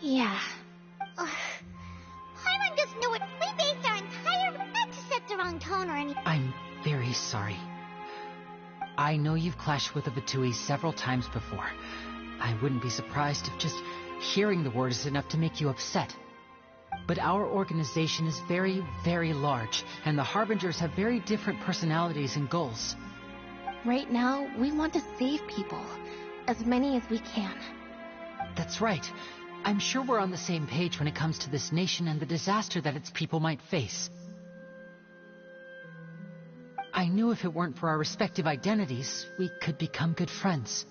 Yeah. Paimon doesn't know it. We based our entire... Not to set the wrong tone or anything. I'm very sorry. I know you've clashed with the Batui several times before. I wouldn't be surprised if just hearing the word is enough to make you upset. But our organization is very, very large, and the Harbingers have very different personalities and goals. Right now, we want to save people. As many as we can. That's right. I'm sure we're on the same page when it comes to this nation and the disaster that its people might face. I knew if it weren't for our respective identities, we could become good friends.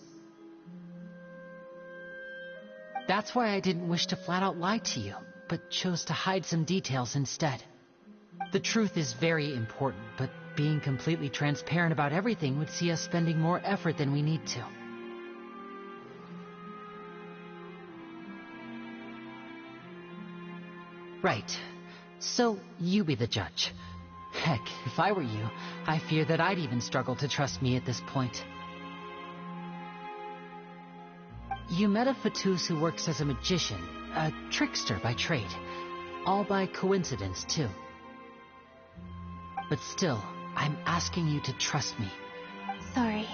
That's why I didn't wish to flat out lie to you, but chose to hide some details instead. The truth is very important, but being completely transparent about everything would see us spending more effort than we need to. Right. So, you be the judge. Heck, if I were you, I fear that I'd even struggle to trust me at this point. You met a Fatus who works as a magician, a trickster by trade. All by coincidence, too. But still, I'm asking you to trust me. Sorry.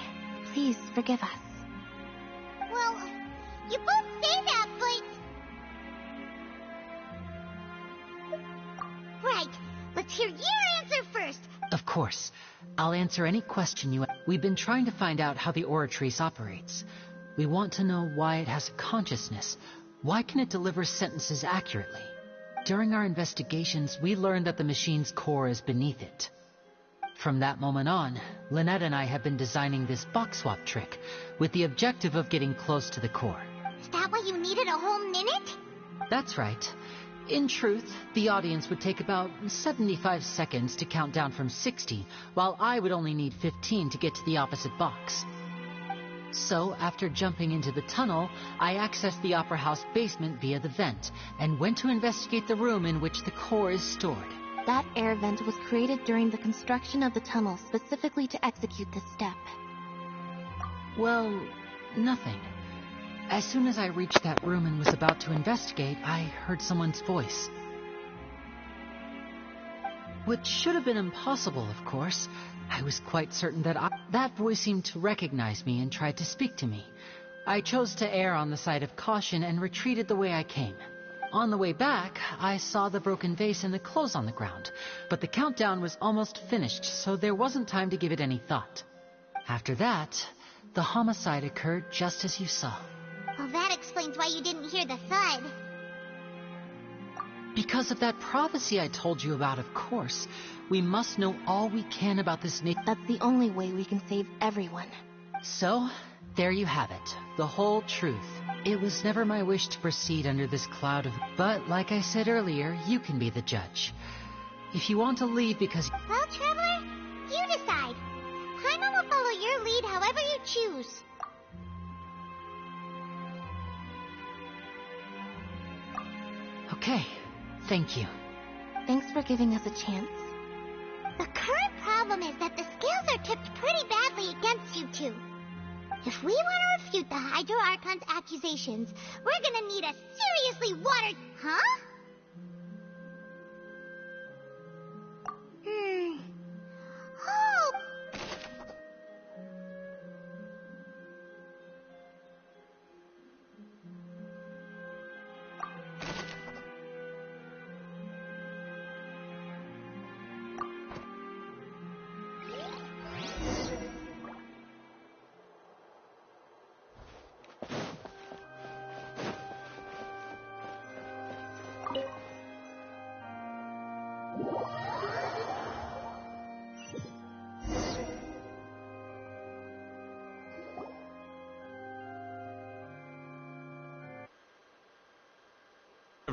Please forgive us. Well, you both say that, but... Right. Let's hear your answer first. Of course. I'll answer any question you... We've been trying to find out how the Oratrice operates. We want to know why it has a consciousness. Why can it deliver sentences accurately? During our investigations, we learned that the machine's core is beneath it. From that moment on, Lynette and I have been designing this box swap trick, with the objective of getting close to the core. Is that why you needed a whole minute? That's right. In truth, the audience would take about 75 seconds to count down from 60, while I would only need 15 to get to the opposite box. So, after jumping into the tunnel, I accessed the Opera House basement via the vent, and went to investigate the room in which the core is stored. That air vent was created during the construction of the tunnel specifically to execute this step. Well, nothing. As soon as I reached that room and was about to investigate, I heard someone's voice. Which should have been impossible, of course. I was quite certain that that voice seemed to recognize me and tried to speak to me. I chose to err on the side of caution and retreated the way I came. On the way back, I saw the broken vase and the clothes on the ground, but the countdown was almost finished, so there wasn't time to give it any thought. After that, the homicide occurred just as you saw. Well, that explains why you didn't hear the thud. Because of that prophecy I told you about, of course. We must know all we can about this That's the only way we can save everyone. So, there you have it. The whole truth. It was never my wish to proceed under this cloud of... But, like I said earlier, you can be the judge. If you want to leave because... Well, Traveler, you decide. Paimon will follow your lead however you choose. Okay. Thank you. Thanks for giving us a chance. The current problem is that the scales are tipped pretty badly against you two. If we want to refute the Hydro Archon's accusations, we're gonna need a seriously watered... Huh? Oh!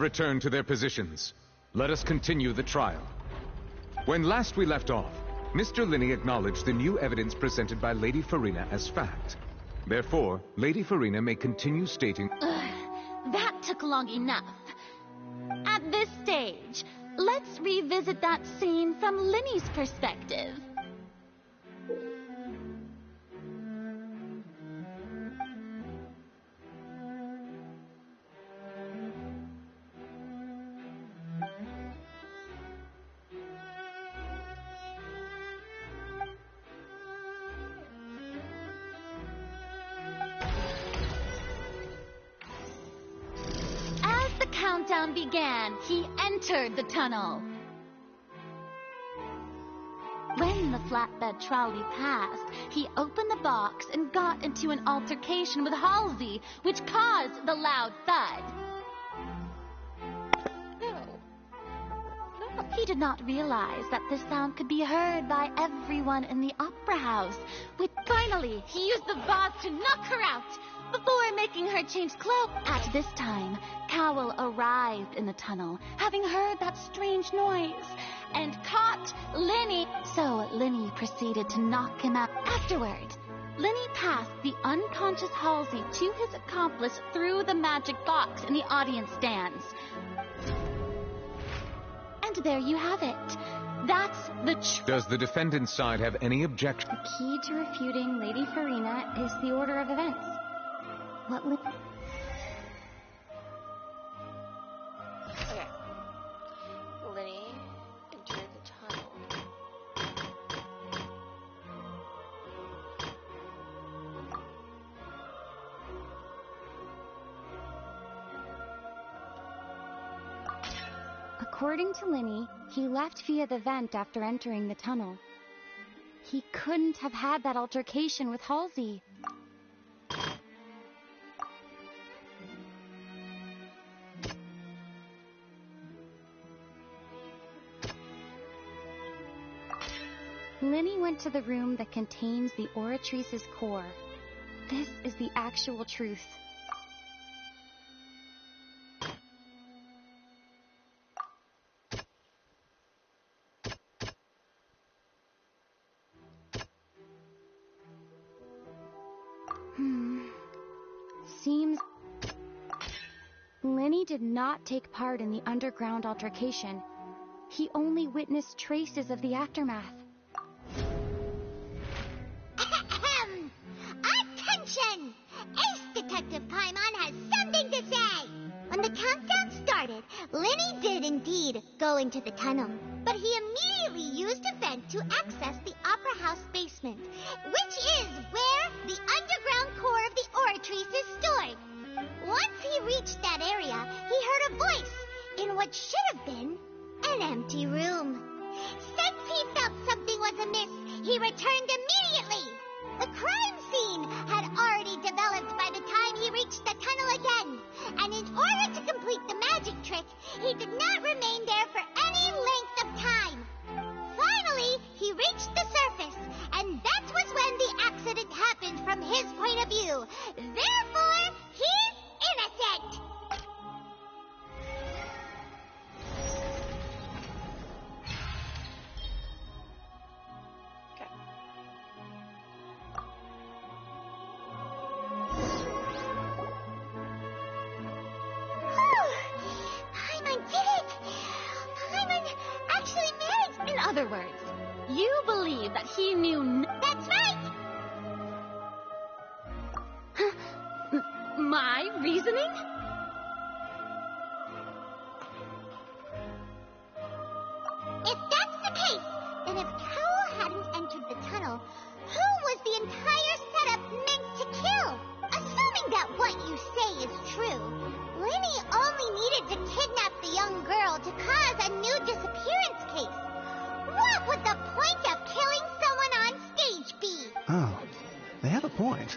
Return to their positions. Let us continue the trial. When last we left off, Mr. Linney acknowledged the new evidence presented by Lady Farina as fact. Therefore, Lady Farina may continue stating... That took long enough. At this stage, let's revisit that scene from Linney's perspective. countdown began, he entered the tunnel. When the flatbed trolley passed, he opened the box and got into an altercation with Halsey, which caused the loud thud. He did not realize that this sound could be heard by everyone in the opera house. Finally, he used the vase to knock her out before making her change clothes. At this time, Cowell arrived in the tunnel, having heard that strange noise, and caught Linny. So Linny proceeded to knock him out. Afterward, Linny passed the unconscious Halsey to his accomplice through the magic box in the audience stands. And there you have it. That's the Does the defendant's side have any objection? The key to refuting Lady Farina is the order of events. What Okay. Linny entered the tunnel. According to Linny, he left via the vent after entering the tunnel. He couldn't have had that altercation with Halsey. Linny went to the room that contains the Oratrice's core. This is the actual truth. Seems Linny did not take part in the underground altercation. He only witnessed traces of the aftermath. Attention! Ace Detective Paimon has something to say! When the countdown started, Linny did indeed go into the tunnel, but he immediately used a vent to access the Opera House basement, which is where the underground core of the Oratrice is stored. Once he reached that area, he heard a voice in what should have been an empty room. Since he felt something was amiss, he returned immediately. The crime scene had already developed by the time he reached the tunnel again, and in order to complete the magic trick, he did not remain there for any length of time. Finally, he reached the surface, and that was when the accident happened from his point of view. Therefore, he's innocent! Paimon did it! Paimon actually managed. In other words, you believe that he knew That's right! my reasoning? If that's the case, then if Cowell hadn't entered the tunnel, who was the entire setup meant to kill? Assuming that what you say is true, Linny only needed to kidnap the young girl to cause a new disappearance case. What would the point of killing someone on stage be? Oh, they have a point.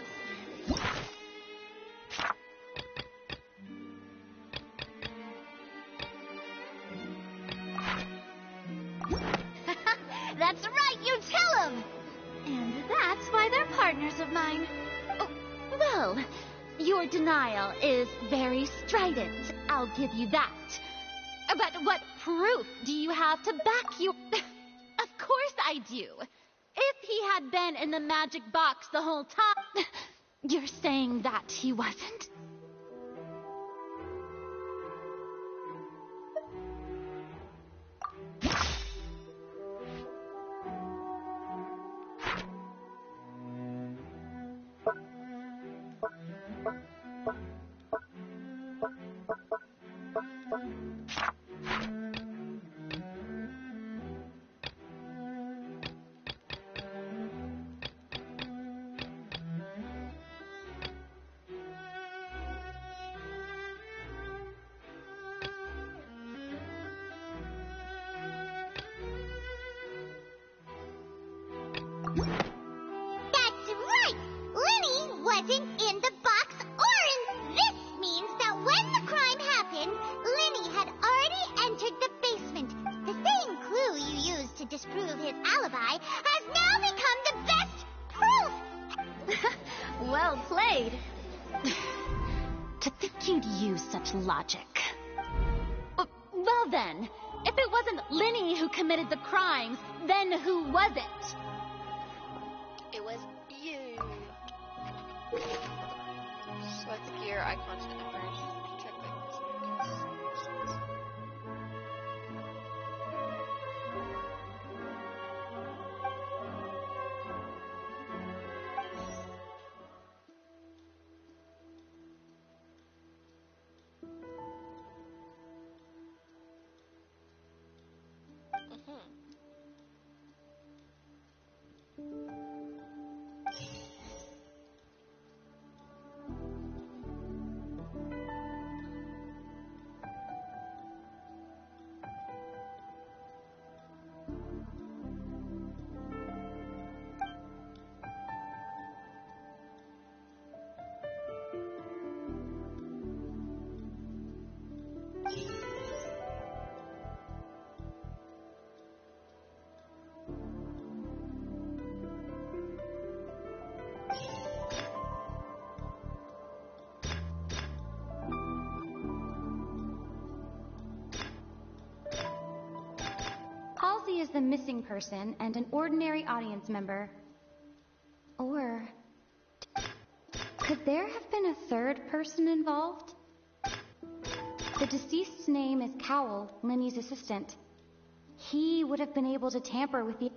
That's right, you tell him! And that's why they're partners of mine. Oh, well, your denial is very strident, I'll give you that. But what proof do you have to back you? Of course I do. If he had been in the magic box the whole time... You're saying that he wasn't? use such logic. Well then, if it wasn't Linny who committed the crimes, then who was it? It was you. Select the gear icon to emerge. Check back this Halsey is the missing person and an ordinary audience member. Or could there have been a third person involved? The deceased's name is Cowell, Linny's assistant. He would have been able to tamper with the...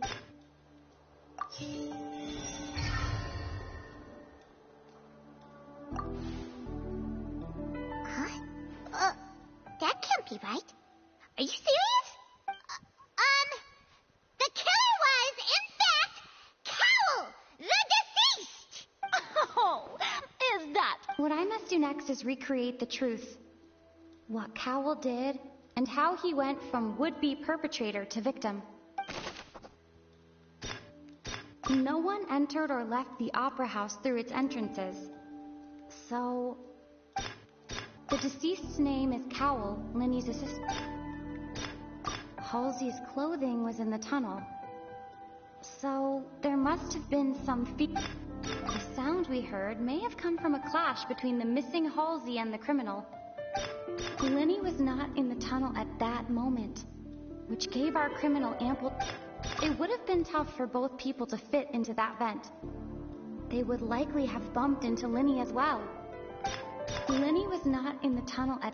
Huh? That can't be right. Are you serious? The killer was, in fact, Cowell, the deceased! Oh, is that... What I must do next is recreate the truth. What Cowell did, and how he went from would-be perpetrator to victim. No one entered or left the opera house through its entrances. So... the deceased's name is Cowell, Linny's assistant. Halsey's clothing was in the tunnel. So, there must have been some The sound we heard may have come from a clash between the missing Halsey and the criminal. Linny was not in the tunnel at that moment, which gave our criminal ample... It would have been tough for both people to fit into that vent. They would likely have bumped into Linny as well. Linny was not in the tunnel at...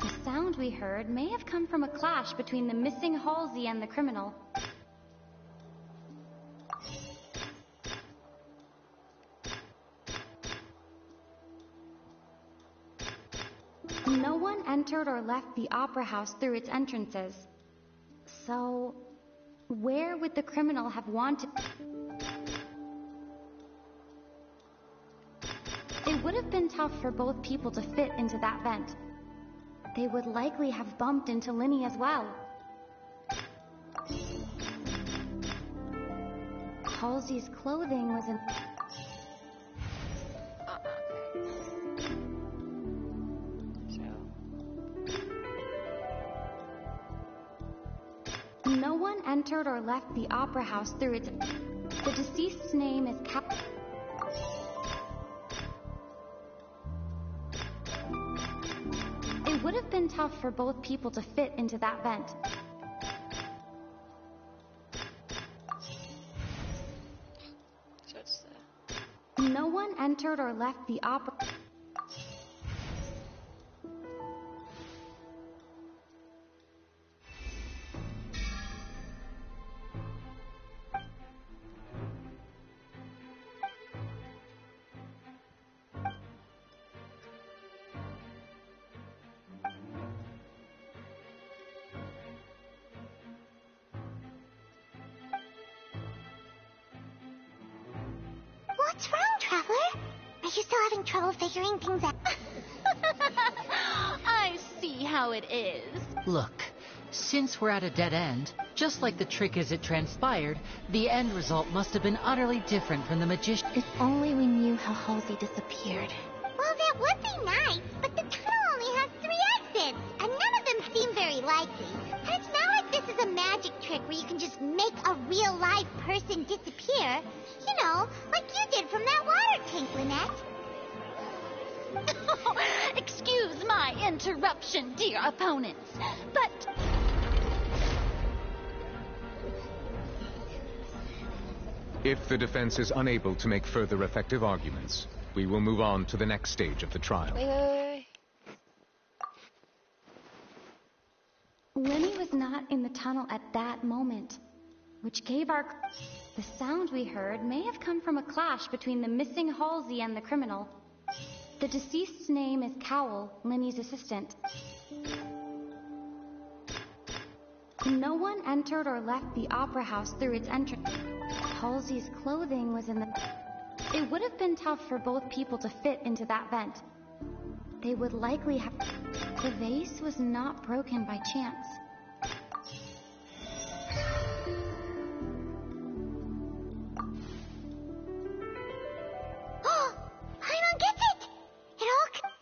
The sound we heard may have come from a clash between the missing Halsey and the criminal. No one entered or left the opera house through its entrances. So, where would the criminal have wanted... It would have been tough for both people to fit into that vent. They would likely have bumped into Linny as well. Halsey's clothing was in... No one entered or left the opera house through its... The deceased's name is It would have been tough for both people to fit into that vent. So it's No one entered or left the opera... What's wrong, Traveler? Are you still having trouble figuring things out? I see how it is. Look, since we're at a dead end, just like the trick as it transpired, the end result must have been utterly different from the magician. If only we knew how Halsey disappeared. Well, that would be nice, but the tunnel only has 3 exits, and none of them seem very likely. And it's not like this is a magic trick where you can just make a real live person disappear. You know, like you did from that water tank, Lynette. Excuse my interruption, dear opponents, but... If the defense is unable to make further effective arguments, we will move on to the next stage of the trial. Wait. Lenny was not in the tunnel at that moment, which gave our... The sound we heard may have come from a clash between the missing Halsey and the criminal. The deceased's name is Cowell, Lenny's assistant. No one entered or left the opera house through its entrance. Halsey's clothing was in the... It would have been tough for both people to fit into that vent. They would likely have... The vase was not broken by chance.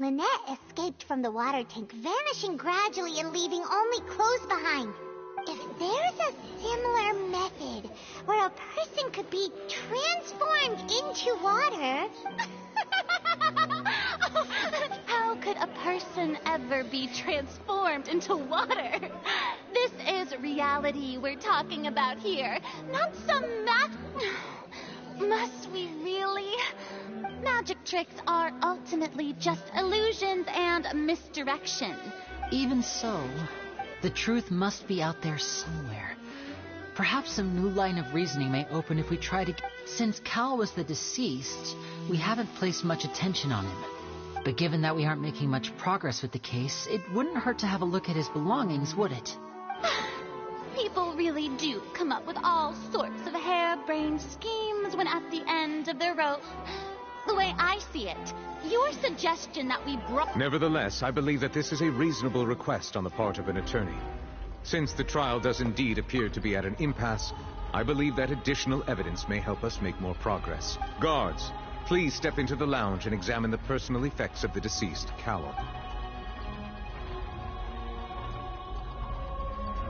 Lynette escaped from the water tank, vanishing gradually and leaving only clothes behind. If there's a similar method where a person could be transformed into water... How could a person ever be transformed into water? This is reality we're talking about here, not some math... Must we really? Magic tricks are ultimately just illusions and misdirection. Even so, the truth must be out there somewhere. Perhaps some new line of reasoning may open if we try to... Since Cal was the deceased, we haven't placed much attention on him. But given that we aren't making much progress with the case, it wouldn't hurt to have a look at his belongings, would it? People really do come up with all sorts of harebrained schemes when at the end of their rope. The way I see it, your suggestion that we brought... Nevertheless, I believe that this is a reasonable request on the part of an attorney. Since the trial does indeed appear to be at an impasse, I believe that additional evidence may help us make more progress. Guards, please step into the lounge and examine the personal effects of the deceased, Cowell.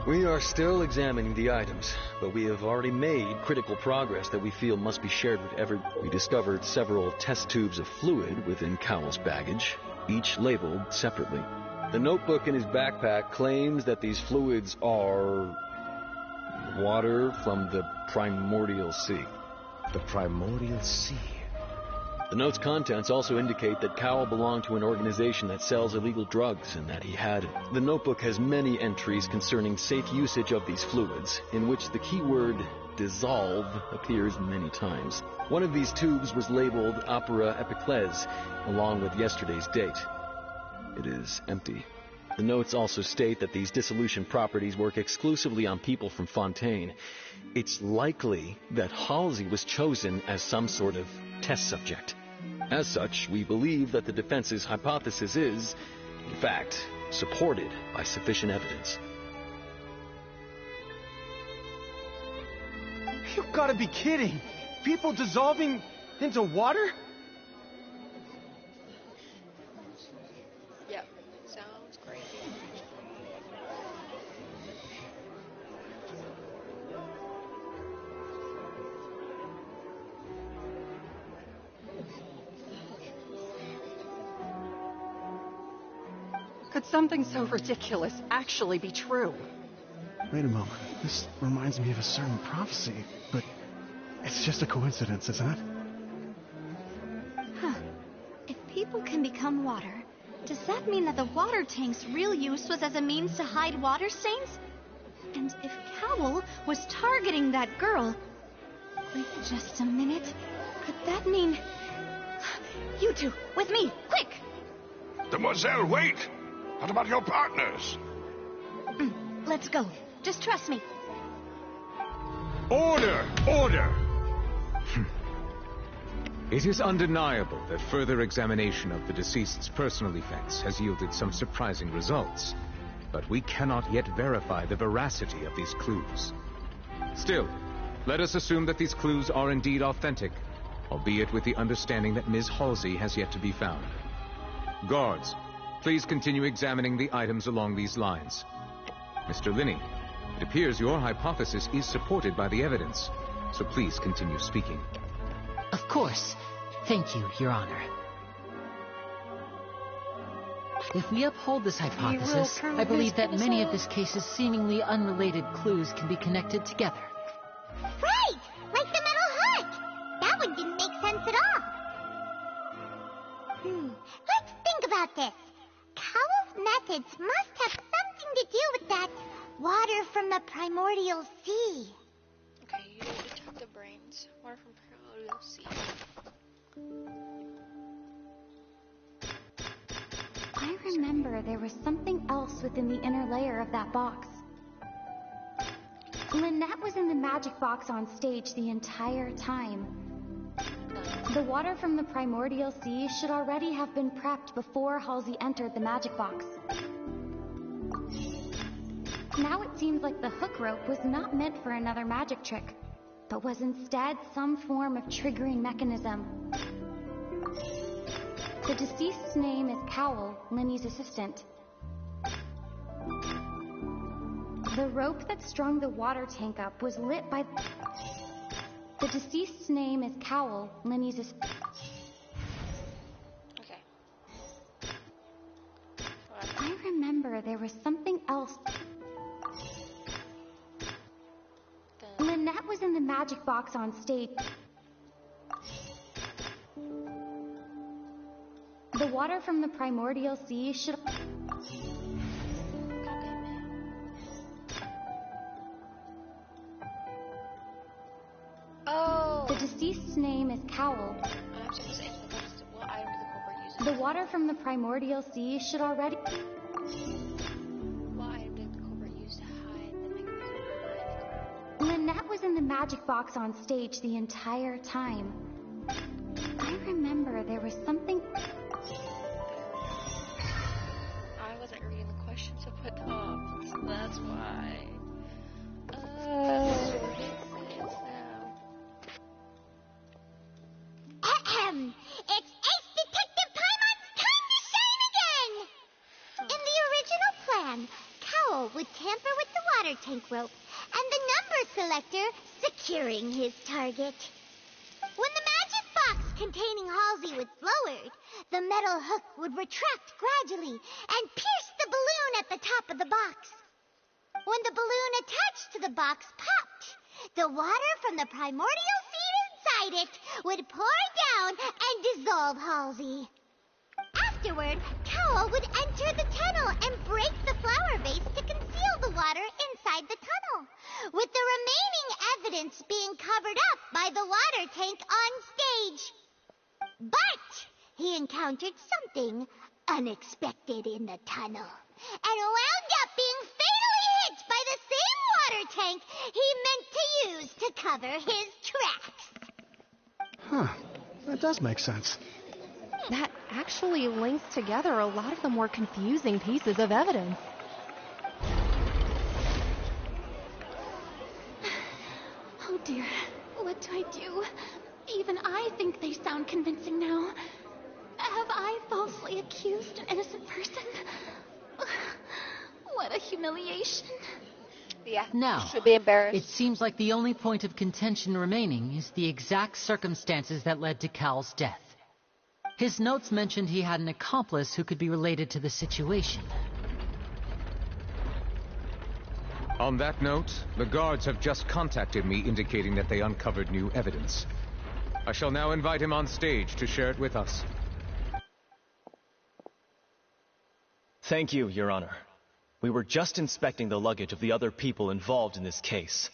We are still examining the items, but we have already made critical progress that we feel must be shared with everyone. We discovered several test tubes of fluid within Cowell's baggage, each labeled separately. The notebook in his backpack claims that these fluids are... water from the primordial sea. The primordial sea? The note's contents also indicate that Cowell belonged to an organization that sells illegal drugs and that he had... The notebook has many entries concerning safe usage of these fluids, in which the keyword dissolve appears many times. One of these tubes was labeled Opera Epiclese, along with yesterday's date. It is empty. The notes also state that these dissolution properties work exclusively on people from Fontaine. It's likely that Halsey was chosen as some sort of test subject. As such, we believe that the defense's hypothesis is, in fact, supported by sufficient evidence. You've got to be kidding! People dissolving into water? Yep. Sounds crazy. Could something so ridiculous actually be true? Wait a moment. This reminds me of a certain prophecy, but it's just a coincidence, isn't it? Huh. If people can become water, does that mean that the water tank's real use was as a means to hide water stains? And if Cowell was targeting that girl... Wait just a minute. Could that mean... You two, with me, quick! Demoiselle, wait! What about your partners? Let's go. Just trust me. Order! Order! It is undeniable that further examination of the deceased's personal effects has yielded some surprising results, but we cannot yet verify the veracity of these clues. Still, let us assume that these clues are indeed authentic, albeit with the understanding that Ms. Halsey has yet to be found. Guards, please continue examining the items along these lines. Mr. Linney, it appears your hypothesis is supported by the evidence, so please continue speaking. Of course. Thank you, Your Honor. If we uphold this hypothesis, I believe that many of this case's seemingly unrelated clues can be connected together. Right! Like the metal hut! That one didn't make sense at all. Let's think about this. Cowell's methods must have something to do with that water from the primordial sea. Okay, you need to check the brains. Water from primordial sea. I remember there was something else within the inner layer of that box. Lynette was in the magic box on stage the entire time. The water from the primordial sea should already have been prepped before Halsey entered the magic box. Now it seems like the hook rope was not meant for another magic trick, but was instead some form of triggering mechanism. The deceased's name is Cowell, Linny's assistant. The rope that strung the water tank up was lit by... The deceased's name is Cowell, Linny's assistant. Okay. I remember there was something else. Lynette was in the magic box on stage. The water from the primordial sea should... Oh! The deceased's name is Cowell. I'm supposed to answer the question. What item did the culprit use? The water from the primordial sea should already... What item did the culprit use to hide the mechanism? Lynette was in the magic box on stage the entire time. I remember there was something... I wasn't reading the questions I put up, so that's why. It's Ace Detective Paimon's time to shine again! In the original plan, Cowell would tamper with the water tank rope and the number selector securing his target. When the magic box containing Halsey was lowered, the metal hook would retract gradually and pierce the balloon at the top of the box. When the balloon attached to the box popped, the water from the primordial seed inside it would pour down and dissolve Halsey. Afterward, Cowell would enter the tunnel and break the flower vase to conceal the water inside the tunnel, with the remaining evidence being covered up by the water tank on stage. But he encountered something unexpected in the tunnel and wound up being fatally hit by the same water tank he meant to use to cover his tracks. Huh. That does make sense. That actually links together a lot of the more confusing pieces of evidence. Oh dear, what do I do? Even I think they sound convincing now. Have I falsely accused an innocent person? What a humiliation. Yeah, Now, should be embarrassed. it seems like the only point of contention remaining is the exact circumstances that led to Cal's death. His notes mentioned he had an accomplice who could be related to the situation. On that note, the guards have just contacted me indicating that they uncovered new evidence. I shall now invite him on stage to share it with us. Thank you, Your Honor. We were just inspecting the luggage of the other people involved in this case.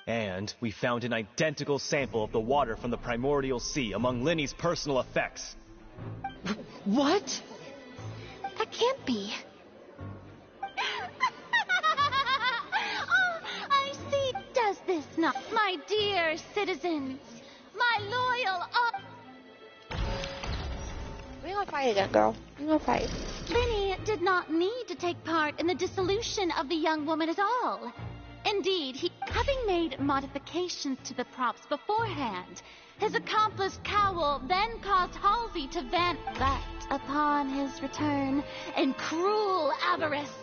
And we found an identical sample of the water from the primordial sea among Linny's personal effects. What? That can't be. Oh, I see. Does this not? My dear citizens, my loyal We're gonna fight again, girl. We're gonna fight. Linny did not need to take part in the dissolution of the young woman at all. Indeed, having made modifications to the props beforehand, his accomplice Cowell then caused Halsey to vanish. But upon his return, in cruel avarice,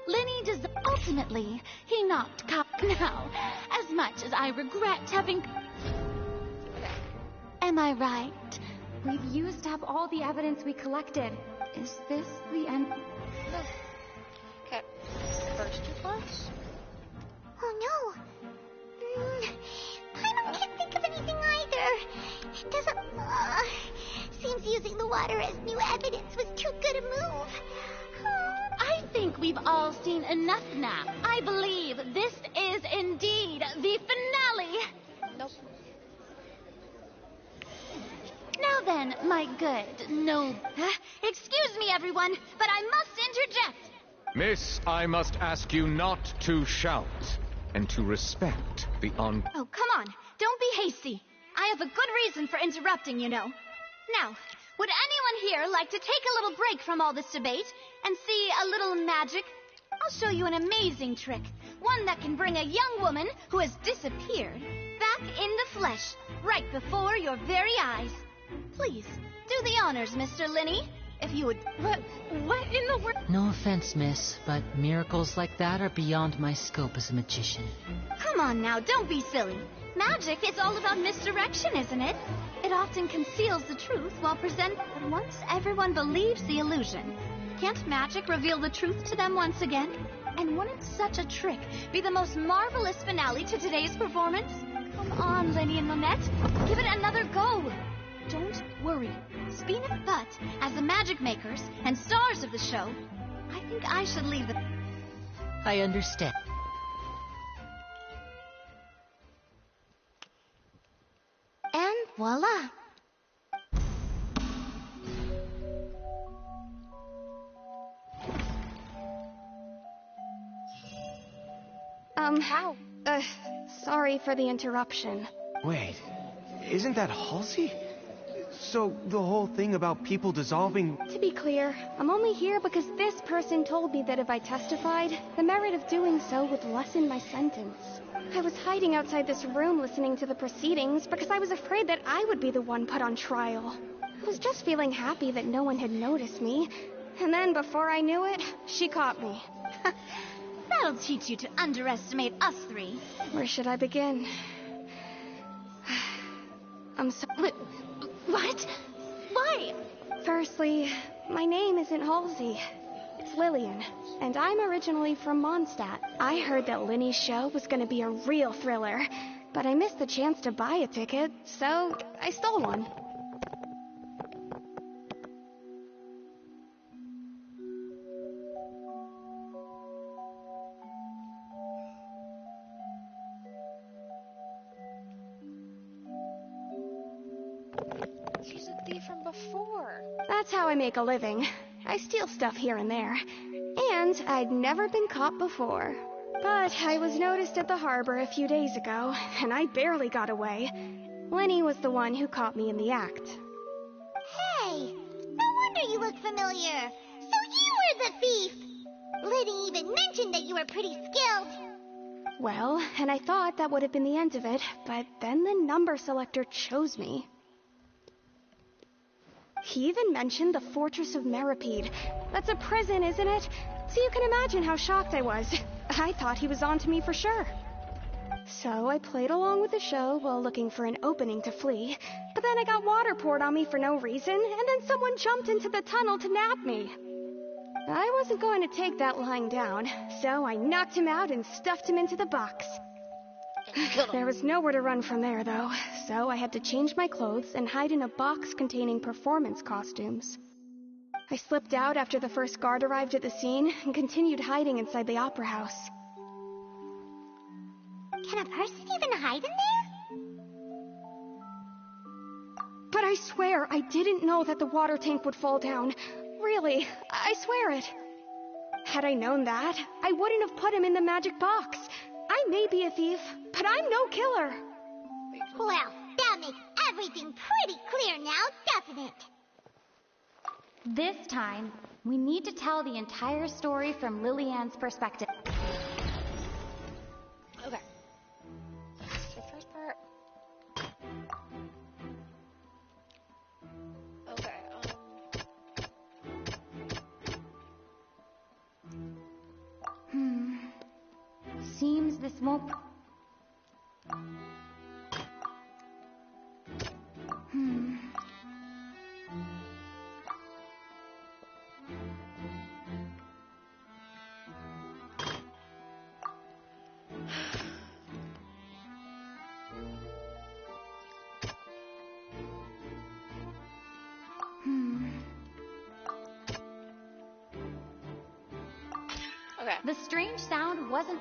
Linny ultimately, he knocked Cowell. Now, as much as I regret having... Am I right? We've used up all the evidence we collected. Is this the end? Okay. First two parts? Oh no. I can't think of anything either. It doesn't... seems using the water as new evidence was too good a move. I think we've all seen enough now. I believe this is indeed the finale. Nope. Now then, my good, noble... Excuse me, everyone, but I must interject. Miss, I must ask you not to shout, and to respect the Oh, come on. Don't be hasty. I have a good reason for interrupting, you know. Now, would anyone here like to take a little break from all this debate and see a little magic? I'll show you an amazing trick. One that can bring a young woman who has disappeared back in the flesh, right before your very eyes. Please, do the honors, Mr. Linney, if you would... What in the world? No offense, miss, but miracles like that are beyond my scope as a magician. Come on now, don't be silly. Magic is all about misdirection, isn't it? It often conceals the truth while presenting... But once everyone believes the illusion, can't magic reveal the truth to them once again? And wouldn't such a trick be the most marvelous finale to today's performance? Come on, Lenny and Monette, give it another go. Don't worry. But as the magic makers and stars of the show, I think I should leave the... I understand. And voila. Sorry for the interruption. Wait, isn't that Halsey? So, the whole thing about people dissolving... To be clear, I'm only here because this person told me that if I testified, the merit of doing so would lessen my sentence. I was hiding outside this room listening to the proceedings because I was afraid that I would be the one put on trial. I was just feeling happy that no one had noticed me, and then before I knew it, she caught me. That'll teach you to underestimate us three. Where should I begin? I'm so... What? Why? Firstly, my name isn't Halsey. It's Lillian, and I'm originally from Mondstadt. I heard that Linny's show was going to be a real thriller, but I missed the chance to buy a ticket, so I stole one. She's a thief from before. That's how I make a living. I steal stuff here and there. And I'd never been caught before. But I was noticed at the harbor a few days ago, and I barely got away. Lenny was the one who caught me in the act. Hey, no wonder you look familiar. So you were the thief. Liddy even mentioned that you were pretty skilled. Well, and I thought that would have been the end of it, but then the number selector chose me. He even mentioned the Fortress of Meripede. That's a prison, isn't it? So you can imagine how shocked I was. I thought he was onto me for sure. So I played along with the show while looking for an opening to flee, but then I got water poured on me for no reason, and then someone jumped into the tunnel to nab me. I wasn't going to take that lying down, so I knocked him out and stuffed him into the box. There was nowhere to run from there, though, so I had to change my clothes and hide in a box containing performance costumes. I slipped out after the first guard arrived at the scene and continued hiding inside the opera house. Can a person even hide in there? But I swear I didn't know that the water tank would fall down. Really, I swear it. Had I known that, I wouldn't have put him in the magic box. I may be a thief, but I'm no killer. Well, that makes everything pretty clear now, doesn't it? This time, we need to tell the entire story from Lillian's perspective. Okay. So first part. Okay, Seems this won't... Okay. The strange sound wasn't...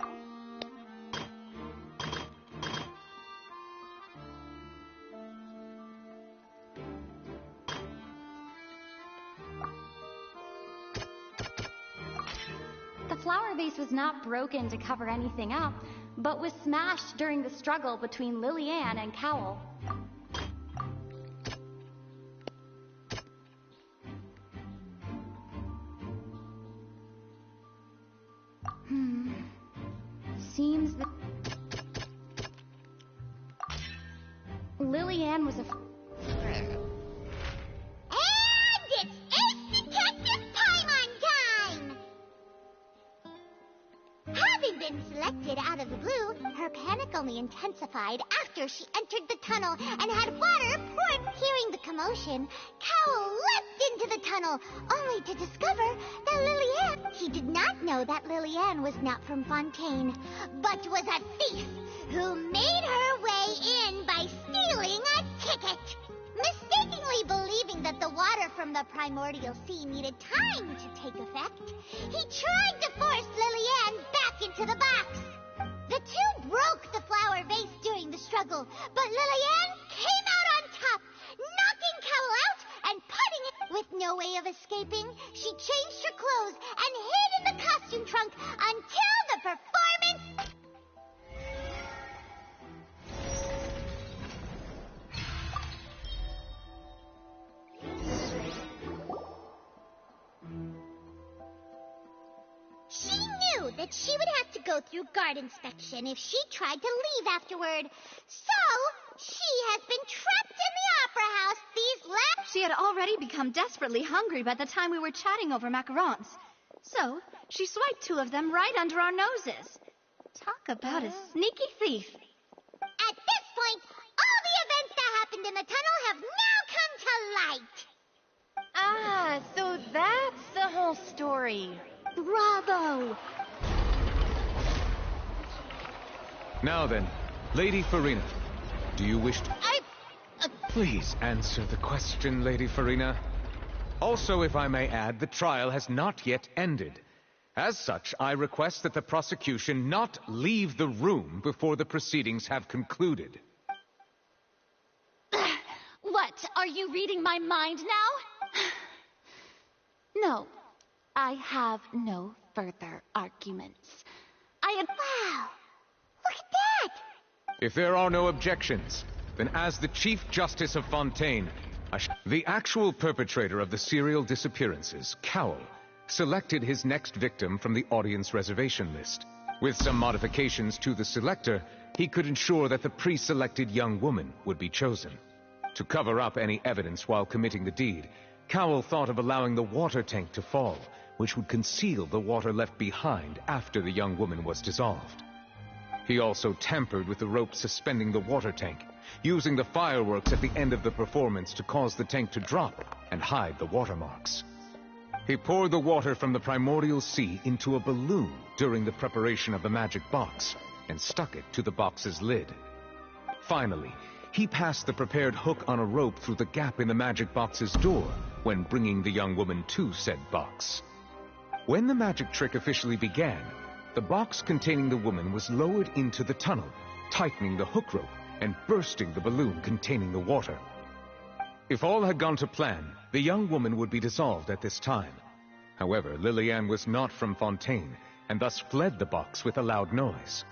The flower vase was not broken to cover anything up, but was smashed during the struggle between Lillian and Cowell. Seems that Lillian was a... And it's Ace Detective time! Having been selected out of the blue, her panic only intensified after she entered the tunnel and had water poured. Hearing the commotion, Cowell leapt into the tunnel, only to discover that Lillian... He did not know that Lillian was not from Fontaine, but was a thief who made her way in by stealing a ticket. Mistakenly believing that the water from the primordial sea needed time to take effect, he tried to force Lillian back into the box. The two broke the flower vase during the struggle, but Lillian came out on top, knocking Cowell out and putting it. With no way of escaping, she changed her clothes and hid in the costume trunk until the performance... She knew that she would have to go through guard inspection if she tried to leave afterward. So, she has been trapped in the opera house these last... She had already become desperately hungry by the time we were chatting over macarons. So, she swiped 2 of them right under our noses. Talk about a sneaky thief. At this point, all the events that happened in the tunnel have now come to light. Ah, so that's the whole story. Bravo! Now then, Lady Farina, do you wish to... Please answer the question, Lady Farina. Also, if I may add, the trial has not yet ended. As such, I request that the prosecution not leave the room before the proceedings have concluded. What? Are you reading my mind now? No. I have no further arguments. Wow! Look at that! If there are no objections, then as the Chief Justice of Fontaine, the actual perpetrator of the serial disappearances, Cowell, selected his next victim from the audience reservation list. With some modifications to the selector, he could ensure that the pre-selected young woman would be chosen. To cover up any evidence while committing the deed, Cowell thought of allowing the water tank to fall, which would conceal the water left behind after the young woman was dissolved. He also tampered with the rope suspending the water tank, using the fireworks at the end of the performance to cause the tank to drop and hide the watermarks. He poured the water from the primordial sea into a balloon during the preparation of the magic box and stuck it to the box's lid. Finally, he passed the prepared hook on a rope through the gap in the magic box's door when bringing the young woman to said box. When the magic trick officially began, the box containing the woman was lowered into the tunnel, tightening the hook rope and bursting the balloon containing the water. If all had gone to plan, the young woman would be dissolved at this time. However, Lillian was not from Fontaine, and thus fled the box with a loud noise.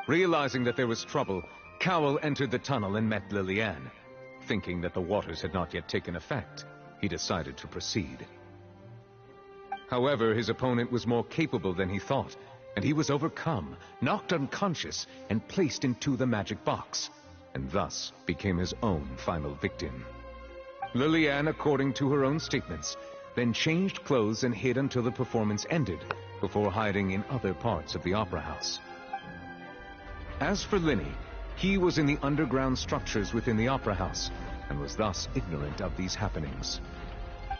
Realizing that there was trouble, Cowell entered the tunnel and met Lillian. Thinking that the waters had not yet taken effect, he decided to proceed. However, his opponent was more capable than he thought, and he was overcome, knocked unconscious, and placed into the magic box, and thus became his own final victim. Lillian, according to her own statements, then changed clothes and hid until the performance ended, before hiding in other parts of the opera house. As for Linny, he was in the underground structures within the opera house, and was thus ignorant of these happenings.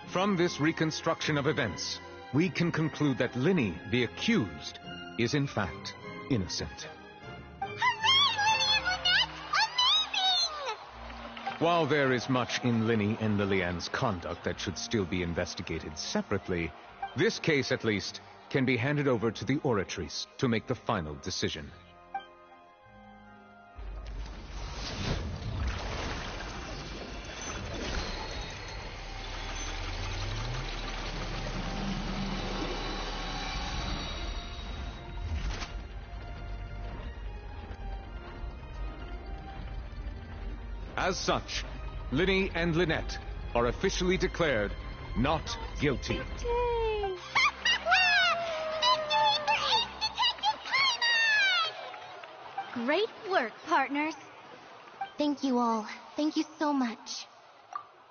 From this reconstruction of events, we can conclude that Linny, the accused, is in fact innocent. While there is much in Linny and Lillian's conduct that should still be investigated separately, this case, at least, can be handed over to the Oratrice to make the final decision. As such, Linny and Lynette are officially declared not guilty. Great work, partners. Thank you all. Thank you so much.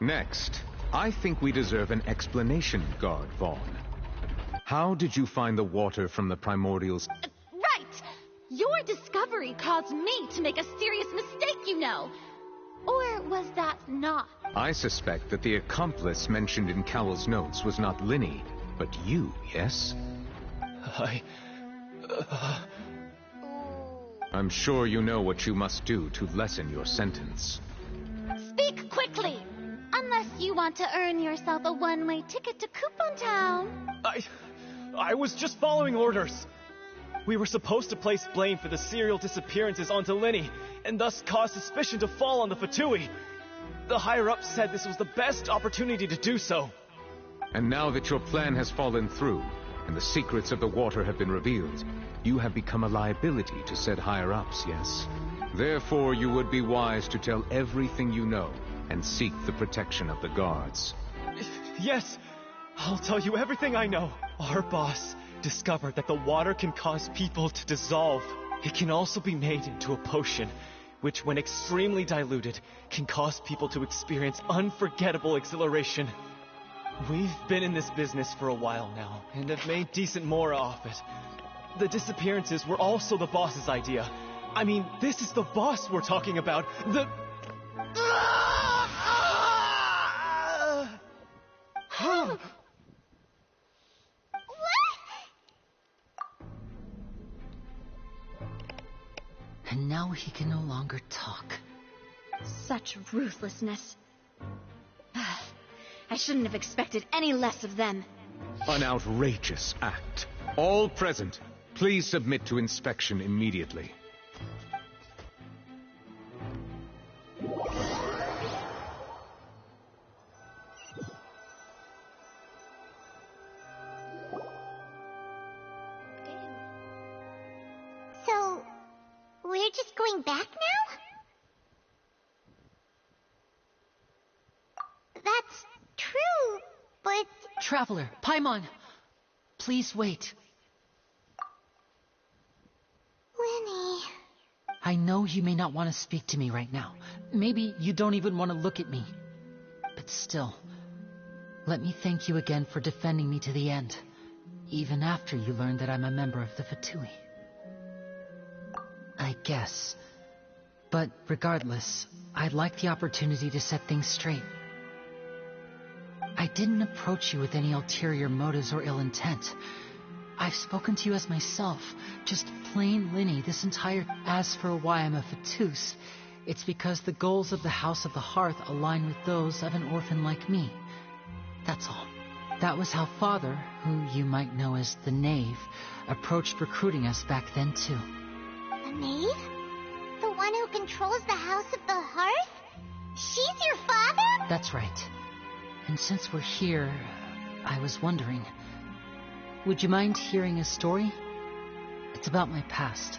Next, I think we deserve an explanation, Guard Vaughn. How did you find the water from the primordials? Right! Your discovery caused me to make a serious mistake, you know. Or was that not? I suspect that the accomplice mentioned in Cowell's notes was not Linny, but you, yes? I'm sure you know what you must do to lessen your sentence. Speak quickly! Unless you want to earn yourself a one-way ticket to Coupon Town. I was just following orders. We were supposed to place blame for the serial disappearances onto Linny, and thus cause suspicion to fall on the Fatui. The higher-ups said this was the best opportunity to do so. And now that your plan has fallen through, and the secrets of the water have been revealed, you have become a liability to said higher-ups, yes? Therefore, you would be wise to tell everything you know, and seek the protection of the guards. Yes, I'll tell you everything I know. Our boss discovered that the water can cause people to dissolve. It can also be made into a potion, which when extremely diluted, can cause people to experience unforgettable exhilaration. We've been in this business for a while now, and have made decent more off it. The disappearances were also the boss's idea. I mean, this is the boss we're talking about. And now he can no longer talk. Such ruthlessness. I shouldn't have expected any less of them. An outrageous act. All present, please submit to inspection immediately. So, we're just going back now? That's true, but... Traveler, Paimon, please wait. Linny... I know you may not want to speak to me right now. Maybe you don't even want to look at me. But still, let me thank you again for defending me to the end, even after you learned that I'm a member of the Fatui. I guess. But regardless, I'd like the opportunity to set things straight. I didn't approach you with any ulterior motives or ill intent. I've spoken to you as myself, just plain Linny this entire... As for why I'm a Fatus, it's because the goals of the House of the Hearth align with those of an orphan like me. That's all. That was how Father, who you might know as the Knave, approached recruiting us back then too. The Knave? The one who controls the House of the Hearth? She's your father? That's right. And since we're here, I was wondering, would you mind hearing a story? It's about my past.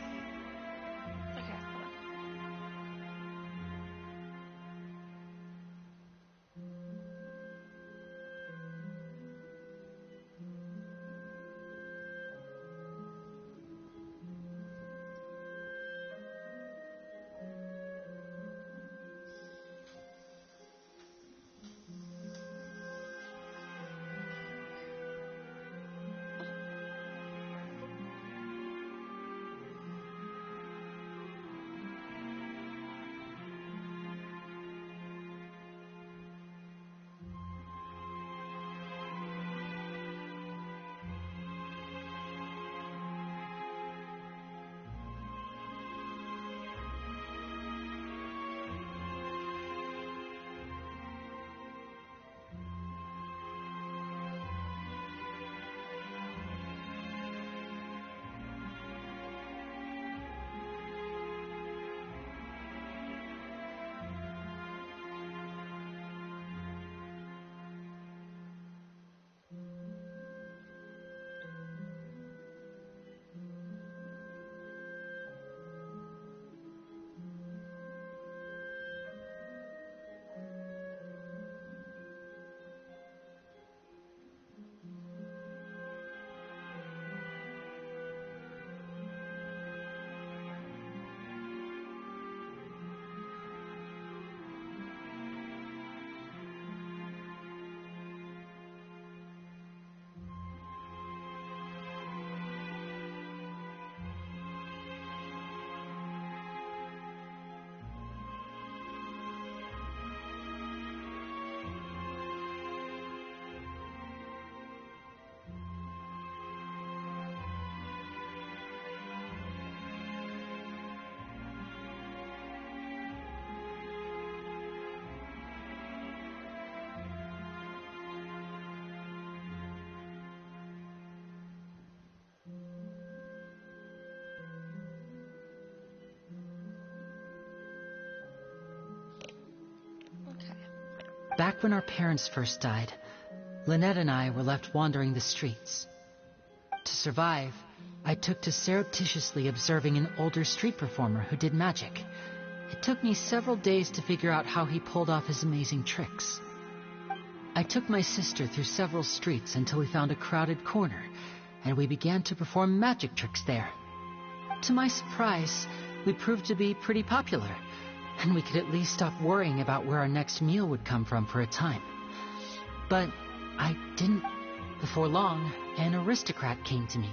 Back when our parents first died, Lynette and I were left wandering the streets. To survive, I took to surreptitiously observing an older street performer who did magic. It took me several days to figure out how he pulled off his amazing tricks. I took my sister through several streets until we found a crowded corner, and we began to perform magic tricks there. To my surprise, we proved to be pretty popular, and we could at least stop worrying about where our next meal would come from for a time. But I didn't. Before long, an aristocrat came to me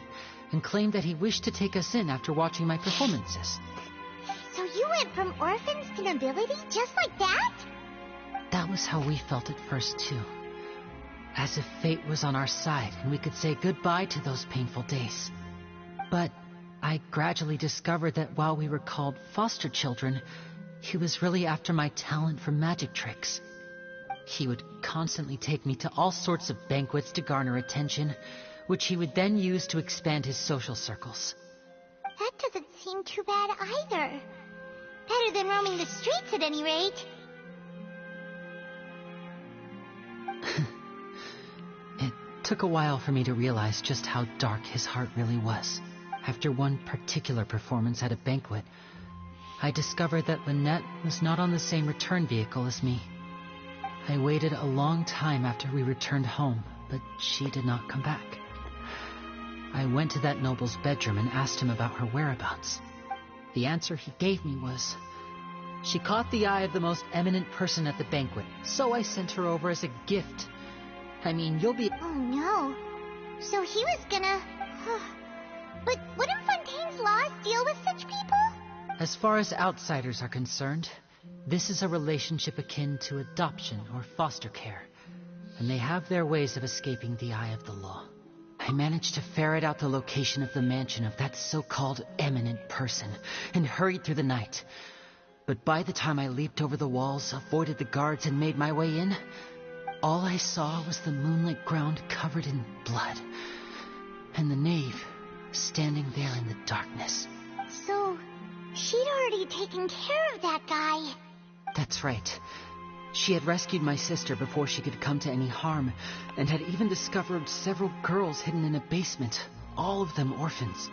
and claimed that he wished to take us in after watching my performances. So you went from orphans to nobility just like that? That was how we felt at first, too. As if fate was on our side and we could say goodbye to those painful days. But I gradually discovered that while we were called foster children, he was really after my talent for magic tricks. He would constantly take me to all sorts of banquets to garner attention, which he would then use to expand his social circles. That doesn't seem too bad either. Better than roaming the streets at any rate. It took a while for me to realize just how dark his heart really was. After one particular performance at a banquet, I discovered that Lynette was not on the same return vehicle as me. I waited a long time after we returned home, but she did not come back. I went to that noble's bedroom and asked him about her whereabouts. The answer he gave me was, she caught the eye of the most eminent person at the banquet, so I sent her over as a gift. I mean, you'll be... Oh no. So he was gonna... But wouldn't Fontaine's laws deal with such people? As far as outsiders are concerned, this is a relationship akin to adoption or foster care, and they have their ways of escaping the eye of the law. I managed to ferret out the location of the mansion of that so-called eminent person and hurried through the night. But by the time I leaped over the walls, avoided the guards, and made my way in, all I saw was the moonlit ground covered in blood, and the knave standing there in the darkness. So, she'd already taken care of that guy. That's right. She had rescued my sister before she could come to any harm, and had even discovered several girls hidden in a basement, all of them orphans.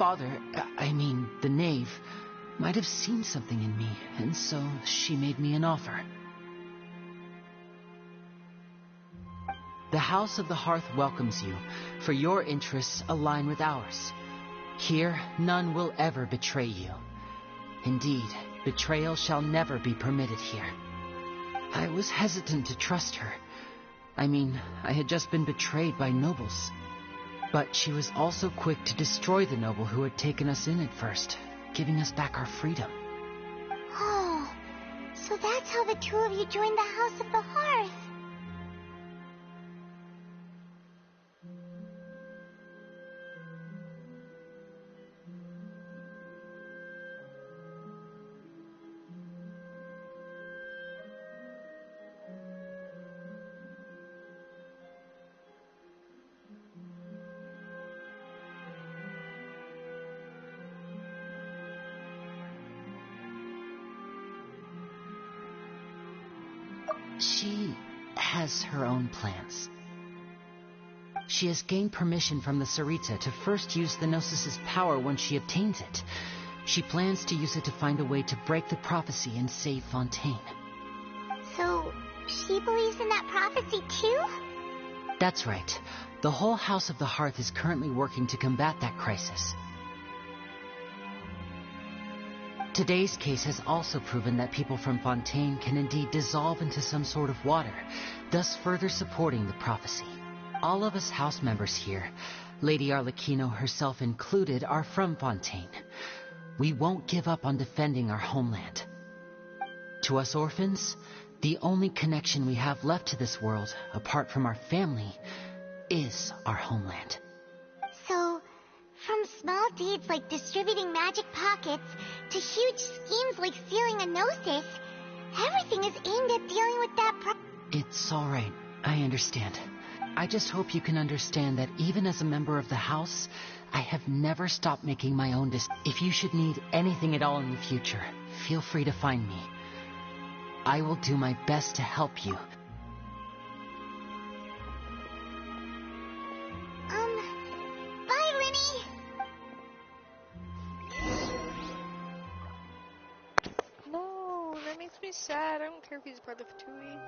father, I mean, the knave, might have seen something in me, and so she made me an offer. The House of the Hearth welcomes you, for your interests align with ours. Here, none will ever betray you. Indeed, betrayal shall never be permitted here. I was hesitant to trust her. I mean, I had just been betrayed by nobles. But she was also quick to destroy the noble who had taken us in at first, giving us back our freedom. Oh, so that's how the two of you joined the House of the Hearth. She has her own plans. She has gained permission from the Sarita to first use the Gnosis' power when she obtains it. She plans to use it to find a way to break the prophecy and save Fontaine. So, she believes in that prophecy too? That's right. The whole House of the Hearth is currently working to combat that crisis. Today's case has also proven that people from Fontaine can indeed dissolve into some sort of water, thus further supporting the prophecy. All of us house members here, Lady Arlecchino herself included, are from Fontaine. We won't give up on defending our homeland. To us orphans, the only connection we have left to this world, apart from our family, is our homeland. So, from small deeds like distributing magic pockets to huge schemes like stealing a Gnosis, everything is aimed at dealing with that It's all right. I understand. I just hope you can understand that even as a member of the House, I have never stopped making my own decisions. If you should need anything at all in the future, feel free to find me. I will do my best to help you. Bye, Linny! No, that makes me sad. I don't care if he's part of Tui.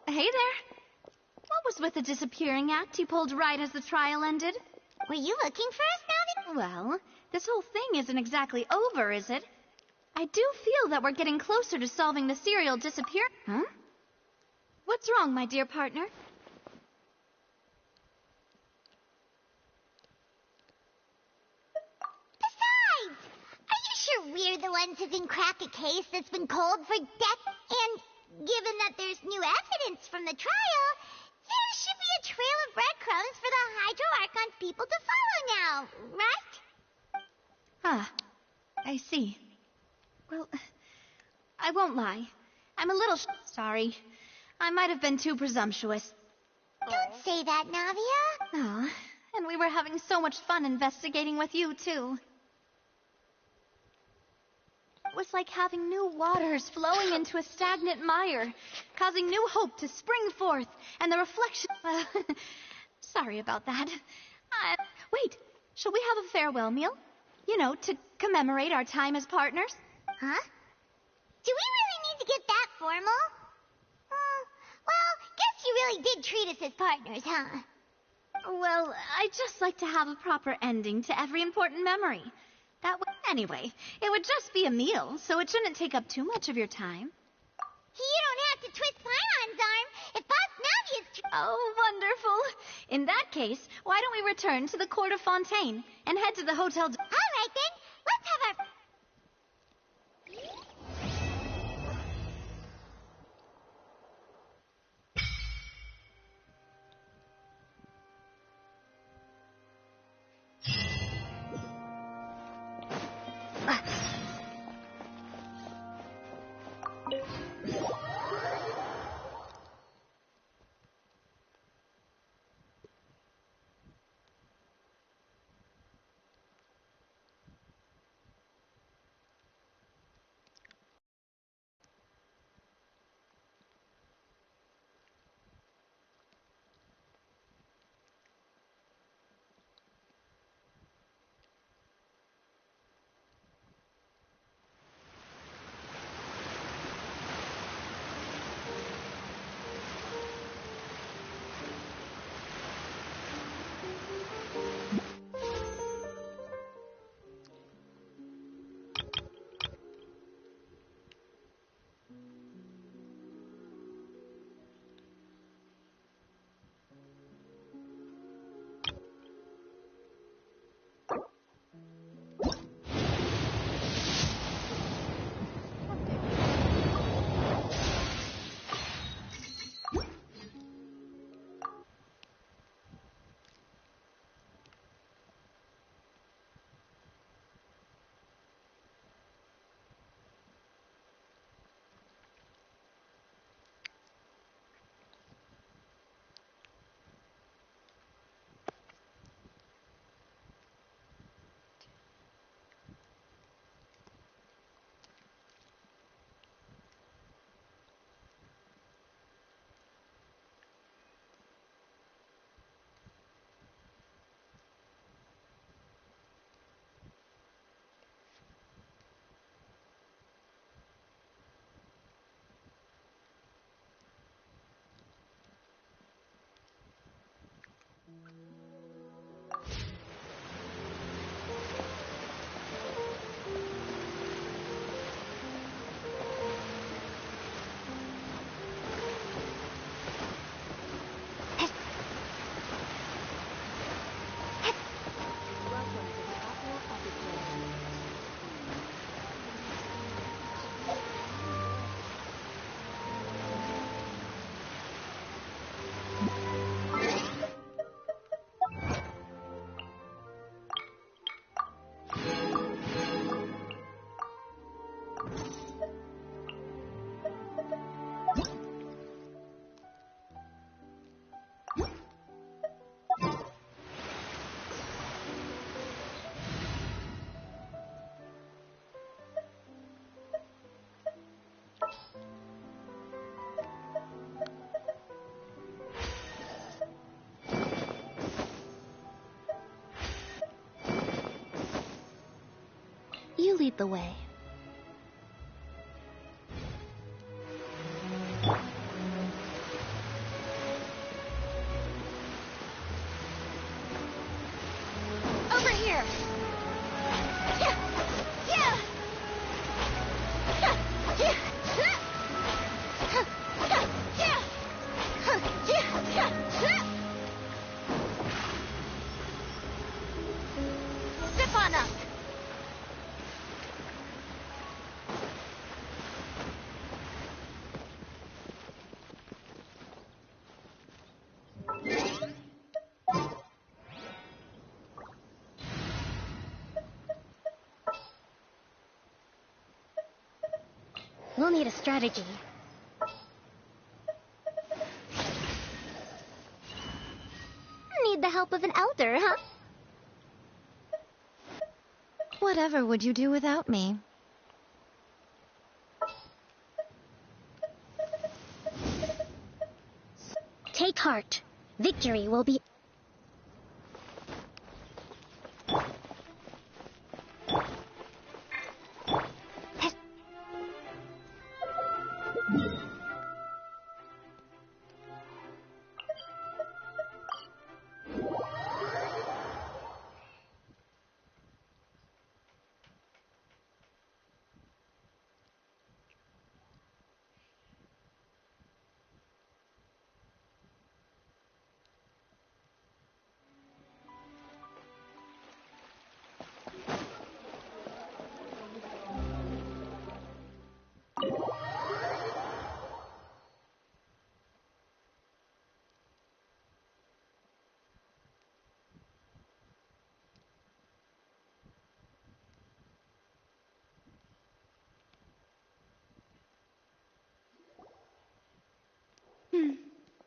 Hey there. What was with the disappearing act you pulled right as the trial ended? Were you looking for us, Navi? Well, this whole thing isn't exactly over, is it? I do feel that we're getting closer to solving the serial disappearance. Huh? What's wrong, my dear partner? Besides, are you sure we're the ones who can crack a case that's been cold for death? And given that there's new evidence from the trial, there should be a trail of breadcrumbs for the Hydro Archon's people to follow now, right? Ah, I see. Well, I won't lie. I'm a little sorry. I might have been too presumptuous. Don't say that, Navia. Aw, and we were having so much fun investigating with you, too. It was like having new waters flowing into a stagnant mire, causing new hope to spring forth, and the reflection... sorry about that. Wait, shall we have a farewell meal? You know, to commemorate our time as partners? Huh? Do we really need to get that formal? Well, guess you really did treat us as partners, huh? Well, I'd just like to have a proper ending to every important memory. That way, anyway, it would just be a meal, so it shouldn't take up too much of your time. You don't have to twist Paimon's arm if Boss Navi is... Oh, wonderful. In that case, why don't we return to the court of Fontaine and head to the hotel... All right, then. Let's have our... You lead the way. Over here! Step on up! We'll need a strategy. Need the help of an elder, huh? Whatever would you do without me? Take heart. Victory will be...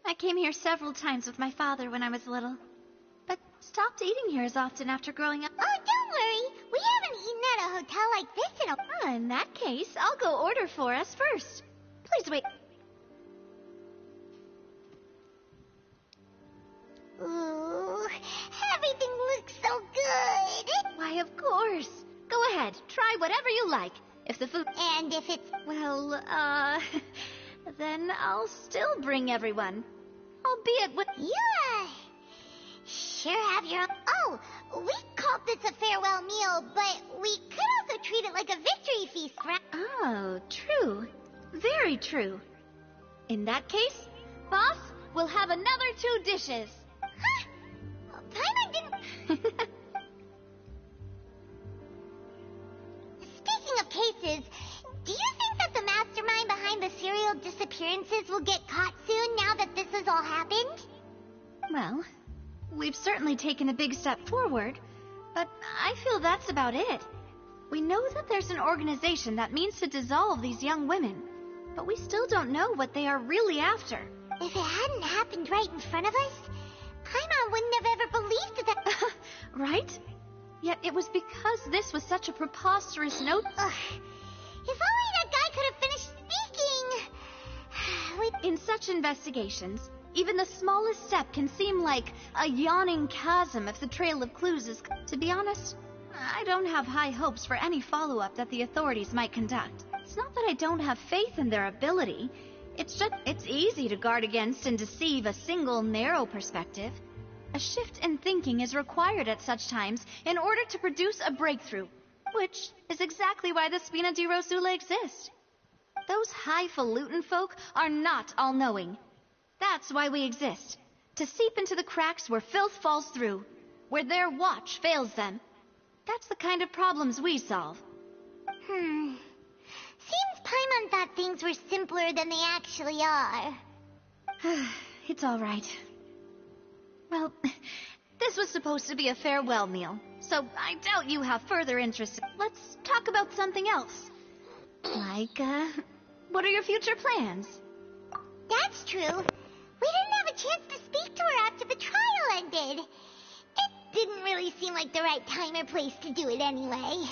I came here several times with my father when I was little, but stopped eating here as often after growing up. Oh, don't worry. We haven't eaten at a hotel like this in a... Oh, in that case, I'll go order for us first. Please wait. Ooh, everything looks so good. Why, of course. Go ahead, try whatever you like. If the food... And if it's... Well, then I'll still bring everyone. Albeit with... Yeah. Sure have your own... Oh, we called this a farewell meal, but we could also treat it like a victory feast, right? Oh, true. Very true. In that case, boss, we'll have another 2 dishes. Huh? Paimon didn't... Speaking of cases, do you think that the mastermind behind the serial disappearances will get caught soon now that this has all happened? Well, we've certainly taken a big step forward, but I feel that's about it. We know that there's an organization that means to dissolve these young women, but we still don't know what they are really after. If it hadn't happened right in front of us, Paimon wouldn't have ever believed that... Right? Yet it was because this was such a preposterous note... Ugh. If only that guy could have finished speaking! In such investigations, even the smallest step can seem like a yawning chasm if the trail of clues is... To be honest, I don't have high hopes for any follow-up that the authorities might conduct. It's not that I don't have faith in their ability. It's just... It's easy to guard against and deceive a single narrow perspective. A shift in thinking is required at such times in order to produce a breakthrough, which is exactly why the Spina di Rosula exist. Those highfalutin folk are not all-knowing. That's why we exist. To seep into the cracks where filth falls through, where their watch fails them. That's the kind of problems we solve. Seems Paimon thought things were simpler than they actually are. It's all right. Well, this was supposed to be a farewell meal, so I doubt you have further interest. Let's talk about something else. Like, what are your future plans? That's true. We didn't have a chance to speak to her after the trial ended. It didn't really seem like the right time or place to do it anyway.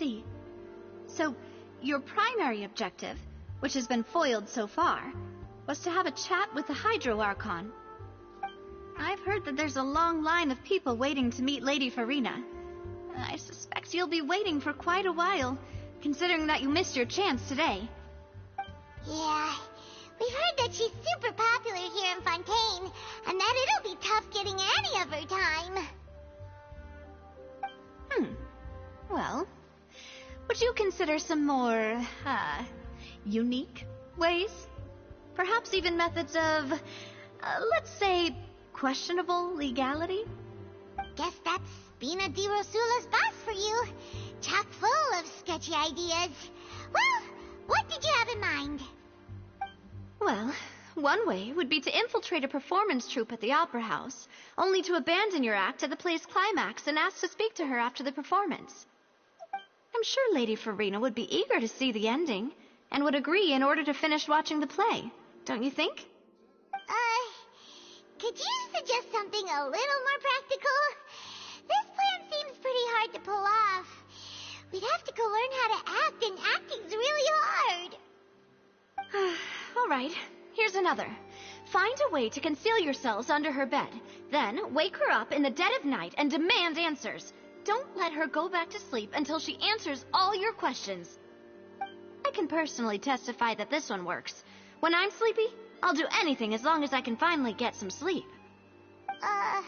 see. So, your primary objective, which has been foiled so far, was to have a chat with the Hydro Archon. I've heard that there's a long line of people waiting to meet Lady Farina. I suspect you'll be waiting for quite a while, considering that you missed your chance today. Yeah, we've heard that she's super popular here in Fontaine, and that it'll be tough getting any of her time. Well, would you consider some more, unique ways? Perhaps even methods of, let's say, questionable legality? Guess that's Spina di Rosula's boss for you. Chock full of sketchy ideas. Well, what did you have in mind? Well, one way would be to infiltrate a performance troupe at the Opera House, only to abandon your act at the play's climax and ask to speak to her after the performance. I'm sure Lady Farina would be eager to see the ending, and would agree in order to finish watching the play, don't you think? Could you suggest something a little more practical? This plan seems pretty hard to pull off. We'd have to go learn how to act, and acting's really hard. All right, here's another. Find a way to conceal yourselves under her bed. Then wake her up in the dead of night and demand answers. Don't let her go back to sleep until she answers all your questions. I can personally testify that this one works. When I'm sleepy, I'll do anything as long as I can finally get some sleep. That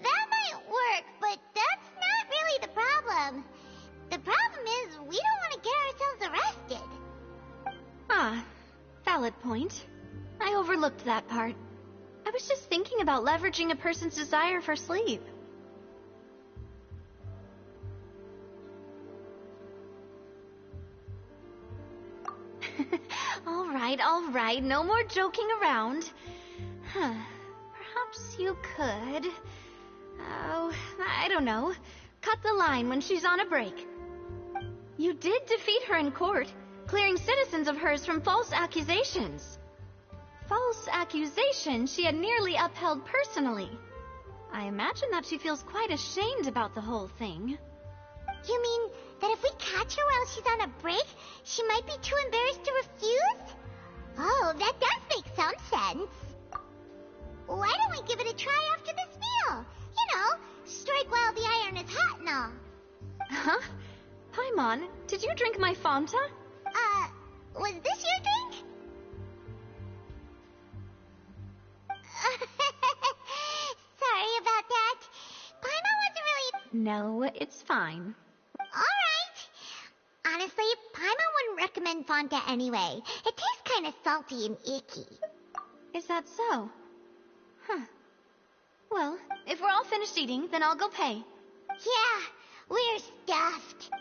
might work, but that's not really the problem. The problem is we don't want to get ourselves arrested. Valid point. I overlooked that part. I was just thinking about leveraging a person's desire for sleep. All right, no more joking around. Perhaps you could... Oh, I don't know. Cut the line when she's on a break. You did defeat her in court, clearing citizens of hers from false accusations. False accusations she had nearly upheld personally. I imagine that she feels quite ashamed about the whole thing. You mean that if we catch her while she's on a break, she might be too embarrassed to refuse? Oh, that does make some sense. Why don't we give it a try after this meal? You know, strike while the iron is hot and all. Huh? Paimon, did you drink my Fanta? Was this your drink? Sorry about that. Paimon wasn't really... No, it's fine. Alright. Honestly, Paimon wouldn't recommend Fanta anyway. It tastes kind of salty and icky. Is that so? Huh. Well, if we're all finished eating, then I'll go pay. Yeah, we're stuffed.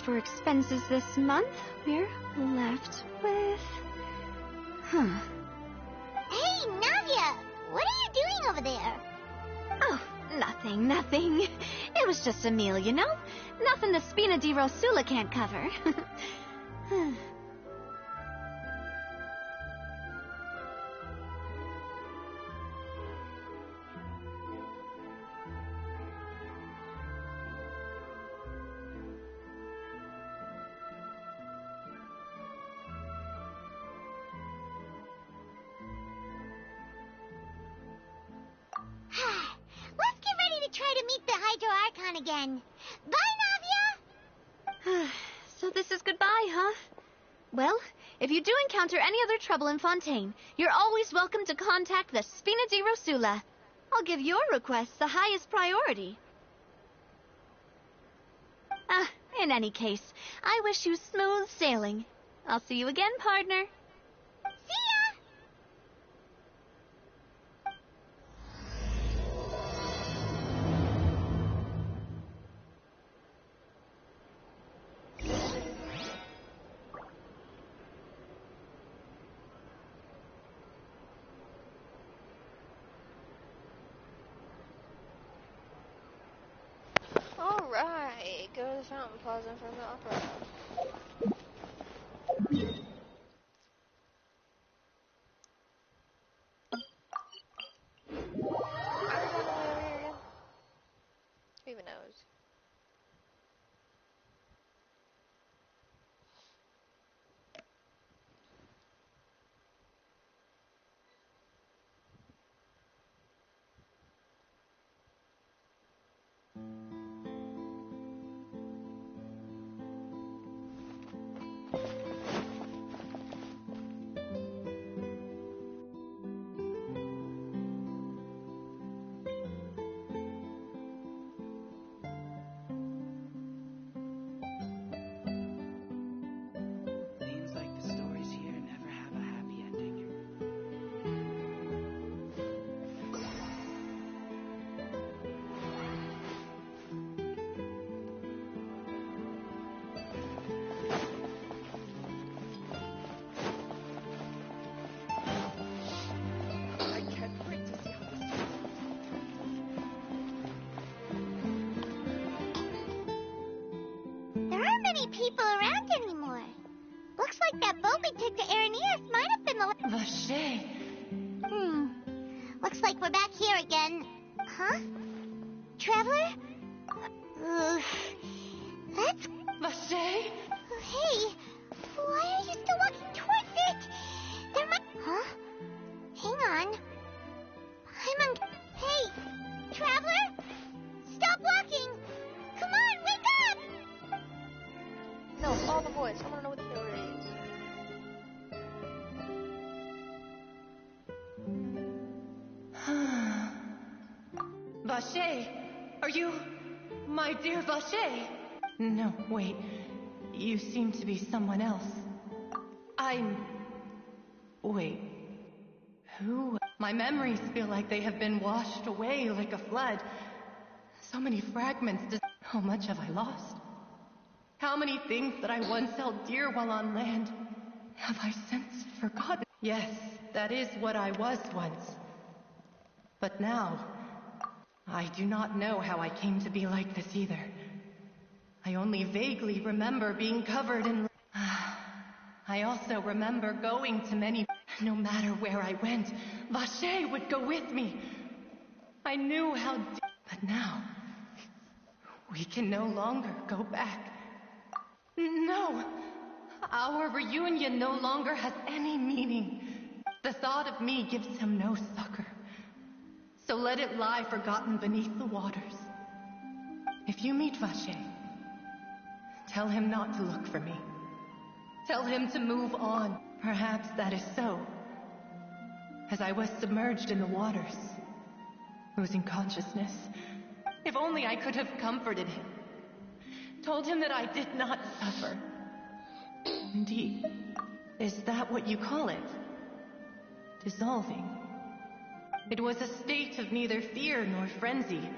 for expenses this month, we're left with... Hey, Nadia! What are you doing over there? Oh, nothing. It was just a meal, you know? Nothing the Spina di Rosula can't cover. Let's get ready to try to meet the Hydro Archon again. Bye, Navia! So this is goodbye, huh? Well, if you do encounter any other trouble in Fontaine, you're always welcome to contact the Spina di Rosula. I'll give your request the highest priority. In any case, I wish you smooth sailing. I'll see you again, partner. See ya! Alright, go to the Fountain Plaza in front of the Opera House. Are we going over here again? Who even knows? Seems like the stories here never have a happy ending. I can't wait to see how this There aren't many people around anymore. Looks like that boat we took to Araneus might have been the... Vache! Looks like we're back here again. Huh? Traveler? That's... Vache? Hey, why are you still walking towards it? There might... Huh? Hang on. I'm on... Hey, Traveler? Stop walking! Come on, wake up! No, follow the voice. I want to know what the code is. Vache! Are you... my dear Vache? No, wait. You seem to be someone else. Wait. Who? My memories feel like they have been washed away like a flood. So many fragments. How much have I lost? How many things that I once held dear while on land have I since forgotten? Yes, that is what I was once. But now, I do not know how I came to be like this either. I only vaguely remember being covered in... I also remember going to many... No matter where I went, Vache would go with me. I knew how... But now, we can no longer go back. No! Our reunion no longer has any meaning. The thought of me gives him no succor. So let it lie forgotten beneath the waters. If you meet Vache, tell him not to look for me. Tell him to move on. Perhaps that is so. As I was submerged in the waters, losing consciousness. If only I could have comforted him. Told him that I did not suffer. Indeed. Is that what you call it? Dissolving. It was a state of neither fear nor frenzy.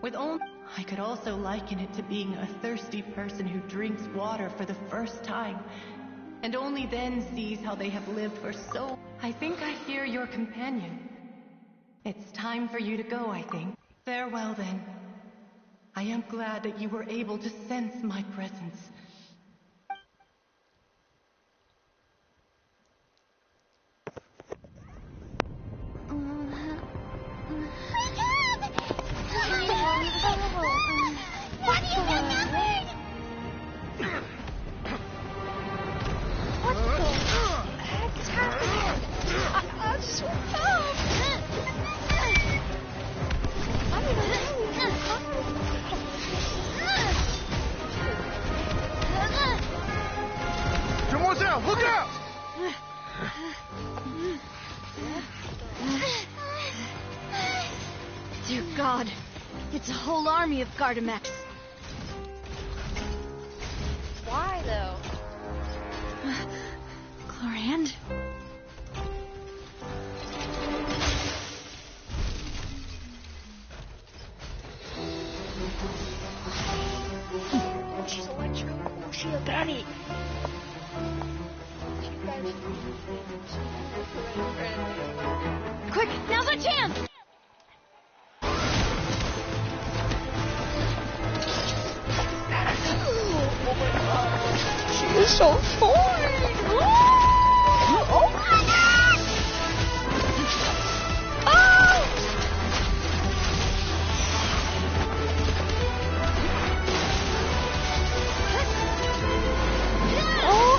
With only... I could also liken it to being a thirsty person who drinks water for the first time, and only then sees how they have lived for so... I think I hear your companion. It's time for you to go, I think. Farewell, then. I am glad that you were able to sense my presence. What do you think I heard? What the heck's happening? I just woke up. I don't know. Demoiselle, look out! Dear God, it's a whole army of Gardamex. Why though? Clorand? She's electric. Oh, she's a baddie. Quick, now's our chance! She is so fine. Oh my God! Oh,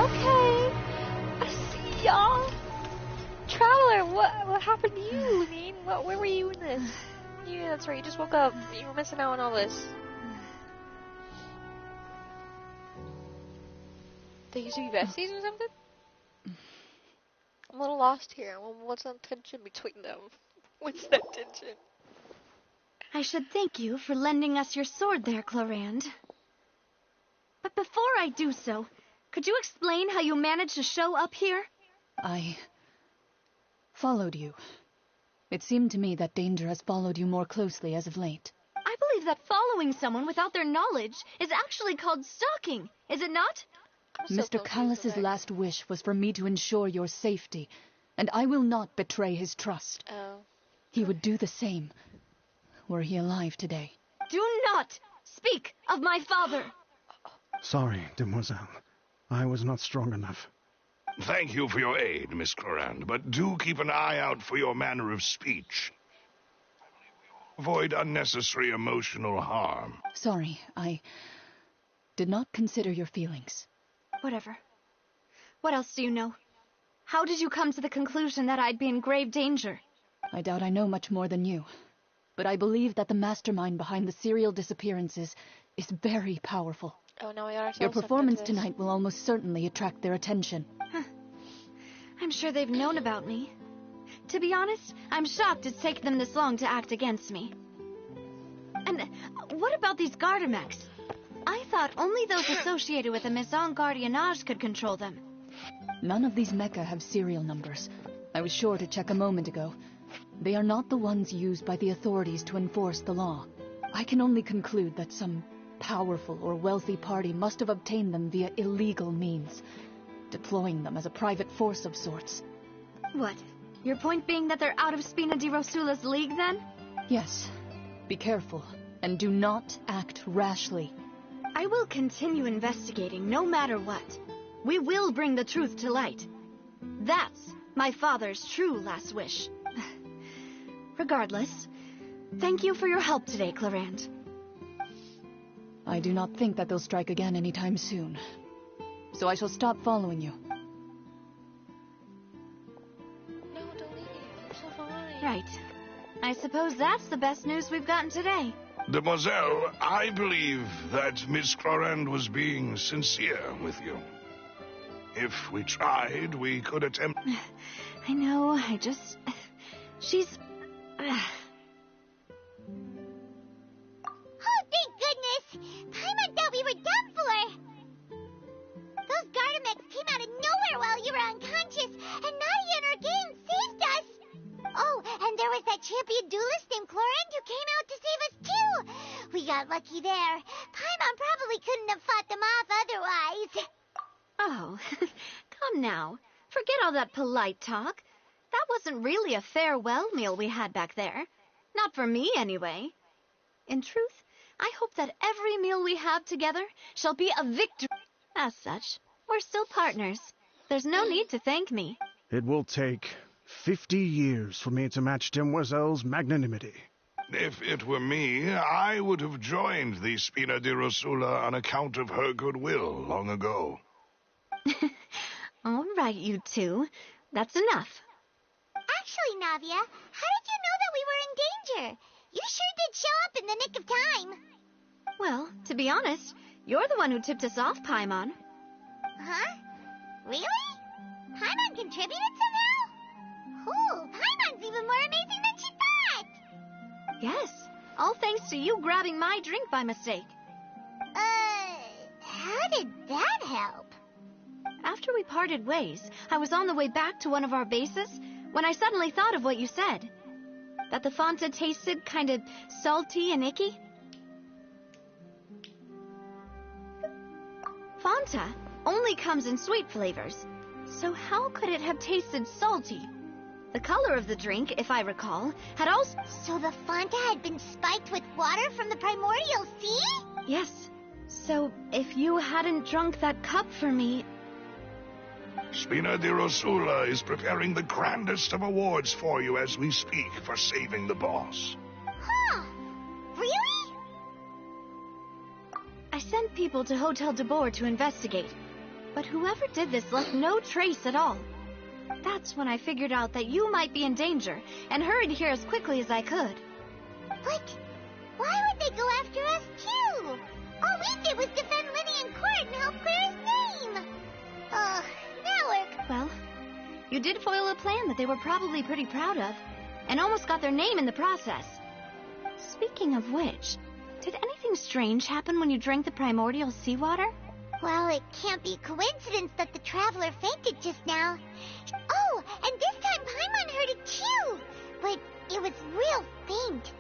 okay. I see y'all. Traveler, what happened to you? I mean, where were you in this? Yeah, that's right. You just woke up. You were missing out on all this. They used to be besties or something? I'm a little lost here. What's the tension between them? What's that tension? I should thank you for lending us your sword there, Clorand. But before I do so, could you explain how you managed to show up here? I followed you. It seemed to me that danger has followed you more closely as of late. I believe that following someone without their knowledge is actually called stalking, is it not? Mr. Callus's last wish was for me to ensure your safety, and I will not betray his trust. Oh. He would do the same, were he alive today. Do not speak of my father! Sorry, demoiselle. I was not strong enough. Thank you for your aid, Miss Clorand, but do keep an eye out for your manner of speech. Avoid unnecessary emotional harm. Sorry, I did not consider your feelings. Whatever. What else do you know? How did you come to the conclusion that I'd be in grave danger? I doubt I know much more than you, but I believe that the mastermind behind the serial disappearances is very powerful. Oh, now we got ourselves Your performance something to tonight will almost certainly attract their attention. I'm sure they've known about me. To be honest, I'm shocked it's taken them this long to act against me. And what about these Gardamex? I thought only those associated with the Maison Gardiennage could control them. None of these mecha have serial numbers. I was sure to check a moment ago. They are not the ones used by the authorities to enforce the law. I can only conclude that some powerful or wealthy party must have obtained them via illegal means, deploying them as a private force of sorts. What? Your point being that they're out of Spina di Rosula's league, then? Yes. Be careful, and do not act rashly. I will continue investigating no matter what. We will bring the truth to light. That's my father's true last wish. Regardless, thank you for your help today, Clorand. I do not think that they'll strike again anytime soon. So I shall stop following you. No, don't leave. I'm so fine. Right. I suppose that's the best news we've gotten today. Demoiselle, I believe that Miss Clorand was being sincere with you. If we tried, we could attempt... I know, she's... Oh, thank goodness! Paimon thought we were done for! Those Gardamex came out of nowhere while you were unconscious, and Nadia and her gang saved us! Oh, and there was that champion duelist named Chlorine who came out to save us too. We got lucky there. Paimon probably couldn't have fought them off otherwise. Oh, come now. Forget all that polite talk. That wasn't really a farewell meal we had back there. Not for me, anyway. In truth, I hope that every meal we have together shall be a victory. As such, we're still partners. There's no need to thank me. It will take 50 years for me to match Demoiselle's magnanimity. If it were me, I would have joined the Spina di Rosula on account of her goodwill long ago. All right, you two. That's enough. Actually, Navia, how did you know that we were in danger? You sure did show up in the nick of time. Well, to be honest, you're the one who tipped us off, Paimon. Huh? Really? Paimon contributed somehow? Ooh, Paimon's even more amazing than she thought! Yes, all thanks to you grabbing my drink by mistake. How did that help? After we parted ways, I was on the way back to one of our bases when I suddenly thought of what you said. That the Fanta tasted kind of salty and icky. Fanta only comes in sweet flavors, so how could it have tasted salty? The color of the drink, if I recall, had also... So the Fanta had been spiked with water from the primordial sea? Yes. So if you hadn't drunk that cup for me... Spina di Rosula is preparing the grandest of awards for you as we speak for saving the boss. Huh? Really? I sent people to Hotel de Boer to investigate, but whoever did this left no trace at all. That's when I figured out that you might be in danger and hurried here as quickly as I could. But why would they go after us too? All we did was defend Linny in court and help clear his name. Ugh. Well, you did foil a plan that they were probably pretty proud of, and almost got their name in the process. Speaking of which, did anything strange happen when you drank the primordial seawater? Well, it can't be a coincidence that the traveler fainted just now. Oh, and this time Paimon heard it too, but it was real faint.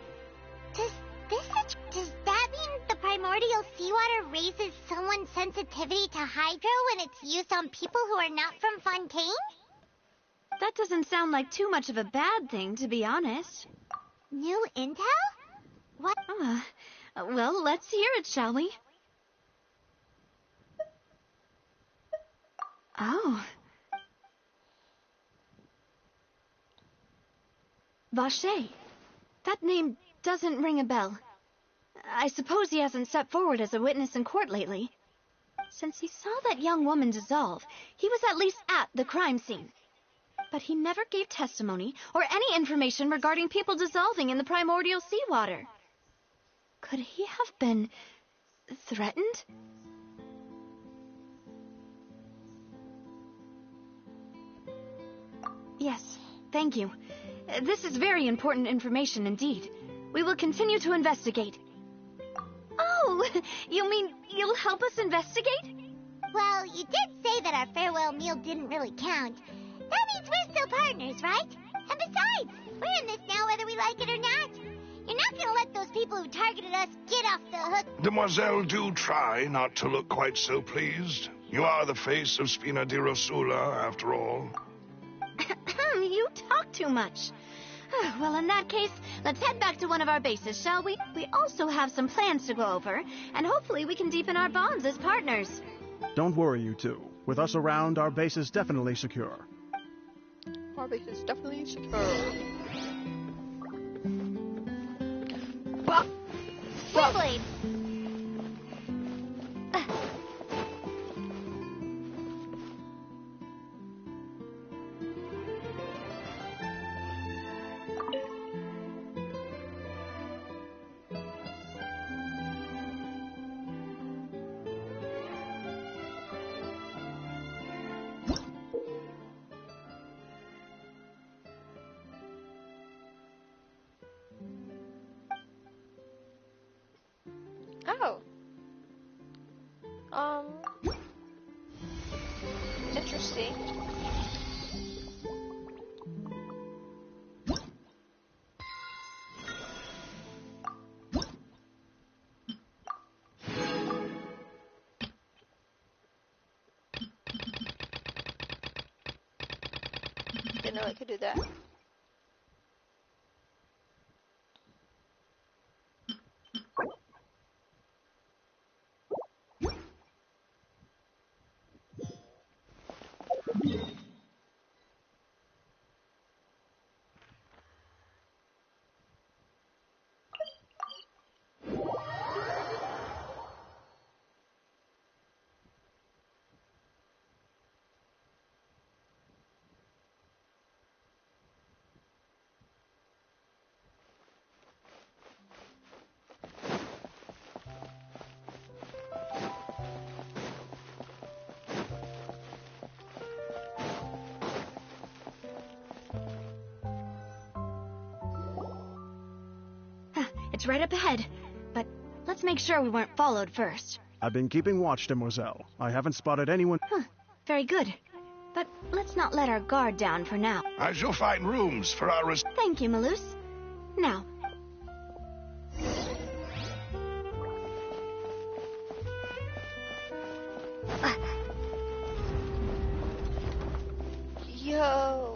Does that mean the primordial seawater raises someone's sensitivity to hydro when it's used on people who are not from Fontaine? That doesn't sound like too much of a bad thing, to be honest. New intel? What? Well, let's hear it, shall we? Oh. Vacher. That name doesn't ring a bell. I suppose he hasn't stepped forward as a witness in court lately. Since he saw that young woman dissolve, he was at least at the crime scene. But he never gave testimony or any information regarding people dissolving in the primordial seawater. Could he have been threatened? Yes, thank you. This is very important information indeed. We will continue to investigate. Oh, you mean you'll help us investigate? Well, you did say that our farewell meal didn't really count. That means we're still partners, right? And besides, we're in this now whether we like it or not. You're not going to let those people who targeted us get off the hook. Demoiselle, do try not to look quite so pleased. You are the face of Spina di Rosula, after all. You talk too much. Well, in that case, let's head back to one of our bases, shall we? We also have some plans to go over, and hopefully we can deepen our bonds as partners. Don't worry, you two. With us around, our base is definitely secure. Our base is definitely secure. Windblade! Oh. Interesting. I could do that. It's right up ahead, but let's make sure we weren't followed first. I've been keeping watch, Demoiselle. I haven't spotted anyone. Very good. But let's not let our guard down for now. I shall find rooms for our... Thank you, Malus. Now. Yo.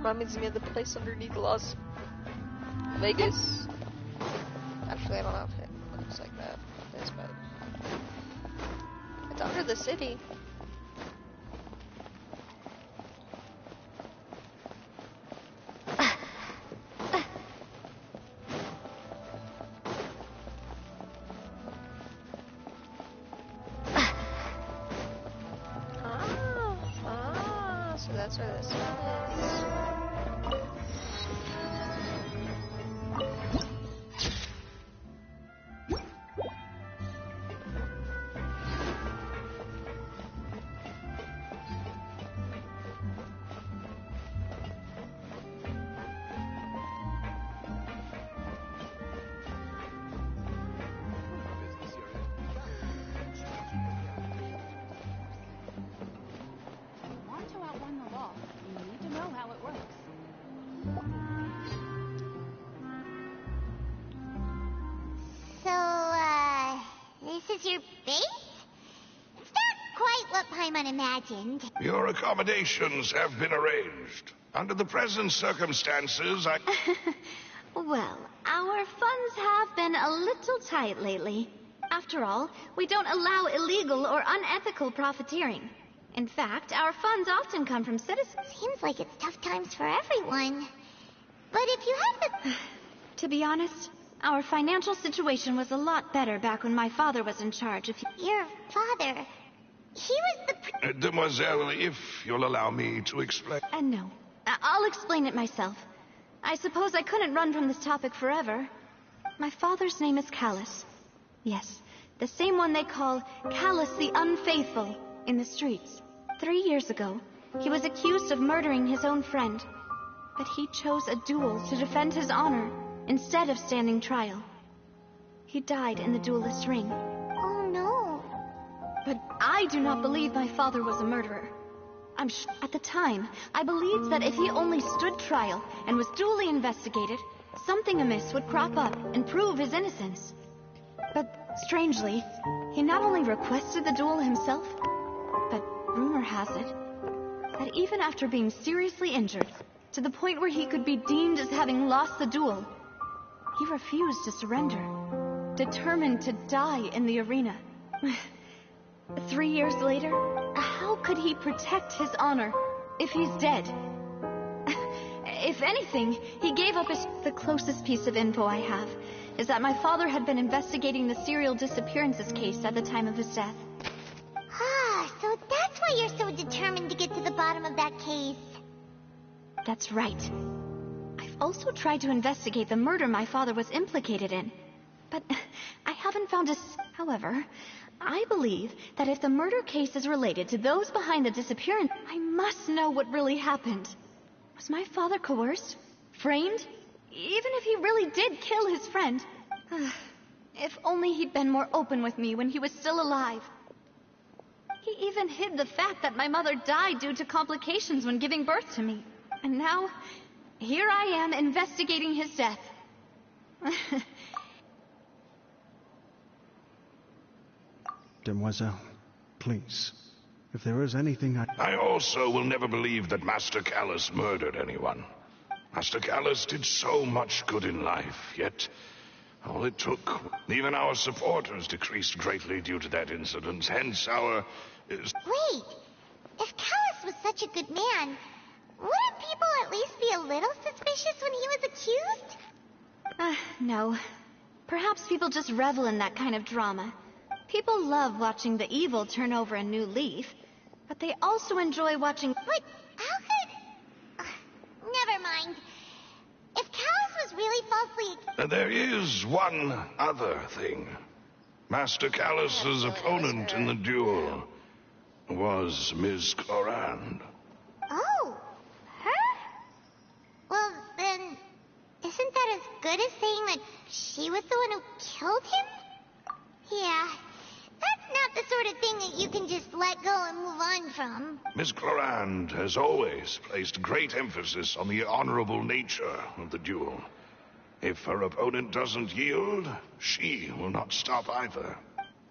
Reminds me of the place underneath Las Vegas. Actually, I don't know if it looks like that. It is, but it's under the city. So that's where this one is. This is your base? It's not quite what Paimon imagined. Your accommodations have been arranged. Under the present circumstances, Well, our funds have been a little tight lately. After all, we don't allow illegal or unethical profiteering. In fact, our funds often come from citizens. Seems like it's tough times for everyone. But if you have the... To be honest, our financial situation was a lot better back when my father was in charge of... Your father... He was the... Demoiselle, if you'll allow me to explain... No. I'll explain it myself. I suppose I couldn't run from this topic forever. My father's name is Callus. Yes, the same one they call Callus the Unfaithful in the streets. 3 years ago, he was accused of murdering his own friend. But he chose a duel to defend his honor instead of standing trial. He died in the duelist's ring. Oh no. But I do not believe my father was a murderer. At the time, I believed that if he only stood trial and was duly investigated, something amiss would crop up and prove his innocence. But strangely, he not only requested the duel himself, but rumor has it that even after being seriously injured, to the point where he could be deemed as having lost the duel, he refused to surrender, determined to die in the arena. 3 years later, how could he protect his honor if he's dead? If anything, he gave up his... The closest piece of info I have is that my father had been investigating the serial disappearances case at the time of his death. Ah, why you're so determined to get to the bottom of that case. That's right. I've also tried to investigate the murder my father was implicated in, but I haven't found a... However, I believe that if the murder case is related to those behind the disappearance, I must know what really happened. Was my father coerced? Framed? Even if he really did kill his friend? If only he'd been more open with me when he was still alive. He even hid the fact that my mother died due to complications when giving birth to me. And now, here I am investigating his death. Demoiselle, please. If there is anything I also will never believe that Master Callus murdered anyone. Master Callus did so much good in life, yet all it took, even our supporters decreased greatly due to that incident, hence our... Wait, if Callus was such a good man, wouldn't people at least be a little suspicious when he was accused? No. Perhaps people just revel in that kind of drama. People love watching the evil turn over a new leaf, but they also enjoy watching... But how could... never mind. If Callus was really falsely... There is one other thing. Master Callus's opponent in the duel was Miss Clorand. Oh, her? Well, then, isn't that as good as saying that she was the one who killed him? Yeah, that's not the sort of thing that you can just let go and move on from. Miss Clorand has always placed great emphasis on the honorable nature of the duel. If her opponent doesn't yield, she will not stop either.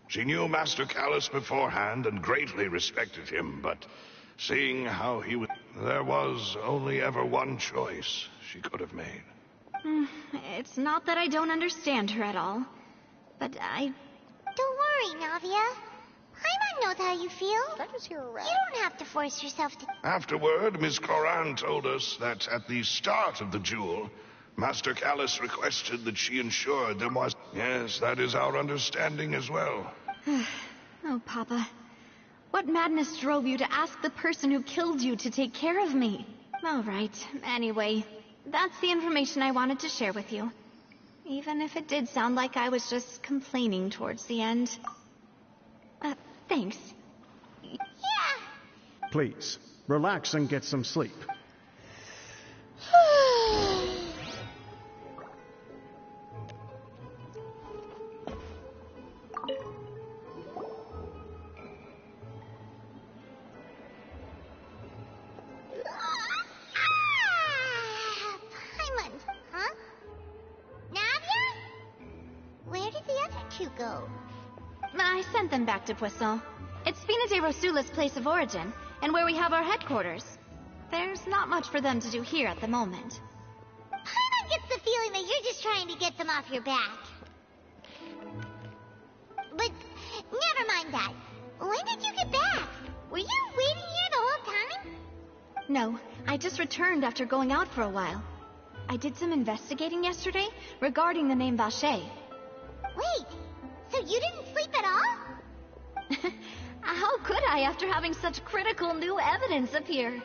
She knew Master Callus beforehand and greatly respected him, but seeing how he was... there was only ever one choice she could have made. It's not that I don't understand her at all, but I... Don't worry, Navia. Paimon knows how you feel. Did I just hear a rat? You don't have to force yourself to... Afterward, Miss Clorand told us that at the start of the duel, Master Callus requested that she ensured there was... Yes, that is our understanding as well. Oh, Papa. What madness drove you to ask the person who killed you to take care of me? All right. Anyway, that's the information I wanted to share with you. Even if it did sound like I was just complaining towards the end. Thanks. Yeah. Please, relax and get some sleep. Paimon, huh? Navia? Where did the other two go? I sent them back to Poisson. It's Spina de Rosula's place of origin, and where we have our headquarters. There's not much for them to do here at the moment. Paimon gets the feeling that you're just trying to get them off your back. But never mind that. When did you get back? Were you waiting here the whole time? No, I just returned after going out for a while. I did some investigating yesterday regarding the name Vacher. Wait, so you didn't sleep at all? How could I after having such critical new evidence appear?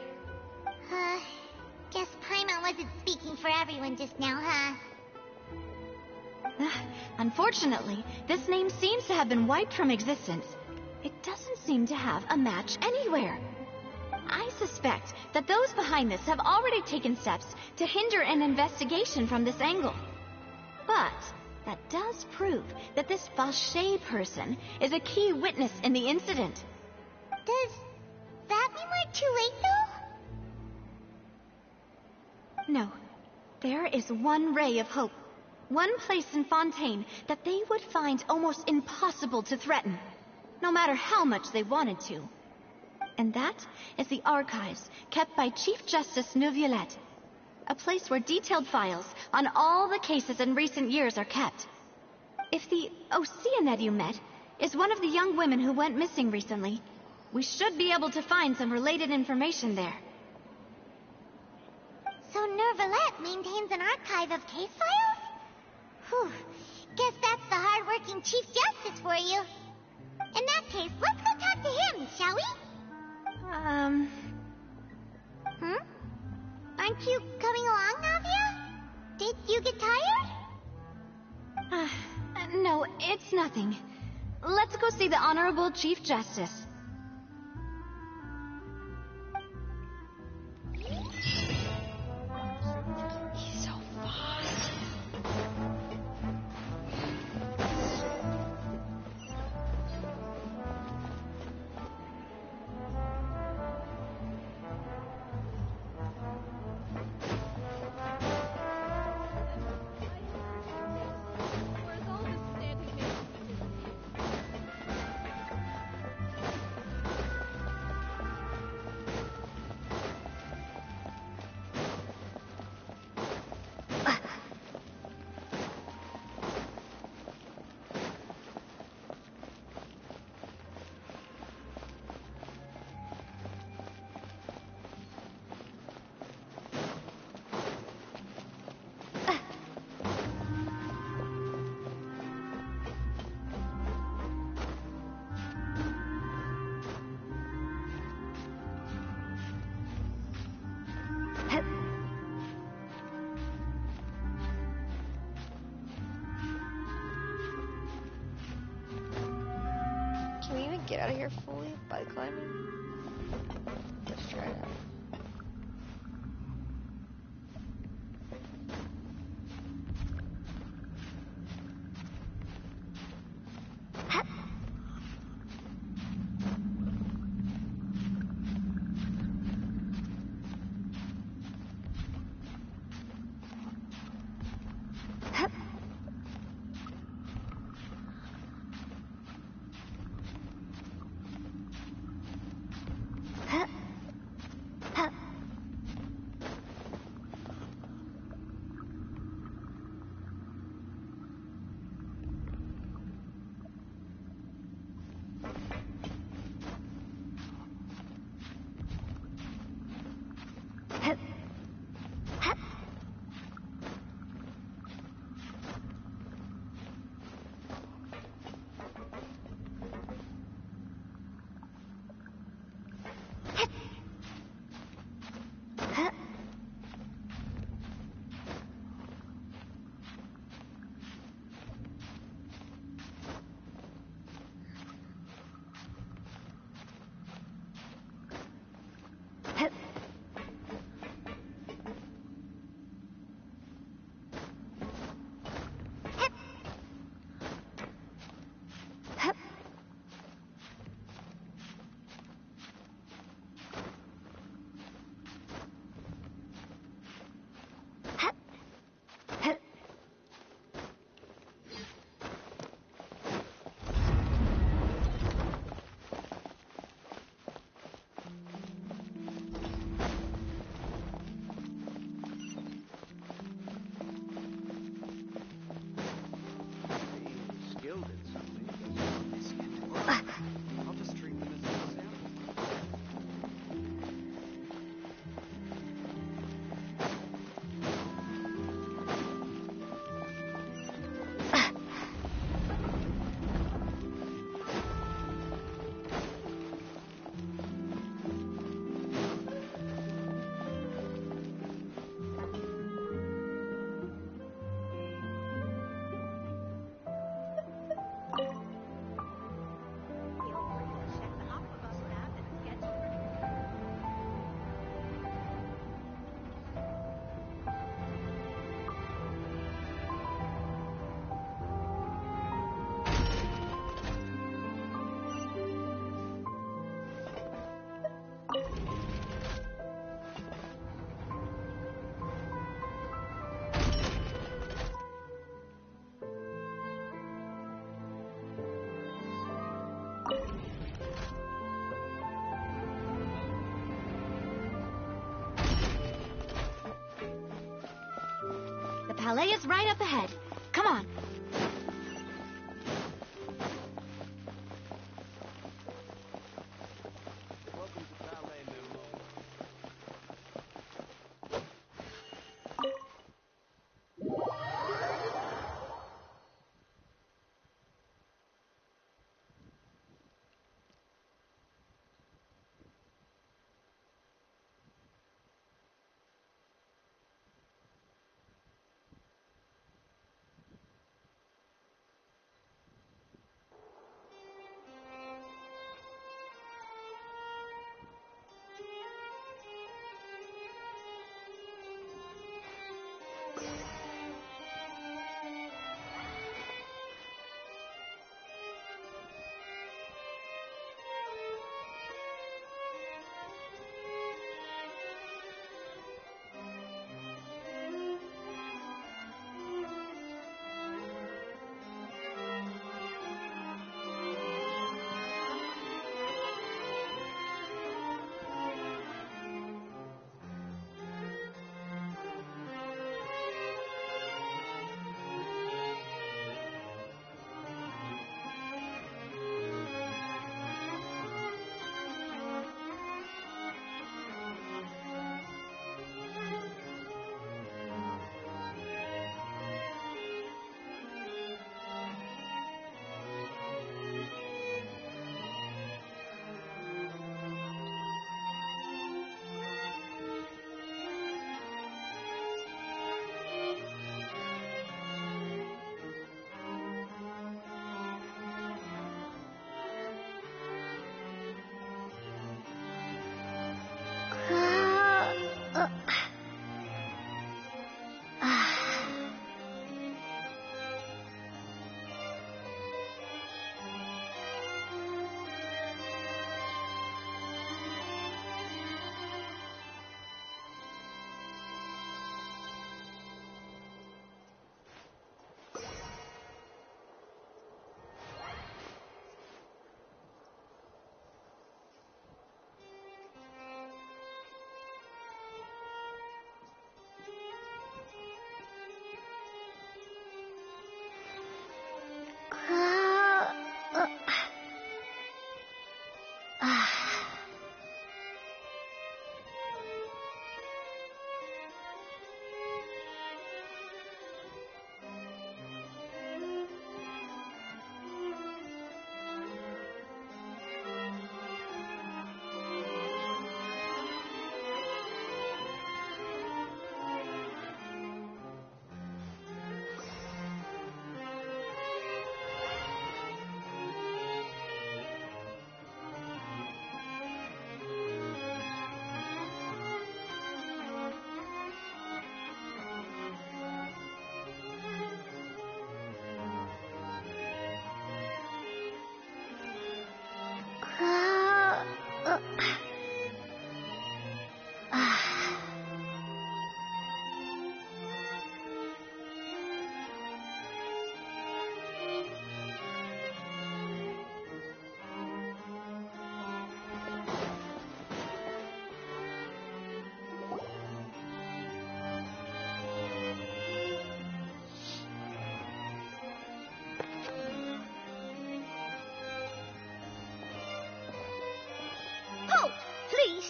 Guess Paimon wasn't speaking for everyone just now, huh? Unfortunately, this name seems to have been wiped from existence. It doesn't seem to have a match anywhere. I suspect that those behind this have already taken steps to hinder an investigation from this angle. But that does prove that this Vacher person is a key witness in the incident. Does that mean we're too late, though? No. There is one ray of hope. One place in Fontaine that they would find almost impossible to threaten, no matter how much they wanted to. And that is the archives kept by Chief Justice Neuvillette, a place where detailed files on all the cases in recent years are kept. If the Oceanid you met is one of the young women who went missing recently, we should be able to find some related information there. So Neuvillette maintains an archive of case files? Whew, guess that's the hard-working Chief Justice for you. In that case, let's go talk to him, shall we? Aren't you coming along, Navia? Did you get tired? No, it's nothing. Let's go see the Honorable Chief Justice. He's so fast. Can we even get out of here fully by climbing? Let's try it out. Palais is right up ahead. Come on.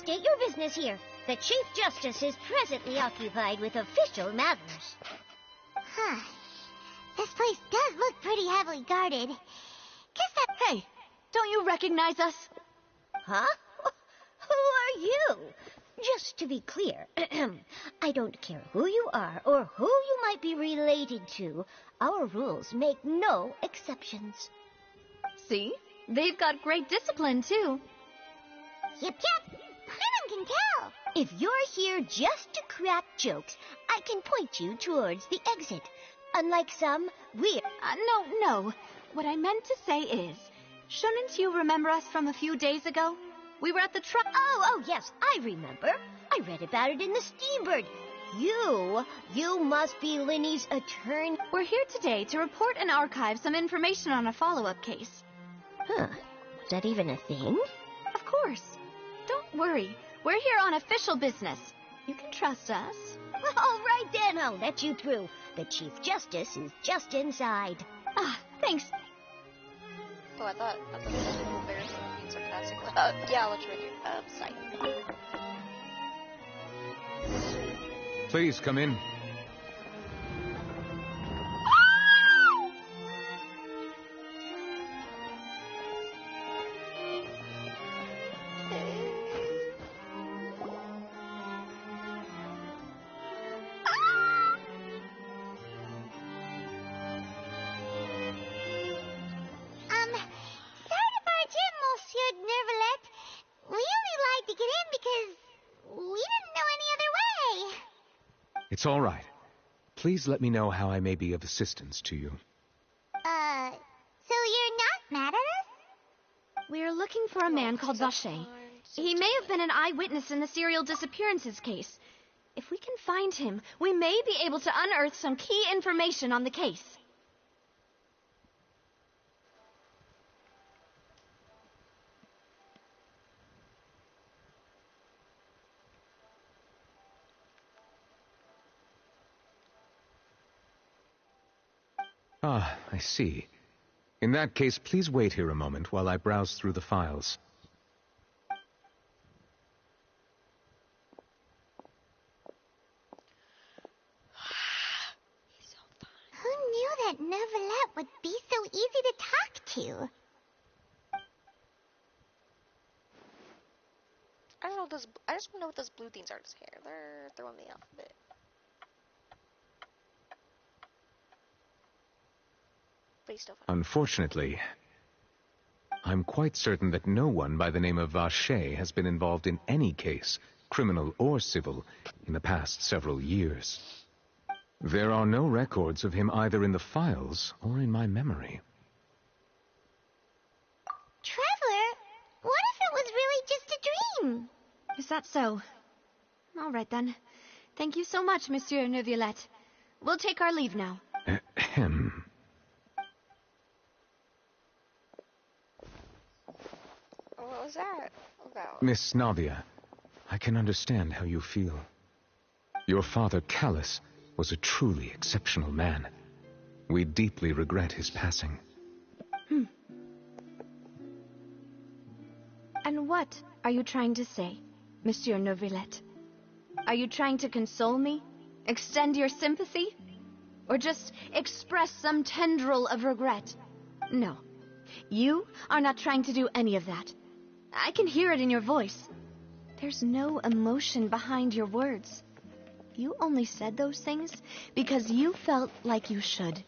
state your business here. The Chief Justice is presently occupied with official matters. Huh. This place does look pretty heavily guarded. Guess that... Hey, don't you recognize us? Huh? Who are you? Just to be clear, I don't care who you are or who you might be related to. Our rules make no exceptions. See? They've got great discipline, too. Yep. Paimon can tell. If you're here just to crack jokes, I can point you towards the exit. Unlike some, we're... No. What I meant to say is, shouldn't you remember us from a few days ago? We were at the truck... Oh, yes, I remember. I read about it in the Steambird. You must be Linny's attorney. We're here today to report and archive some information on a follow-up case. Huh. Is that even a thing? Of course. Don't worry. We're here on official business. You can trust us. All right, then. I'll let you through. The Chief Justice is just inside. Ah, thanks. Oh, I thought it was a little embarrassing being sarcastic. Yeah, I'll let you in your site. Please come in. It's all right. Please let me know how I may be of assistance to you. So you're not mad at us? We're looking for a man called Vache. He may have been an eyewitness in the serial disappearances case. If we can find him, we may be able to unearth some key information on the case. Ah, I see. In that case, please wait here a moment while I browse through the files. Who knew that Neuvillette would be so easy to talk to? I don't know those. I just want to know what those blue things are in his hair. They're throwing me off a bit. Unfortunately, I'm quite certain that no one by the name of Vache has been involved in any case, criminal or civil, in the past several years. There are no records of him either in the files or in my memory. Traveler, what if it was really just a dream? Is that so? All right, then. Thank you so much, Monsieur Neuvillette. We'll take our leave now. Ahem. What was that about? Miss Navia, I can understand how you feel. Your father, Callus, was a truly exceptional man. We deeply regret his passing. And what are you trying to say, Monsieur Neuvillette? Are you trying to console me? Extend your sympathy? Or just express some tendril of regret? No. You are not trying to do any of that. I can hear it in your voice. There's no emotion behind your words. You only said those things because you felt like you should.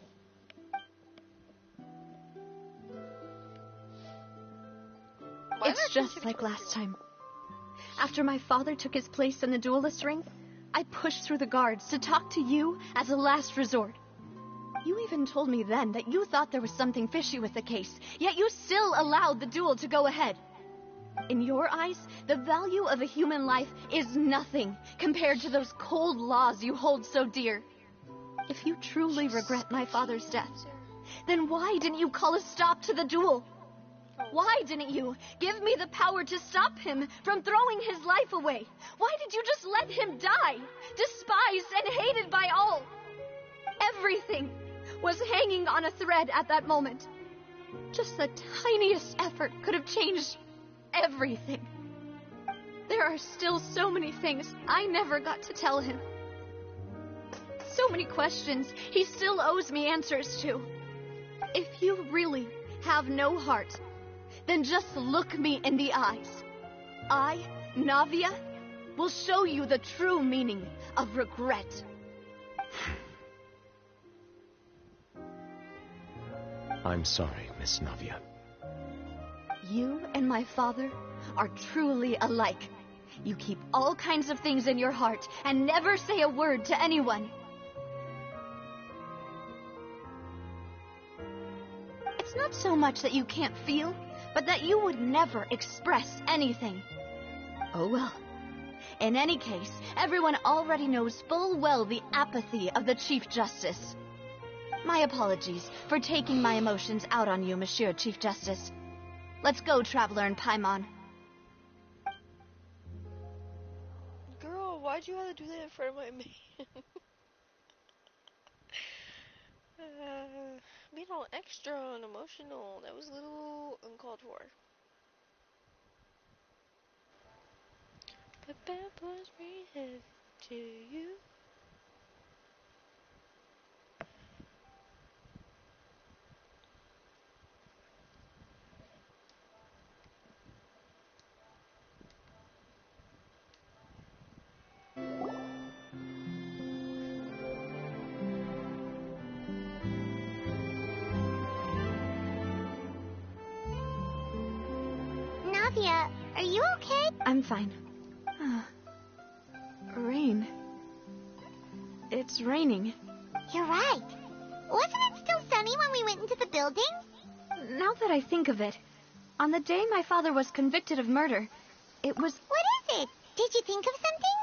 It's just like last time. After my father took his place in the duelist ring, I pushed through the guards to talk to you as a last resort. You even told me then that you thought there was something fishy with the case, yet you still allowed the duel to go ahead. In your eyes, the value of a human life is nothing compared to those cold laws you hold so dear. If you truly regret my father's death, then why didn't you call a stop to the duel? Why didn't you give me the power to stop him from throwing his life away? Why did you just let him die, despised and hated by all? Everything was hanging on a thread at that moment. Just the tiniest effort could have changed everything. There are still so many things I never got to tell him. So many questions he still owes me answers to. If you really have no heart, then just look me in the eyes. I, Navia, will show you the true meaning of regret. I'm sorry, Miss Navia. You and my father are truly alike. You keep all kinds of things in your heart and never say a word to anyone. It's not so much that you can't feel, but that you would never express anything. Oh well. In any case, everyone already knows full well the apathy of the Chief Justice. My apologies for taking my emotions out on you, Monsieur Chief Justice. Let's go, Traveler and Paimon. Girl, why'd you have to do that in front of my man? Being all extra and emotional, that was a little uncalled for. But that was me heavy to you. Navia, are you okay? I'm fine. Rain. It's raining. You're right. Wasn't it still sunny when we went into the building? Now that I think of it, on the day my father was convicted of murder, it was... What is it? Did you think of something?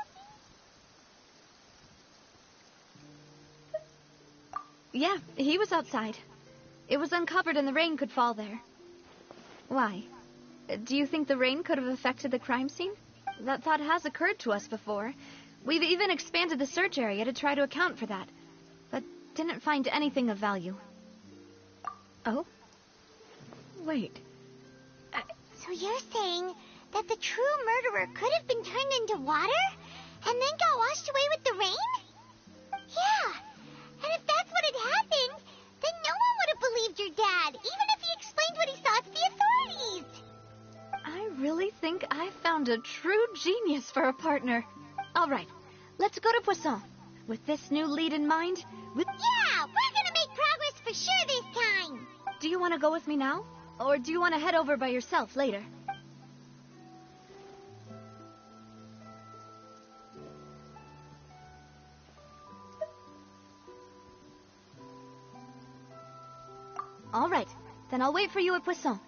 Yeah, he was outside. It was uncovered and the rain could fall there. Why? Do you think the rain could have affected the crime scene? That thought has occurred to us before. We've even expanded the search area to try to account for that, but didn't find anything of value. Oh? Wait. So you're saying that the true murderer could have been turned into water and then got washed away with the rain? Yeah. And if that's what had happened, then no one would have believed your dad, even if he explained what he saw to the authorities. I really think I found a true genius for a partner. All right, let's go to Poisson. With this new lead in mind, Yeah, we're gonna make progress for sure this time. Do you want to go with me now? Or do you want to head over by yourself later? All right, then I'll wait for you at Poisson.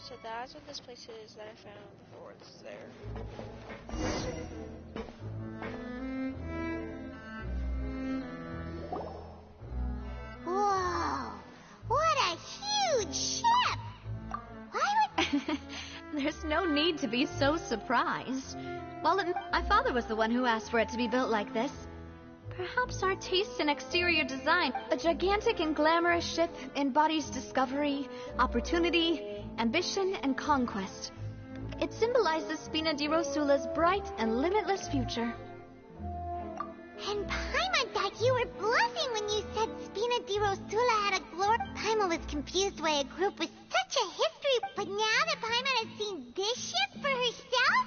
so that's what this place is that I found before. This is there. Whoa! What a huge ship! Why would... There's no need to be so surprised. Well, my father was the one who asked for it to be built like this. Perhaps our taste in exterior design, a gigantic and glamorous ship embodies discovery, opportunity, ambition, and conquest. It symbolizes Spina di Rosula's bright and limitless future. And Paimon thought you were bluffing when you said Spina di Rosula had a glory. Paimon was confused why a group with such a history, but now that Paimon has seen this ship for herself?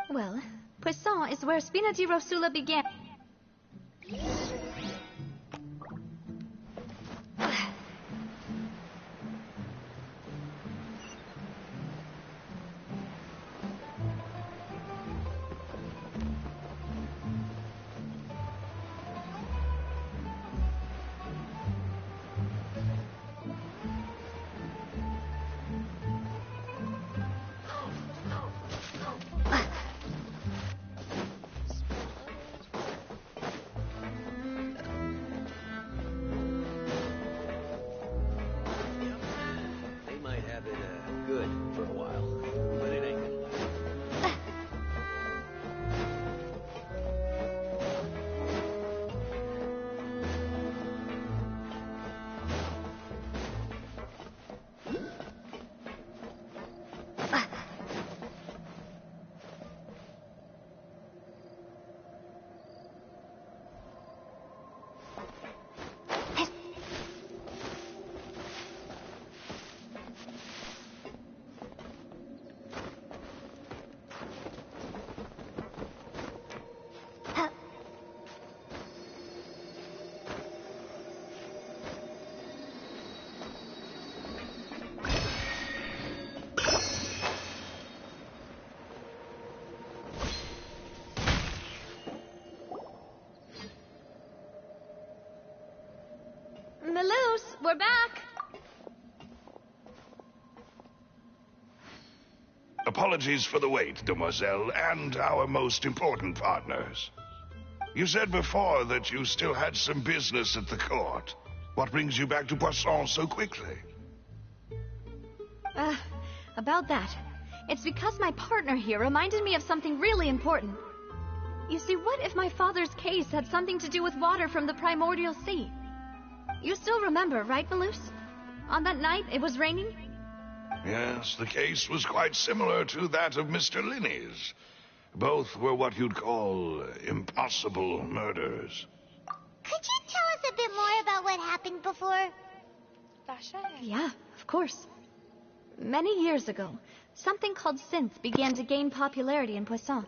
Well, Poisson is where Spina di Rosula began. Maloose, we're back! Apologies for the wait, demoiselle, and our most important partners. You said before that you still had some business at the court. What brings you back to Poisson so quickly? About that. It's because my partner here reminded me of something really important. You see, what if my father's case had something to do with water from the primordial sea? You still remember, right, Maloose? On that night, it was raining? Yes, the case was quite similar to that of Mr. Linney's. Both were what you'd call impossible murders. Could you tell us a bit more about what happened before? Yeah, of course. Many years ago, something called synth began to gain popularity in Poisson.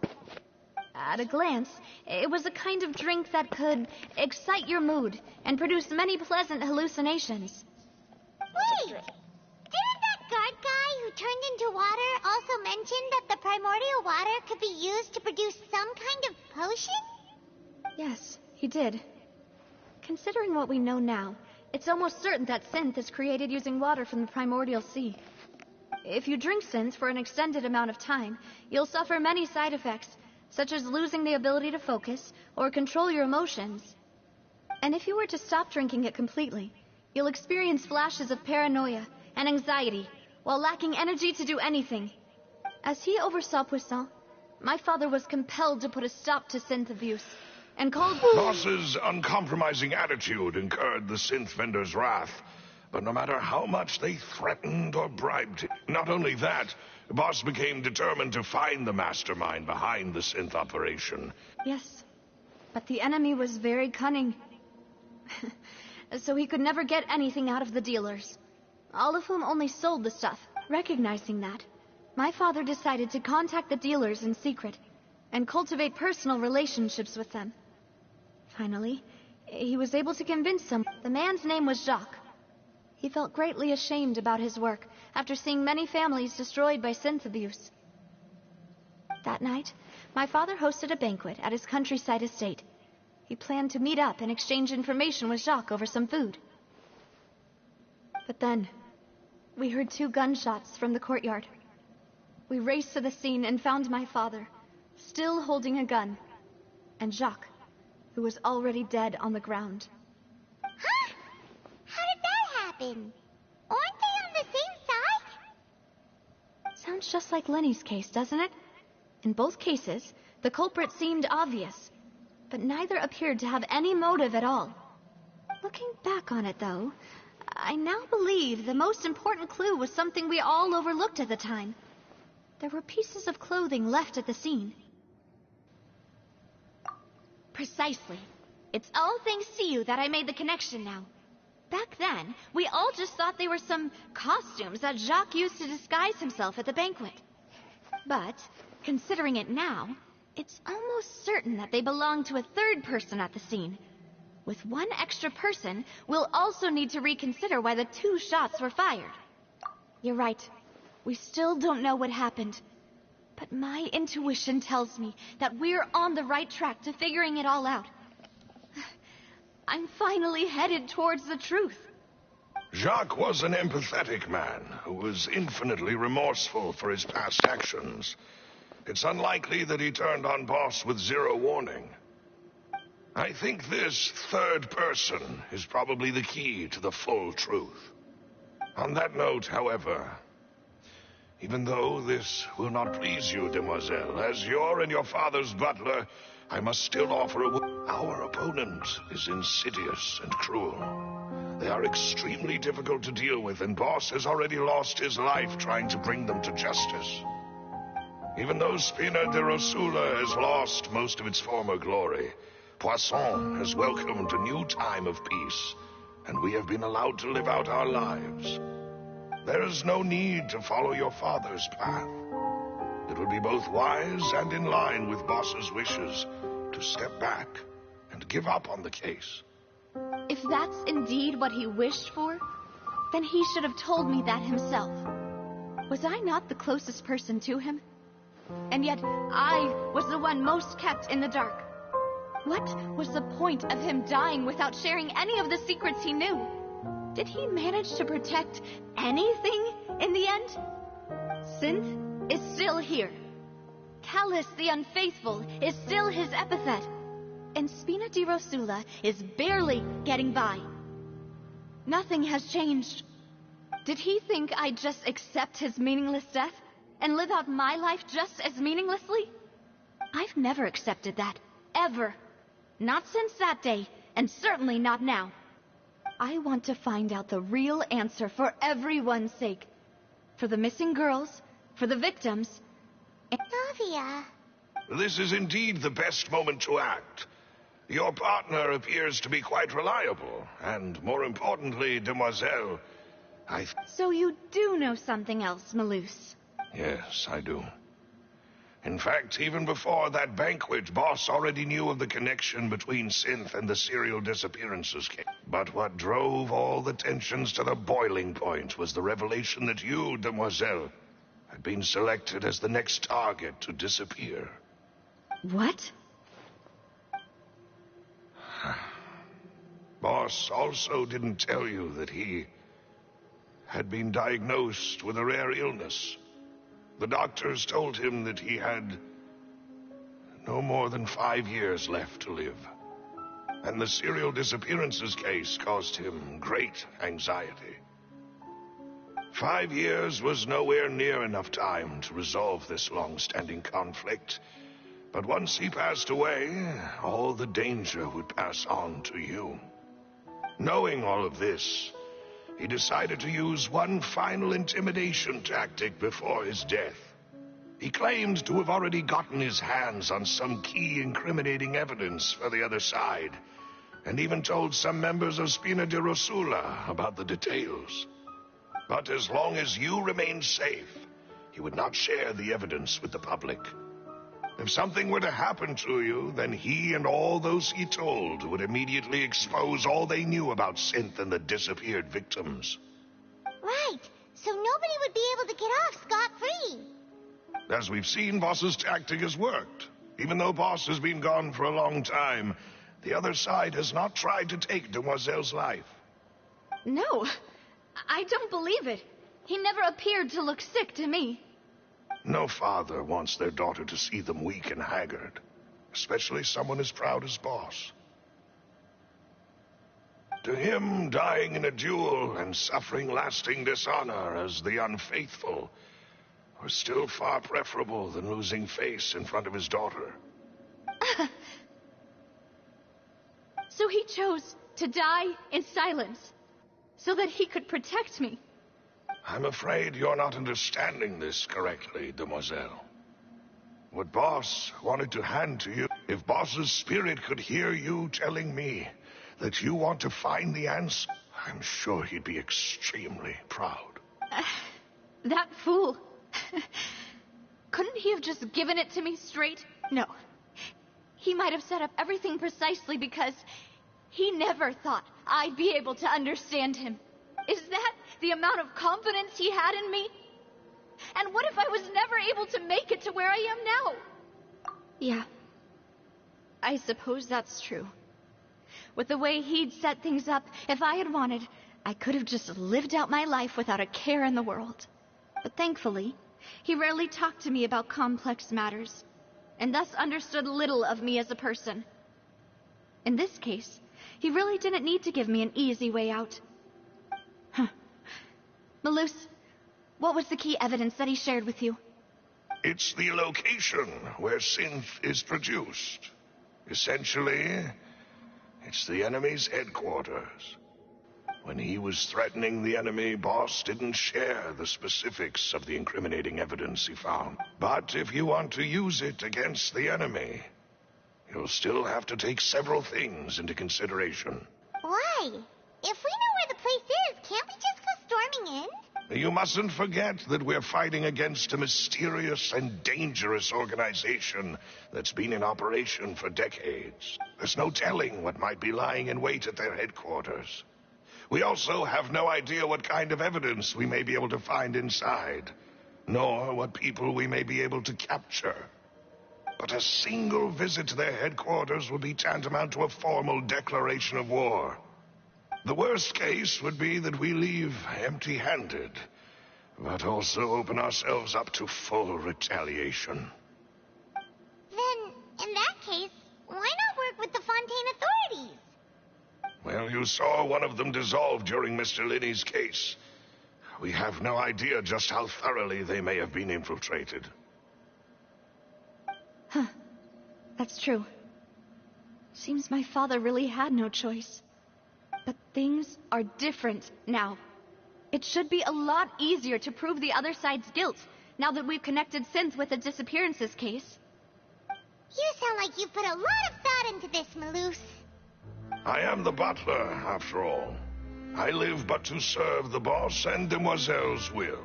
At a glance, it was a kind of drink that could excite your mood and produce many pleasant hallucinations. Wait! Didn't that guard guy who turned into water also mention that the primordial water could be used to produce some kind of potion? Yes, he did. Considering what we know now, it's almost certain that synth is created using water from the primordial sea. If you drink synth for an extended amount of time, you'll suffer many side effects, such as losing the ability to focus or control your emotions. And if you were to stop drinking it completely, you'll experience flashes of paranoia and anxiety while lacking energy to do anything. As he oversaw Poisson, my father was compelled to put a stop to synth abuse and called... Boss's uncompromising attitude incurred the synth vendor's wrath. But no matter how much they threatened or bribed him, not only that, Boss became determined to find the mastermind behind the synth operation. Yes, but the enemy was very cunning. So he could never get anything out of the dealers, all of whom only sold the stuff. Recognizing that, my father decided to contact the dealers in secret and cultivate personal relationships with them. Finally, he was able to convince them. The man's name was Jacques. He felt greatly ashamed about his work after seeing many families destroyed by synth abuse. That night, my father hosted a banquet at his countryside estate. He planned to meet up and exchange information with Jacques over some food. But then, we heard 2 gunshots from the courtyard. We raced to the scene and found my father, still holding a gun, and Jacques, who was already dead on the ground. Huh? How did that happen? Aren't they on the same side? Sounds just like Lenny's case, doesn't it? In both cases, the culprit seemed obvious, but neither appeared to have any motive at all. Looking back on it, though, I now believe the most important clue was something we all overlooked at the time. There were pieces of clothing left at the scene. Precisely. It's all thanks to you that I made the connection now. Back then, we all just thought they were some costumes that Jacques used to disguise himself at the banquet. But, considering it now, it's almost certain that they belong to a third person at the scene. With one extra person, we'll also need to reconsider why the 2 shots were fired. You're right. We still don't know what happened. But my intuition tells me that we're on the right track to figuring it all out. I'm finally headed towards the truth. Jacques was an empathetic man who was infinitely remorseful for his past actions. It's unlikely that he turned on Boss with 0 warning. I think this third person is probably the key to the full truth. On that note, however, even though this will not please you, demoiselle, as your and your father's butler, I must still offer our opponent is insidious and cruel. They are extremely difficult to deal with, and Boss has already lost his life trying to bring them to justice. Even though Spina de Rosula has lost most of its former glory, Poisson has welcomed a new time of peace, and we have been allowed to live out our lives. There is no need to follow your father's path. It will be both wise and in line with Boss's wishes to step back and give up on the case. If that's indeed what he wished for, then he should have told me that himself. Was I not the closest person to him? And yet, I was the one most kept in the dark. What was the point of him dying without sharing any of the secrets he knew? Did he manage to protect anything in the end? Synth is still here. Callus the Unfaithful is still his epithet. And Spina di Rosula is barely getting by. Nothing has changed. Did he think I'd just accept his meaningless death and live out my life just as meaninglessly? I've never accepted that. Ever. Not since that day, and certainly not now. I want to find out the real answer for everyone's sake. For the missing girls, for the victims, and... Navia. This is indeed the best moment to act. Your partner appears to be quite reliable, and more importantly, demoiselle, So you do know something else, Malus? Yes, I do. In fact, even before that banquet, Boss already knew of the connection between Synth and the serial disappearances case. But what drove all the tensions to the boiling point was the revelation that you, demoiselle, had been selected as the next target to disappear. What? Boss also didn't tell you that he had been diagnosed with a rare illness. The doctors told him that he had no more than 5 years left to live. And the serial disappearances case caused him great anxiety. 5 years was nowhere near enough time to resolve this long-standing conflict. But once he passed away, all the danger would pass on to you. Knowing all of this, he decided to use one final intimidation tactic before his death. He claimed to have already gotten his hands on some key incriminating evidence for the other side, and even told some members of Spina de Rosula about the details. But as long as you remained safe, he would not share the evidence with the public. If something were to happen to you, then he and all those he told would immediately expose all they knew about Synth and the disappeared victims. Right, so nobody would be able to get off scot-free. As we've seen, Boss's tactic has worked. Even though Boss has been gone for a long time, the other side has not tried to take Demoiselle's life. No, I don't believe it. He never appeared to look sick to me. No father wants their daughter to see them weak and haggard, especially someone as proud as Boss. To him, dying in a duel and suffering lasting dishonor as the unfaithful was still far preferable than losing face in front of his daughter. So he chose to die in silence, so that he could protect me. I'm afraid you're not understanding this correctly, Demoiselle. What Boss wanted to hand to you, if Boss's spirit could hear you telling me that you want to find the answer, I'm sure he'd be extremely proud. That fool. Couldn't he have just given it to me straight? No. He might have set up everything precisely because he never thought I'd be able to understand him. Is that the amount of confidence he had in me? And what if I was never able to make it to where I am now? Yeah. I suppose that's true. With the way he'd set things up, if I had wanted, I could have just lived out my life without a care in the world. But thankfully, he rarely talked to me about complex matters, and thus understood little of me as a person. In this case, he really didn't need to give me an easy way out. Malus, what was the key evidence that he shared with you? It's the location where synth is produced. Essentially, it's the enemy's headquarters. When he was threatening the enemy, Boss didn't share the specifics of the incriminating evidence he found. But if you want to use it against the enemy, you'll still have to take several things into consideration. Why? If we know where the place is, can't we just go storming in? You mustn't forget that we're fighting against a mysterious and dangerous organization that's been in operation for decades. There's no telling what might be lying in wait at their headquarters. We also have no idea what kind of evidence we may be able to find inside, nor what people we may be able to capture. But a single visit to their headquarters would be tantamount to a formal declaration of war. The worst case would be that we leave empty-handed, but also open ourselves up to full retaliation. Then, in that case, why not work with the Fontaine authorities? Well, you saw one of them dissolve during Mr. Linney's case. We have no idea just how thoroughly they may have been infiltrated. Huh. That's true. Seems my father really had no choice. But things are different now. It should be a lot easier to prove the other side's guilt, now that we've connected Synth with the disappearances case. You sound like you've put a lot of thought into this, Malus. I am the butler, after all. I live but to serve the boss and Demoiselle's will.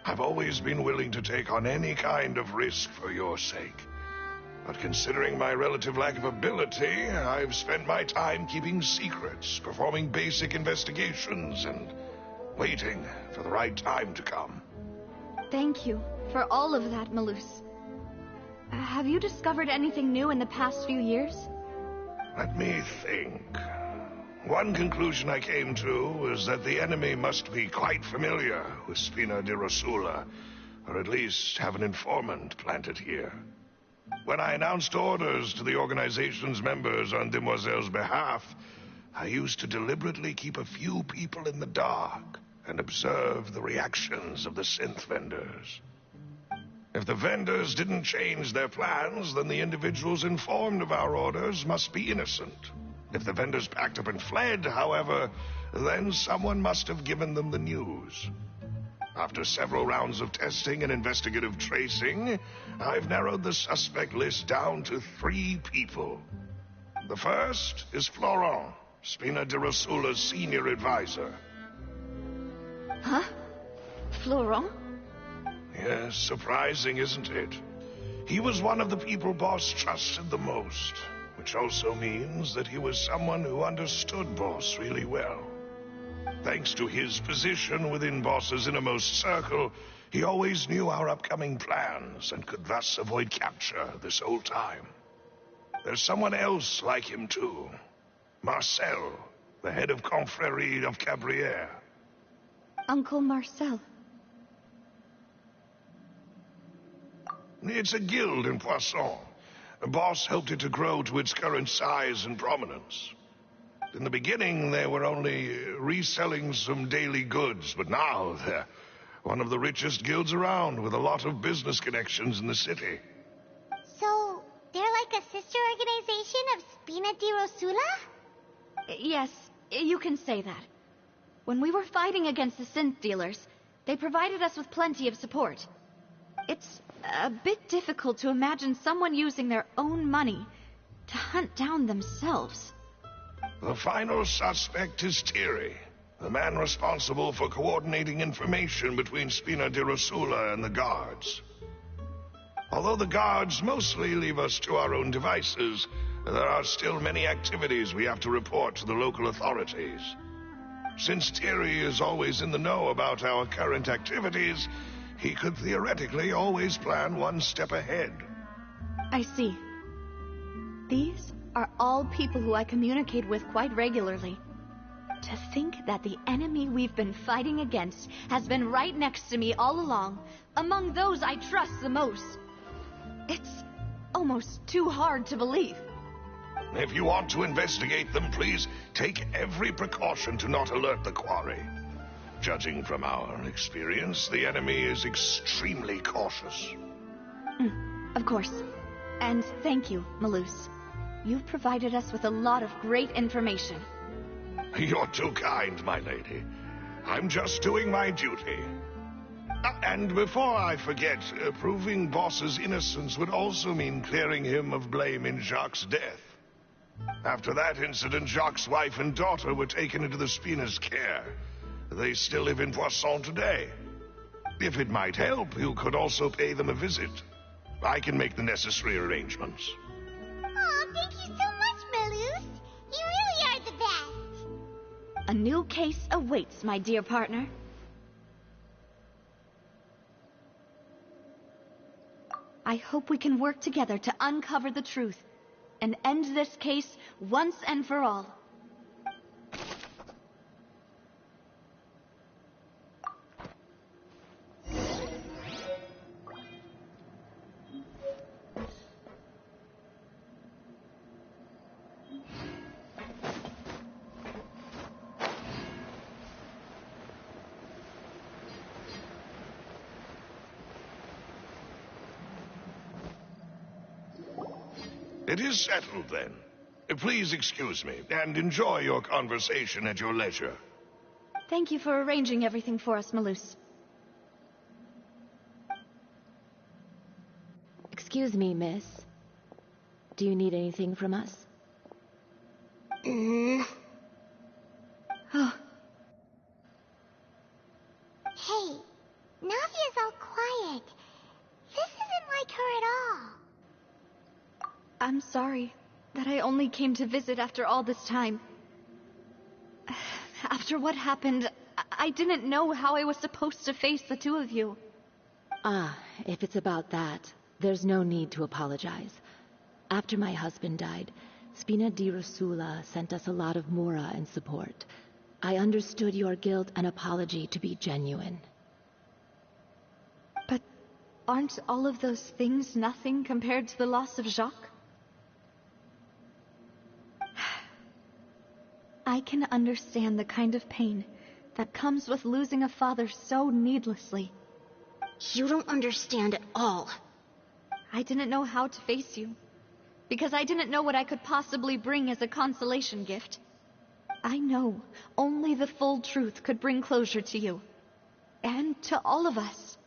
I've always been willing to take on any kind of risk for your sake. But considering my relative lack of ability, I've spent my time keeping secrets, performing basic investigations, and waiting for the right time to come. Thank you for all of that, Malus. Have you discovered anything new in the past few years? Let me think. One conclusion I came to was that the enemy must be quite familiar with Spina di Rosula, or at least have an informant planted here. When I announced orders to the organization's members on Demoiselle's behalf, I used to deliberately keep a few people in the dark and observe the reactions of the synth vendors. If the vendors didn't change their plans, then the individuals informed of our orders must be innocent. If the vendors packed up and fled, however, then someone must have given them the news. After several rounds of testing and investigative tracing, I've narrowed the suspect list down to 3 people. The first is Florent, Spina di Rosula's senior advisor. Huh? Florent? Yes, surprising, isn't it? He was one of the people Boss trusted the most, which also means that he was someone who understood Boss really well. Thanks to his position within Boss's innermost circle, he always knew our upcoming plans and could thus avoid capture this whole time. There's someone else like him too. Marcel, the head of Confrérie of Cabrières. Uncle Marcel. It's a guild in Poisson. A boss helped it to grow to its current size and prominence. In the beginning, they were only reselling some daily goods, but now they're one of the richest guilds around, with a lot of business connections in the city. So, they're like a sister organization of Spina di Rosula? Yes, you can say that. When we were fighting against the synth dealers, they provided us with plenty of support. It's a bit difficult to imagine someone using their own money to hunt down themselves. The final suspect is Thierry, the man responsible for coordinating information between Spina di Rosula and the guards. Although the guards mostly leave us to our own devices, there are still many activities we have to report to the local authorities. Since Thierry is always in the know about our current activities, he could theoretically always plan one step ahead. I see. These are all people who I communicate with quite regularly. To think that the enemy we've been fighting against has been right next to me all along, among those I trust the most. It's almost too hard to believe. If you want to investigate them, please take every precaution to not alert the quarry. Judging from our experience, the enemy is extremely cautious. Of course. And thank you, Malus. You've provided us with a lot of great information. You're too kind, my lady. I'm just doing my duty. And before I forget, proving Boss's innocence would also mean clearing him of blame in Jacques' death. After that incident, Jacques' wife and daughter were taken into the Spina's care. They still live in Poisson today. If it might help, you could also pay them a visit. I can make the necessary arrangements. Aw, thank you so much, Malus. You really are the best. A new case awaits, my dear partner. I hope we can work together to uncover the truth and end this case once and for all. It is settled, then. Please excuse me, and enjoy your conversation at your leisure. Thank you for arranging everything for us, Malus. Excuse me, miss. Do you need anything from us? Oh. Hey, Navia's all quiet. This isn't like her at all. I'm sorry that I only came to visit after all this time. After what happened, I didn't know how I was supposed to face the two of you. Ah, if it's about that, there's no need to apologize. After my husband died, Spina di Rosula sent us a lot of mura and support. I understood your guilt and apology to be genuine. But aren't all of those things nothing compared to the loss of Jacques? I can understand the kind of pain that comes with losing a father so needlessly. You don't understand at all. I didn't know how to face you, because I didn't know what I could possibly bring as a consolation gift. I know only the full truth could bring closure to you, and to all of us.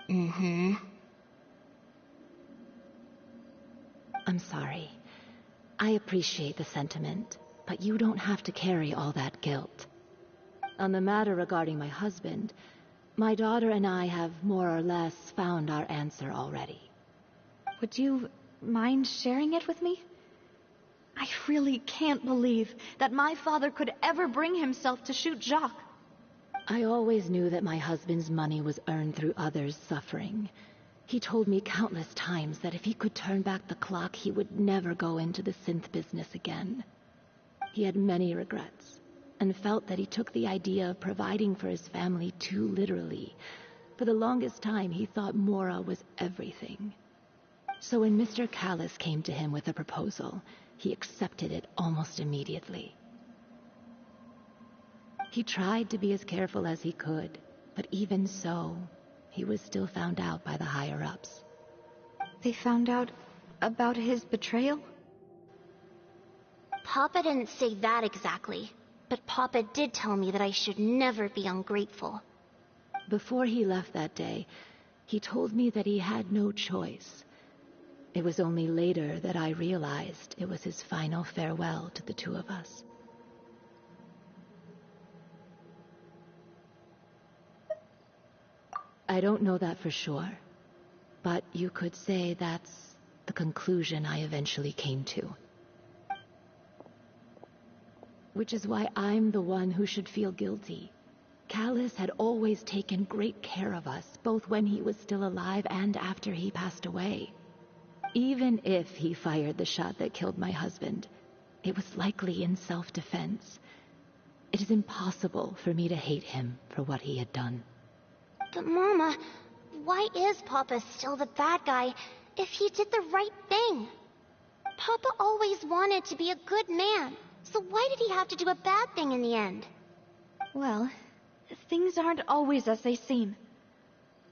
I'm sorry. I appreciate the sentiment, but you don't have to carry all that guilt. On the matter regarding my husband, my daughter and I have more or less found our answer already. Would you mind sharing it with me? I really can't believe that my father could ever bring himself to shoot Jacques. I always knew that my husband's money was earned through others' suffering. He told me countless times that if he could turn back the clock, he would never go into the synth business again. He had many regrets, and felt that he took the idea of providing for his family too literally. For the longest time, he thought Mora was everything. So when Mr. Callis came to him with a proposal, he accepted it almost immediately. He tried to be as careful as he could, but even so, he was still found out by the higher-ups. They found out about his betrayal? Papa didn't say that exactly, but Papa did tell me that I should never be ungrateful. Before he left that day, he told me that he had no choice. It was only later that I realized it was his final farewell to the two of us. I don't know that for sure, but you could say that's the conclusion I eventually came to. Which is why I'm the one who should feel guilty. Callis had always taken great care of us, both when he was still alive and after he passed away. Even if he fired the shot that killed my husband, it was likely in self-defense. It is impossible for me to hate him for what he had done. But Mama, why is Papa still the bad guy if he did the right thing? Papa always wanted to be a good man, so why did he have to do a bad thing in the end? Well, things aren't always as they seem.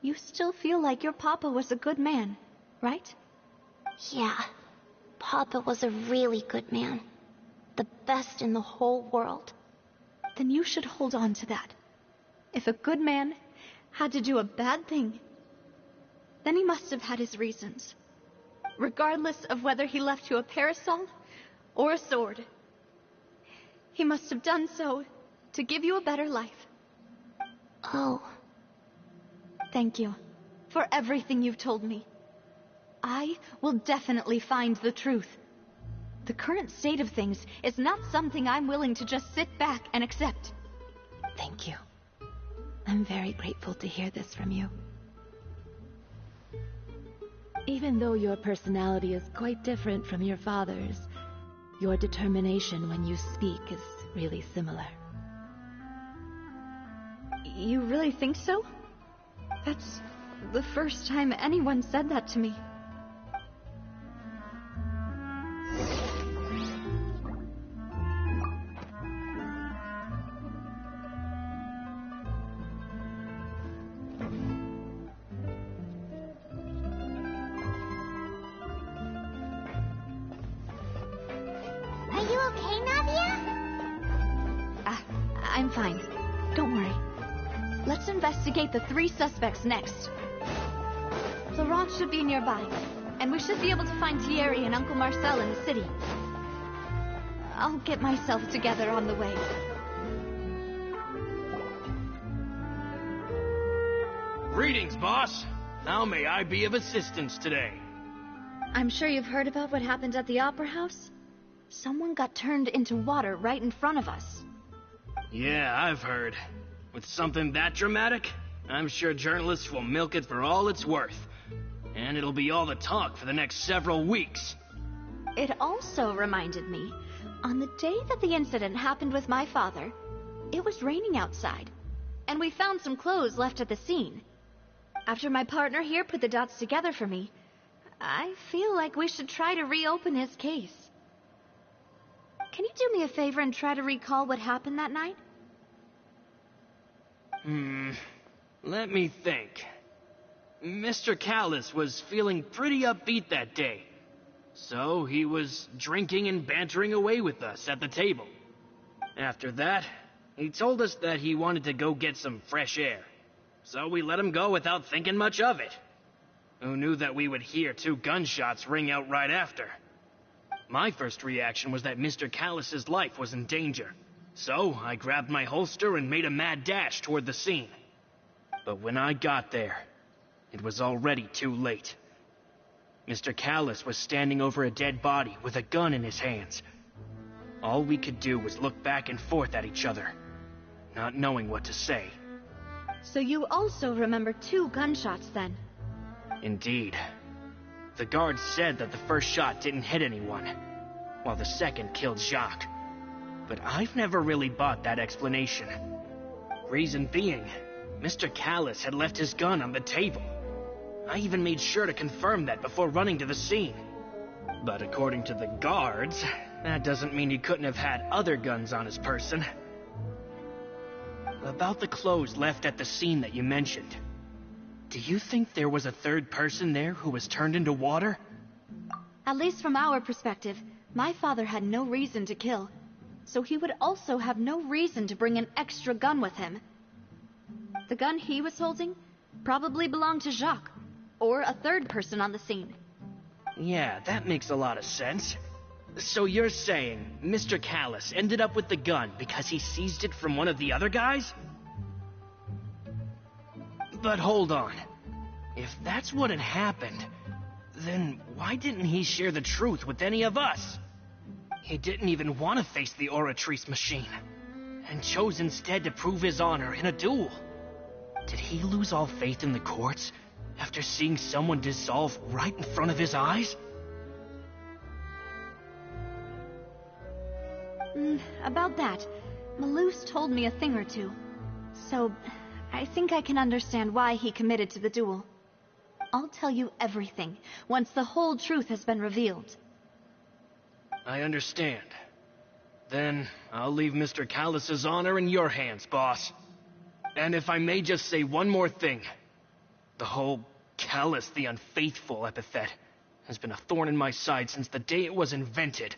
You still feel like your papa was a good man, right? Yeah, Papa was a really good man. The best in the whole world. Then you should hold on to that. If a good man had to do a bad thing, then he must have had his reasons. Regardless of whether he left you a parasol or a sword. He must have done so to give you a better life. Oh. Thank you for everything you've told me. I will definitely find the truth. The current state of things is not something I'm willing to just sit back and accept. Thank you. I'm very grateful to hear this from you. Even though your personality is quite different from your father's, your determination when you speak is really similar. You really think so? That's the first time anyone said that to me. Are you okay, Nadia? I'm fine. Don't worry. Let's investigate the 3 suspects next. Laurent should be nearby, and we should be able to find Thierry and Uncle Marcel in the city. I'll get myself together on the way. Greetings, boss. How may I be of assistance today? I'm sure you've heard about what happened at the Opera House. Someone got turned into water right in front of us. Yeah, I've heard. With something that dramatic, I'm sure journalists will milk it for all it's worth. And it'll be all the talk for the next several weeks. It also reminded me, on the day that the incident happened with my father, it was raining outside, and we found some clothes left at the scene. After my partner here put the dots together for me, I feel like we should try to reopen his case. Can you do me a favor and try to recall what happened that night? Let me think. Mr. Callis was feeling pretty upbeat that day. So he was drinking and bantering away with us at the table. After that, he told us that he wanted to go get some fresh air. So we let him go without thinking much of it. Who knew that we would hear 2 gunshots ring out right after? My first reaction was that Mr. Callis's life was in danger. So I grabbed my holster and made a mad dash toward the scene. But when I got there, it was already too late. Mr. Callis was standing over a dead body with a gun in his hands. All we could do was look back and forth at each other, not knowing what to say. So you also remember 2 gunshots then? Indeed. The guards said that the first shot didn't hit anyone, while the second killed Jacques. but I've never really bought that explanation. Reason being, Mr. Callus had left his gun on the table. I even made sure to confirm that before running to the scene. But according to the guards, that doesn't mean he couldn't have had other guns on his person. About the clothes left at the scene that you mentioned, do you think there was a third person there who was turned into water? At least from our perspective, my father had no reason to kill, so he would also have no reason to bring an extra gun with him. The gun he was holding probably belonged to Jacques, or a third person on the scene. Yeah, that makes a lot of sense. So you're saying Mr. Callus ended up with the gun because he seized it from one of the other guys? But hold on. If that's what had happened, then why didn't he share the truth with any of us? He didn't even want to face the Oratrice machine, and chose instead to prove his honor in a duel. Did he lose all faith in the courts after seeing someone dissolve right in front of his eyes? About that, Malus told me a thing or two, so I think I can understand why he committed to the duel. I'll tell you everything once the whole truth has been revealed. I understand. Then I'll leave Mr. Callus's honor in your hands, boss. And if I may just say one more thing, the whole Callus the Unfaithful epithet has been a thorn in my side since the day it was invented.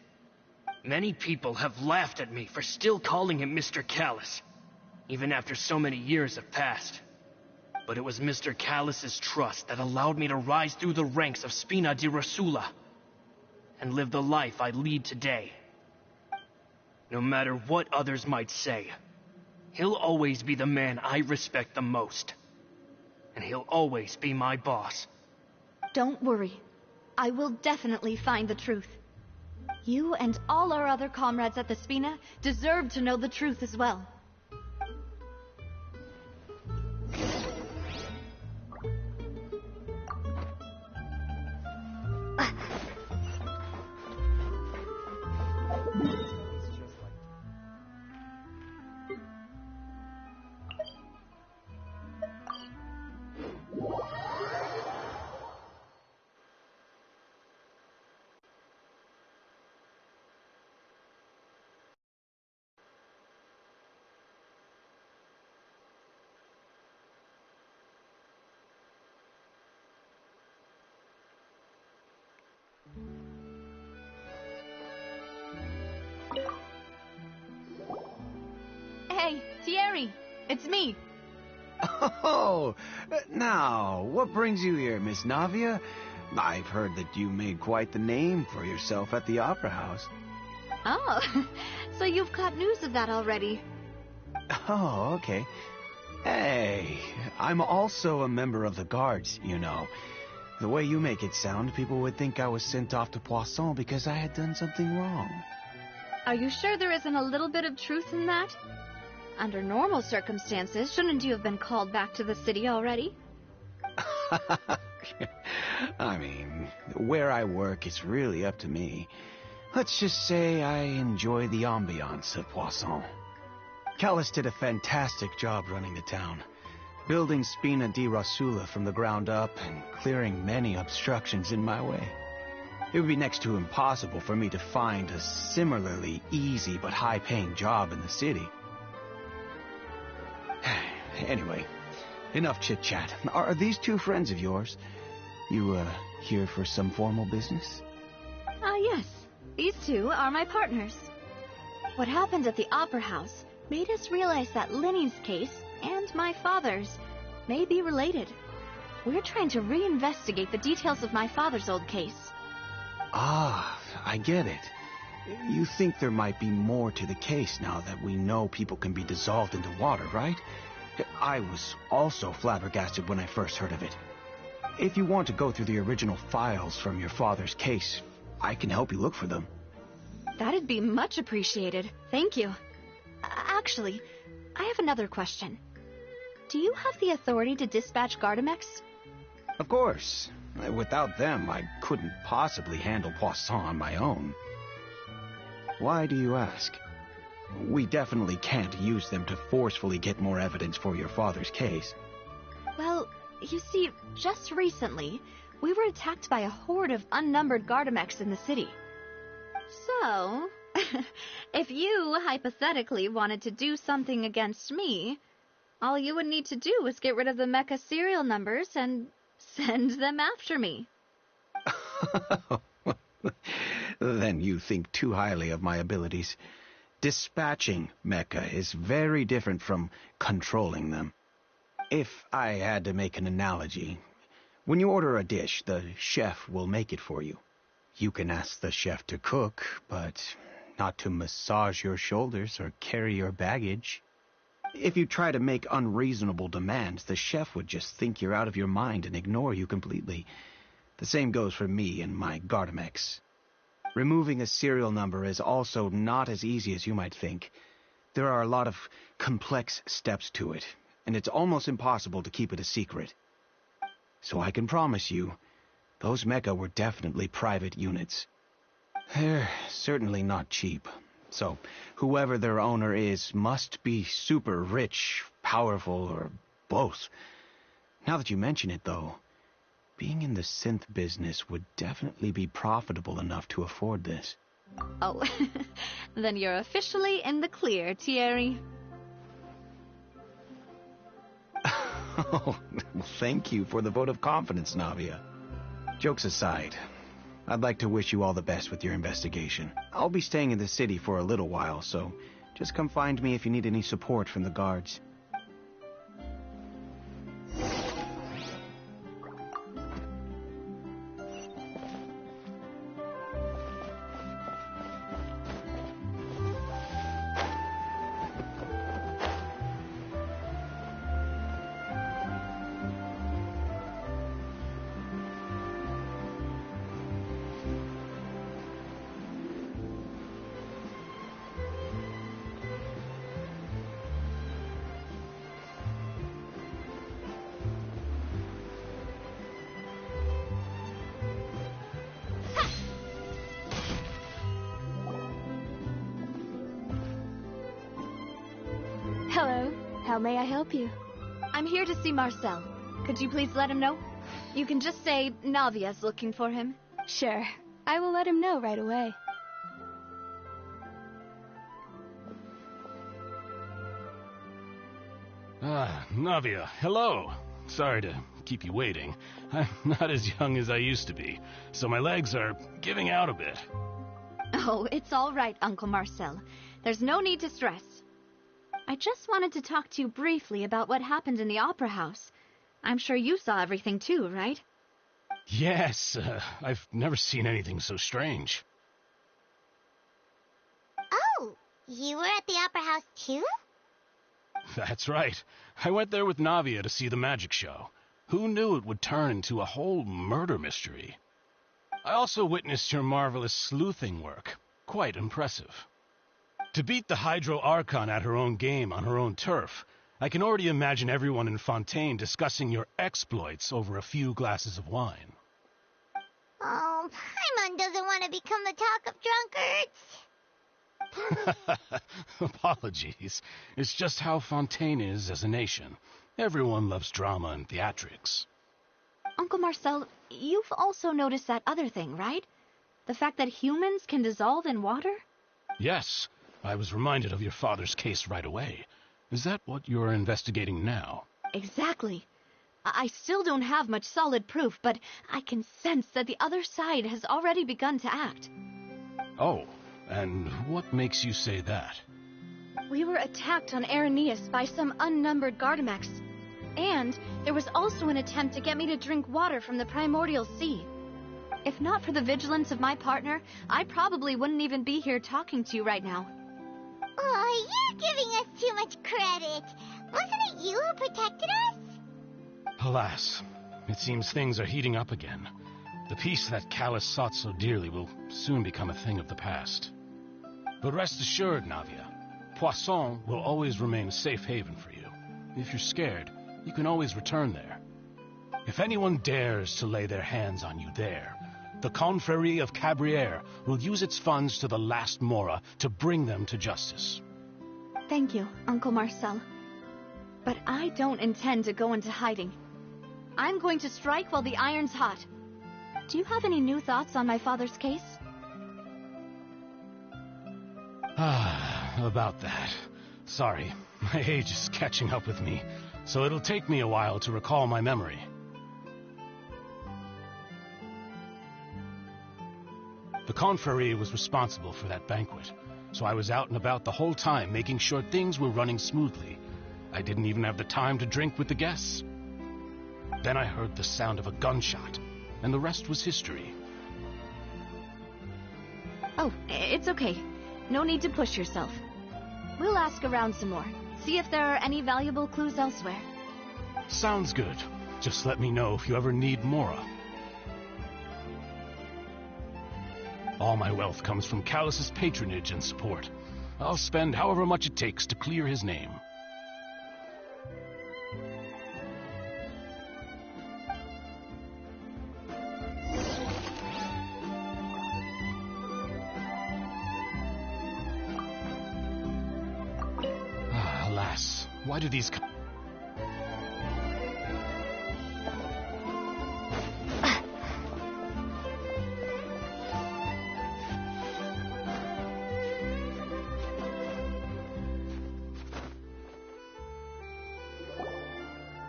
Many people have laughed at me for still calling him Mr. Callus, even after so many years have passed. But it was Mr. Callus's trust that allowed me to rise through the ranks of Spina di Rosula and live the life I lead today. No matter what others might say, he'll always be the man I respect the most. And he'll always be my boss. Don't worry. I will definitely find the truth. You and all our other comrades at the Spina deserve to know the truth as well. Hey, Thierry! It's me! Oh, now, what brings you here, Miss Navia? I've heard that you made quite the name for yourself at the Opera House. Oh, so you've got news of that already. Oh, okay. Hey, I'm also a member of the Guards, you know. The way you make it sound, people would think I was sent off to Poisson because I had done something wrong. Are you sure there isn't a little bit of truth in that? Under normal circumstances, shouldn't you have been called back to the city already? I mean, where I work is really up to me. Let's just say I enjoy the ambiance of Poisson. Callus did a fantastic job running the town, building Spina di Rosula from the ground up and clearing many obstructions in my way. It would be next to impossible for me to find a similarly easy but high-paying job in the city. Anyway, enough chit-chat. Are these two friends of yours? You, here for some formal business? Yes. These two are my partners. What happened at the Opera House made us realize that Linny's case and my father's may be related. We're trying to reinvestigate the details of my father's old case. Ah, I get it. You think there might be more to the case now that we know people can be dissolved into water, right? I was also flabbergasted when I first heard of it. If you want to go through the original files from your father's case, I can help you look for them. That'd be much appreciated. Thank you. Actually, I have another question. Do you have the authority to dispatch Gardamex? Of course. Without them, I couldn't possibly handle Poisson on my own. Why do you ask? we definitely can't use them to forcefully get more evidence for your father's case. Well, you see, just recently, we were attacked by a horde of unnumbered Gardamex in the city. So, if you hypothetically wanted to do something against me, all you would need to do was get rid of the mecha serial numbers and send them after me. Then you think too highly of my abilities. Dispatching mecha is very different from controlling them. If I had to make an analogy, when you order a dish, the chef will make it for you. You can ask the chef to cook, but not to massage your shoulders or carry your baggage. If you try to make unreasonable demands, the chef would just think you're out of your mind and ignore you completely. The same goes for me and my Gardamex. Removing a serial number is also not as easy as you might think. There are a lot of complex steps to it, and it's almost impossible to keep it a secret. So I can promise you, those mecha were definitely private units. They're certainly not cheap. So, whoever their owner is must be super rich, powerful, or both. Now that you mention it, though, being in the synth business would definitely be profitable enough to afford this. Oh, then you're officially in the clear, Thierry. Oh, thank you for the vote of confidence, Navia. Jokes aside, I'd like to wish you all the best with your investigation. I'll be staying in the city for a little while, so just come find me if you need any support from the guards. Hello. How may I help you? I'm here to see Marcel. Could you please let him know? You can just say Navia's looking for him. Sure. I will let him know right away. Ah, Navia, hello. Sorry to keep you waiting. I'm not as young as I used to be, so my legs are giving out a bit. Oh, it's all right, Uncle Marcel. There's no need to stress. I just wanted to talk to you briefly about what happened in the Opera House. I'm sure you saw everything too, right? Yes, I've never seen anything so strange. Oh, you were at the Opera House too? That's right. I went there with Navia to see the magic show. Who knew it would turn into a whole murder mystery? I also witnessed your marvelous sleuthing work. Quite impressive. To beat the Hydro Archon at her own game on her own turf, I can already imagine everyone in Fontaine discussing your exploits over a few glasses of wine. Oh, Paimon doesn't want to become the talk of drunkards. Apologies. It's just how Fontaine is as a nation. Everyone loves drama and theatrics. Uncle Marcel, you've also noticed that other thing, right? The fact that humans can dissolve in water? Yes, I was reminded of your father's case right away. Is that what you're investigating now? Exactly. I still don't have much solid proof, but I can sense that the other side has already begun to act. Oh, and what makes you say that? We were attacked on Araneus by some unnumbered Gardamex. And there was also an attempt to get me to drink water from the primordial sea. If not for the vigilance of my partner, I probably wouldn't even be here talking to you right now. Oh, you're giving us too much credit. Wasn't it you who protected us? Alas, it seems things are heating up again. The peace that Callus sought so dearly will soon become a thing of the past. But rest assured, Navia, Poisson will always remain a safe haven for you. If you're scared, you can always return there. If anyone dares to lay their hands on you there, the Confrérie of Cabrières will use its funds to the last Mora to bring them to justice. Thank you, Uncle Marcel. But I don't intend to go into hiding. I'm going to strike while the iron's hot. Do you have any new thoughts on my father's case? About that. Sorry, my age is catching up with me, so it'll take me a while to recall my memory. The confrérie was responsible for that banquet, so I was out and about the whole time making sure things were running smoothly. I didn't even have the time to drink with the guests. Then I heard the sound of a gunshot, and the rest was history. Oh, it's okay. No need to push yourself. We'll ask around some more, see if there are any valuable clues elsewhere. Sounds good. Just let me know if you ever need Mora. All my wealth comes from Callus's patronage and support. I'll spend however much it takes to clear his name. Alas, why do these...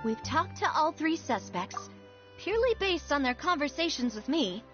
We've talked to all three suspects, purely based on their conversations with me.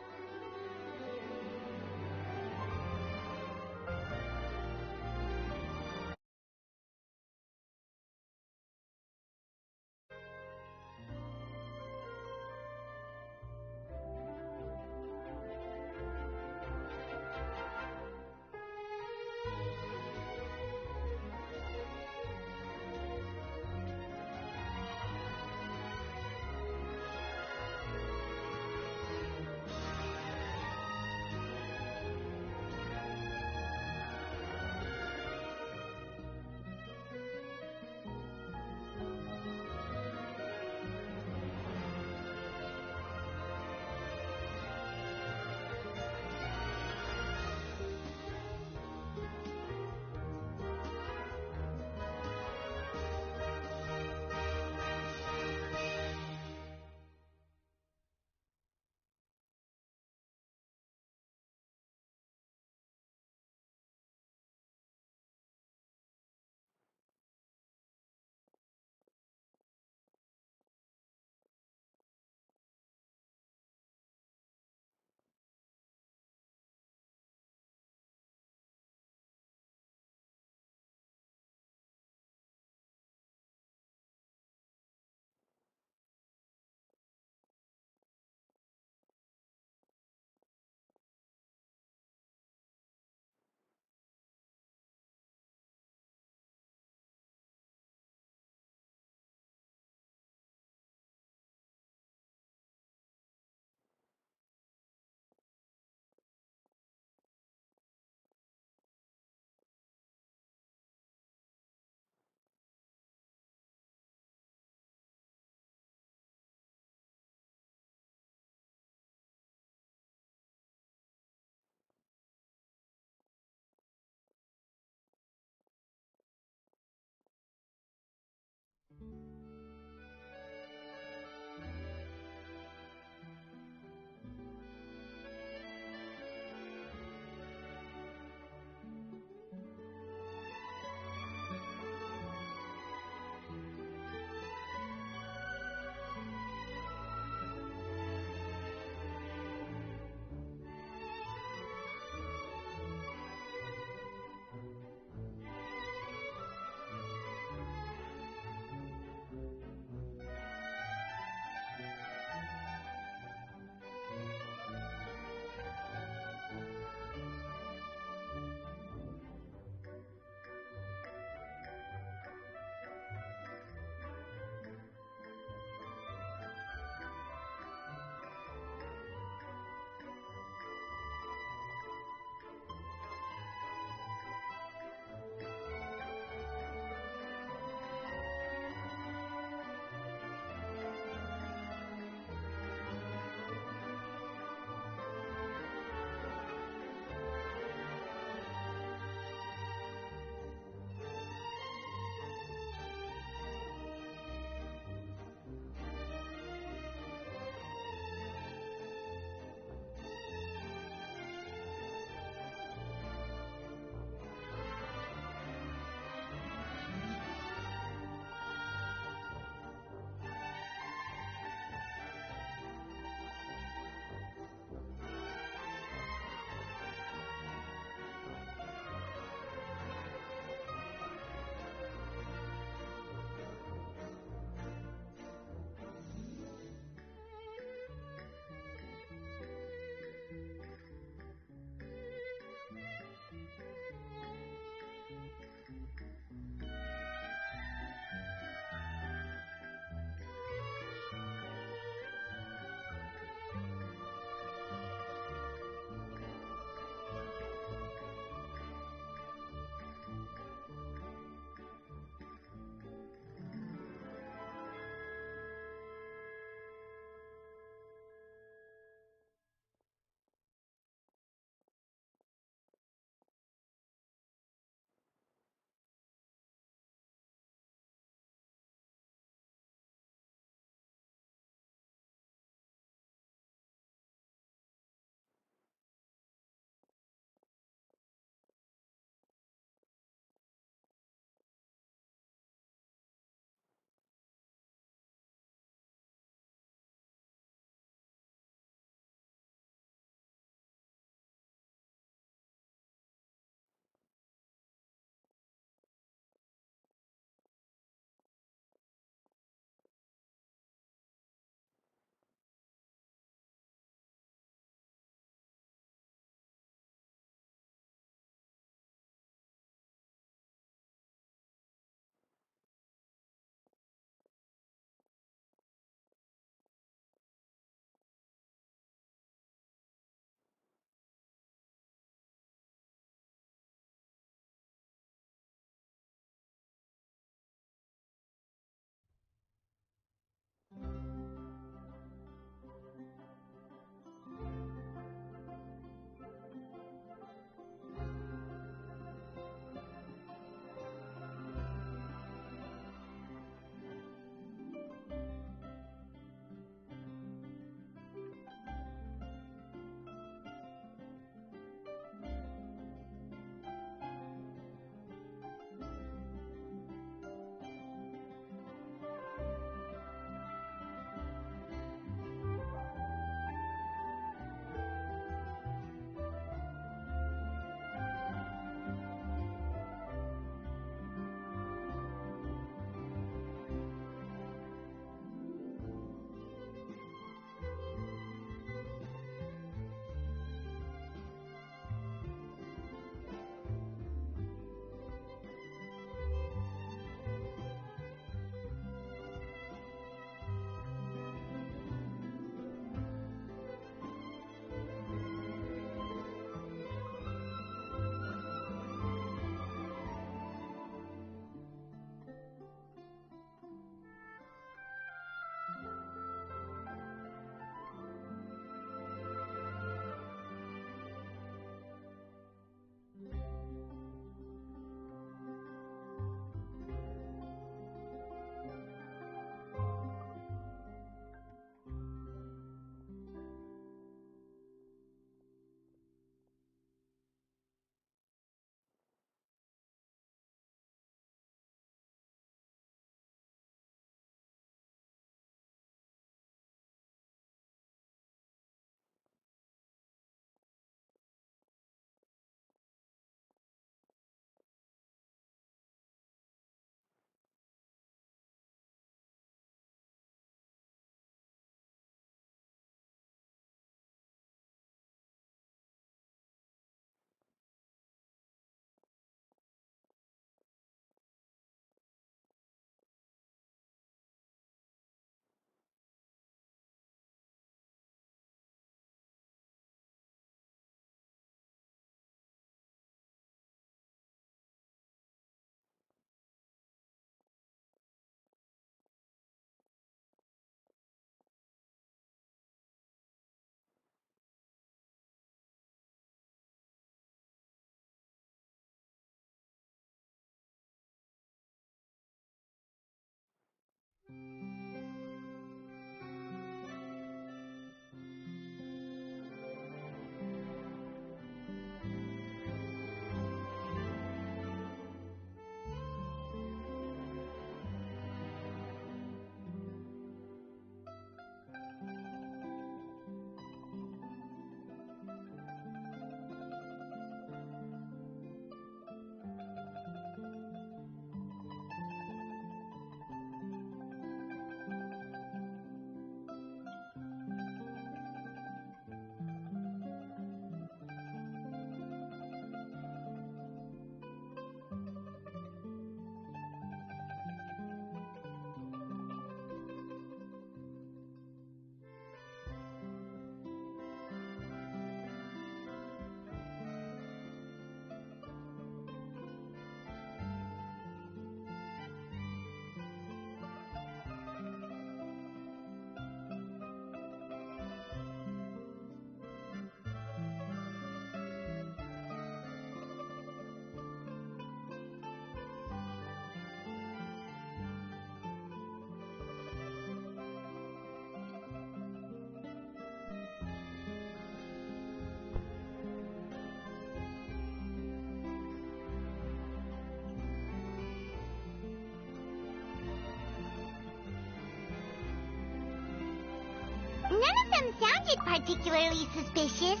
isn't particularly suspicious.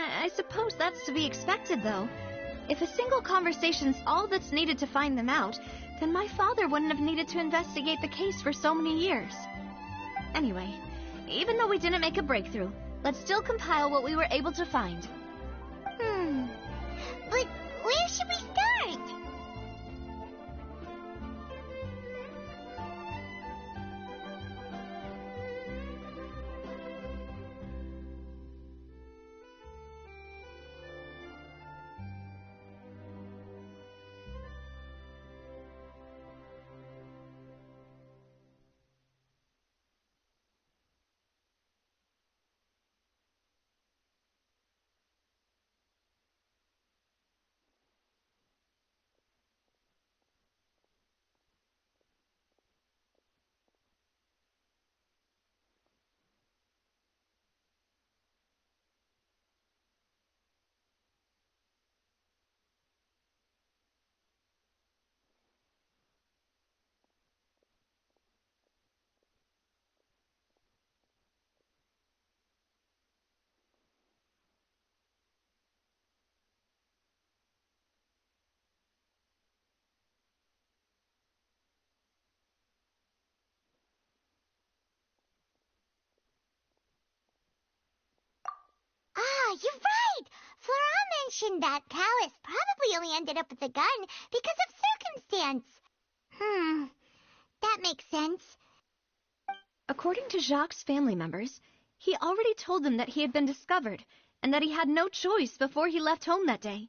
I suppose that's to be expected, though. If a single conversation's all that's needed to find them out, then my father wouldn't have needed to investigate the case for so many years. Anyway, even though we didn't make a breakthrough, let's still compile what we were able to find. But where should we start? Ah, you're right! Flora mentioned that Callus probably only ended up with the gun because of circumstance. That makes sense. According to Jacques' family members, he already told them that he had been discovered, and that he had no choice before he left home that day.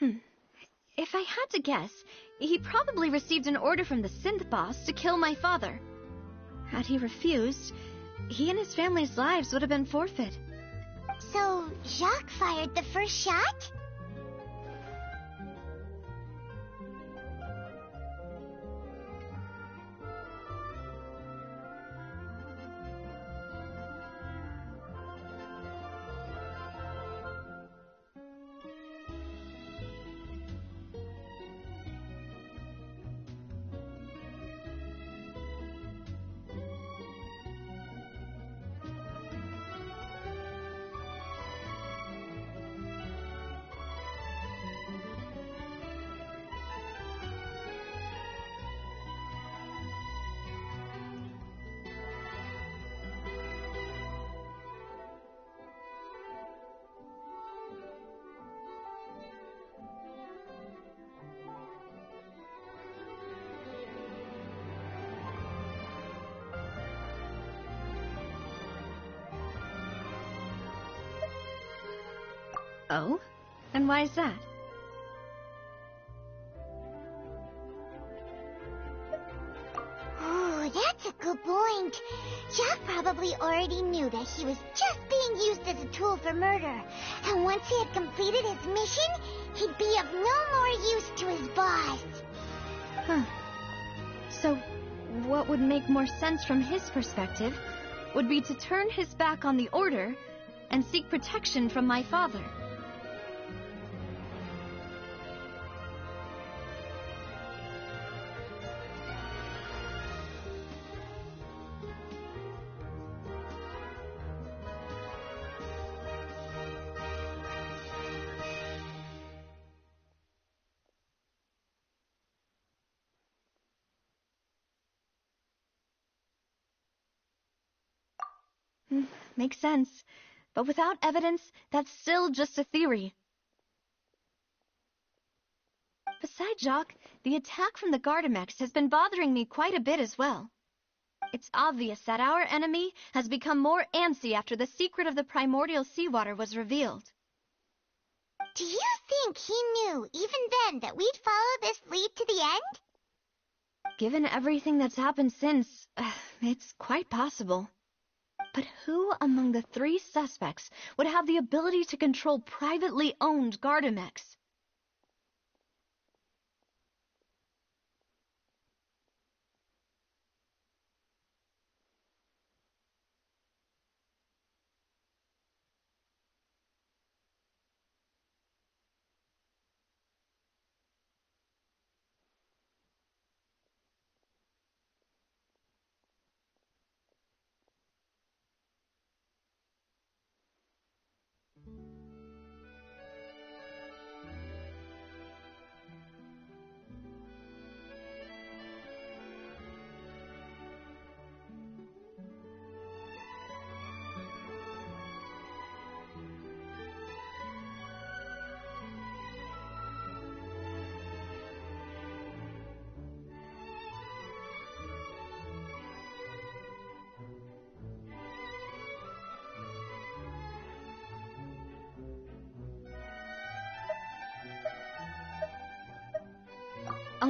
If I had to guess, he probably received an order from the synth boss to kill my father. Had he refused, he and his family's lives would have been forfeit. So, Jacques fired the first shot? Oh? And why is that? Oh, that's a good point. Jacques probably already knew that he was just being used as a tool for murder. And once he had completed his mission, he'd be of no more use to his boss. So, what would make more sense from his perspective would be to turn his back on the Order and seek protection from my father. Makes sense. But without evidence, that's still just a theory. Besides Jacques, the attack from the Gardamex has been bothering me quite a bit as well. It's obvious that our enemy has become more antsy after the secret of the primordial seawater was revealed. Do you think he knew, even then, that we'd follow this lead to the end? Given everything that's happened since, it's quite possible. But who among the three suspects would have the ability to control privately owned Gardamex?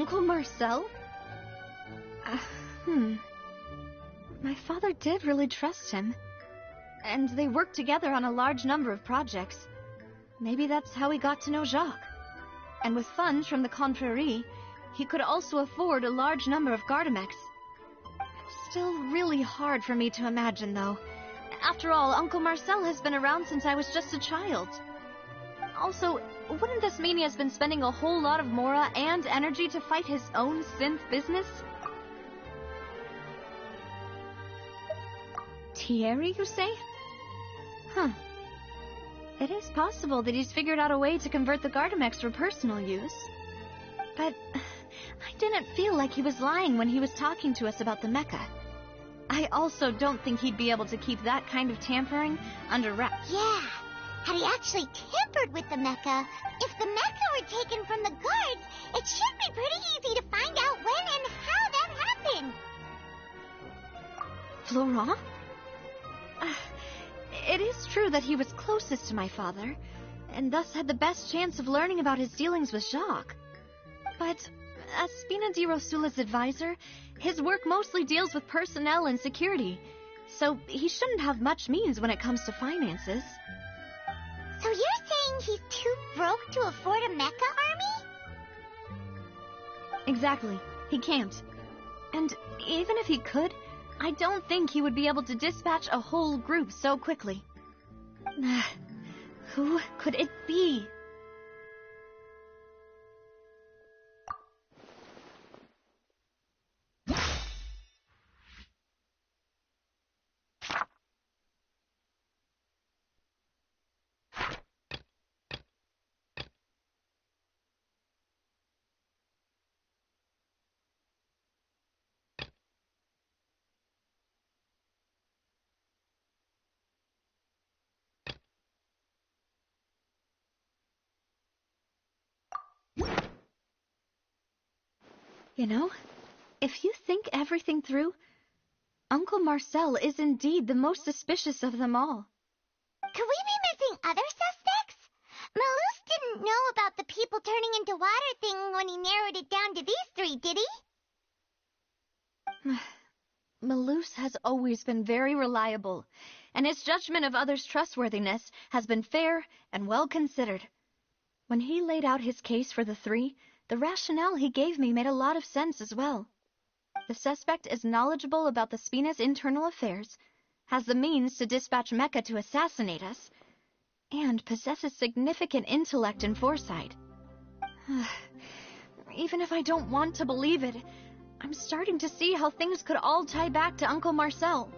Uncle Marcel? My father did really trust him. And they worked together on a large number of projects. Maybe that's how he got to know Jacques. And with funds from the Confrérie, he could also afford a large number of Gardamex. Still really hard for me to imagine, though. After all, Uncle Marcel has been around since I was just a child. Also, wouldn't this mean he has been spending a whole lot of mora and energy to fight his own synth business? Thierry, you say? Huh. It is possible that he's figured out a way to convert the Gardamex for personal use. But I didn't feel like he was lying when he was talking to us about the mecha. I also don't think he'd be able to keep that kind of tampering under wraps. Yeah, had he actually tampered with the mecha, if the mecha were taken from the guards, it should be pretty easy to find out when and how that happened. Florent? It is true that he was closest to my father, and thus had the best chance of learning about his dealings with Jacques. But as Spina di Rosula's advisor, his work mostly deals with personnel and security, so he shouldn't have much means when it comes to finances. So you're saying he's too broke to afford a mecha army? Exactly. He can't. And even if he could, I don't think he would be able to dispatch a whole group so quickly. Who could it be? You know, if you think everything through, Uncle Marcel is indeed the most suspicious of them all. Could we be missing other suspects? Malus didn't know about the people turning into water thing when he narrowed it down to these three, did he? Malus has always been very reliable, and his judgment of others' trustworthiness has been fair and well considered. When he laid out his case for the three, the rationale he gave me made a lot of sense as well. The suspect is knowledgeable about the Spina's internal affairs, has the means to dispatch Mecha to assassinate us, and possesses significant intellect and foresight. Even if I don't want to believe it, I'm starting to see how things could all tie back to Uncle Marcel.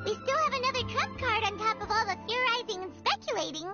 We still have another trump card on top of all the theorizing and speculating.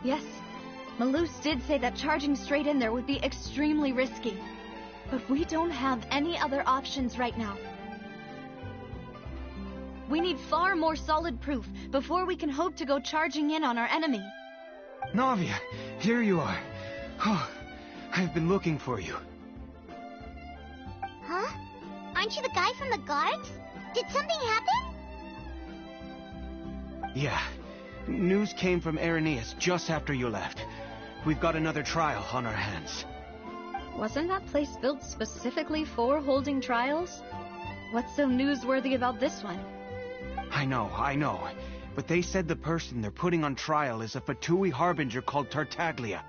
Yes, Malus did say that charging straight in there would be extremely risky. But we don't have any other options right now. We need far more solid proof before we can hope to go charging in on our enemy. Navia, here you are. Oh, I've been looking for you. Huh? Aren't you the guy from the guards? Did something happen? Yeah. News came from Irenaeus just after you left. We've got another trial on our hands. Wasn't that place built specifically for holding trials? What's so newsworthy about this one? I know. But they said the person they're putting on trial is a Fatui harbinger called Tartaglia.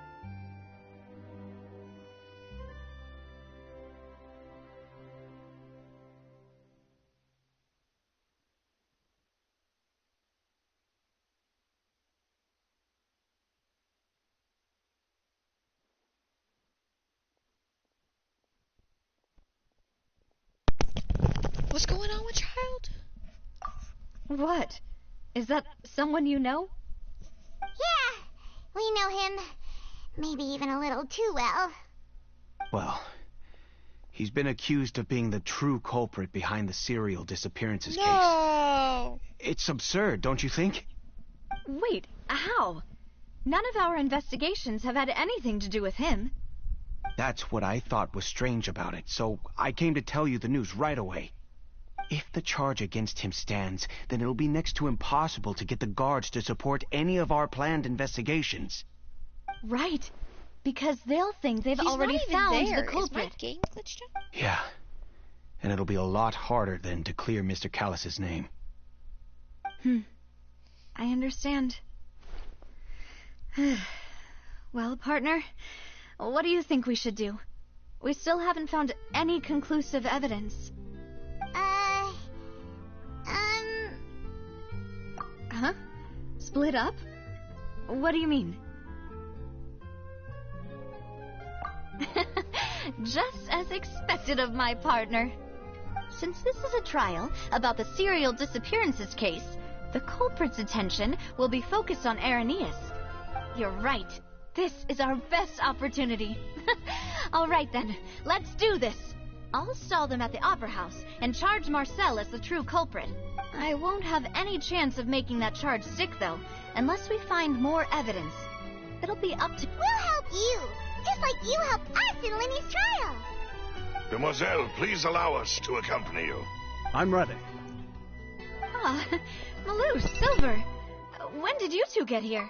What's going on with Child? What? Is that someone you know? Yeah, we know him. Maybe even a little too well. Well, he's been accused of being the true culprit behind the serial disappearances case. It's absurd, don't you think? Wait, how? None of our investigations have had anything to do with him. That's what I thought was strange about it, so I came to tell you the news right away. If the charge against him stands, then it'll be next to impossible to get the guards to support any of our planned investigations. Right, because they'll think they've He's already not even found there. the culprit. Is my game glitched out? Yeah, and it'll be a lot harder then to clear Mr. Callus's name. I understand. Well, partner, what do you think we should do? We still haven't found any conclusive evidence. Huh? Split up? What do you mean? Just as expected of my partner. Since this is a trial about the serial disappearances case, the culprit's attention will be focused on Irenaeus. You're right. This is our best opportunity. All right then, let's do this. I'll stall them at the Opera House and charge Marcel as the true culprit. I won't have any chance of making that charge stick, though, unless we find more evidence. It'll be up to... We'll help you, just like you helped us in Linny's trial. Demoiselle, please allow us to accompany you. I'm ready. Ah, Malou, Silver. When did you two get here?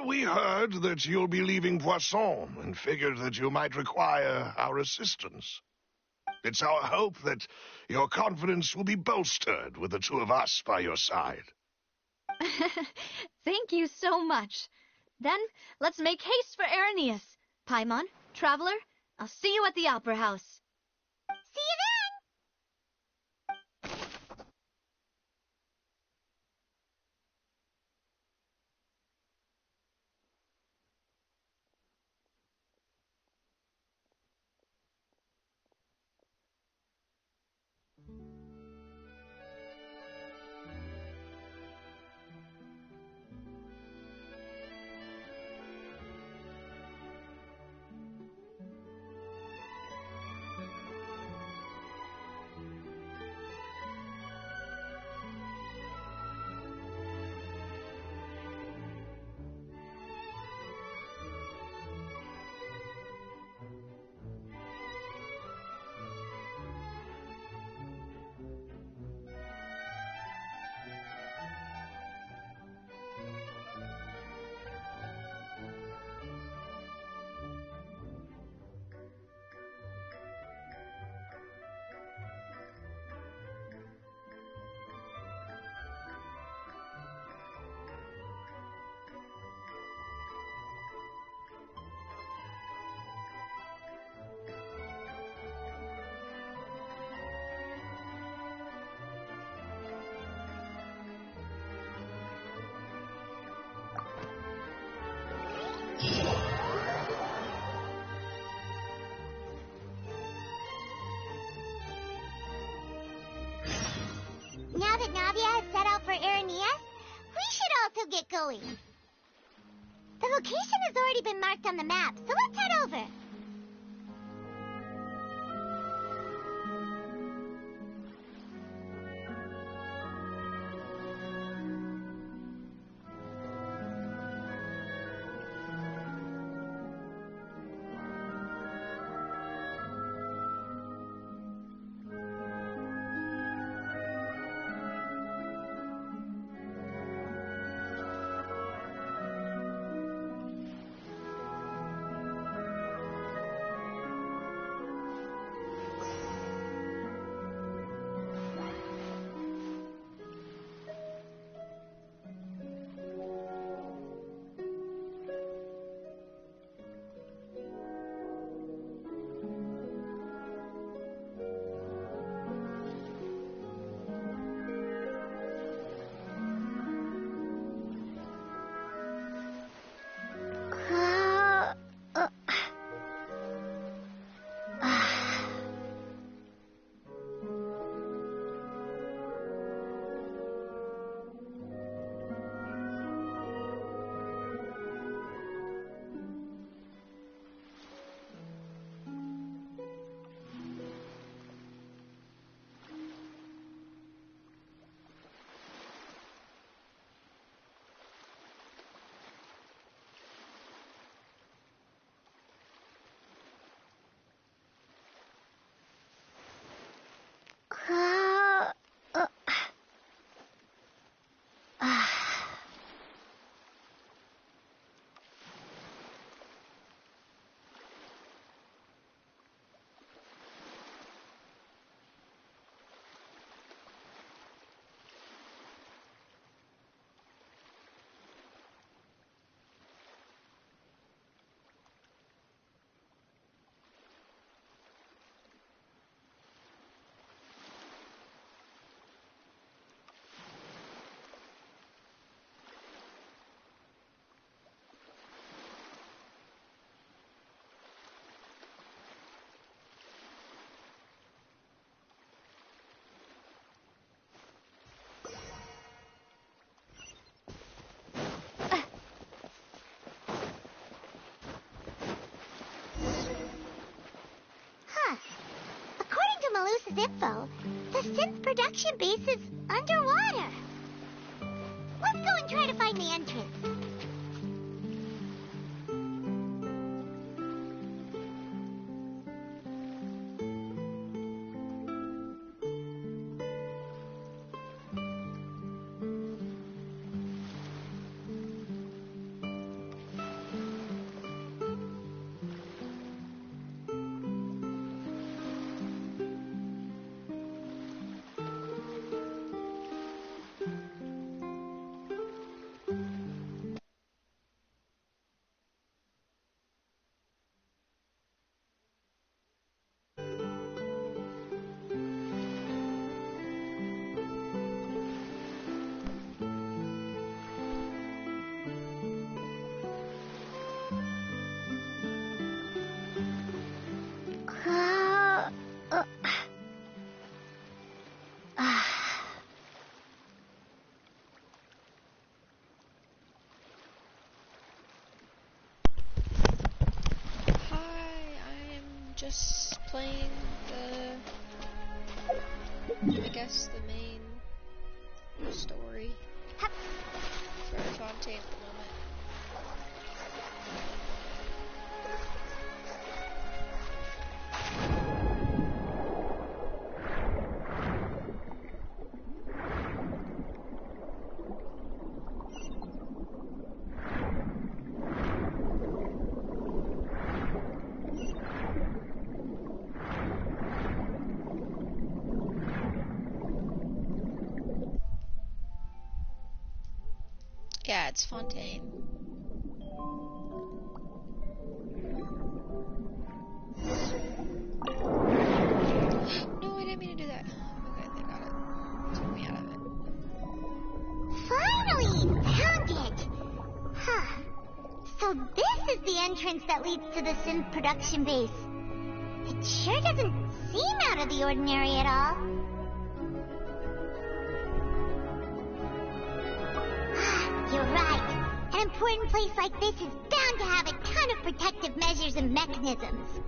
We heard that you'll be leaving Poisson and figured that you might require our assistance. It's our hope that your confidence will be bolstered with the two of us by your side. Thank you so much. Then, let's make haste for Arrhenius. Paimon, Traveler, I'll see you at the Opera House. See you then! Now that Navia has set out for Arrhenius, we should also get going. The location has already been marked on the map, so let's head over. Malusa's info, the synth production base is underwater. Let's go and try to find the entrance. just playing the, I guess, the main story for Fontaine at the moment. Yeah, it's Fontaine. No, I didn't mean to do that. Okay, they got it. Took me out of it. Finally! Found it! Huh. So this is the entrance that leads to the synth production base. It sure doesn't seem out of the ordinary at all. You're right. An important place like this is bound to have a ton of protective measures and mechanisms.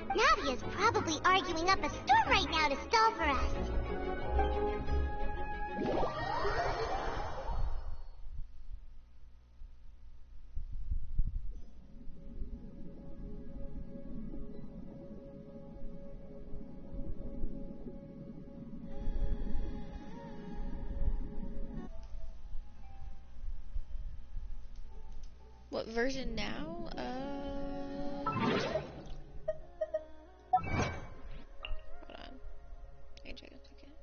Nadia's probably arguing up a storm right now to stall for us. What version now? Hold on. Let me check a second.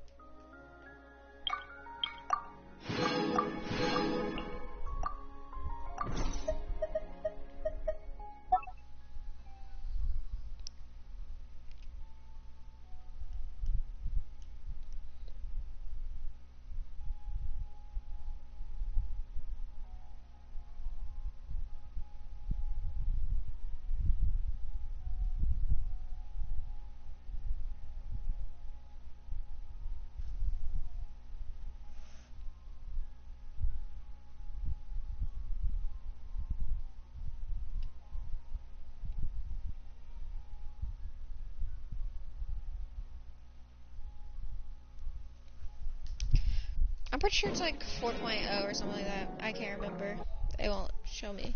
I'm pretty sure it's like 4.0 or something like that. I can't remember. They won't show me.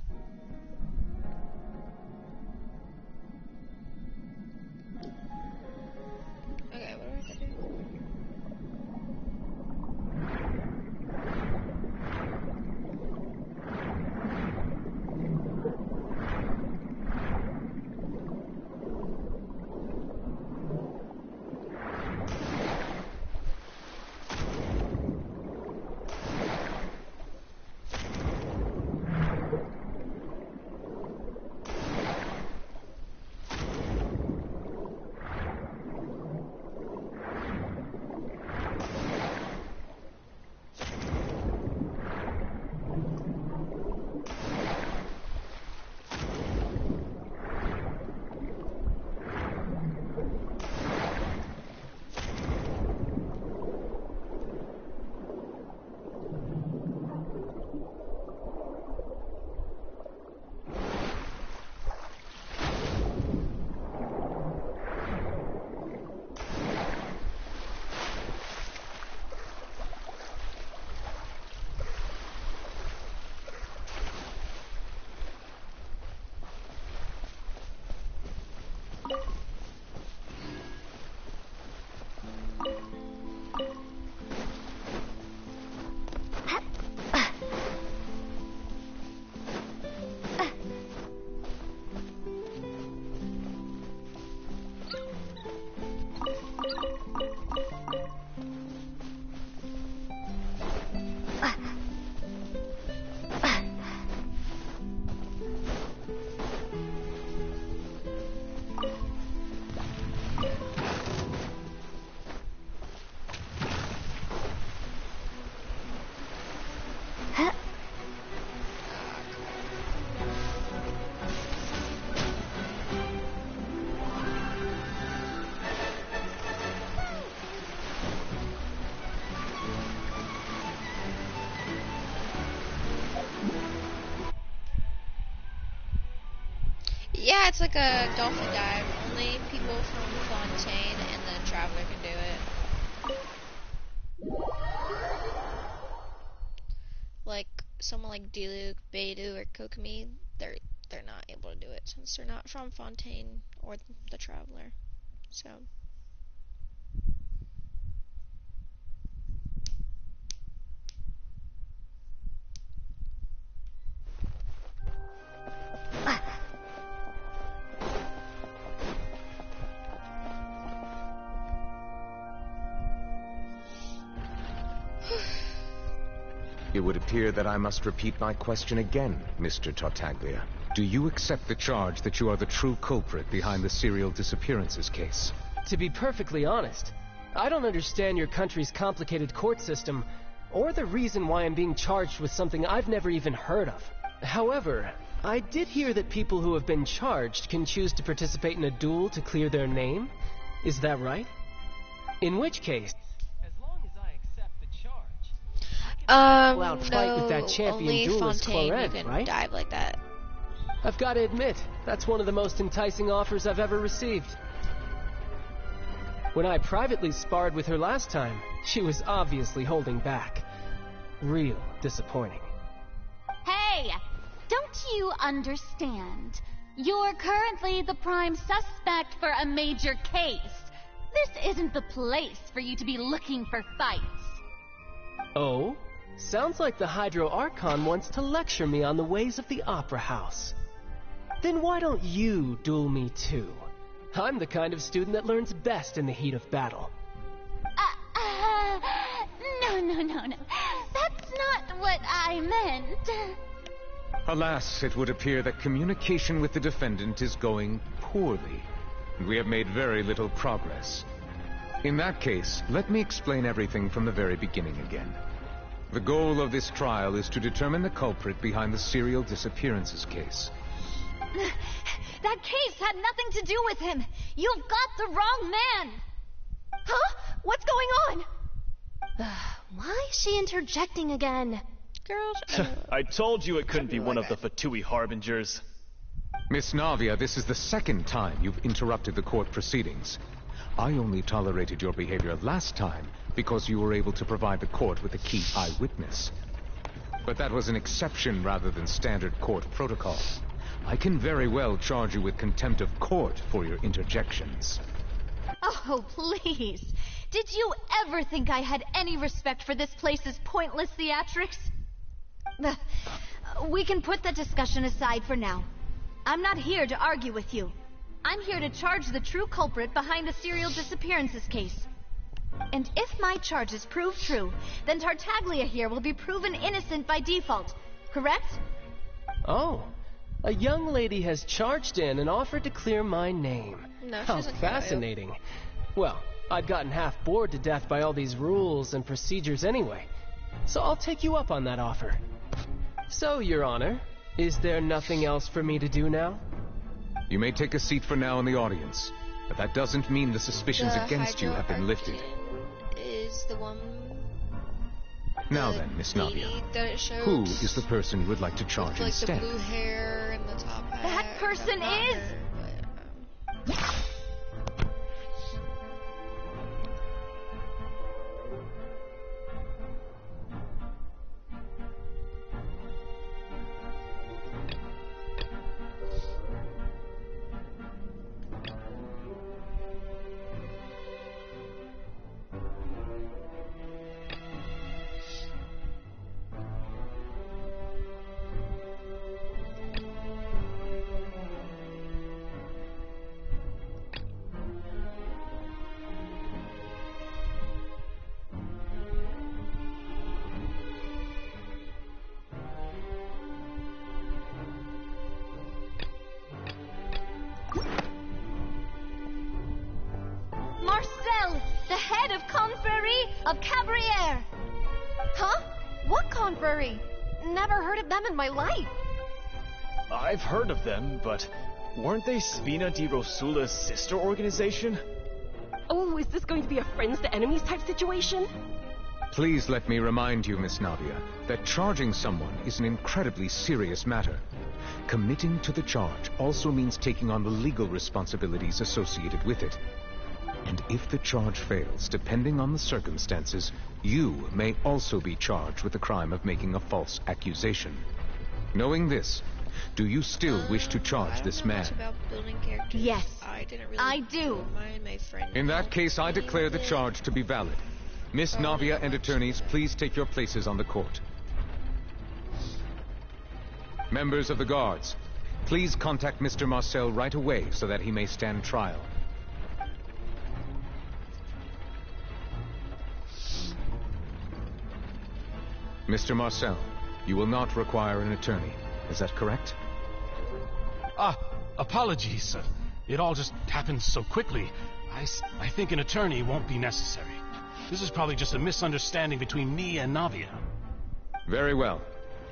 Okay, what do I have to do? Yeah, it's like a dolphin dive. Only people Fontaine and the Traveler can do it. Like someone like Diluc, Beidou, or Kokomi, they're not able to do it since they're not from Fontaine or the Traveler. So. It would appear that I must repeat my question again, Mr. Tartaglia. Do you accept the charge that you are the true culprit behind the serial disappearances case? To be perfectly honest, I don't understand your country's complicated court system, or the reason why I'm being charged with something I've never even heard of. However, I did hear that people who have been charged can choose to participate in a duel to clear their name. Is that right? In which case, No, fight with that champion only duelist Fontaine Clorette, you can right? dive like that. I've got to admit, that's one of the most enticing offers I've ever received. When I privately sparred with her last time, she was obviously holding back. Real disappointing. Hey! Don't you understand? You're currently the prime suspect for a major case. This isn't the place for you to be looking for fights. Oh? Sounds like the Hydro Archon wants to lecture me on the ways of the Opera House. Then why don't you duel me too? I'm the kind of student that learns best in the heat of battle. No. That's not what I meant. Alas, it would appear that communication with the defendant is going poorly, and we have made very little progress. In that case, let me explain everything from the very beginning again. The goal of this trial is to determine the culprit behind the serial disappearances case. That case had nothing to do with him. You've got the wrong man. Huh? What's going on? Why is she interjecting again? Girls. I told you it couldn't be one of the Fatui Harbingers. Miss Navia, this is the second time you've interrupted the court proceedings. I only tolerated your behavior last time because you were able to provide the court with a key eyewitness. But that was an exception rather than standard court protocol. I can very well charge you with contempt of court for your interjections. Oh, please. Did you ever think I had any respect for this place's pointless theatrics? We can put that discussion aside for now. I'm not here to argue with you. I'm here to charge the true culprit behind the serial disappearances case. And if my charges prove true, then Tartaglia here will be proven innocent by default, correct? Oh, a young lady has charged in and offered to clear my name. No, she How doesn't care about you. fascinating. Well, I'd gotten half bored to death by all these rules and procedures anyway, so I'll take you up on that offer. So, Your Honor, is there nothing else for me to do now? You may take a seat for now in the audience, but that doesn't mean the suspicions The against you have been lifted. Is the one. Now then, Miss Navia, that it shows who is the person you would like to charge like instead? the blue hair and the top hat? That person is... Marcel, the head of Confrérie of Cabrières. Huh? What Confrérie? Never heard of them in my life. I've heard of them, but weren't they Spina di Rosula's sister organization? Oh, is this going to be a friends to enemies type situation? Please let me remind you, Miss Navia, that charging someone is an incredibly serious matter. Committing to the charge also means taking on the legal responsibilities associated with it. And if the charge fails, depending on the circumstances, you may also be charged with the crime of making a false accusation. Knowing this, do you still wish to charge this man? Yes, I didn't really I do. My friend. In that case, I declare the charge to be valid. Miss Navia and attorneys, please take your places on the court. Members of the guards, please contact Mr. Marcel right away so that he may stand trial. Mr. Marcel, you will not require an attorney. Is that correct? Apologies. It all just happened so quickly. I think an attorney won't be necessary. This is probably just a misunderstanding between me and Navia. Very well.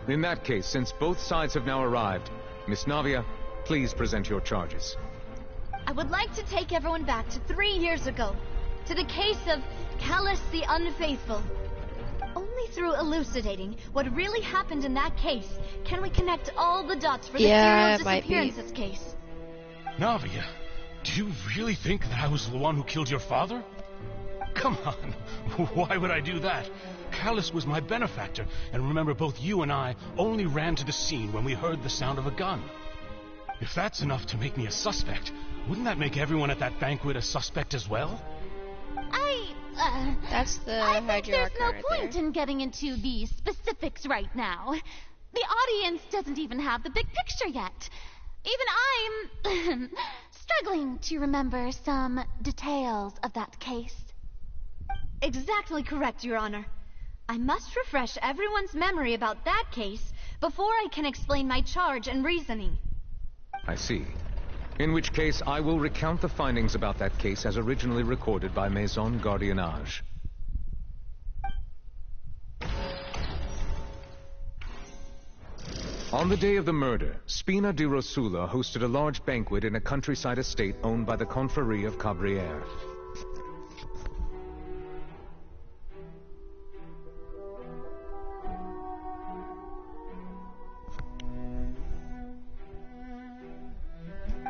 In that case, since both sides have now arrived, Miss Navia, please present your charges. I would like to take everyone back to 3 years ago, to the case of Callus the Unfaithful. Only through elucidating what really happened in that case can we connect all the dots for the serial disappearances case. Navia, do you really think that I was the one who killed your father? Come on, why would I do that? Callus was my benefactor, and remember, both you and I only ran to the scene when we heard the sound of a gun. If that's enough to make me a suspect, wouldn't that make everyone at that banquet a suspect as well? That's the I think there's no right point in getting into the specifics right now. The audience doesn't even have the big picture yet. Even I'm struggling to remember some details of that case. Exactly correct, Your Honor. I must refresh everyone's memory about that case before I can explain my charge and reasoning. I see. In which case, I will recount the findings about that case as originally recorded by Maison Gardiennage. On the day of the murder, Spina di Rosula hosted a large banquet in a countryside estate owned by the Confrérie of Cabrières.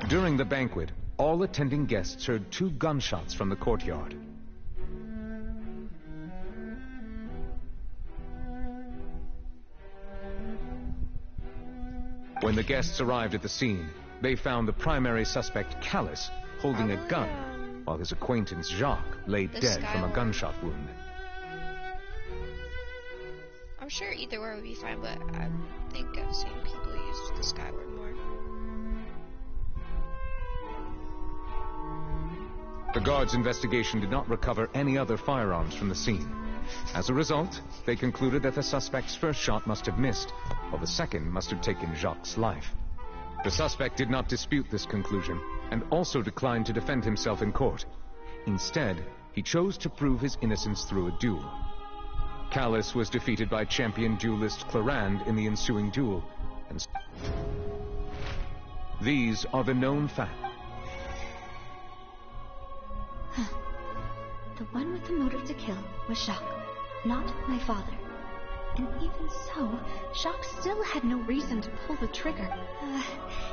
During the banquet, all attending guests heard 2 gunshots from the courtyard. When the guests arrived at the scene, they found the primary suspect, Callus, holding a gun, while his acquaintance, Jacques, lay dead from a gunshot wound. I'm sure either way would be fine, but I think I've seen people use the Skyward more. The guards' investigation did not recover any other firearms from the scene. As a result, they concluded that the suspect's first shot must have missed, while the second must have taken Jacques' life. The suspect did not dispute this conclusion, and also declined to defend himself in court. Instead, he chose to prove his innocence through a duel. Callus was defeated by champion duelist Clarande in the ensuing duel, and these are the known facts. The one with the motive to kill was Jacques, not my father. And even so, Jacques still had no reason to pull the trigger.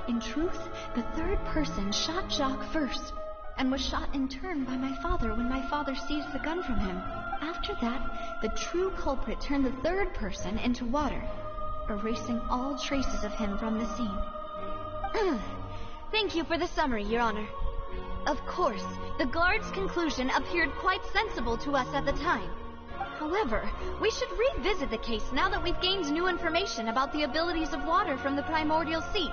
In truth, the third person shot Jacques first, and was shot in turn by my father when my father seized the gun from him. After that, the true culprit turned the third person into water, erasing all traces of him from the scene. Thank you for the summary, Your Honor. Of course, the guard's conclusion appeared quite sensible to us at the time. However, we should revisit the case now that we've gained new information about the abilities of water from the primordial sea.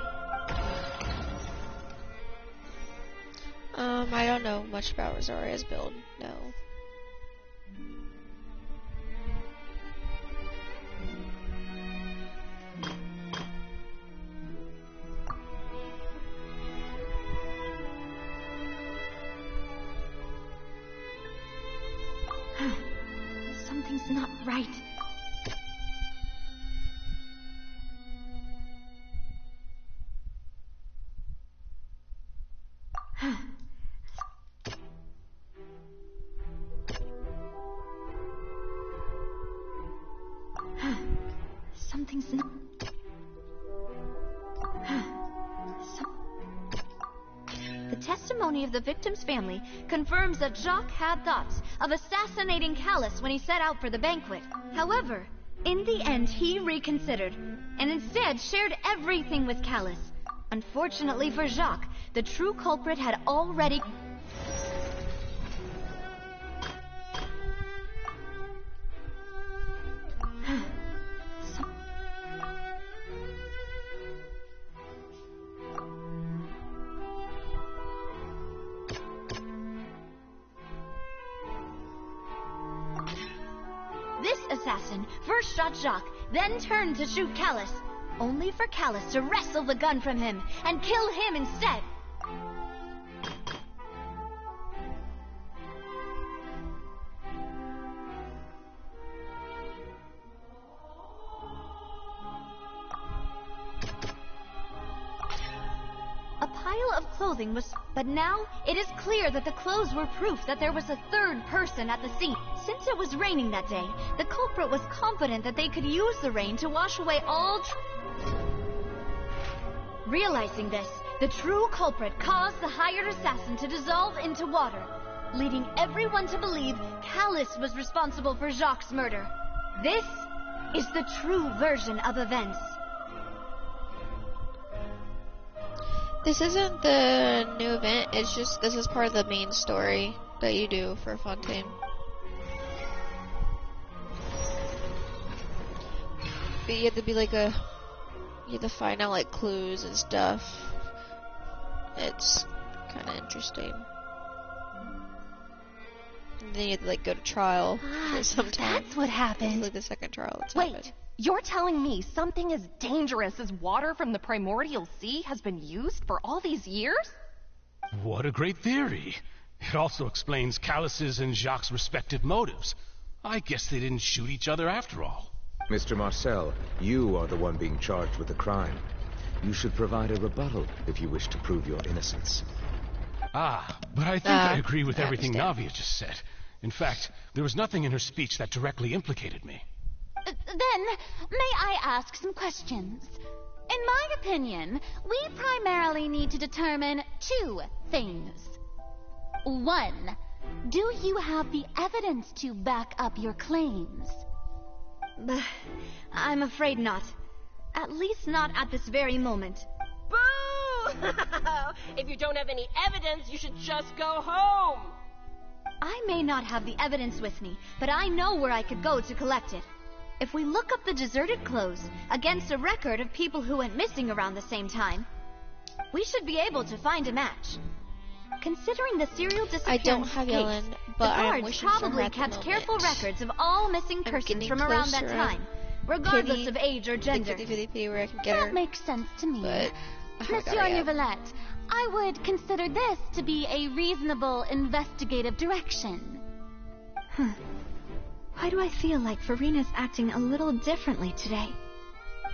I don't know much about Rosaria's build, no. Something's not right. Something's not... The testimony testimony of the victim's family confirms that Jacques had thoughts of assassinating Callus when he set out for the banquet. However, in the end, he reconsidered, and instead shared everything with Callus. Unfortunately for Jacques, the true culprit had already... This assassin first shot Jacques, then turned to shoot Callus, only for Callus to wrestle the gun from him and kill him instead. A pile of clothing was... But now, it is clear that the clothes were proof that there was a third person at the scene. Since it was raining that day, the culprit was confident that they could use the rain to wash away all... Realizing this, the true culprit caused the hired assassin to dissolve into water, leading everyone to believe Callus was responsible for Jacques' murder. This is the true version of events. This isn't the new event, it's just, this is part of the main story that you do for Fontaine. But you have to be like you have to find out like clues and stuff. It's kind of interesting. And then you have to like go to trial for some time. That's what happened. Like the second trial that's Wait, happened. you're telling me something as dangerous as water from the primordial sea has been used for all these years? What a great theory. It also explains Callus's and Jacques' respective motives. I guess they didn't shoot each other after all. Mr. Marcel, you are the one being charged with the crime. You should provide a rebuttal if you wish to prove your innocence. Ah, but I think I agree with everything Navia just said. In fact, there was nothing in her speech that directly implicated me. Then, may I ask some questions? In my opinion, we primarily need to determine two things. One, do you have the evidence to back up your claims? I'm afraid not. At least not at this very moment. Boo! If you don't have any evidence, you should just go home. I may not have the evidence with me, but I know where I could go to collect it. If we look up the deserted clothes against a record of people who went missing around the same time, we should be able to find a match. Considering the serial disappearance I don't have case, Yellen, but the I am guards wishing for her probably at the kept careful moment. records of all missing persons from around that time, regardless of age or gender. Where I can get That her. makes sense to me. But Monsieur Neuvillette, I would consider this to be a reasonable investigative direction. Why do I feel like Farina's acting a little differently today?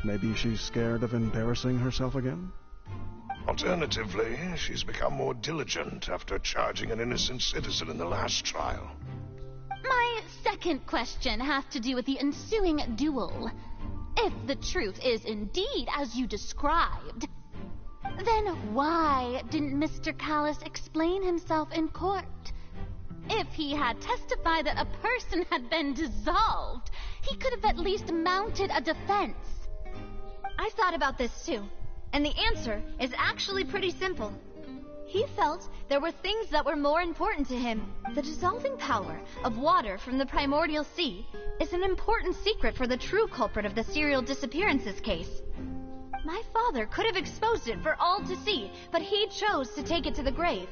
Maybe she's scared of embarrassing herself again? Alternatively, she's become more diligent after charging an innocent citizen in the last trial. My second question has to do with the ensuing duel. If the truth is indeed as you described, then why didn't Mr. Callus explain himself in court? If he had testified that a person had been dissolved, he could have at least mounted a defense. I thought about this too, and the answer is actually pretty simple. He felt there were things that were more important to him. The dissolving power of water from the primordial sea is an important secret for the true culprit of the serial disappearances case. My father could have exposed it for all to see, but he chose to take it to the grave.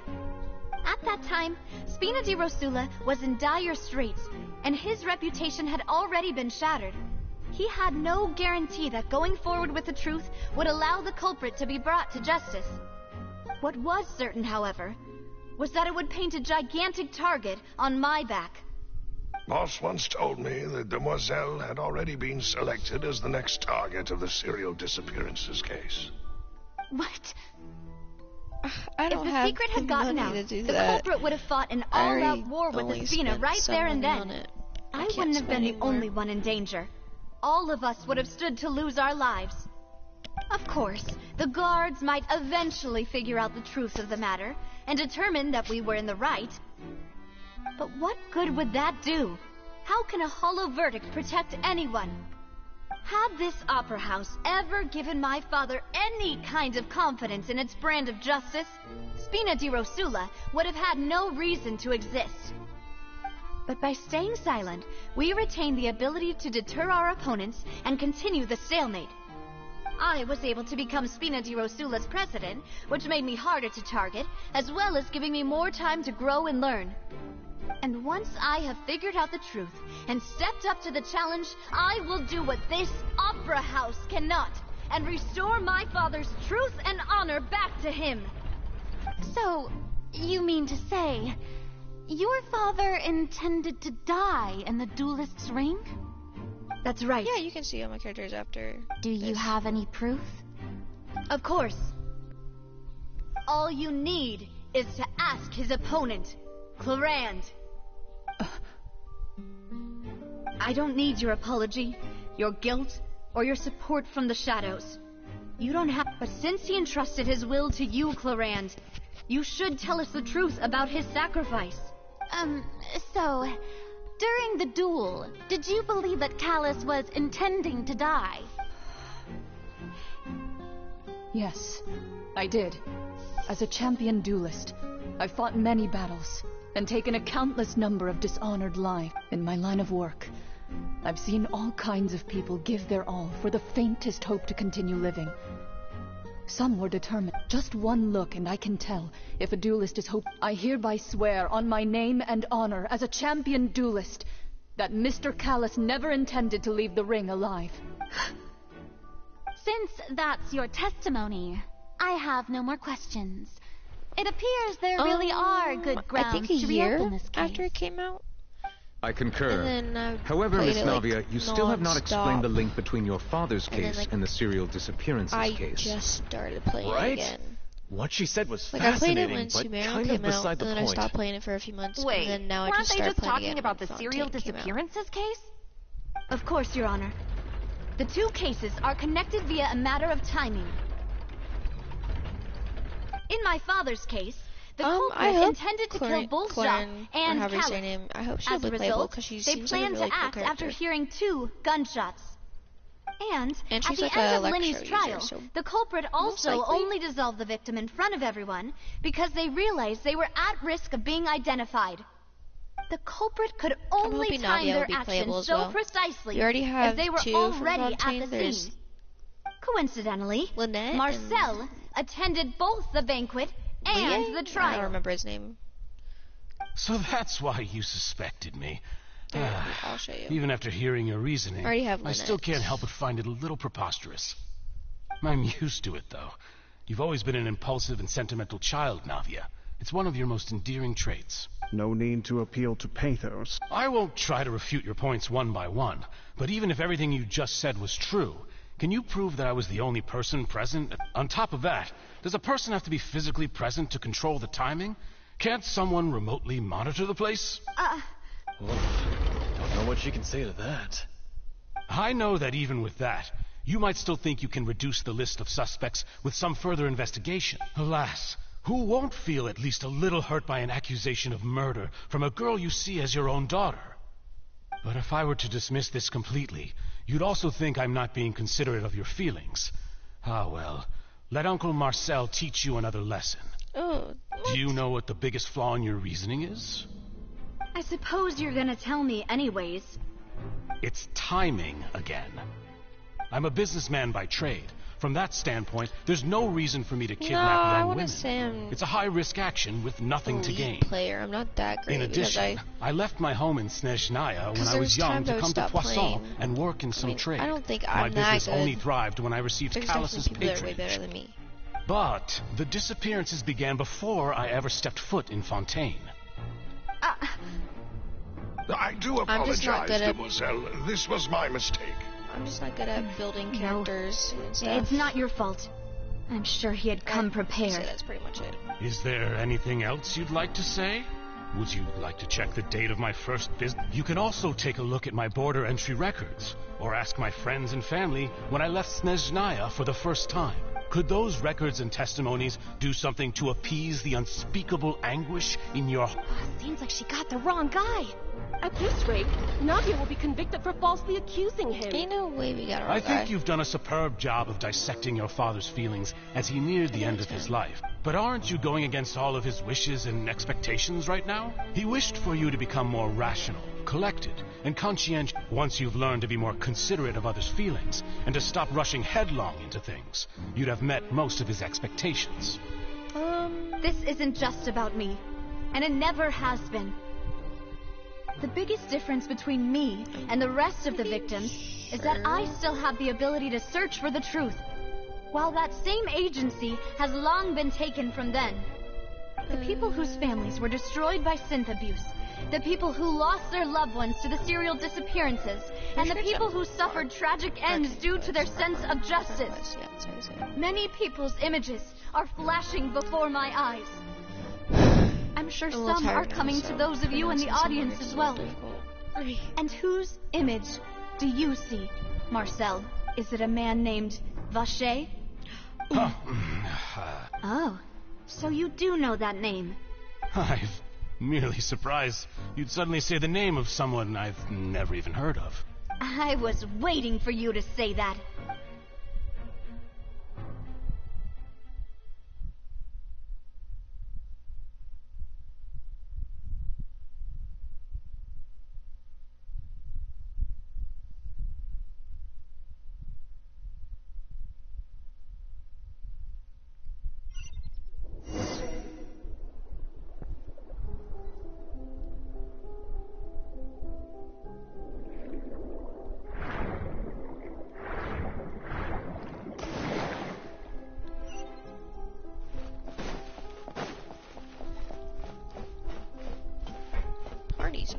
At that time, Spina di Rosula was in dire straits, and his reputation had already been shattered. He had no guarantee that going forward with the truth would allow the culprit to be brought to justice. What was certain, however, was that it would paint a gigantic target on my back. Moss once told me that Demoiselle had already been selected as the next target of the serial disappearances case. What? I don't if the have secret had gotten money out, to do the that. culprit would have fought an I all-out already war with only the Spina spent right some there and money then. on it. I can't wouldn't have spend been the anymore. only one in danger. All of us would have stood to lose our lives. Of course, the guards might eventually figure out the truth of the matter, and determined that we were in the right. But what good would that do? How can a hollow verdict protect anyone? Had this opera house ever given my father any kind of confidence in its brand of justice, Spina di Rosula would have had no reason to exist. But by staying silent, we retain the ability to deter our opponents and continue the stalemate. I was able to become Spina di Rosula's president, which made me harder to target, as well as giving me more time to grow and learn. And once I have figured out the truth and stepped up to the challenge, I will do what this opera house cannot, and restore my father's truth and honor back to him. So, you mean to say, your father intended to die in the duelist's ring? That's right. Yeah, you can see all my characters after. Do you have any proof? Of course. All you need is to ask his opponent, Clarand. I don't need your apology, your guilt, or your support from the shadows. You don't have... But since he entrusted his will to you, Clarand, you should tell us the truth about his sacrifice. So, during the duel, did you believe that Callus was intending to die? Yes, I did. As a champion duelist, I've fought many battles and taken a countless number of dishonored lives in my line of work. I've seen all kinds of people give their all for the faintest hope to continue living. Some were determined. Just one look and I can tell if a duelist is hope. I hereby swear on my name and honor as a champion duelist that Mr. Callus never intended to leave the ring alive. Since that's your testimony, I have no more questions. It appears there really are good grounds to reopen this case. After it came out. I concur. And then However, Miss Navia, like, you still have not explained the non-stop. link between your father's case like, and the serial disappearances I case. just started playing Right? it again. What she said was Like I played it fascinating, when but Sumeru kind of came out, beside and the then point. I stopped playing it for a few months, Wait, and then now I weren't just they started just playing talking again about the when serial Fontaine came out. disappearances case? Of course, Your Honor. The two cases are connected via a matter of timing. In my father's case, the I culprit hope intended to kill both Claren, Jacques and or however you say her Callus. name, I hope she'll As be a playable result, because she they seems like a planned really to cool act character. after hearing 2 gunshots. And she's at the like end a of lecture Linny's user, trial, so the culprit most also likely- only dissolved the victim in front of everyone because they realized they were at risk of being identified. The culprit could only hoping time Navia will their be playable actions as so well. precisely We already have as they were 2 from already Fontaine. at the There's scene. Coincidentally, Lynette Marcel attended both the banquet and Liang? the I trial. don't remember his name. So that's why you suspected me. I'll show you. Even after hearing your reasoning, I already have I still Lynette. can't help but find it a little preposterous. I'm used to it, though. You've always been an impulsive and sentimental child, Navia. It's one of your most endearing traits. No need to appeal to pathos. I won't try to refute your points one by one, but even if everything you just said was true, can you prove that I was the only person present? On top of that, does a person have to be physically present to control the timing? Can't someone remotely monitor the place? Don't know what she can say to that. I know that even with that, you might still think you can reduce the list of suspects with some further investigation. Alas, who won't feel at least a little hurt by an accusation of murder from a girl you see as your own daughter? But if I were to dismiss this completely, you'd also think I'm not being considerate of your feelings. Ah well, let Uncle Marcel teach you another lesson. Oh, Do you know what the biggest flaw in your reasoning is? I suppose you're gonna tell me anyways. It's timing again. I'm a businessman by trade. From that standpoint, there's no reason for me to no, kidnap I young want women. to say I'm It's a high-risk action with nothing to elite gain. player. I'm not that great In because addition, I left my home in Snezhnaya when 'cause I there was was young times to I would come to stop Poisson playing. and work in some trade. I don't think My I'm that business good. only thrived when I received There's Callus's definitely people that are way patronage. better than me. But the disappearances began before I ever stepped foot in Fontaine. I do I'm just not apologize, good at- Demoiselle. This was my mistake. I'm just not good at building characters and stuff. It's not your fault. I'm sure he had come prepared. So that's pretty much it. Is there anything else you'd like to say? Would you like to check the date of my first visit? You can also take a look at my border entry records, or ask my friends and family when I left Snezhnaya for the first time. Could those records and testimonies do something to appease the unspeakable anguish in your... Seems like she got the wrong guy. At this rate, Nadia will be convicted for falsely accusing him. Ain't no way we got a wrong I guy. think you've done a superb job of dissecting your father's feelings as he neared the end of his life. But aren't you going against all of his wishes and expectations right now? He wished for you to become more rational, collected, and conscientious once you've learned to be more considerate of others' feelings and to stop rushing headlong into things. You'd have met most of his expectations. This isn't just about me, and it never has been. The biggest difference between me and the rest of the victims is that I still have the ability to search for the truth, while that same agency has long been taken from them. The people whose families were destroyed by synth abuse, the people who lost their loved ones to the serial disappearances, and the people who suffered tragic ends due to their sense of justice. Many people's images are flashing before my eyes. I'm sure some are coming to those of you in the audience as well. And whose image do you see, Marcel? Is it a man named Vacher? Oh, so you do know that name. I'm merely surprised you'd suddenly say the name of someone I've never even heard of. I was waiting for you to say that. Parties.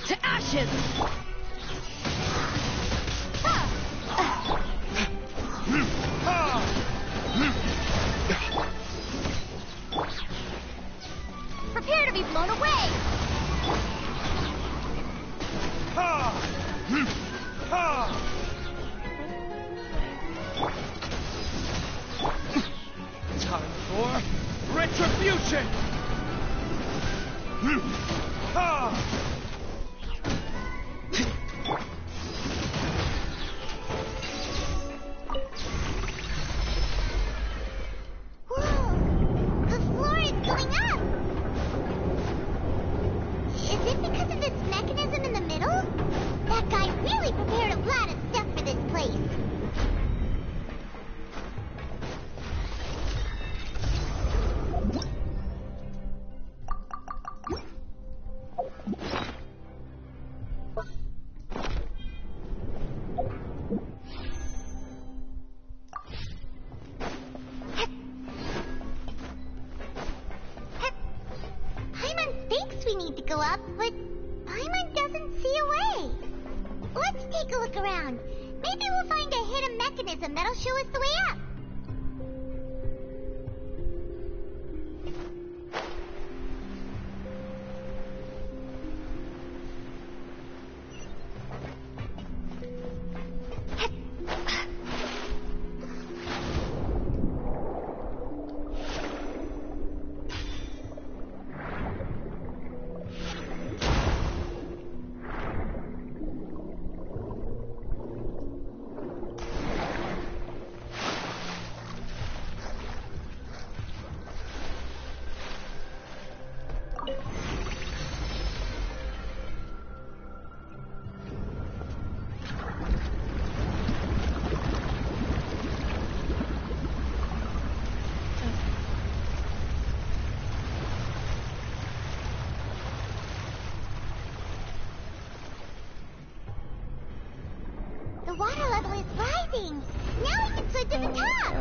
To ashes! Prepare to be blown away! Time for retribution! Whoa! The floor is going up! Is it because of this mechanism in the middle? That guy really prepared a lot of stuff for this place. Paimon thinks we need to go up, but Paimon doesn't see a way. Let's take a look around. Maybe we'll find a hidden mechanism that'll show us the way up. The water level is rising. Now we can swim to the top.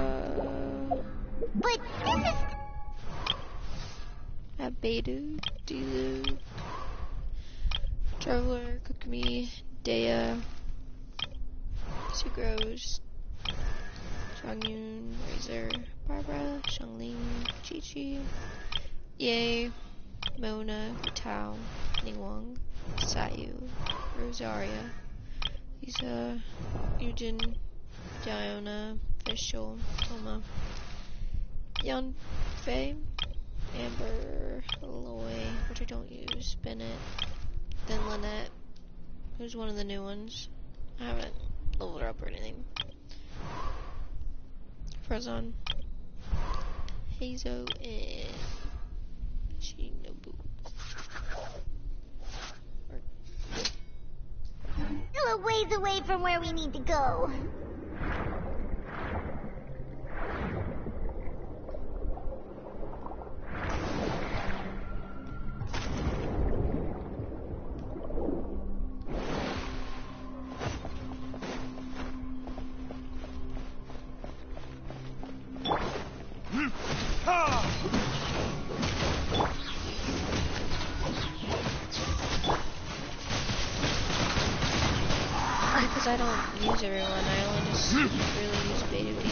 But this is... Abedu, Dilu, Traveler, Kokomi, Dea, Sugros, Gangyun, Razor, Barbara, Xiangling, Chi-Chi, Ye, Mona, Tao, Ningguang, Sayu, Rosaria, Lisa, Yujin, Diona, Fischl, Toma, Yan Fei, Amber, Loy, which I don't use, Bennett, then Lynette, who's one of the new ones. I haven't leveled her up or anything. Frozon, Hazo, and Shinobu. Still a ways away from where we need to go. Because I don't use everyone, I only just really use beta B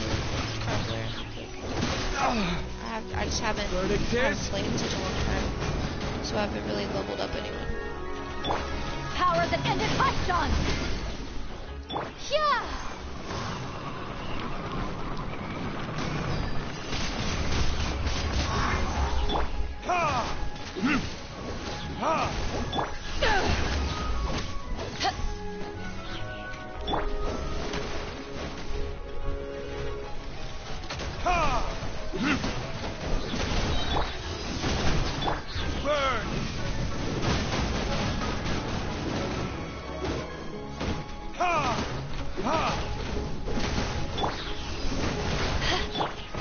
cosplayer. I just haven't played in such a long time, so I haven't really leveled up anyone. Power that ended Bastion! Yeah!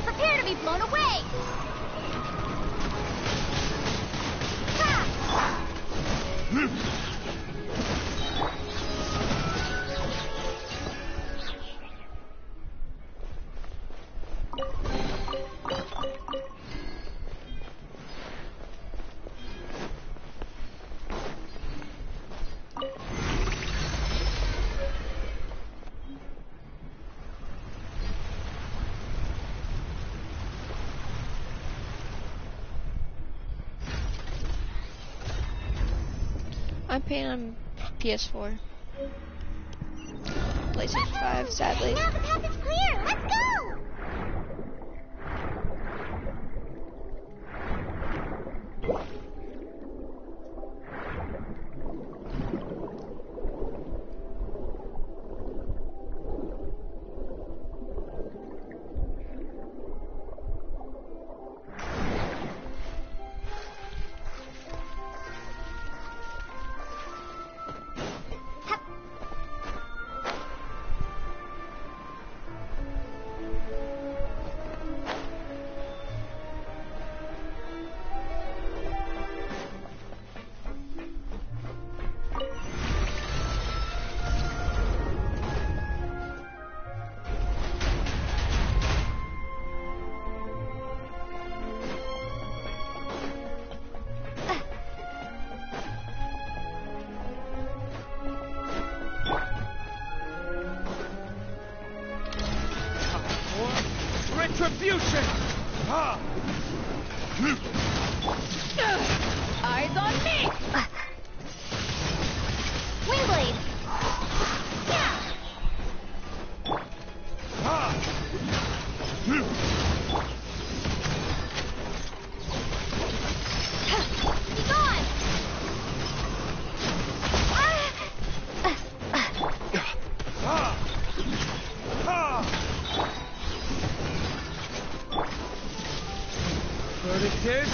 Prepare to be blown away! I'm paying on PS4. PlayStation 5, sadly. Now the path is clear! Let's go! Retribution! Eyes on me! Wingblade! Be gone! Verdict is...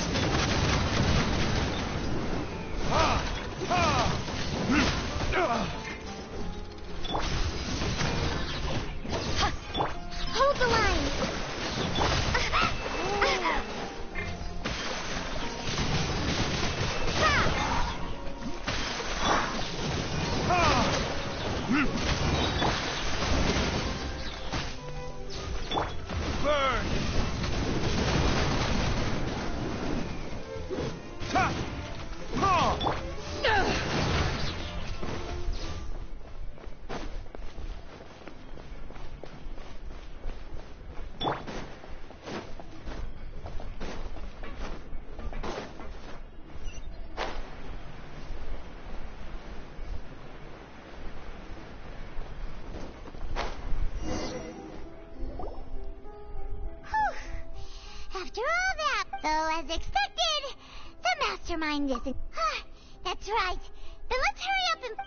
Hold the line! Burn! Ta! Ha! So, as expected, the mastermind isn't. That's right. Then let's hurry up and...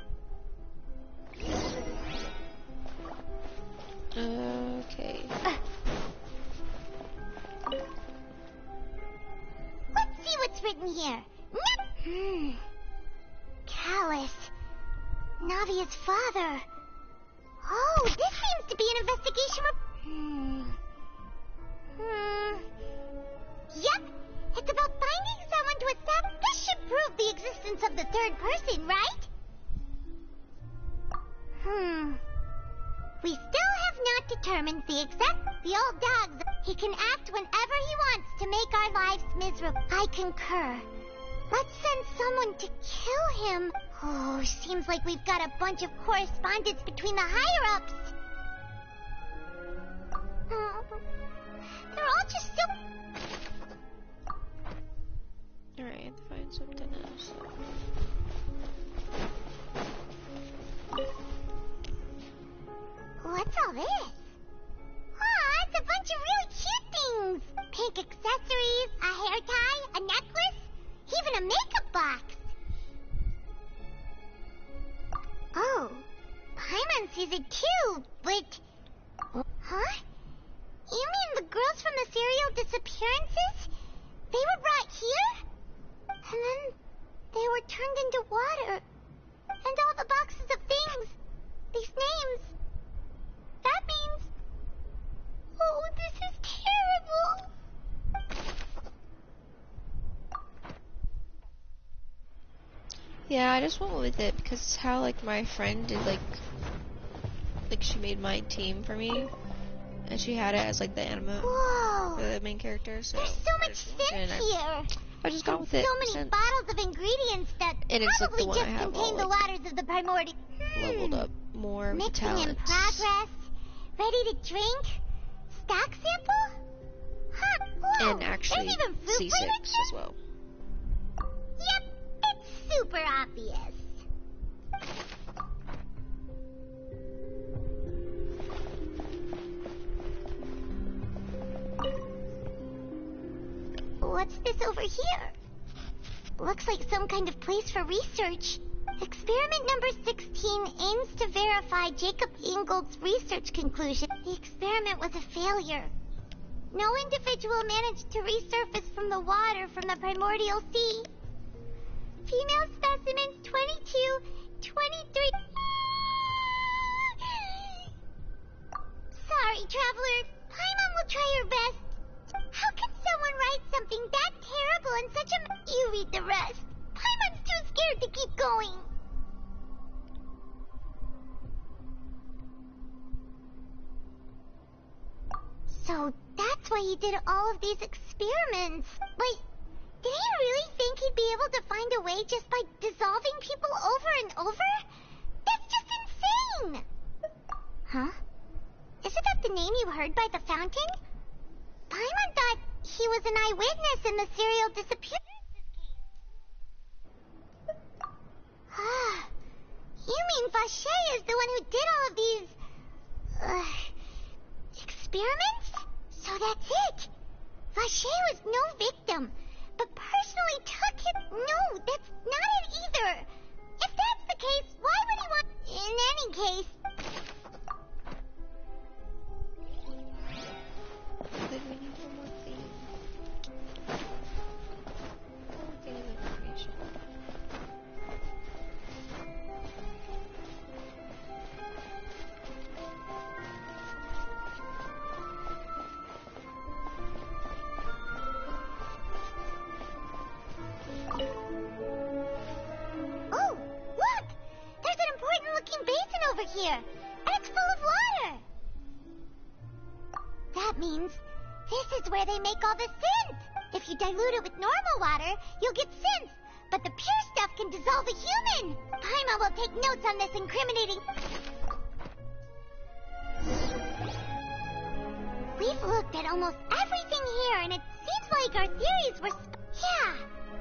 Okay. Let's see what's written here. Callus. Navia's father. Oh, this seems to be an investigation Yep, it's about finding someone to establish. This should prove the existence of the third person, right? We still have not determined the old dog. He can act whenever he wants to make our lives miserable. I concur. Let's send someone to kill him. Oh, seems like we've got a bunch of correspondence between the higher-ups. They're all just so... Alright, find something else. What's all this? It's a bunch of really cute things. Pink accessories, a hair tie, a necklace, even a makeup box. Oh, Paimon sees it too, but... Huh? You mean the girls from the serial disappearances? They were brought here? And then they were turned into water. And all the boxes of things. These names. That means... Oh, this is terrible. Yeah, I just went with it because it's how, like, my friend did, like, she made my team for me. And she had it as, like, the anime. Whoa. The main character, so... There's so much scent here. I just got with it. So many bottles of ingredients that probably just contain the waters of the primordial. Leveled up more with Mixing talents. in progress. Ready to drink? Stock sample? Whoa. And actually There's even fruit C6 flavors as well. Yep, it's super obvious. What's this over here? Looks like some kind of place for research. Experiment number 16 aims to verify Jacob Ingold's research conclusion. The experiment was a failure. No individual managed to resurface from the water from the primordial sea. Female specimens 22, 23... Sorry, traveler. Paimon will try her best. How can someone write something that terrible in such a... You read the rest. Paimon's too scared to keep going. So that's why he did all of these experiments. Wait, did he really think he'd be able to find a way just by dissolving people over and over? That's just insane! Huh? Isn't that the name you heard by the fountain? Paimon thought he was an eyewitness in the serial disappearances case. You mean Vache is the one who did all of these... experiments? So that's it. Vache was no victim, but personally took it... No, that's not it either. If that's the case, why would he want... In any case... Then we need one more thing. One more thing of information. Oh, look! There's an important-looking basin over here, and it's full of water. That means this is where they make all the synth. If you dilute it with normal water, you'll get synth, but the pure stuff can dissolve a human. Paimon will take notes on this incriminating... We've looked at almost everything here, and it seems like our theories were... Yeah,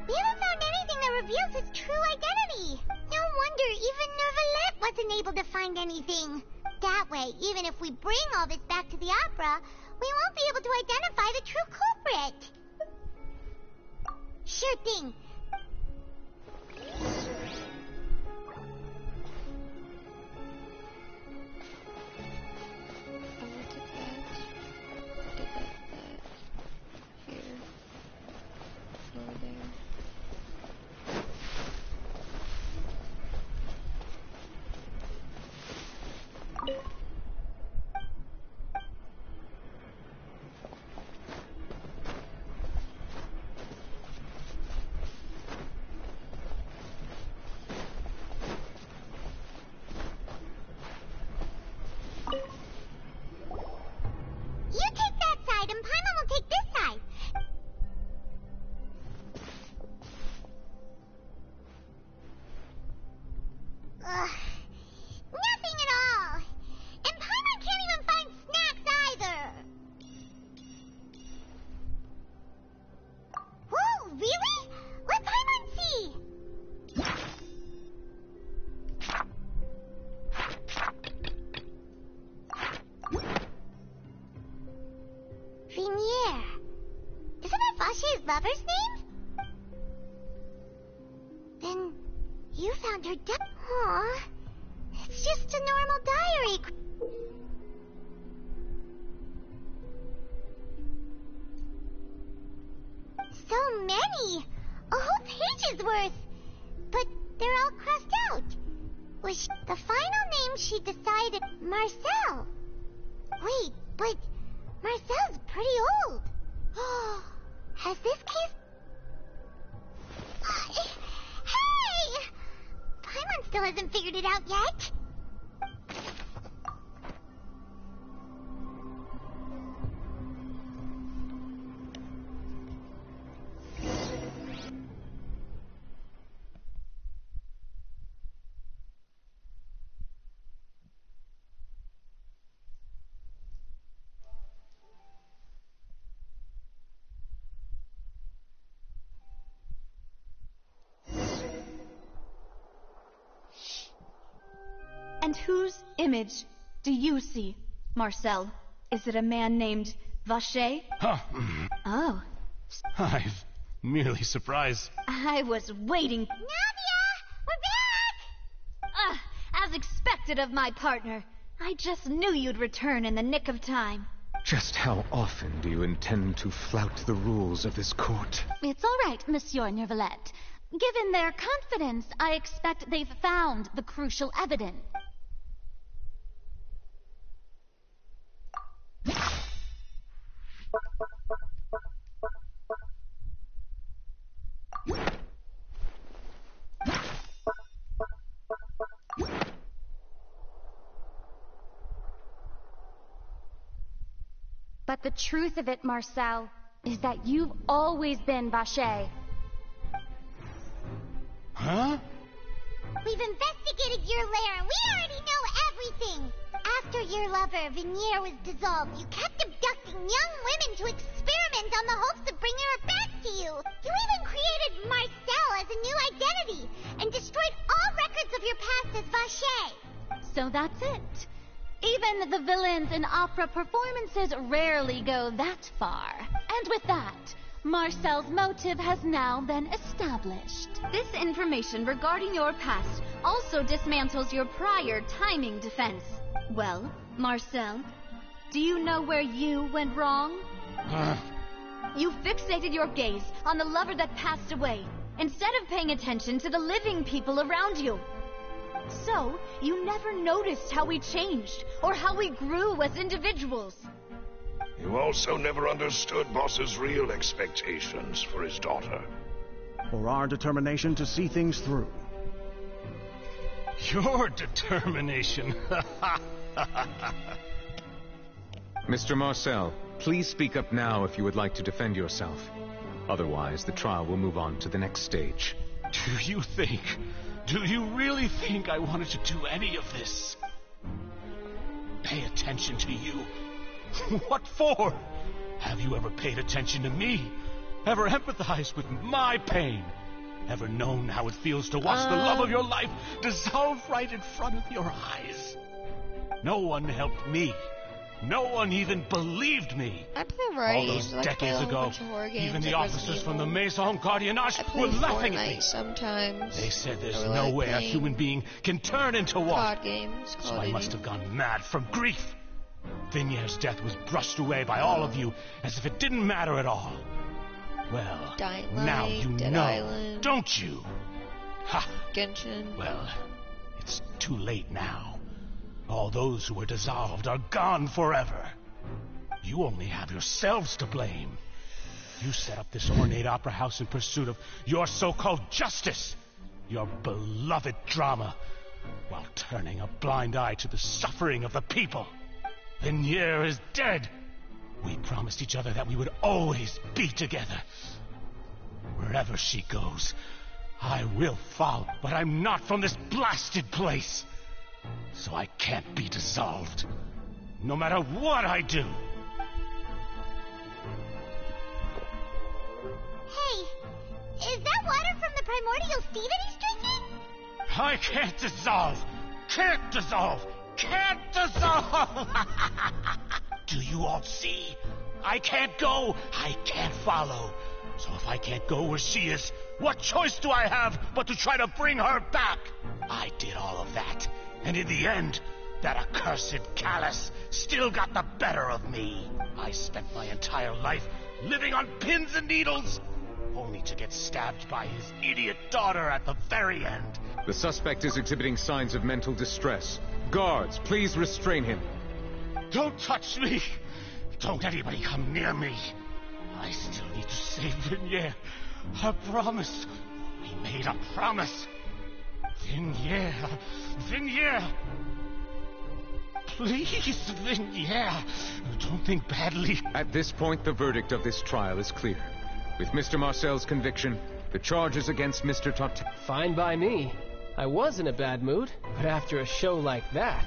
we haven't found anything that reveals his true identity. No wonder even Neuvillette wasn't able to find anything. That way, even if we bring all this back to the opera, we won't be able to identify the true culprit. Sure thing. You take that side, and Paimon will take this side. Ugh. Nothing at all. And Paimon can't even find snacks either. Whoa, really? Let Paimon see. Vinier. Isn't it Vache's lover's name? Then you found her death. Aw, it's just a normal diary. So many! A whole page's worth! But they're all crossed out. Was the final name she decided Marcel? Wait, but Marcel's pretty old. Has this case... Hey! Paimon still hasn't figured it out yet. And whose image do you see, Marcel? Is it a man named Vache? Oh. I'm merely surprised. I was waiting. Nadia! We're back! As expected of my partner. I just knew you'd return in the nick of time. Just how often do you intend to flout the rules of this court? It's all right, Monsieur Nervalette. Given their confidence, I expect they've found the crucial evidence. But the truth of it, Marcel, is that you've always been Vache. Huh? We've investigated your lair, and we already know everything. After your lover, Vinier, was dissolved, you kept abducting young women to experiment on the hopes of bringing her back to you. You even created Marcel as a new identity, and destroyed all records of your past as Vache. So that's it. Even the villains in opera performances rarely go that far. And with that, Marcel's motive has now been established. This information regarding your past also dismantles your prior timing defense. Well, Marcel, do you know where you went wrong? You fixated your gaze on the lover that passed away, instead of paying attention to the living people around you. So, you never noticed how we changed, or how we grew as individuals. You also never understood Boss's real expectations for his daughter. Or our determination to see things through. Your determination. Mr. Marcel, please speak up now if you would like to defend yourself. Otherwise, the trial will move on to the next stage. Do you really think I wanted to do any of this? Pay attention to you? What for? Have you ever paid attention to me? Ever empathized with my pain? Ever known how it feels to watch the love of your life dissolve right in front of your eyes? No one helped me. No one even believed me. I play All variety those games. I decades play a ago, bunch of horror games, even the like officers Resident from the Evil. Maison Gardiennage I play were laughing Fortnite at me. sometimes. They said there's I really no like way a playing human being can turn into water. COD games. So Call of I Duty. must have gone mad from grief. Vignier's death was brushed away by all of you as if it didn't matter at all. Well, Dying now Light, you Dead know, Island. don't you? Ha! Genshin. Well, it's too late now. All those who were dissolved are gone forever. You only have yourselves to blame. You set up this ornate opera house in pursuit of your so-called justice, your beloved drama, while turning a blind eye to the suffering of the people. Vignier is dead. We promised each other that we would always be together. Wherever she goes, I will follow, but I'm not from this blasted place. So I can't be dissolved, no matter what I do. Hey, is that water from the primordial sea that he's drinking? I can't dissolve! Can't dissolve! Can't dissolve! Do you all see? I can't go! I can't follow! So if I can't go where she is, what choice do I have but to try to bring her back? I did all of that, and in the end, that accursed Callus still got the better of me. I spent my entire life living on pins and needles, only to get stabbed by his idiot daughter at the very end. The suspect is exhibiting signs of mental distress. Guards, please restrain him. Don't touch me! Don't anybody come near me! I still need to save Vignier. I promise. We made a promise. Vignier. Vignier. Please, Vignier. Don't think badly. At this point, the verdict of this trial is clear. With Mr. Marcel's conviction, the charges against Mr. Tot... Fine by me. I was in a bad mood, but after a show like that,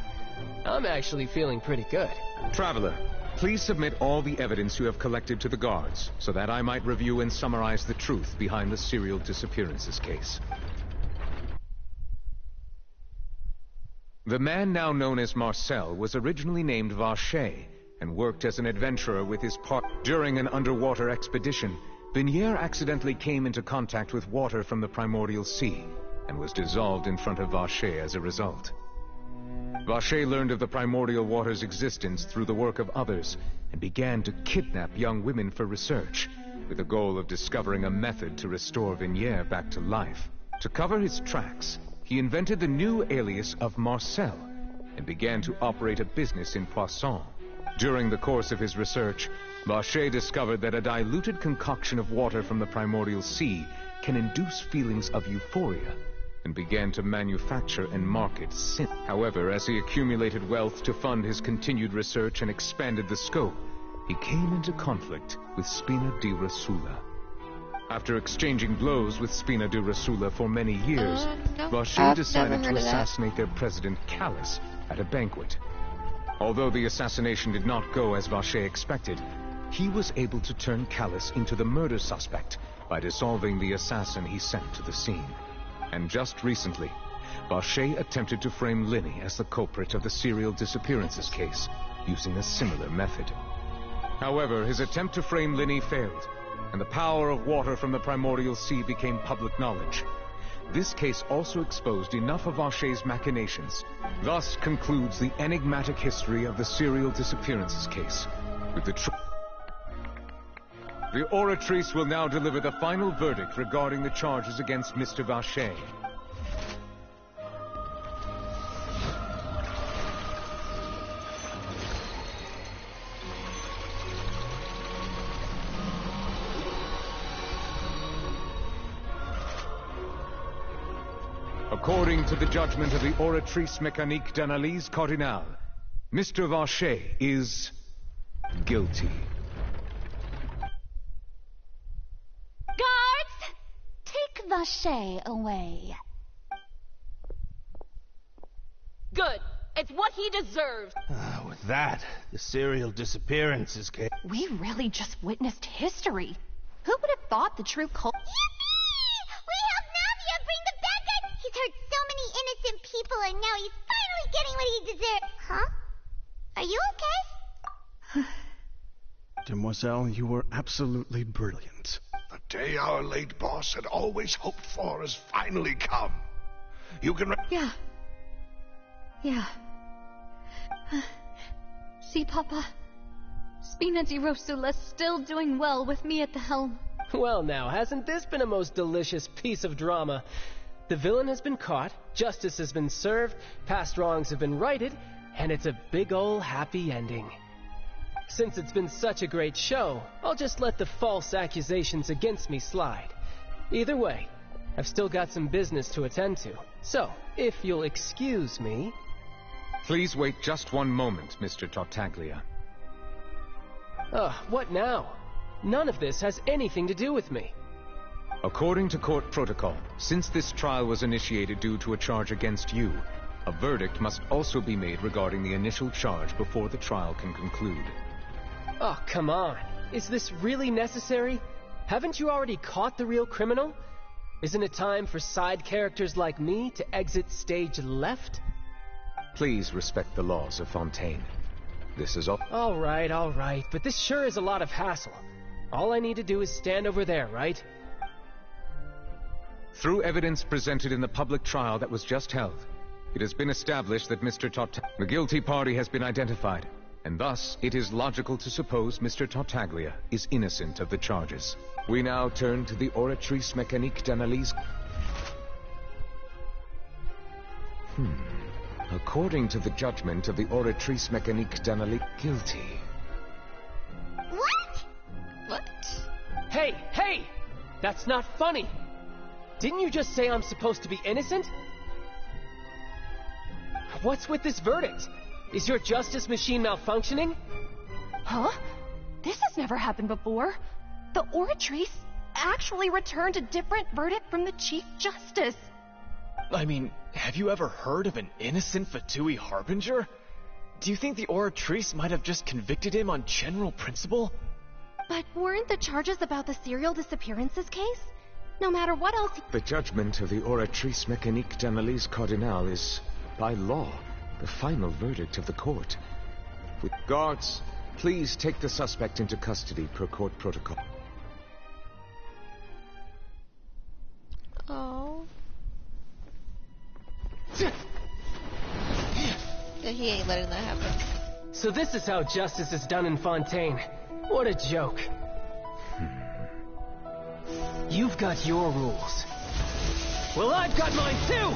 I'm actually feeling pretty good. Traveler, please submit all the evidence you have collected to the guards, so that I might review and summarize the truth behind the serial disappearances case. The man now known as Marcel was originally named Vacher and worked as an adventurer with his partner. During an underwater expedition, Vignier accidentally came into contact with water from the primordial sea and was dissolved in front of Vacher as a result. Vacher learned of the primordial water's existence through the work of others and began to kidnap young women for research, with the goal of discovering a method to restore Vignier back to life. To cover his tracks, he invented the new alias of Marcel and began to operate a business in Poisson. During the course of his research, Vacher discovered that a diluted concoction of water from the primordial sea can induce feelings of euphoria, and began to manufacture and market sin. However, as he accumulated wealth to fund his continued research and expanded the scope, he came into conflict with Spina di Rasula. After exchanging blows with Spina di Rasula for many years, Vacher decided to assassinate their president, Callus, at a banquet. Although the assassination did not go as Vacher expected, he was able to turn Callus into the murder suspect by dissolving the assassin he sent to the scene. And just recently, Vacher attempted to frame Linny as the culprit of the serial disappearances case, using a similar method. However, his attempt to frame Linny failed, and the power of water from the primordial sea became public knowledge. This case also exposed enough of Vacher's machinations. Thus concludes the enigmatic history of the serial disappearances case, with the Oratrice will now deliver the final verdict regarding the charges against Mr. Vacher. According to the judgment of the Oratrice Mécanique d'Analyse Cardinale, Mr. Vacher is guilty. Guards! Take Vacher away. Good. It's what he deserves. With that, the serial disappearances case... We really just witnessed history. Who would have thought the true cult... Yippee! We helped Navia bring the bad guy. He's hurt so many innocent people, and now he's finally getting what he deserves. Huh? Are you okay? Demoiselle, you were absolutely brilliant. The day our late boss had always hoped for has finally come. You can... Yeah. See, Papa? Spina di Rosula's still doing well with me at the helm. Well now, hasn't this been a most delicious piece of drama? The villain has been caught, justice has been served, past wrongs have been righted, and it's a big ol' happy ending. Since it's been such a great show, I'll just let the false accusations against me slide. Either way, I've still got some business to attend to. So, if you'll excuse me... Please wait just one moment, Mr. Tartaglia. What now? None of this has anything to do with me. According to court protocol, since this trial was initiated due to a charge against you, a verdict must also be made regarding the initial charge before the trial can conclude. Oh, come on. Is this really necessary? Haven't you already caught the real criminal? Isn't it time for side characters like me to exit stage left? Please respect the laws of Fontaine. This is all... All right, but this sure is a lot of hassle. All I need to do is stand over there, right? Through evidence presented in the public trial that was just held, it has been established that the guilty party has been identified, and thus it is logical to suppose Mr. Tartaglia is innocent of the charges. We now turn to the Oratrice Mécanique d'Analyse. According to the judgment of the Oratrice Mécanique d'Analyse, guilty. What? Hey! That's not funny! Didn't you just say I'm supposed to be innocent? What's with this verdict? Is your justice machine malfunctioning? Huh? This has never happened before. The Oratrice actually returned a different verdict from the Chief Justice. I mean, have you ever heard of an innocent Fatui Harbinger? Do you think the Oratrice might have just convicted him on general principle? But weren't the charges about the serial disappearances case? No matter what else... The judgment of the Oratrice Mécanique d'Analyse Cardinal is, by law, the final verdict of the court. Guards, please take the suspect into custody per court protocol. Oh. He ain't letting that happen. So this is how justice is done in Fontaine. What a joke. You've got your rules. Well, I've got mine too!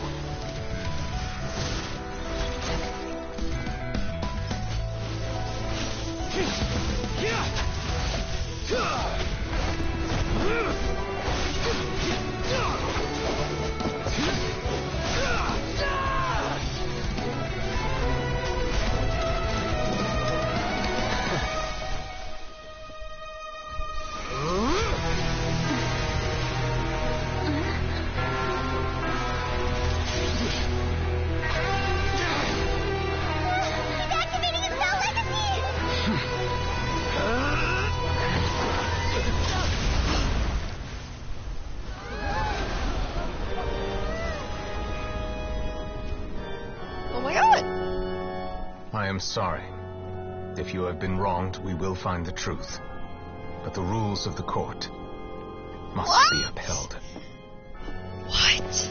I am sorry. If you have been wronged, we will find the truth. But the rules of the court must be upheld. What?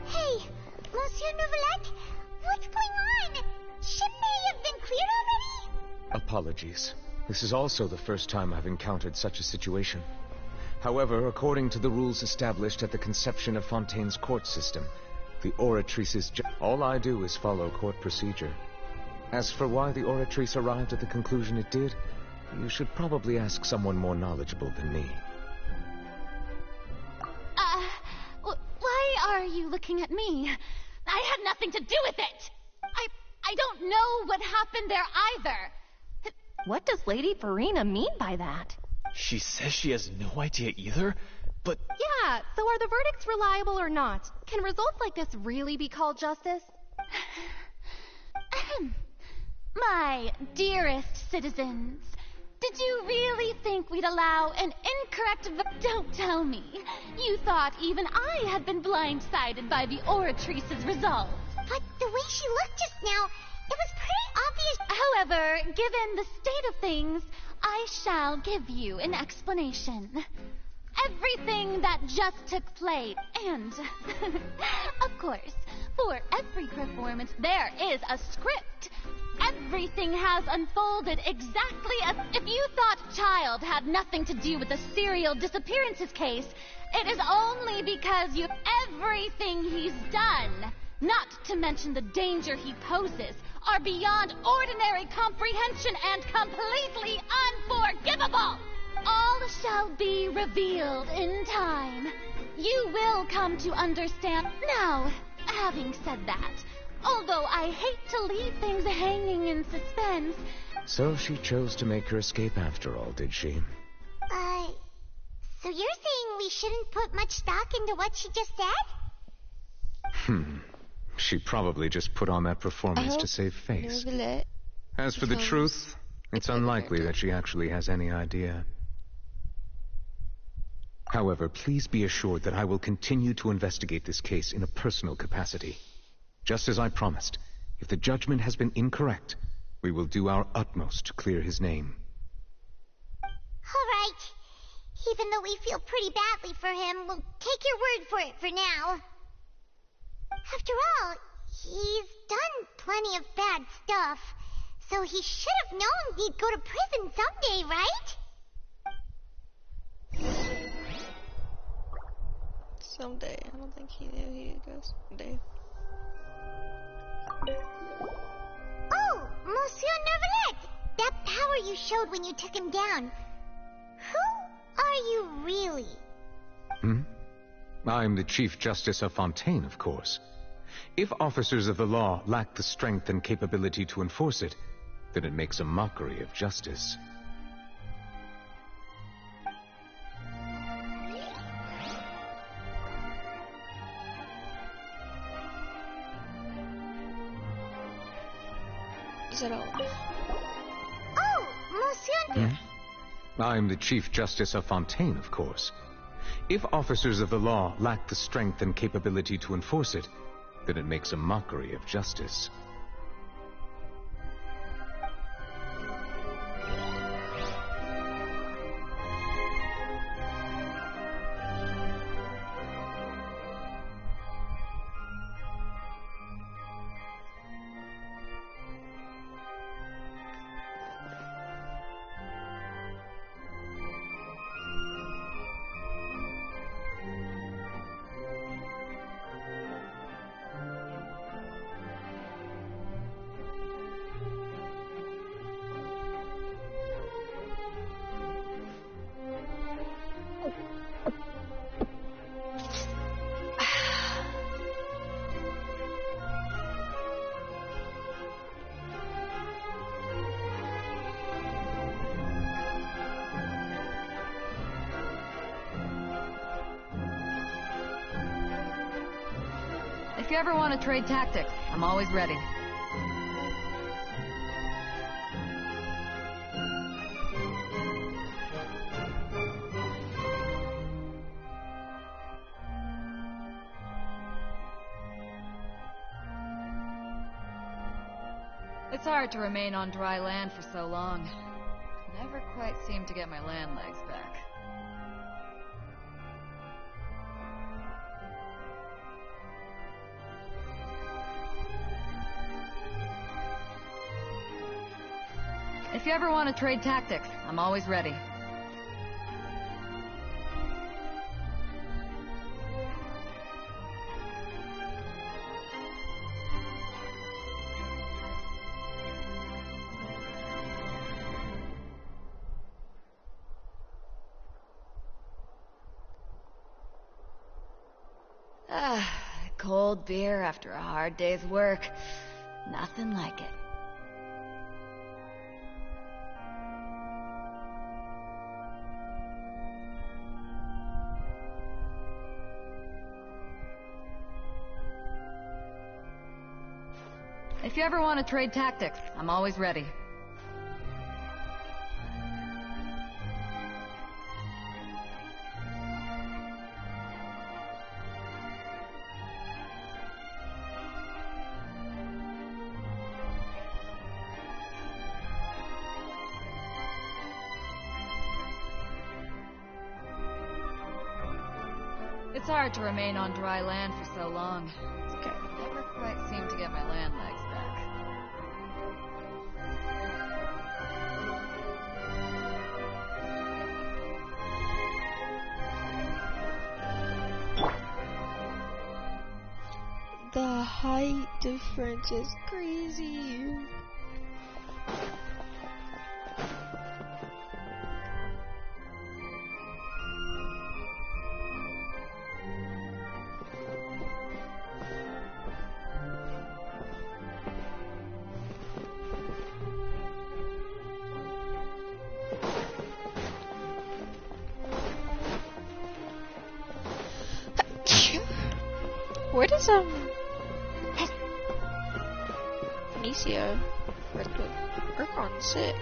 Hey, Monsieur Nouvelette, what's going on? Shouldn't they have been cleared already? Apologies. This is also the first time I've encountered such a situation. However, according to the rules established at the conception of Fontaine's court system, the Oratrice's all I do is follow court procedure. As for why the Oratrice arrived at the conclusion it did, you should probably ask someone more knowledgeable than me. Why are you looking at me? I had nothing to do with it! I don't know what happened there either. What does Lady Farina mean by that? She says she has no idea either, but... Yeah, so are the verdicts reliable or not? Can results like this really be called justice? My dearest citizens. Did you really think we'd allow an incorrect Don't tell me. You thought even I had been blindsided by the Oratrice's results. But the way she looked just now, it was pretty obvious. However, given the state of things, I shall give you an explanation. Everything that just took place, and, of course, for every performance there is a script. Everything has unfolded exactly as if you thought Child had nothing to do with the serial disappearances case. It is only because you everything he's done, not to mention the danger he poses, are beyond ordinary comprehension and completely unforgivable. All shall be revealed in time. You will come to understand. Now, having said that, although I hate to leave things hanging in suspense... So she chose to make her escape after all, did she? So you're saying we shouldn't put much stock into what she just said? She probably just put on that performance to save face. As for the truth, it's unlikely that she actually has any idea. However, please be assured that I will continue to investigate this case in a personal capacity. Just as I promised, if the judgment has been incorrect, we will do our utmost to clear his name. All right. Even though we feel pretty badly for him, we'll take your word for it for now. After all, he's done plenty of bad stuff, so he should have known he'd go to prison someday, right? Someday. I don't think he knew he'd go someday. Oh, Monsieur Neuvillette! That power you showed when you took him down. Who are you really? I'm the Chief Justice of Fontaine, of course. If officers of the law lack the strength and capability to enforce it, then it makes a mockery of justice. Is that all? Oh, Monsieur... I'm the Chief Justice of Fontaine, of course. If officers of the law lack the strength and capability to enforce it, then it makes a mockery of justice. If you ever want to trade tactics, I'm always ready. It's hard to remain on dry land for so long. Never quite seem to get my land legs back. If you ever want to trade tactics, I'm always ready. Cold beer after a hard day's work. Nothing like it. If you ever want to trade tactics, I'm always ready. It's hard to remain on dry land for so long. Okay. Never quite seem to get my land legs back. The height difference is crazy. Where does Amicia Urcon sit?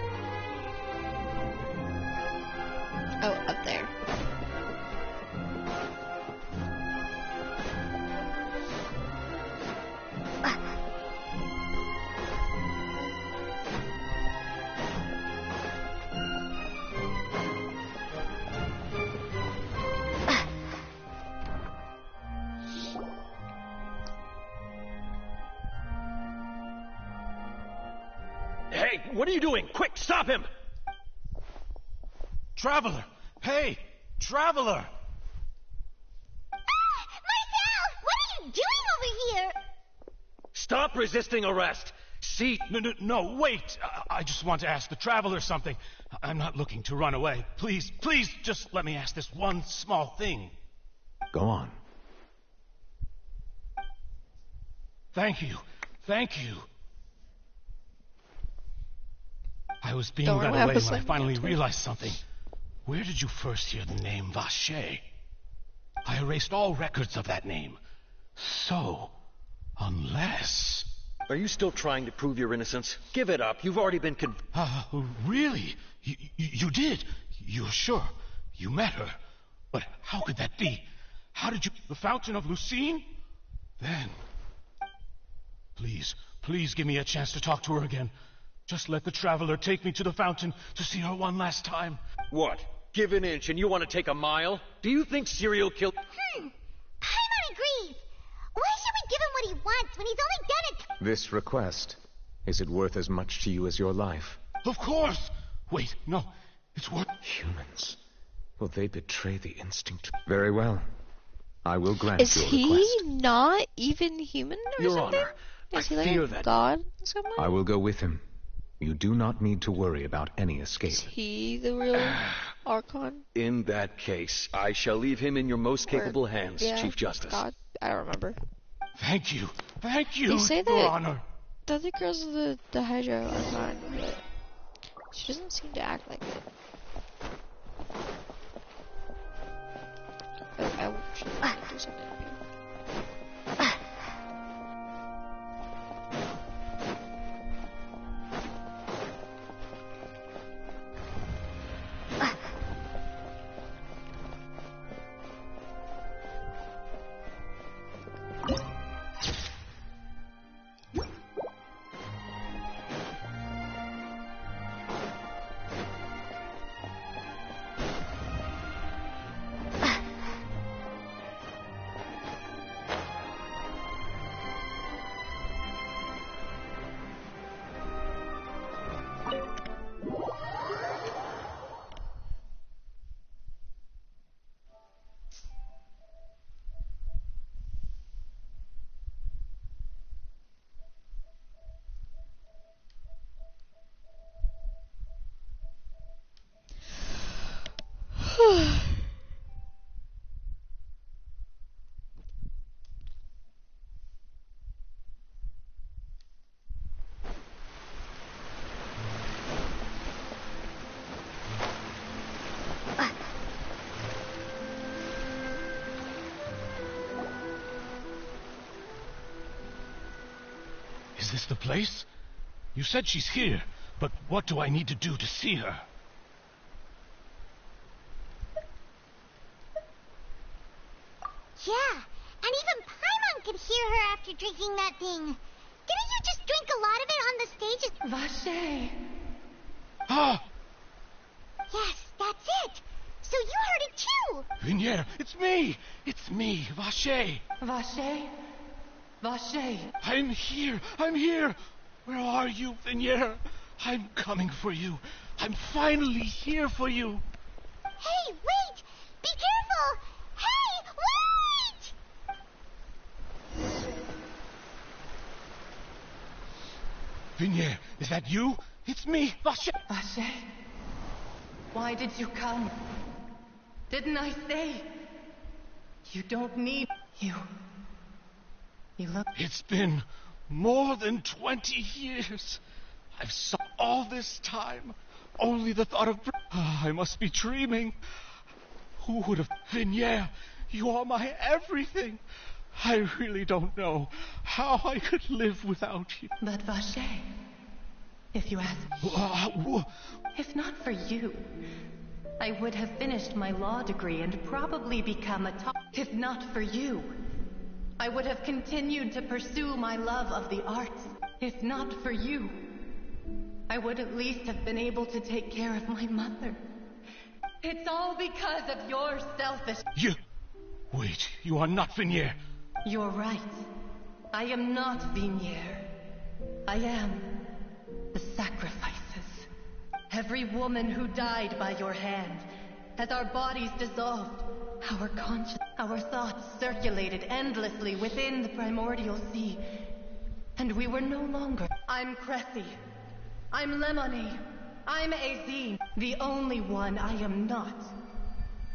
Oh, up there. Hey, what are you doing? Quick, stop him! Traveler! Hey! Traveler! Marcel! What are you doing over here? Stop resisting arrest! See... No, wait! I just want to ask the Traveler something. I'm not looking to run away. Please, just let me ask this one small thing. Go on. Thank you. I was being led away when I finally realized something. Where did you first hear the name Vache? I erased all records of that name. So, unless... Are you still trying to prove your innocence? Give it up. You've already been Really? You did? You're sure? You met her? But how could that be? How did you... The Fountain of Lucine? Then... Please give me a chance to talk to her again. Just let the Traveler take me to the fountain to see her one last time. What? Give an inch and you want to take a mile? Do you think serial kill... Paimon agrees. Why should we give him what he wants when he's only done it... This request, is it worth as much to you as your life? Of course! Wait, no, it's worth... Humans. Will they betray the instinct? Very well. I will grant your request. Is he not even human or Your something? Honor, is he like a god somewhere? I will go with him. You do not need to worry about any escape. Is he the real Archon? In that case, I shall leave him in your most capable hands, Chief Justice. God, I don't remember. Thank you, they say that Your Honor. The other girls of the Hydra are fine, but she doesn't seem to act like it. I should do something. Is this the place? You said she's here, but what do I need to do to see her? Yeah, and even Paimon could hear her after drinking that thing. Didn't you just drink a lot of it on the stage? Vache. Ah! Yes, that's it. so you heard it too! Vignier, it's me! It's me, Vache! Vache? Vache! I'm here! I'm here! Where are you, Vignier? I'm coming for you. I'm finally here for you. Hey, wait! Be careful! Hey, wait! Vignier, is that you? It's me, Vache! Vache? Why did you come? Didn't I say? You don't need... You look... It's been more than 20 years. I've sought all this time. Only the thought of... I must be dreaming. Who would have... Vignier, you are my everything. I really don't know how I could live without you. But Vache, if you ask... If not for you, I would have finished my law degree and probably become a top... If not for you, I would have continued to pursue my love of the arts. If not for you, I would at least have been able to take care of my mother. It's all because of your selfish... You... Wait, you are not Vignier. You're right. I am not Vignier. I am the sacrifices. Every woman who died by your hand, as our bodies dissolved, our conscience, our thoughts circulated endlessly within the primordial sea, and we were no longer... I'm Cressy. I'm Lemony. I'm Azine. The only one I am not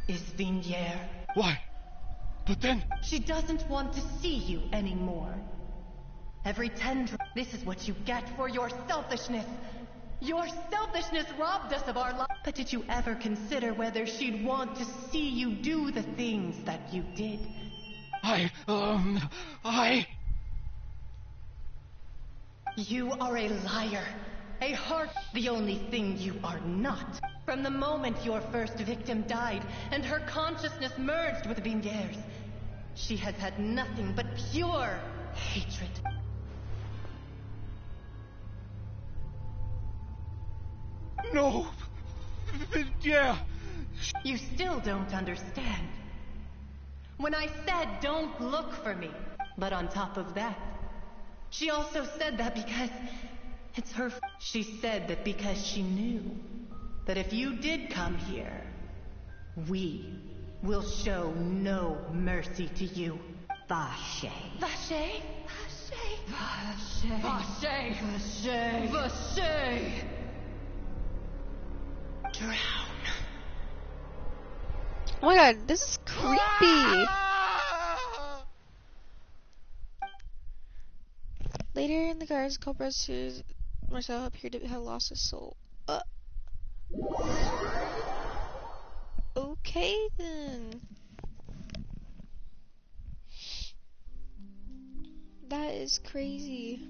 is Vignier. Why? But then... She doesn't want to see you anymore. Every tendril... This is what you get for your selfishness. Your selfishness robbed us of our life. But did you ever consider whether she'd want to see you do the things that you did? You are a liar. A heart. The only thing you are not. From the moment your first victim died and her consciousness merged with Vignier's, she has had nothing but pure hatred. No! Vignier! You still don't understand. When I said don't look for me, but on top of that, she also said that because it's her... She said that because she knew that if you did come here, we will show no mercy to you. Vache. Vache? Vache. Vache. Vache. Vache. Drown. Oh my god, this is creepy. Later in the guards, Cobra says Marcel appeared to have lost his soul. Okay then. That is crazy.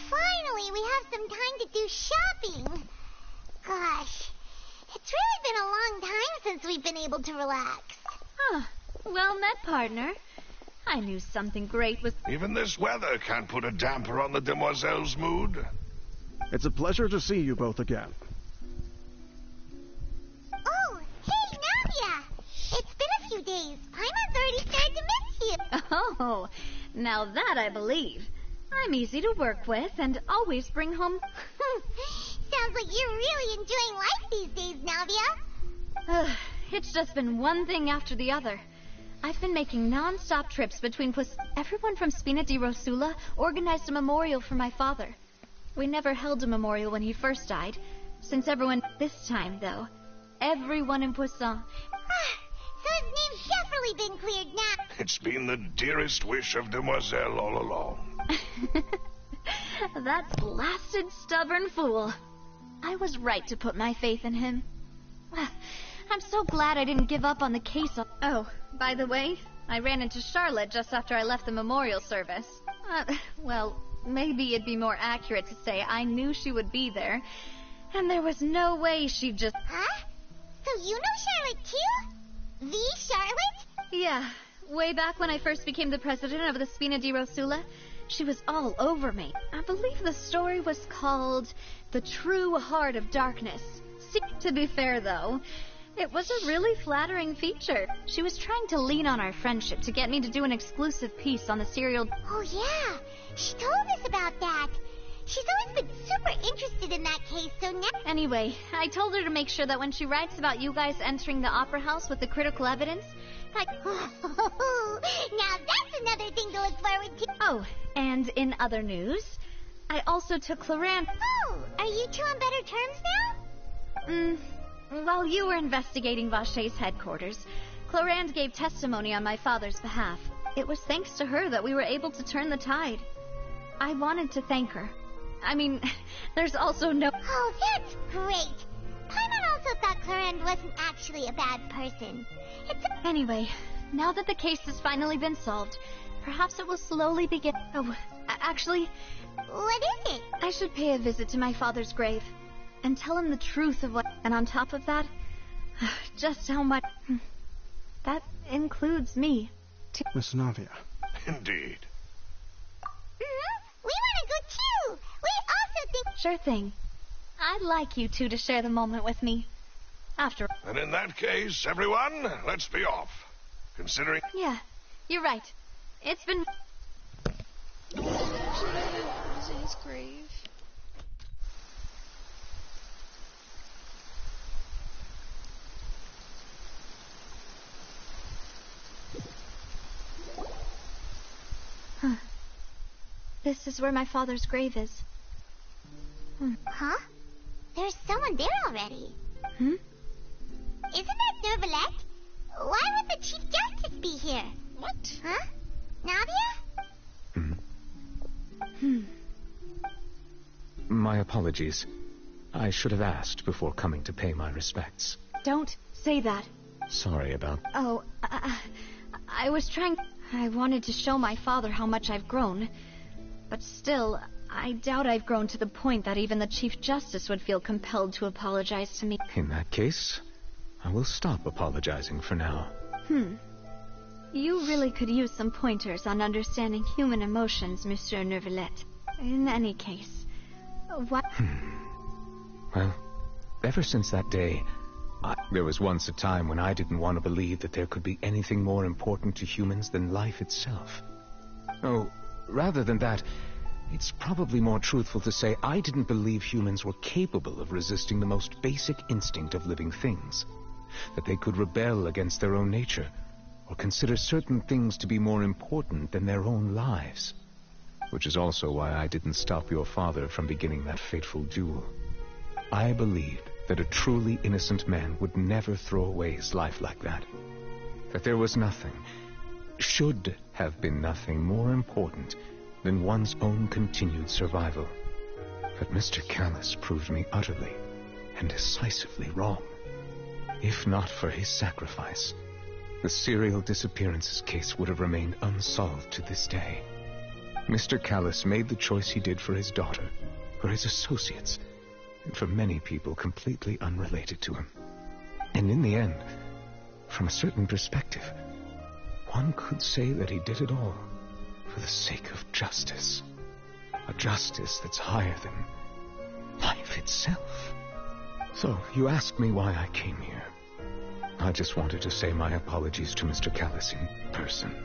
Finally, we have some time to do shopping. Gosh, it's really been a long time since we've been able to relax. Huh. Well met, partner. I knew something great was... Even this weather can't put a damper on the demoiselle's mood. It's a pleasure to see you both again. Oh, hey, Navia! It's been a few days. Paimon's already started to miss you. Oh, now that I believe. I'm easy to work with and always bring home... Sounds like you're really enjoying life these days, Navia. It's just been one thing after the other. I've been making non-stop trips between Everyone from Spina di Rosula organized a memorial for my father. We never held a memorial when he first died, since everyone... This time, though, everyone in Poisson... So his name's definitely been cleared now. It's been the dearest wish of Demoiselle all along. That blasted stubborn fool. I was right to put my faith in him. I'm so glad I didn't give up on the case. Oh, by the way, I ran into Charlotte just after I left the memorial service. Well, maybe it'd be more accurate to say I knew she would be there, and there was no way she'd just... Huh? So you know Charlotte too? The Charlotte? Yeah, way back when I first became the president of the Spina di Rosula, she was all over me. I believe the story was called The True Heart of Darkness. See, to be fair though, it was a really flattering feature. She was trying to lean on our friendship to get me to do an exclusive piece on the serial. Oh yeah, she told us about that. She's always been super interested in that case, so now... Anyway, I told her to make sure that when she writes about you guys entering the opera house with the critical evidence, now that's another thing to look forward to. Oh, and in other news, I also took Clorand. Oh, are you two on better terms now? While you were investigating Vache's headquarters, Clorand gave testimony on my father's behalf. It was thanks to her that we were able to turn the tide. I wanted to thank her. I mean, there's also no... Oh, that's great. Paimon also thought Clorand wasn't actually a bad person. Anyway, now that the case has finally been solved, perhaps it will slowly begin... Oh, actually... What is it? I should pay a visit to my father's grave and tell him the truth of what... And on top of that, just how much... That includes me. Miss Navia. Indeed. We want to go too. We also think... Sure thing. I'd like you two to share the moment with me. After... And in that case, everyone, let's be off. Considering... Yeah, you're right. It's been... His grave. Huh. This is where my father's grave is. Huh? There's someone there already. Isn't that Nervalette? Why would the Chief Justice be here? What? Huh? Navia? My apologies. I should have asked before coming to pay my respects. Don't say that. Sorry about... Oh, I was trying... I wanted to show my father how much I've grown. But still, I doubt I've grown to the point that even the Chief Justice would feel compelled to apologize to me. In that case, I will stop apologizing for now. You really could use some pointers on understanding human emotions, Monsieur Nervalette. In any case, what... Well, ever since that day, there was once a time when I didn't want to believe that there could be anything more important to humans than life itself. Oh, rather than that, it's probably more truthful to say I didn't believe humans were capable of resisting the most basic instinct of living things. That they could rebel against their own nature, or consider certain things to be more important than their own lives. Which is also why I didn't stop your father from beginning that fateful duel. I believed that a truly innocent man would never throw away his life like that. That there was nothing, should have been nothing more important than one's own continued survival. But Mr. Callis proved me utterly and decisively wrong. If not for his sacrifice, the serial disappearances case would have remained unsolved to this day. Mr. Callis made the choice he did for his daughter, for his associates, and for many people completely unrelated to him. And in the end, from a certain perspective, one could say that he did it all for the sake of justice. A justice that's higher than life itself. So, you asked me why I came here. I just wanted to say my apologies to Mr. Callis in person.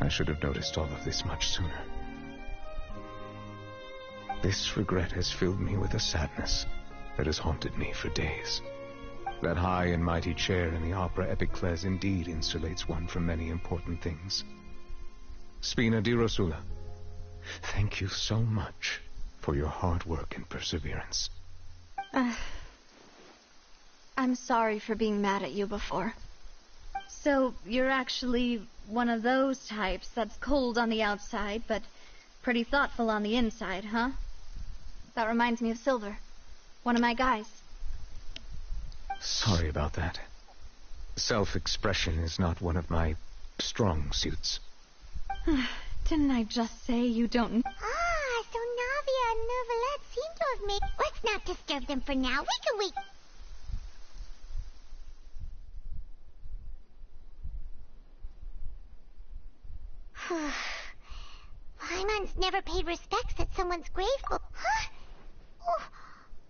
I should have noticed all of this much sooner. This regret has filled me with a sadness that has haunted me for days. That high and mighty chair in the Opera Epiclese indeed insulates one from many important things. Spina di Rosula, thank you so much for your hard work and perseverance. I'm sorry for being mad at you before. So, you're actually one of those types that's cold on the outside, but pretty thoughtful on the inside, huh? That reminds me of Silver, one of my guys. Sorry about that. Self-expression is not one of my strong suits. Didn't I just say you don't... So Navia and Nervalette seem to have made... Let's not disturb them for now. We can wait... Paimon's never paid respects at someone's grave. Huh? Oh,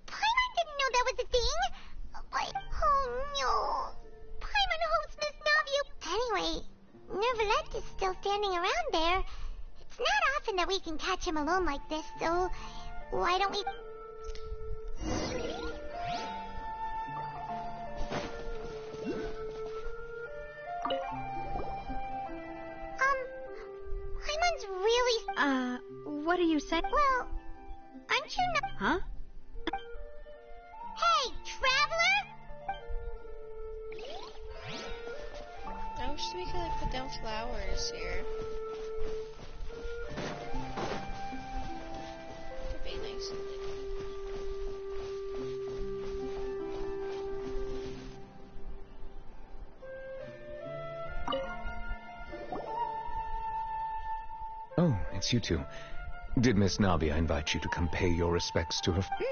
Paimon didn't know that was a thing. But, oh no. Paimon hopes Miss Navia. Anyway, Nervalette is still standing around there. It's not often that we can catch him alone like this, so why don't we... Paimon's really... what are you saying? Well, aren't you not... Huh? Hey, traveler! I wish we could like put down flowers here. Could be nice and like. Oh, it's you two. Did Miss Navia invite you to come pay your respects to her? We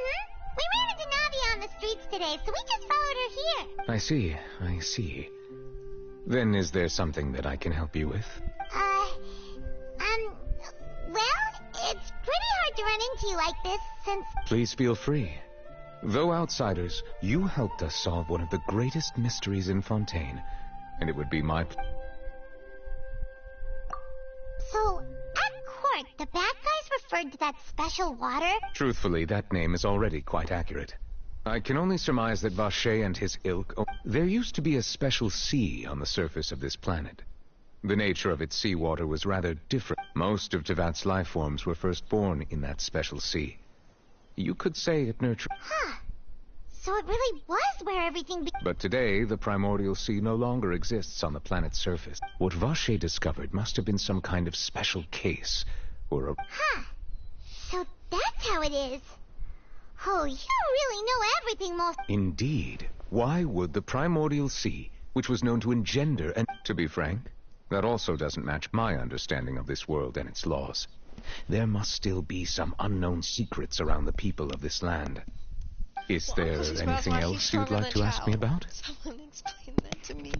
ran into Navia on the streets today, so we just followed her here. I see, I see. Then is there something that I can help you with? Well, it's pretty hard to run into you like this, since... Please feel free. Though outsiders, you helped us solve one of the greatest mysteries in Fontaine, and it would be my... So, at court, the bad guys referred to that special water? Truthfully, that name is already quite accurate. I can only surmise that Vacher and his ilk... There used to be a special sea on the surface of this planet. The nature of its seawater was rather different. Most of Tevat's life forms were first born in that special sea. You could say it nurtured... Huh. So it really was where everything But today, the primordial sea no longer exists on the planet's surface. What Vacher discovered must have been some kind of special case, or a... Huh. So that's how it is. Oh, you really know everything, most... Indeed. Why would the primordial sea, which was known to engender and... To be frank, that also doesn't match my understanding of this world and its laws. There must still be some unknown secrets around the people of this land. Is there anything else you'd like to ask me about? Someone explain that to me.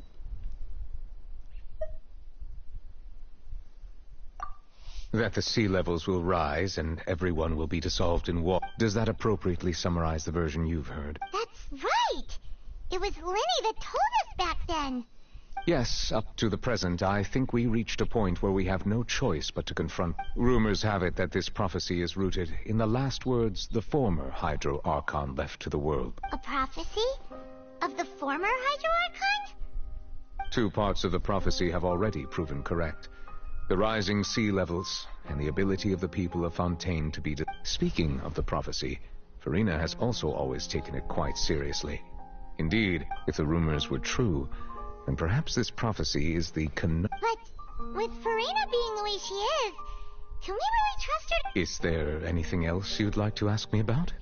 That the sea levels will rise and everyone will be dissolved in water. Does that appropriately summarize the version you've heard? That's right! It was Lenny that told us back then. Yes, up to the present, I think we reached a point where we have no choice but to confront. Rumors have it that this prophecy is rooted in the last words the former Hydro Archon left to the world. A prophecy? Of the former Hydro Archon? 2 parts of the prophecy have already proven correct. The rising sea levels, and the ability of the people of Fontaine to be... Speaking of the prophecy, Farina has also always taken it quite seriously. Indeed, if the rumors were true, then perhaps this prophecy is the But with Farina being the way she is, can we really trust her? Is there anything else you'd like to ask me about?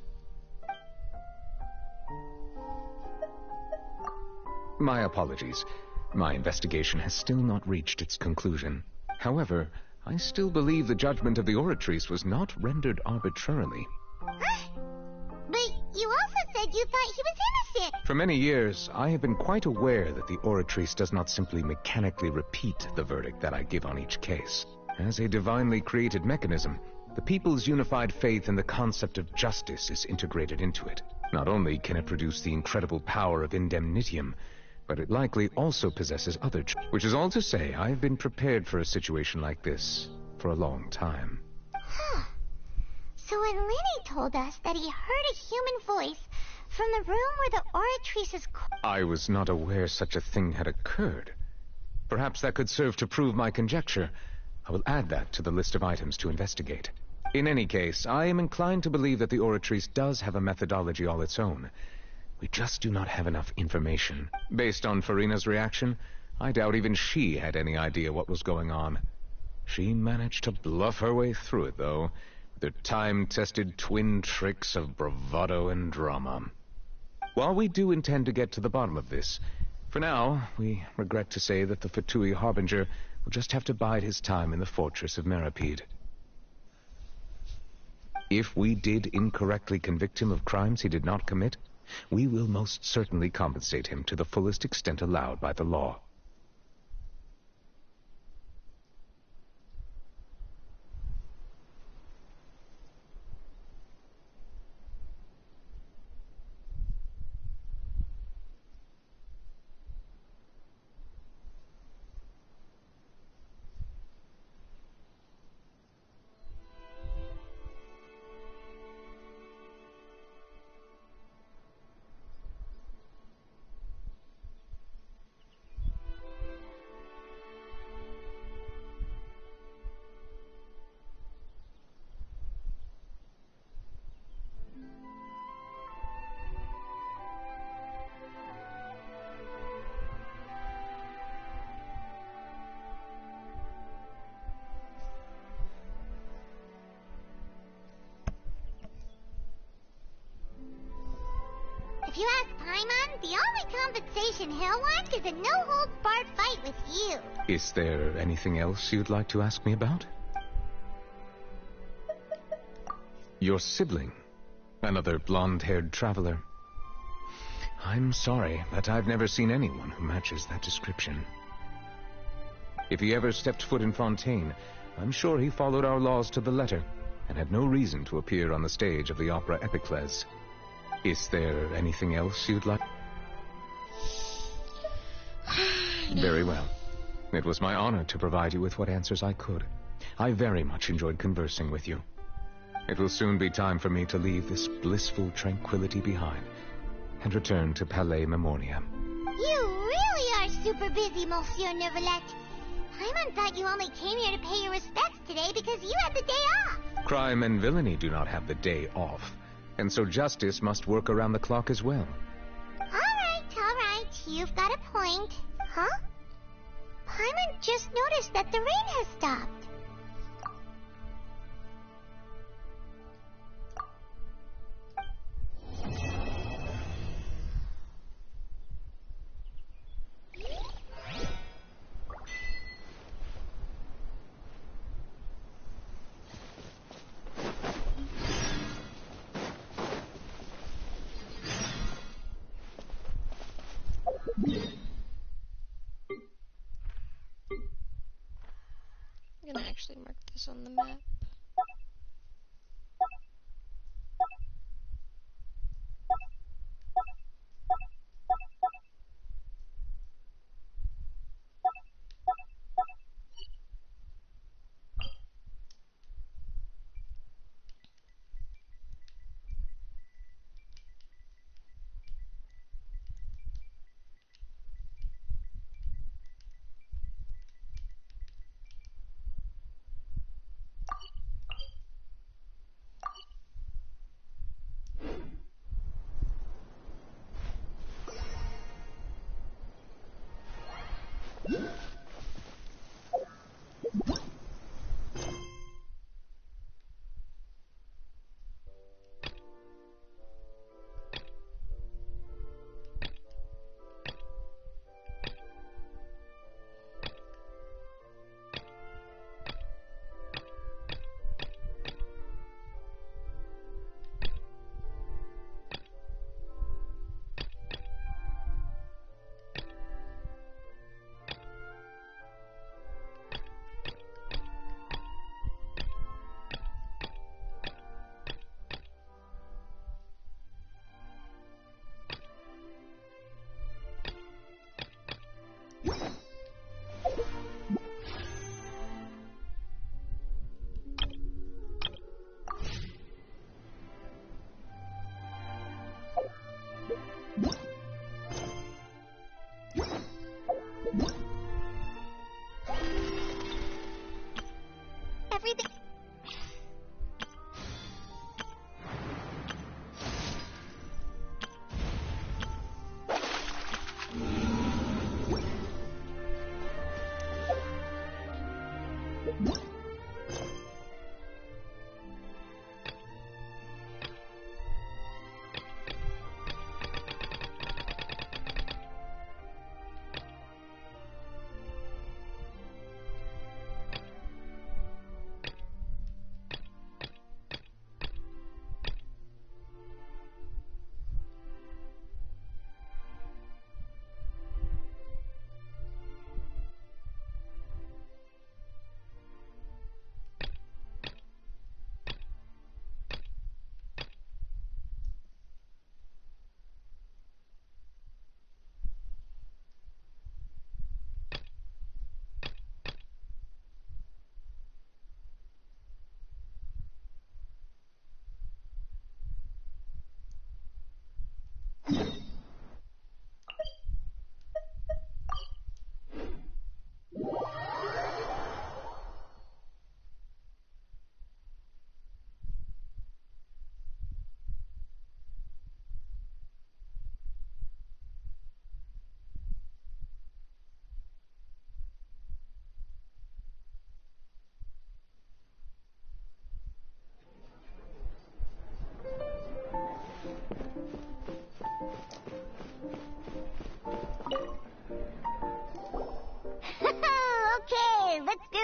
My apologies. My investigation has still not reached its conclusion. However, I still believe the judgment of the Oratrice was not rendered arbitrarily. But you also said you thought he was innocent! For many years, I have been quite aware that the Oratrice does not simply mechanically repeat the verdict that I give on each case. As a divinely created mechanism, the people's unified faith in the concept of justice is integrated into it. Not only can it produce the incredible power of indemnitium, but it likely also possesses other... Which is all to say, I have been prepared for a situation like this for a long time. Huh. So when Lenny told us that he heard a human voice from the room where the Oratrice's... I was not aware such a thing had occurred. Perhaps that could serve to prove my conjecture. I will add that to the list of items to investigate. In any case, I am inclined to believe that the Oratrice does have a methodology all its own. We just do not have enough information. Based on Farina's reaction, I doubt even she had any idea what was going on. She managed to bluff her way through it, though, with her time-tested twin tricks of bravado and drama. While we do intend to get to the bottom of this, for now, we regret to say that the Fatui Harbinger will just have to bide his time in the fortress of Meripede. If we did incorrectly convict him of crimes he did not commit, we will most certainly compensate him to the fullest extent allowed by the law. If you ask Paimon, the only compensation he'll want is a no-holds-barred fight with you. Is there anything else you'd like to ask me about? Your sibling, another blonde-haired traveler. I'm sorry, but I've never seen anyone who matches that description. If he ever stepped foot in Fontaine, I'm sure he followed our laws to the letter, and had no reason to appear on the stage of the opera Epicles. Is there anything else you'd like? Very well. It was my honor to provide you with what answers I could. I very much enjoyed conversing with you. It will soon be time for me to leave this blissful tranquility behind and return to Palais Memornia. You really are super busy, Monsieur Neuvillette. Paimon thought you only came here to pay your respects today because you had the day off. Crime and villainy do not have the day off, and so justice must work around the clock as well. All right. You've got a point. Huh? Paimon just noticed that the rain has stopped. I'm gonna actually mark this on the map.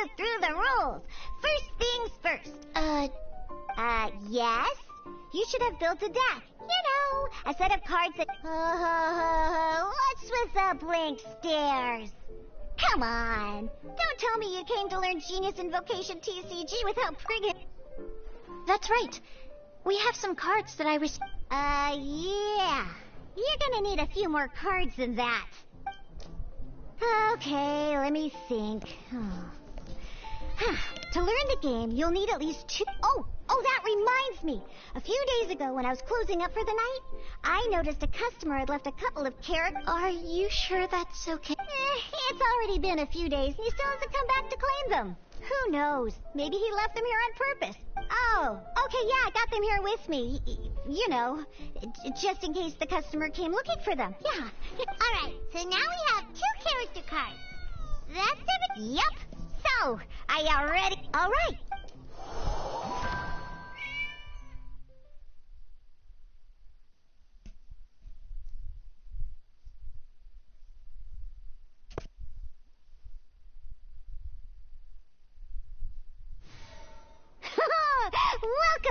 you through the rules. First things first. Yes? You should have built a deck. You know, a set of cards that... what's with the blank stares? Come on. Don't tell me you came to learn Genius Invocation TCG without friggin'... That's right. We have some cards that I received. Yeah. You're gonna need a few more cards than that. Okay, let me think. To learn the game, you'll need at least 2... Oh, that reminds me. A few days ago, when I was closing up for the night, I noticed a customer had left a couple of characters. Are you sure that's okay? It's already been a few days, and he still hasn't come back to claim them. Who knows? Maybe he left them here on purpose. Oh, okay, yeah, I got them here with me. You know, just in case the customer came looking for them. Yeah. All right, so now we have 2 character cards. That's everything. Yup. So, are you ready? All right.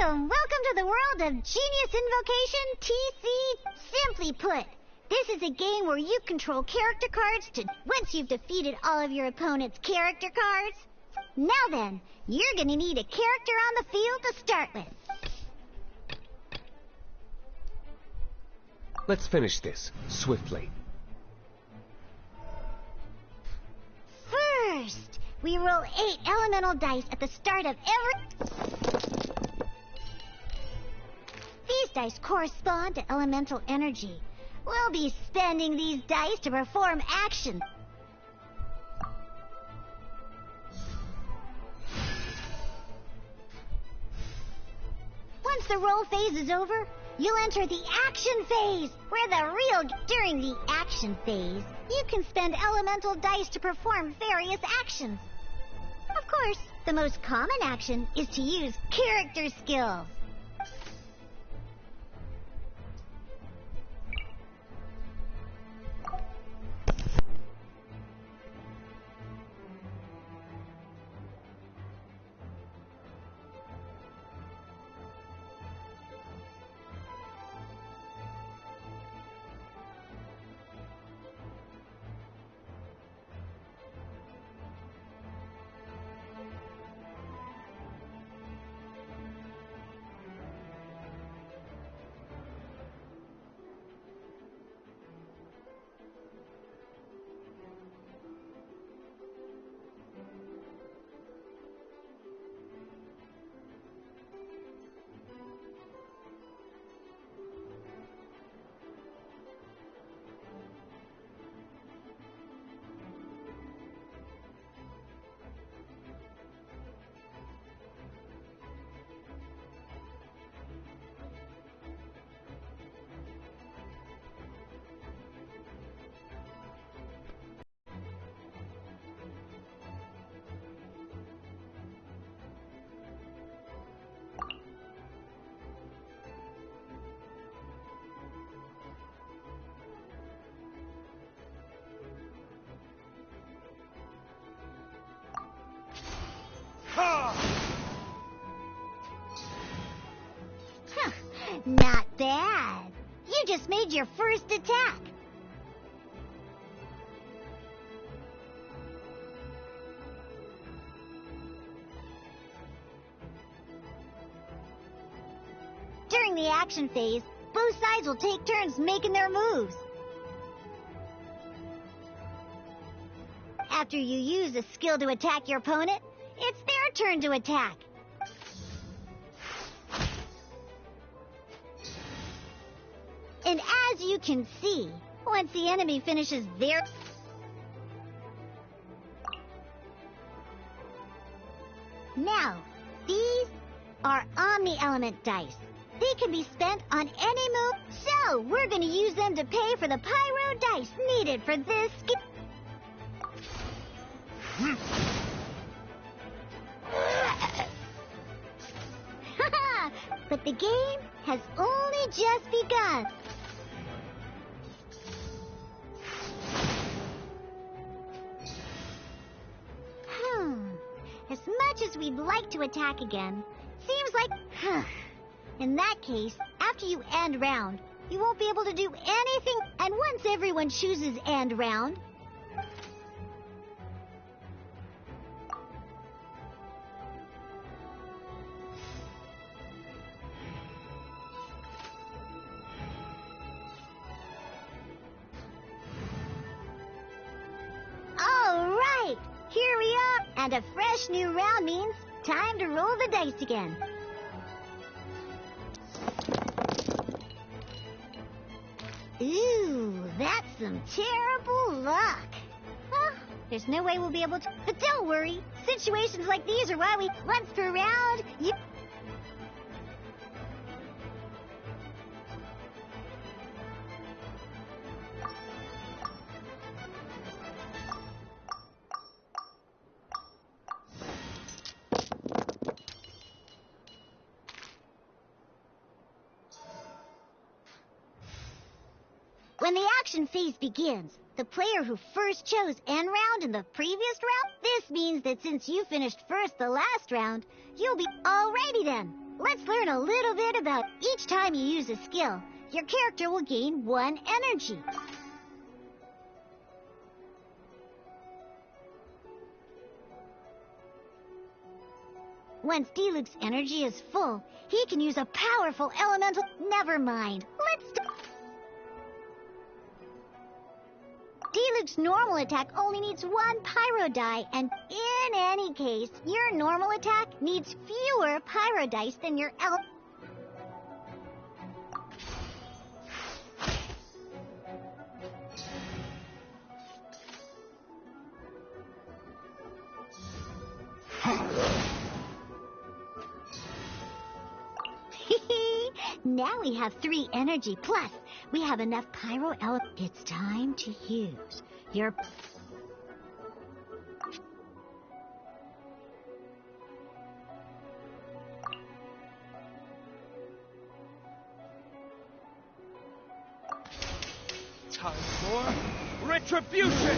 Welcome to the world of Genius Invocation TC. Simply put, this is a game where you control character cards once you've defeated all of your opponent's character cards. Now then, you're gonna need a character on the field to start with. Let's finish this swiftly. First, we roll 8 elemental dice at the start of every... These dice correspond to elemental energy. We'll be spending these dice to perform action. Once the roll phase is over, you'll enter the action phase, where during the action phase, you can spend elemental dice to perform various actions. Of course, the most common action is to use character skills. Not bad. You just made your first attack. During the action phase, both sides will take turns making their moves. After you use a skill to attack your opponent, it's their turn to attack. And as you can see, once the enemy finishes their... Now, these are Omni-Element dice. They can be spent on any move, so we're going to use them to pay for the Pyro dice needed for this But the game has only just begun. much as we'd like to attack again, seems like... In that case, after you end round, you won't be able to do anything, and once everyone chooses end round... Alright, here we are, and a fresh new round means time to roll the dice again. Ooh, that's some terrible luck. Well, there's no way we'll be able to... But don't worry, situations like these are why we... Once per round, you... When the action phase begins, the player who first chose end round in the previous round, this means that since you finished first the last round, you'll be... Alrighty then, let's learn a little bit about each time you use a skill. Your character will gain 1 energy. Once Diluc's energy is full, he can use a powerful elemental... Never mind, let's... Diluc's normal attack only needs 1 pyro die, and in any case, your normal attack needs fewer pyro dice than your Now we have 3 energy, plus we have enough pyro It's time to use your... Time for retribution!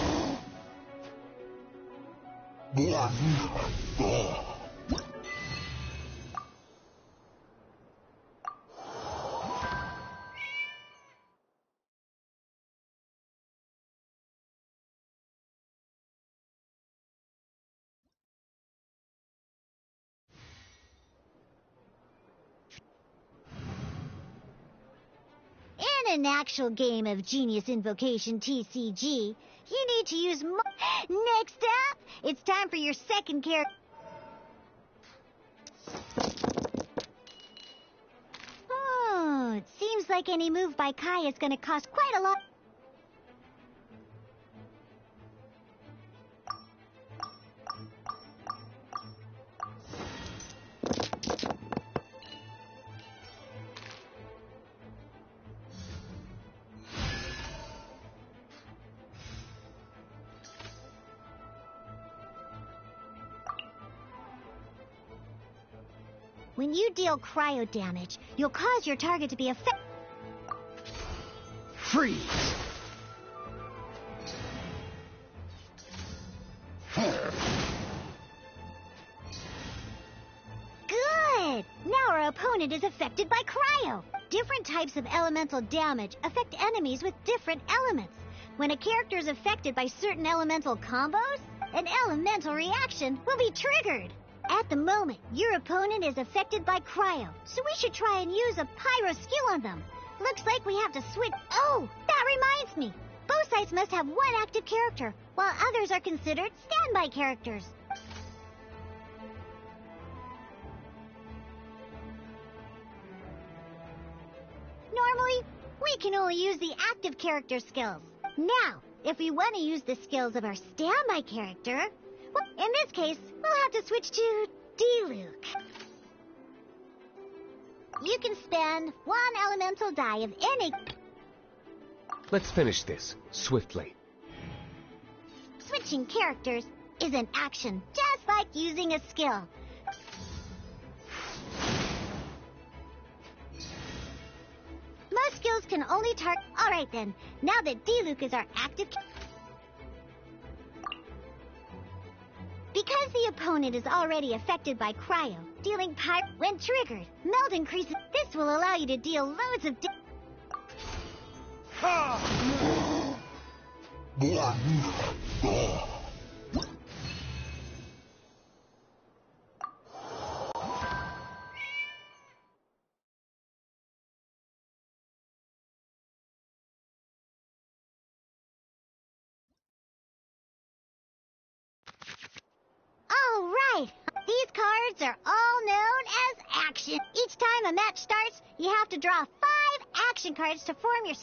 In an actual game of Genius Invocation TCG, you need to use Next up, it's time for your second character. Oh, it seems like any move by Kai is going to cost quite a lot. When you deal cryo damage, you'll cause your target to be affected. Freeze! Good! Now our opponent is affected by cryo. Different types of elemental damage affect enemies with different elements. When a character is affected by certain elemental combos, an elemental reaction will be triggered. At the moment, your opponent is affected by cryo, so we should try and use a pyro skill on them. Looks like we have to switch... Oh, that reminds me. Both sides must have 1 active character, while others are considered standby characters. Normally, we can only use the active character skills. Now, if we want to use the skills of our standby character... Well, in this case, we'll have to switch to Diluc. You can spend 1 elemental die of any... Let's finish this, swiftly. Switching characters is an action, just like using a skill. Most skills can only target... Alright then, now that Diluc is our active... Because the opponent is already affected by cryo, dealing pyro when triggered, melt increases. This will allow you to deal loads of All right! These cards are all known as action. Each time a match starts, you have to draw 5 action cards to form your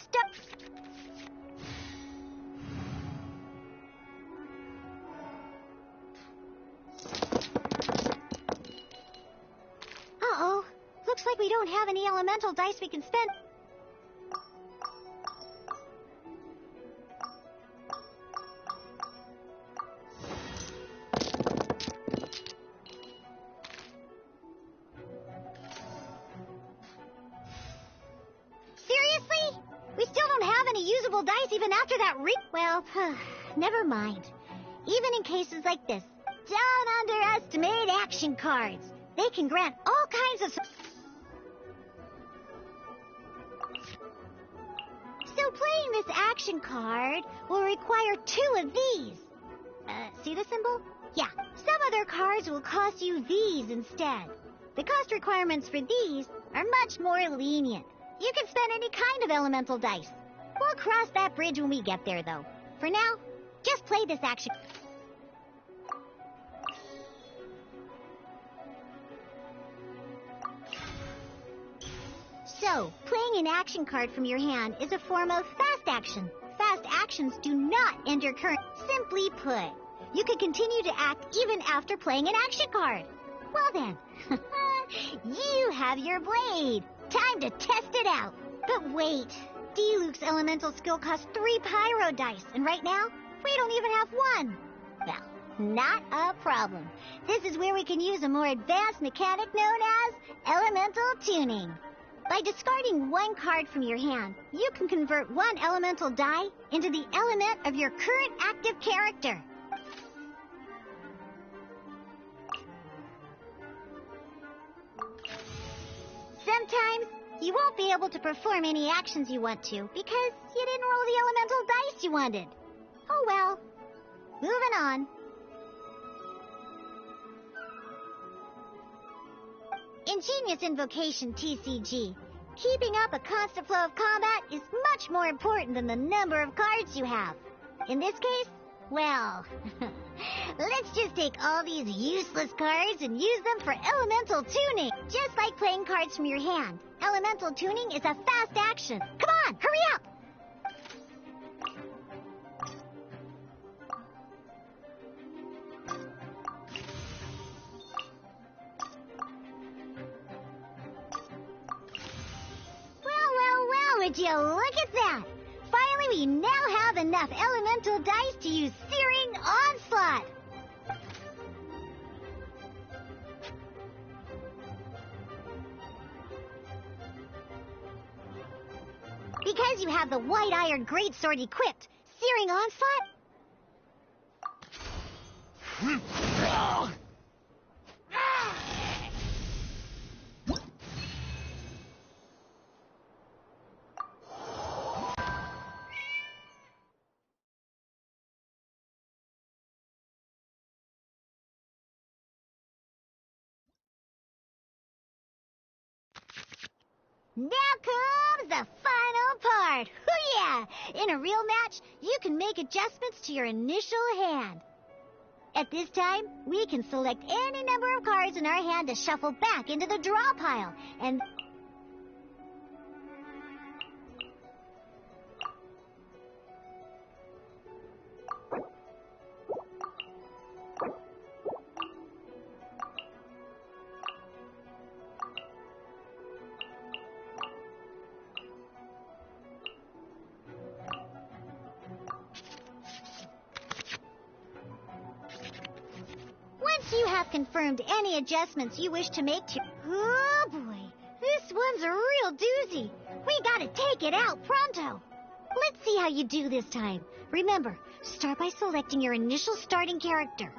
Uh-oh. Looks like we don't have any elemental dice we can spend. Seriously? We still don't have any usable dice even after that Well, never mind. Even in cases like this, don't underestimate action cards. They can grant all kinds of... So playing this action card will require 2 of these. See the symbol? Yeah, some other cards will cost you these instead. The cost requirements for these are much more lenient. You can spend any kind of elemental dice. We'll cross that bridge when we get there, though. For now, just play this action. So, playing an action card from your hand is a form of fast action. Fast actions do not end your current. Simply put, you can continue to act even after playing an action card. Well then, you have your blade. Time to test it out. But wait, Diluc's elemental skill costs 3 pyro dice, and right now, we don't even have 1. Well, not a problem. This is where we can use a more advanced mechanic known as elemental tuning. By discarding 1 card from your hand, you can convert 1 elemental die into the element of your current active character. Sometimes, you won't be able to perform any actions you want to because you didn't roll the elemental dice you wanted. Oh well. Moving on. Ingenious Invocation TCG. Keeping up a constant flow of combat is much more important than the number of cards you have. In this case, well, let's just take all these useless cards and use them for elemental tuning. Just like playing cards from your hand, elemental tuning is a fast action. Come on, hurry up! Well, would you look at that? Finally, we now have enough elemental dice to use Searing Onslaught. Because you have the White Iron Greatsword equipped, Searing Onslaught... Now comes the final part. Hoo-yeah! In a real match, you can make adjustments to your initial hand. At this time, we can select any number of cards in our hand to shuffle back into the draw pile, and... Once you have confirmed any adjustments you wish to make to... Oh boy, this one's a real doozy. We gotta take it out pronto. Let's see how you do this time. Remember, start by selecting your initial starting character.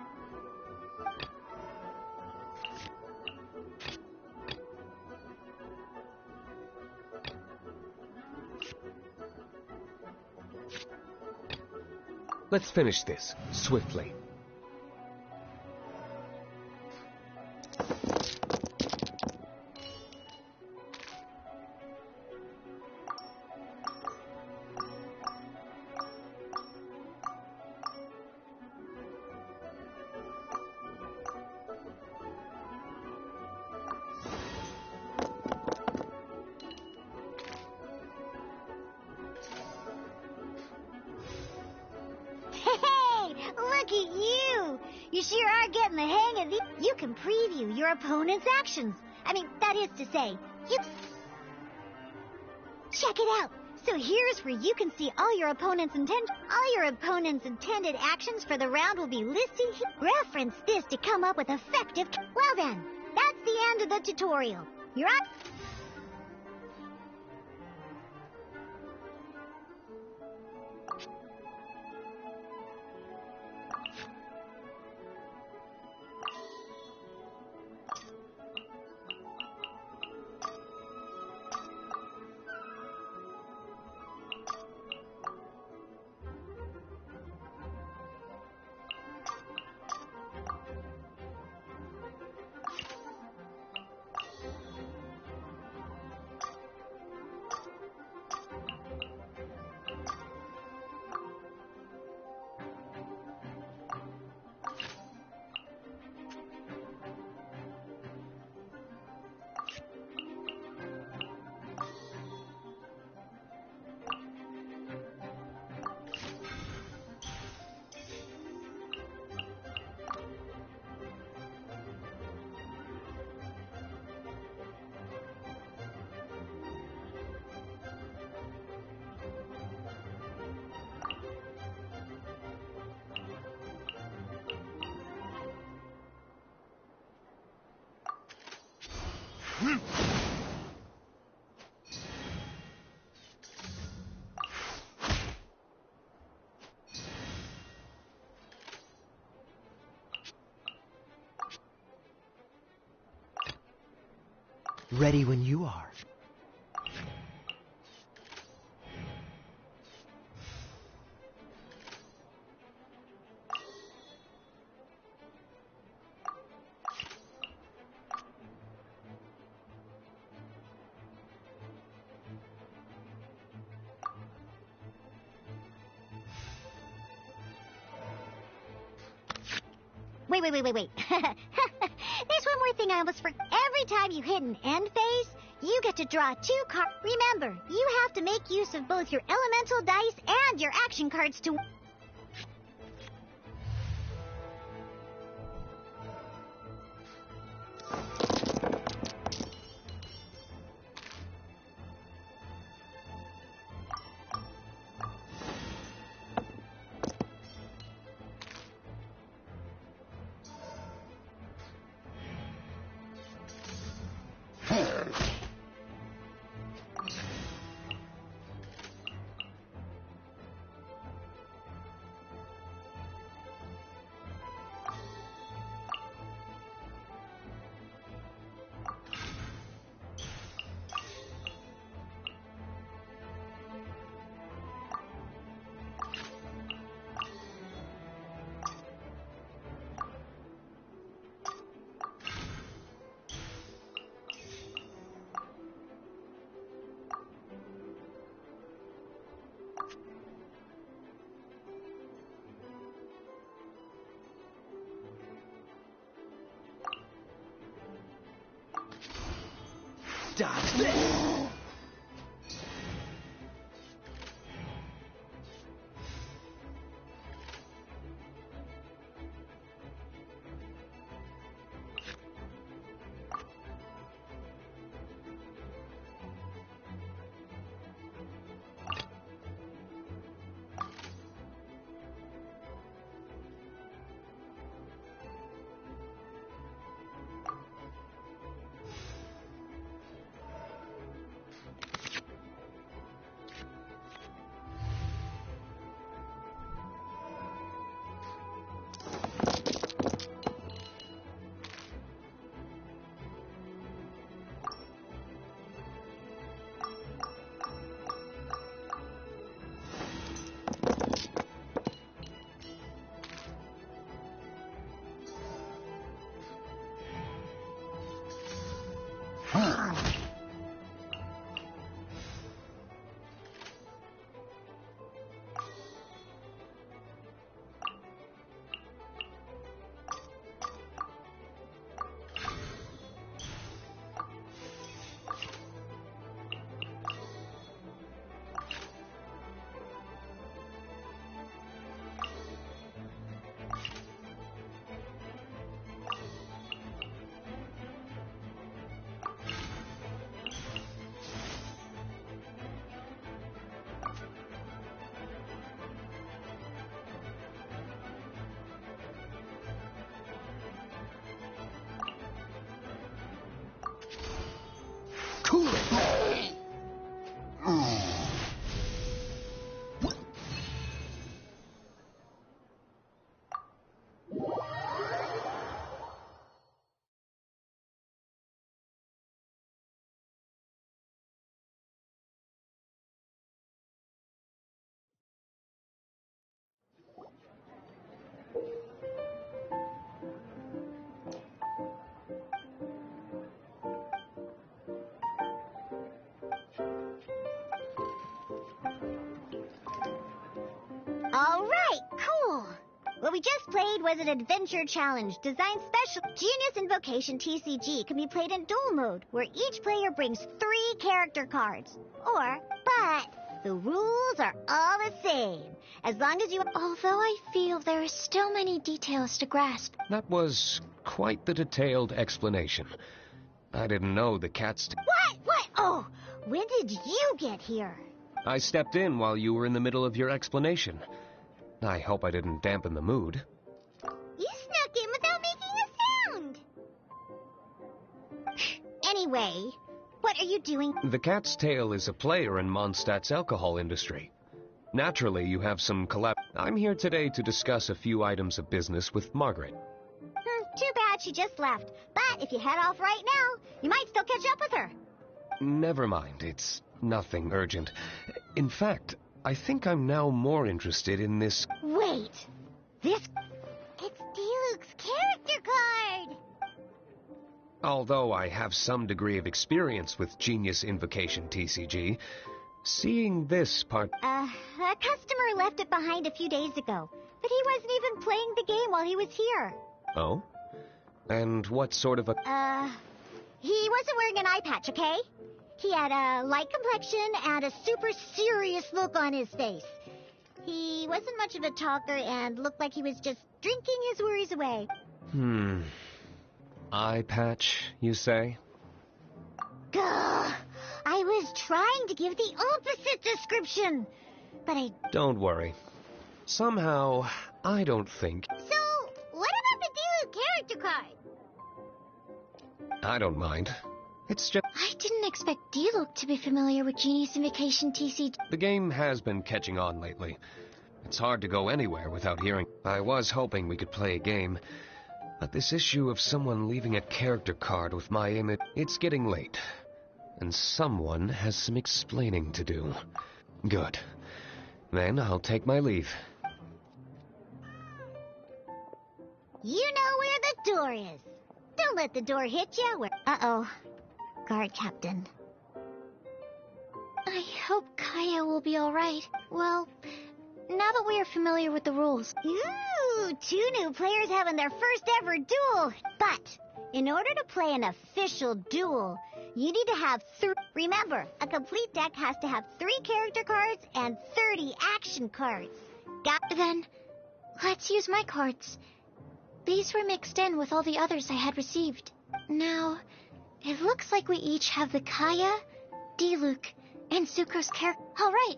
Let's finish this, swiftly. Look at you! You sure are getting the hang of these. You can preview your opponent's actions. I mean, that is to say, you... Check it out! So here's where you can see all your opponent's intended actions for the round will be listed here. Reference this to come up with effective... Well then, that's the end of the tutorial. You're on... Ready when you are. Wait. There's one more thing I almost forgot. Every time you hit an end phase, you get to draw 2 cards. Remember, you have to make use of both your elemental dice and your action cards to... Dodge this! All right, cool. What we just played was an adventure challenge designed special. Genius Invocation TCG can be played in duel mode, where each player brings 3 character cards. But the rules are all the same. As long as you... Although I feel there are still many details to grasp. That was quite the detailed explanation. I didn't know the cats... What? Oh, when did you get here? I stepped in while you were in the middle of your explanation. I hope I didn't dampen the mood. You snuck in without making a sound. Anyway, what are you doing? The Cat's Tail is a player in Mondstadt's alcohol industry. Naturally, you have some collab... I'm here today to discuss a few items of business with Margaret. Too bad she just left. But if you head off right now, you might still catch up with her. Never mind, it's nothing urgent. In fact, I think I'm now more interested in this... Wait! It's Diluc's character card! Although I have some degree of experience with Genius Invocation TCG, seeing this part... A customer left it behind a few days ago, but he wasn't even playing the game while he was here. Oh? And what sort of a... He wasn't wearing an eye patch, okay? He had a light complexion and a super serious look on his face. He wasn't much of a talker and looked like he was just drinking his worries away. Eye patch, you say? Gah! I was trying to give the opposite description, but I... Don't worry. Somehow, I don't think... So, what about the Diluc character card? I don't mind. It's just... I didn't expect Diluc to be familiar with Genius Invocation TCG. The game has been catching on lately. It's hard to go anywhere without hearing. I was hoping we could play a game, but this issue of someone leaving a character card with my image... It's getting late, and someone has some explaining to do. Good. Then I'll take my leave. You know where the door is. Don't let the door hit you. Uh-oh. Guard captain. I hope Kaya will be alright. Well, now that we are familiar with the rules. Ooh, 2 new players having their first ever duel. But, in order to play an official duel, you need to have 3... Remember, a complete deck has to have 3 character cards and 30 action cards. Then, let's use my cards. These were mixed in with all the others I had received. Now, it looks like we each have the Kaya, Diluc, and Sucro's character. All right.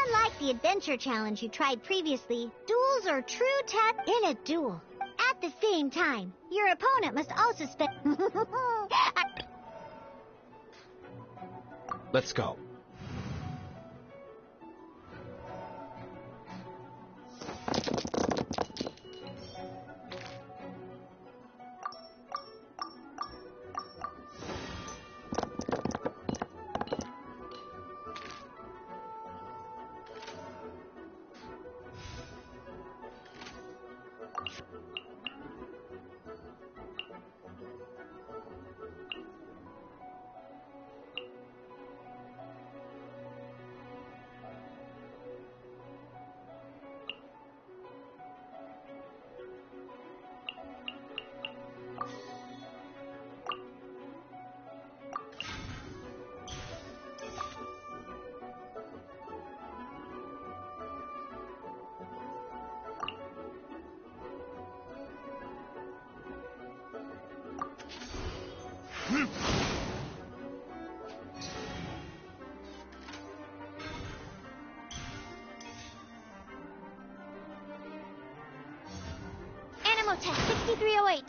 Unlike the adventure challenge you tried previously, duels are true tech in a duel. At the same time, your opponent must also spend... Let's go. Animal test 6308.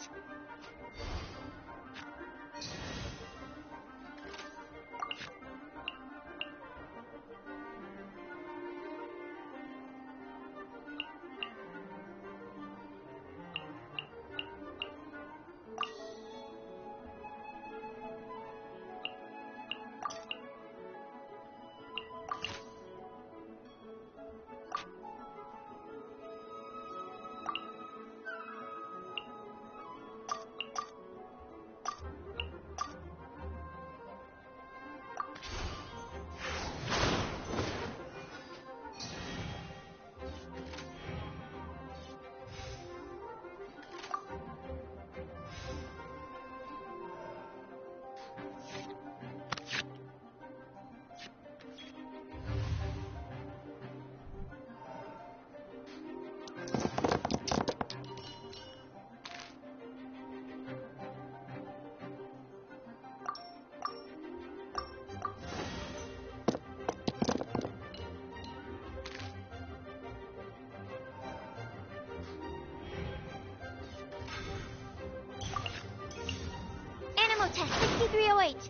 Animal test 6308.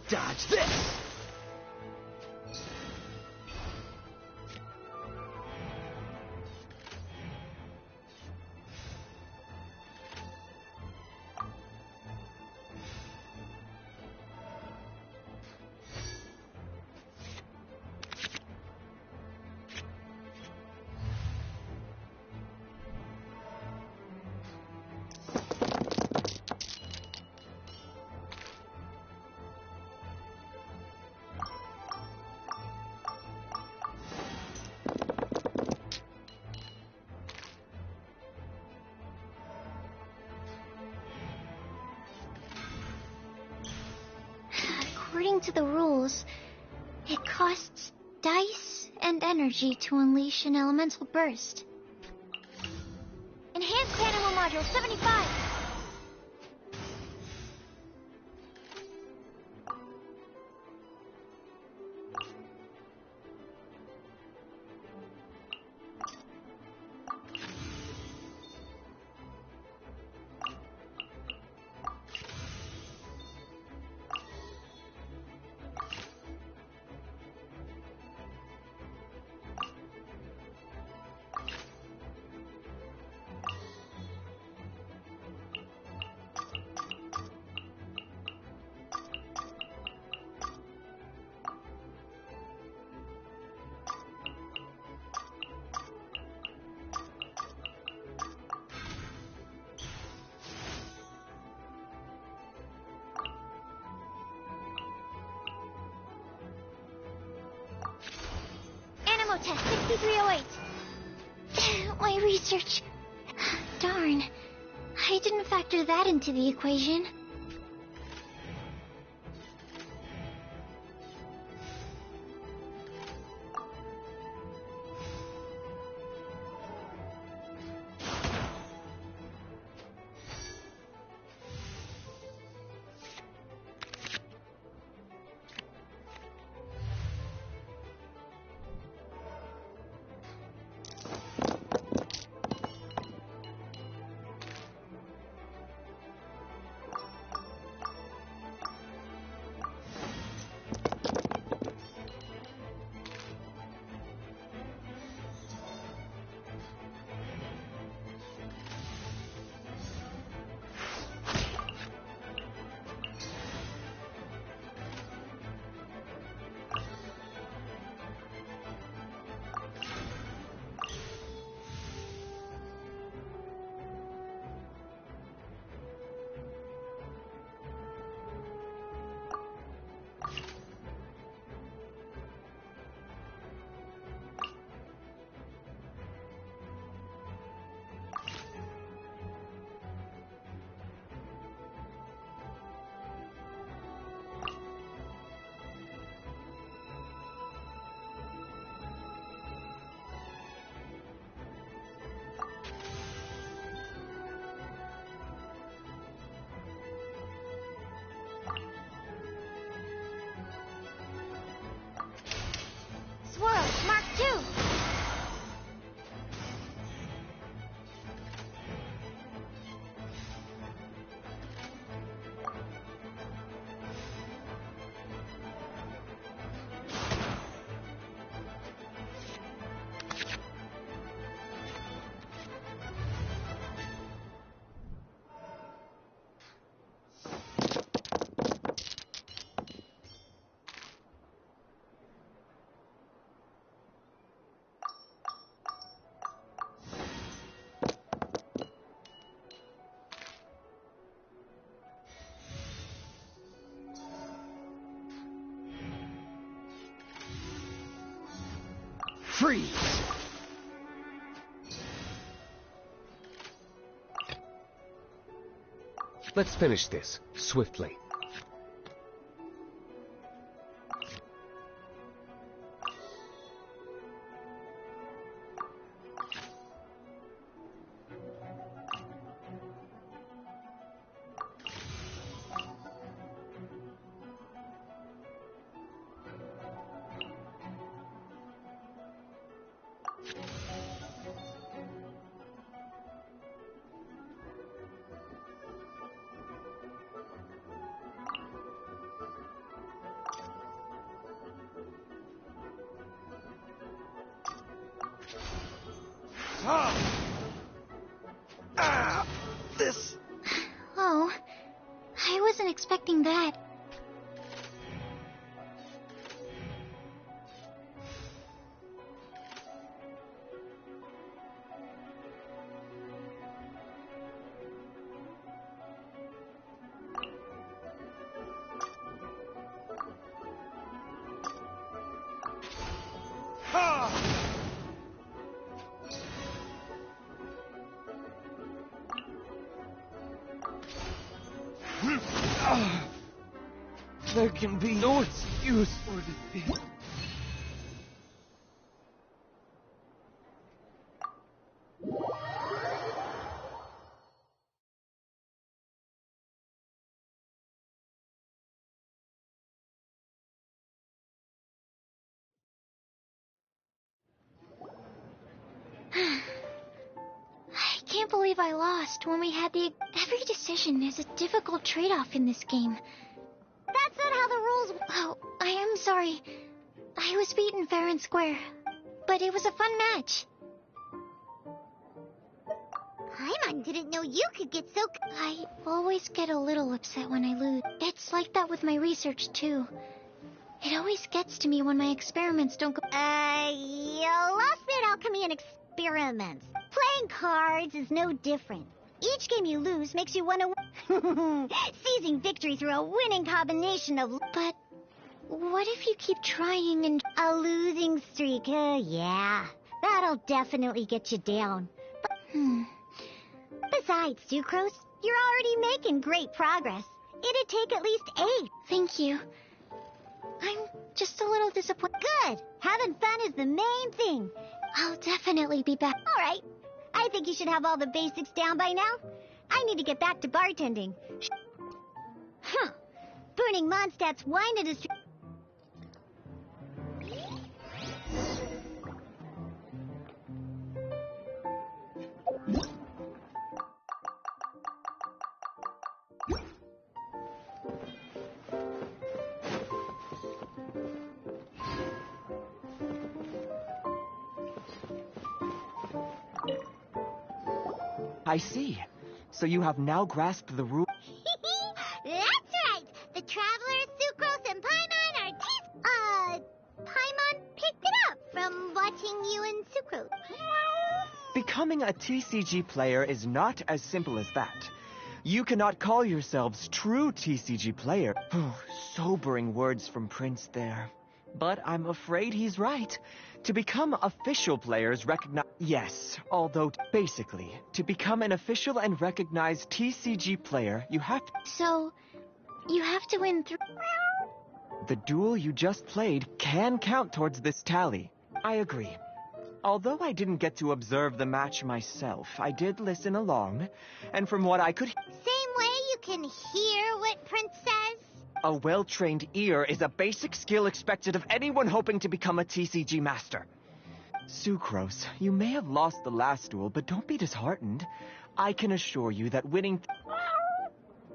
Dodge this! According to the rules, it costs dice and energy to unleash an elemental burst. Enhanced Animal Module 75! Animal test 6308. My research. Darn. I didn't factor that into the equation. Freeze! Let's finish this, swiftly. This... Oh, I wasn't expecting that. There can be no excuse for defeat. I can't believe I lost when we had the... Every decision is a difficult trade-off in this game. That's not how the rules... Oh, I am sorry. I was beaten fair and square. But it was a fun match. Paimon didn't know you could get so... I always get a little upset when I lose. It's like that with my research, too. It always gets to me when my experiments don't go... Lost Spirit Alchemy and experiments. Playing cards is no different. Each game you lose makes you want to... Seizing victory through a winning combination of... But what if you keep trying and... A losing streak, yeah. That'll definitely get you down. Besides, Sucrose, you're already making great progress. It'd take at least 8. Thank you. I'm just a little disappointed. Good! Having fun is the main thing. I'll definitely be back. All right. I think you should have all the basics down by now. I need to get back to bartending. Huh. Burning Mondstadt's wine industry... I see. So you have now grasped the rule. That's right! The Travelers, Sucrose, and Paimon are Paimon picked it up from watching you and Sucrose. Becoming a TCG player is not as simple as that. You cannot call yourselves true TCG player. Sobering words from Prince there. But I'm afraid he's right. To become official players recognize... Yes, although basically, to become an official and recognized TCG player, you have... So, you have to win through... The duel you just played can count towards this tally. I agree. Although I didn't get to observe the match myself, I did listen along, and from what I could... Same way you can hear what Prince says? A well-trained ear is a basic skill expected of anyone hoping to become a TCG master. Sucrose, you may have lost the last duel, but don't be disheartened. I can assure you that winning...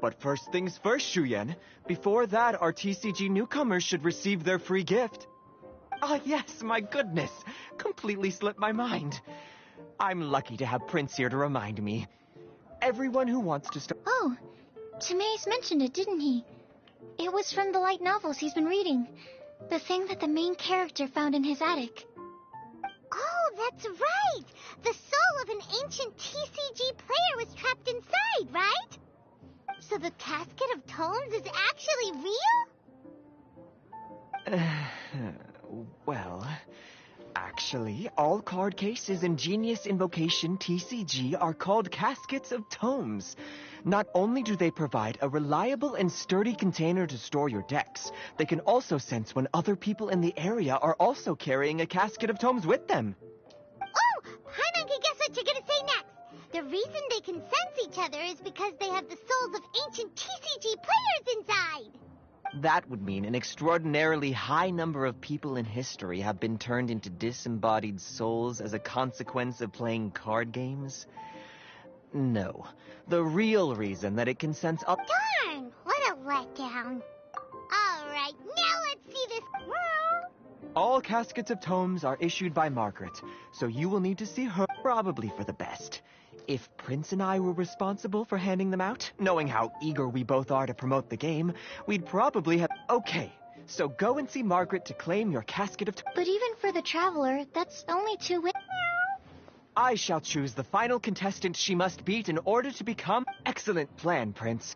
But first things first, Shuyen. Before that, our TCG newcomers should receive their free gift. Ah, yes, my goodness. Completely slipped my mind. I'm lucky to have Prince here to remind me. Everyone who wants to start... Oh, Tamaeus mentioned it, didn't he? It was from the light novels he's been reading. The thing that the main character found in his attic. Oh, that's right! The soul of an ancient TCG player was trapped inside, right? So the Casket of Tones is actually real? Well, actually... Actually, all card cases in Genius Invocation TCG are called Caskets of Tomes. Not only do they provide a reliable and sturdy container to store your decks, they can also sense when other people in the area are also carrying a casket of tomes with them. Oh, Paimon can guess what you're gonna say next. The reason they can sense each other is because they have the souls of ancient TCG players inside. That would mean an extraordinarily high number of people in history have been turned into disembodied souls as a consequence of playing card games. No. The real reason that it can sense up— Darn, what a letdown. Alright, now let's see this girl. All Caskets of Tomes are issued by Margaret, so you will need to see her, probably for the best. If Prince and I were responsible for handing them out, knowing how eager we both are to promote the game, we'd probably have— Okay, so go and see Margaret to claim your Casket of Tomes. But even for the Traveler, that's only 2 wins. I shall choose the final contestant she must beat in order to become— Excellent plan, Prince.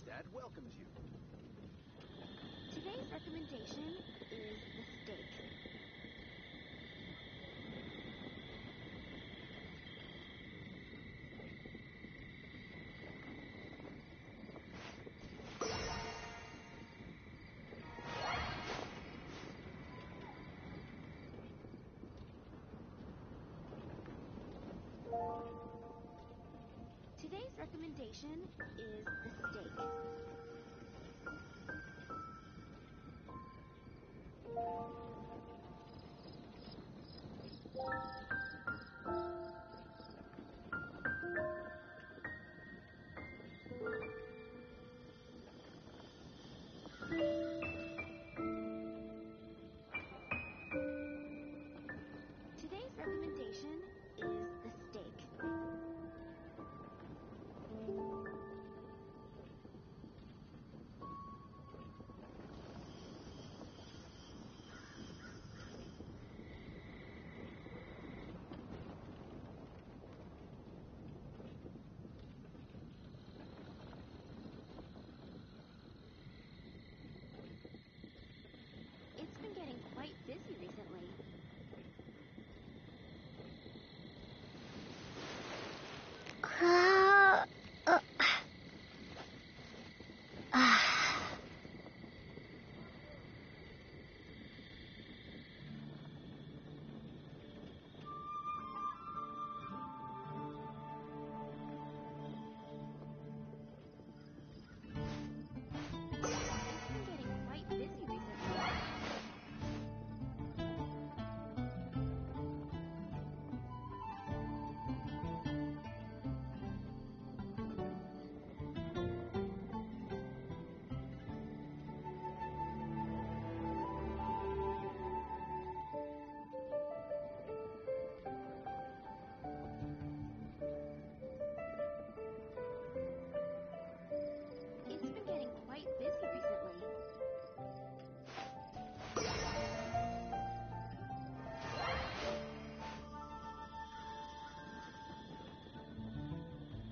Mondstadt welcomes you. Today's recommendation is the steak. Today's recommendation is the steak. Today's recommendation is the steak. It's been getting quite busy recently. It's been getting quite busy recently.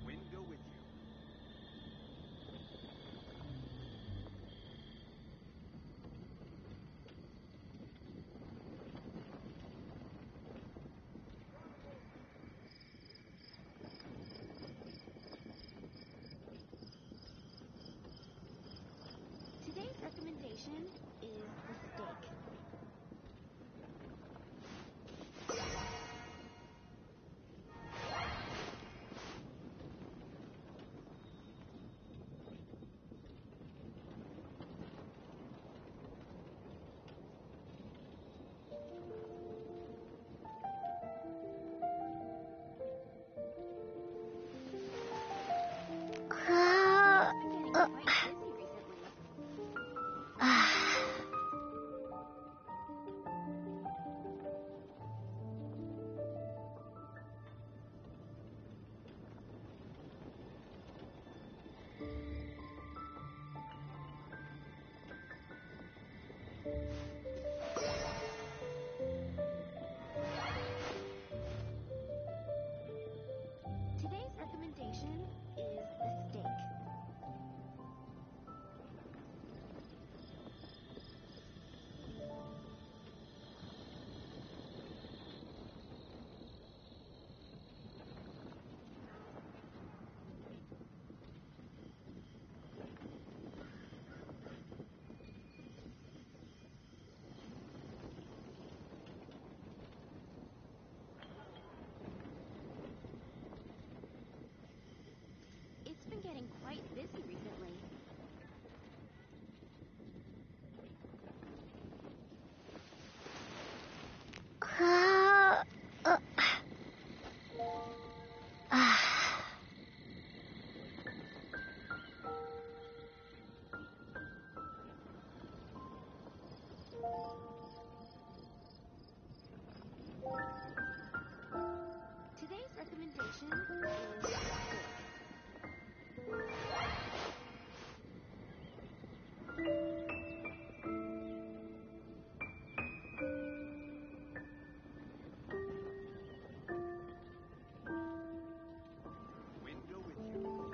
Window with you. Today's recommendation is the steak. Today's recommendation is the steak. It's been getting quite busy recently. Today's recommendation is the steak. Window with you.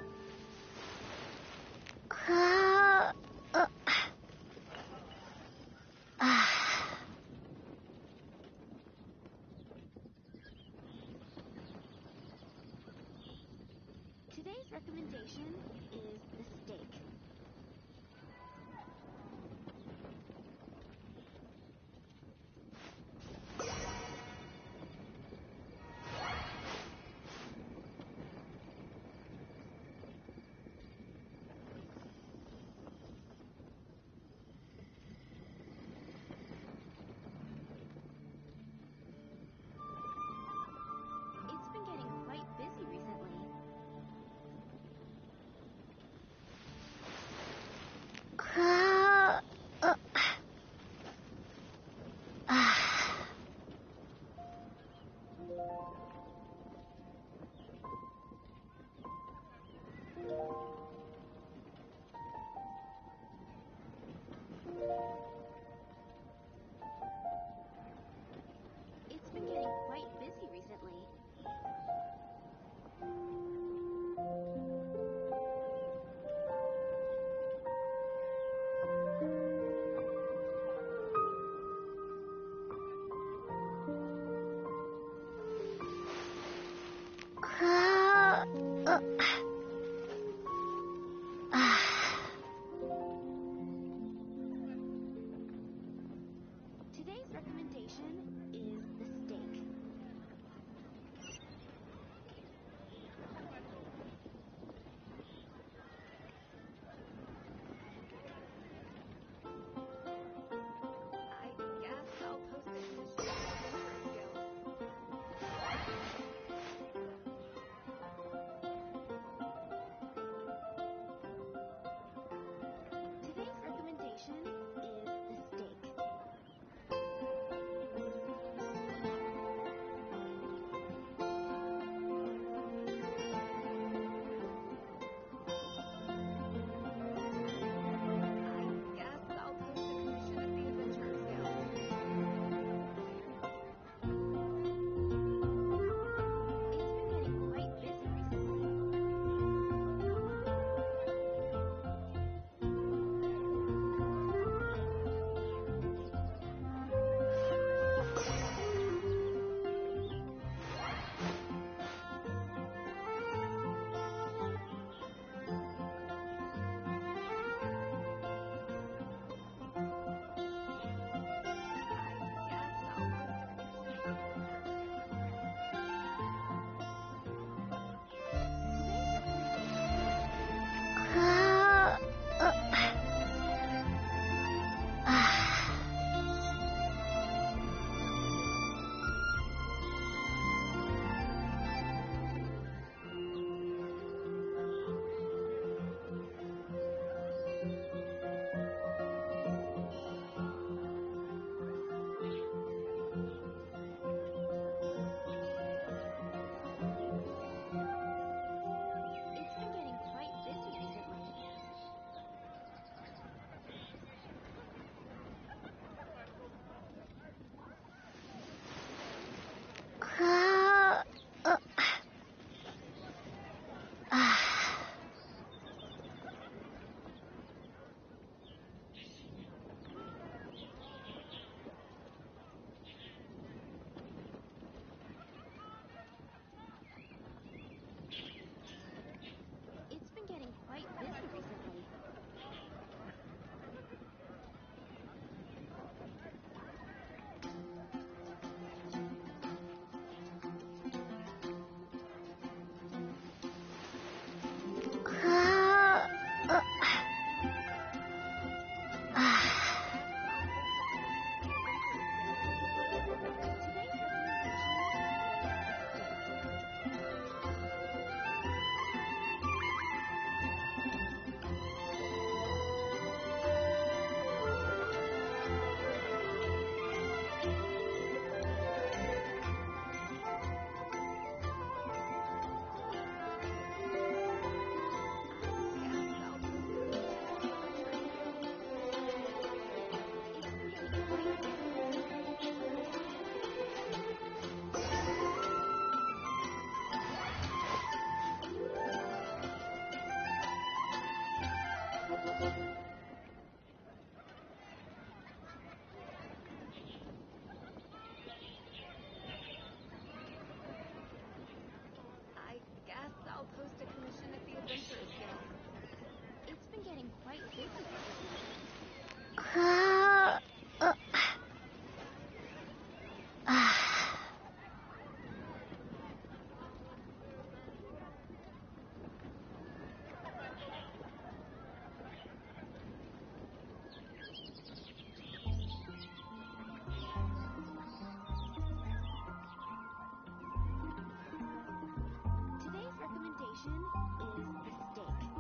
Today's recommendation is the steak. It's been getting quite busy recently. It's been getting quite busy recently. Today's recommendation is the steak. I guess I'll post it to the Guild. getting quite busy. Today's recommendation is the steak.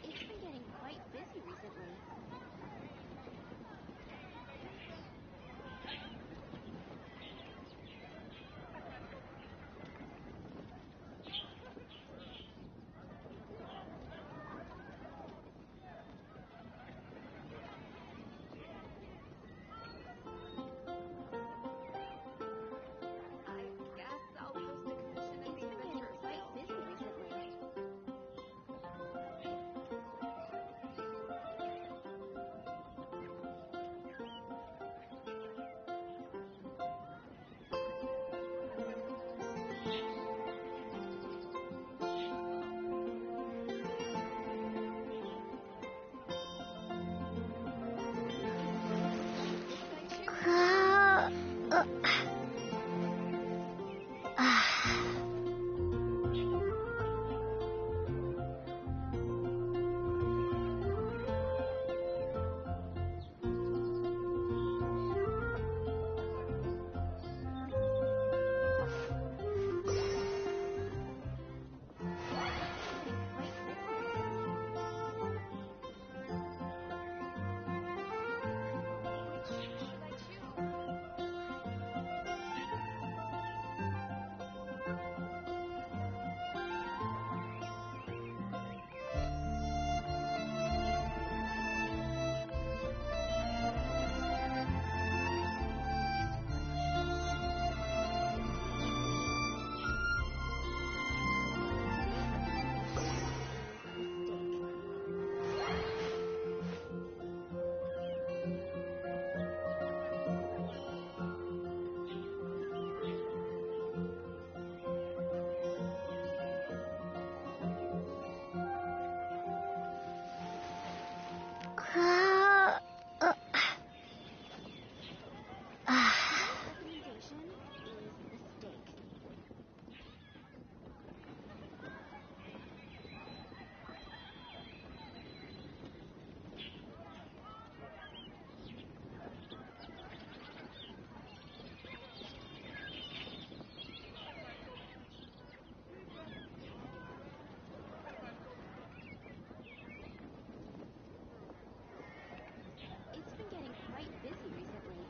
It's been getting quite busy recently. I guess I'll post a commission and be the vendor quite busy recently. Recommendation is the steak. It's been getting quite busy recently.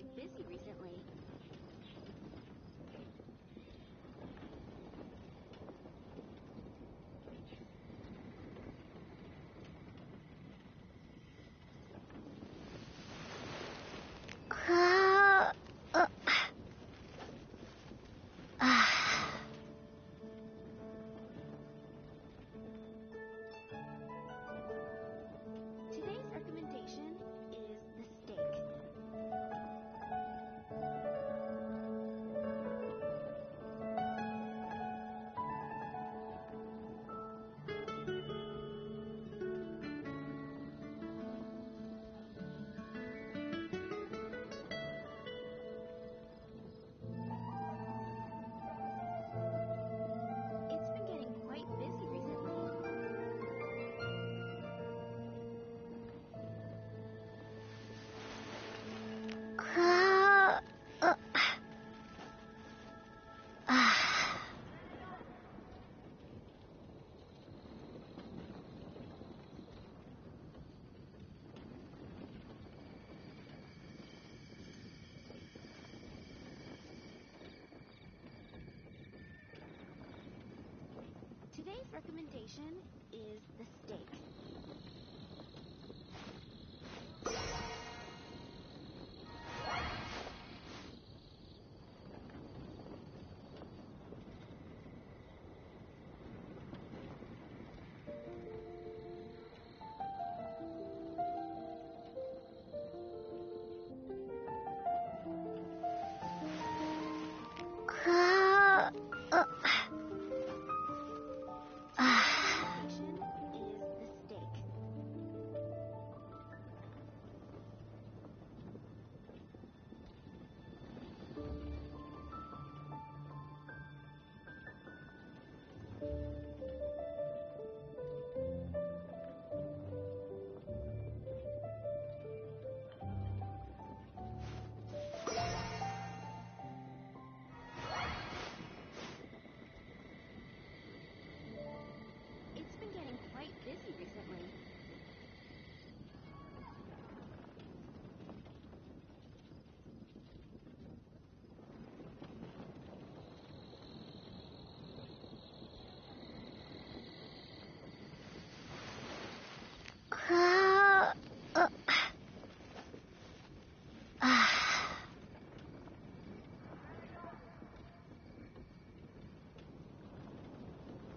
quite busy recently. Today's recommendation is the steak. It's been getting quite busy recently. Today's recommendation is the steak. Recommendation is the steak. It's been getting quite busy recently.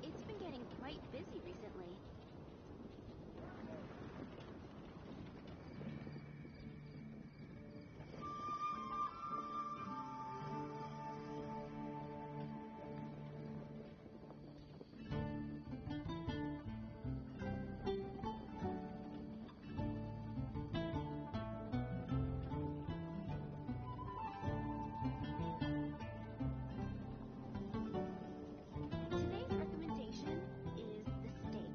It's been getting quite busy recently. Today's recommendation is the steak.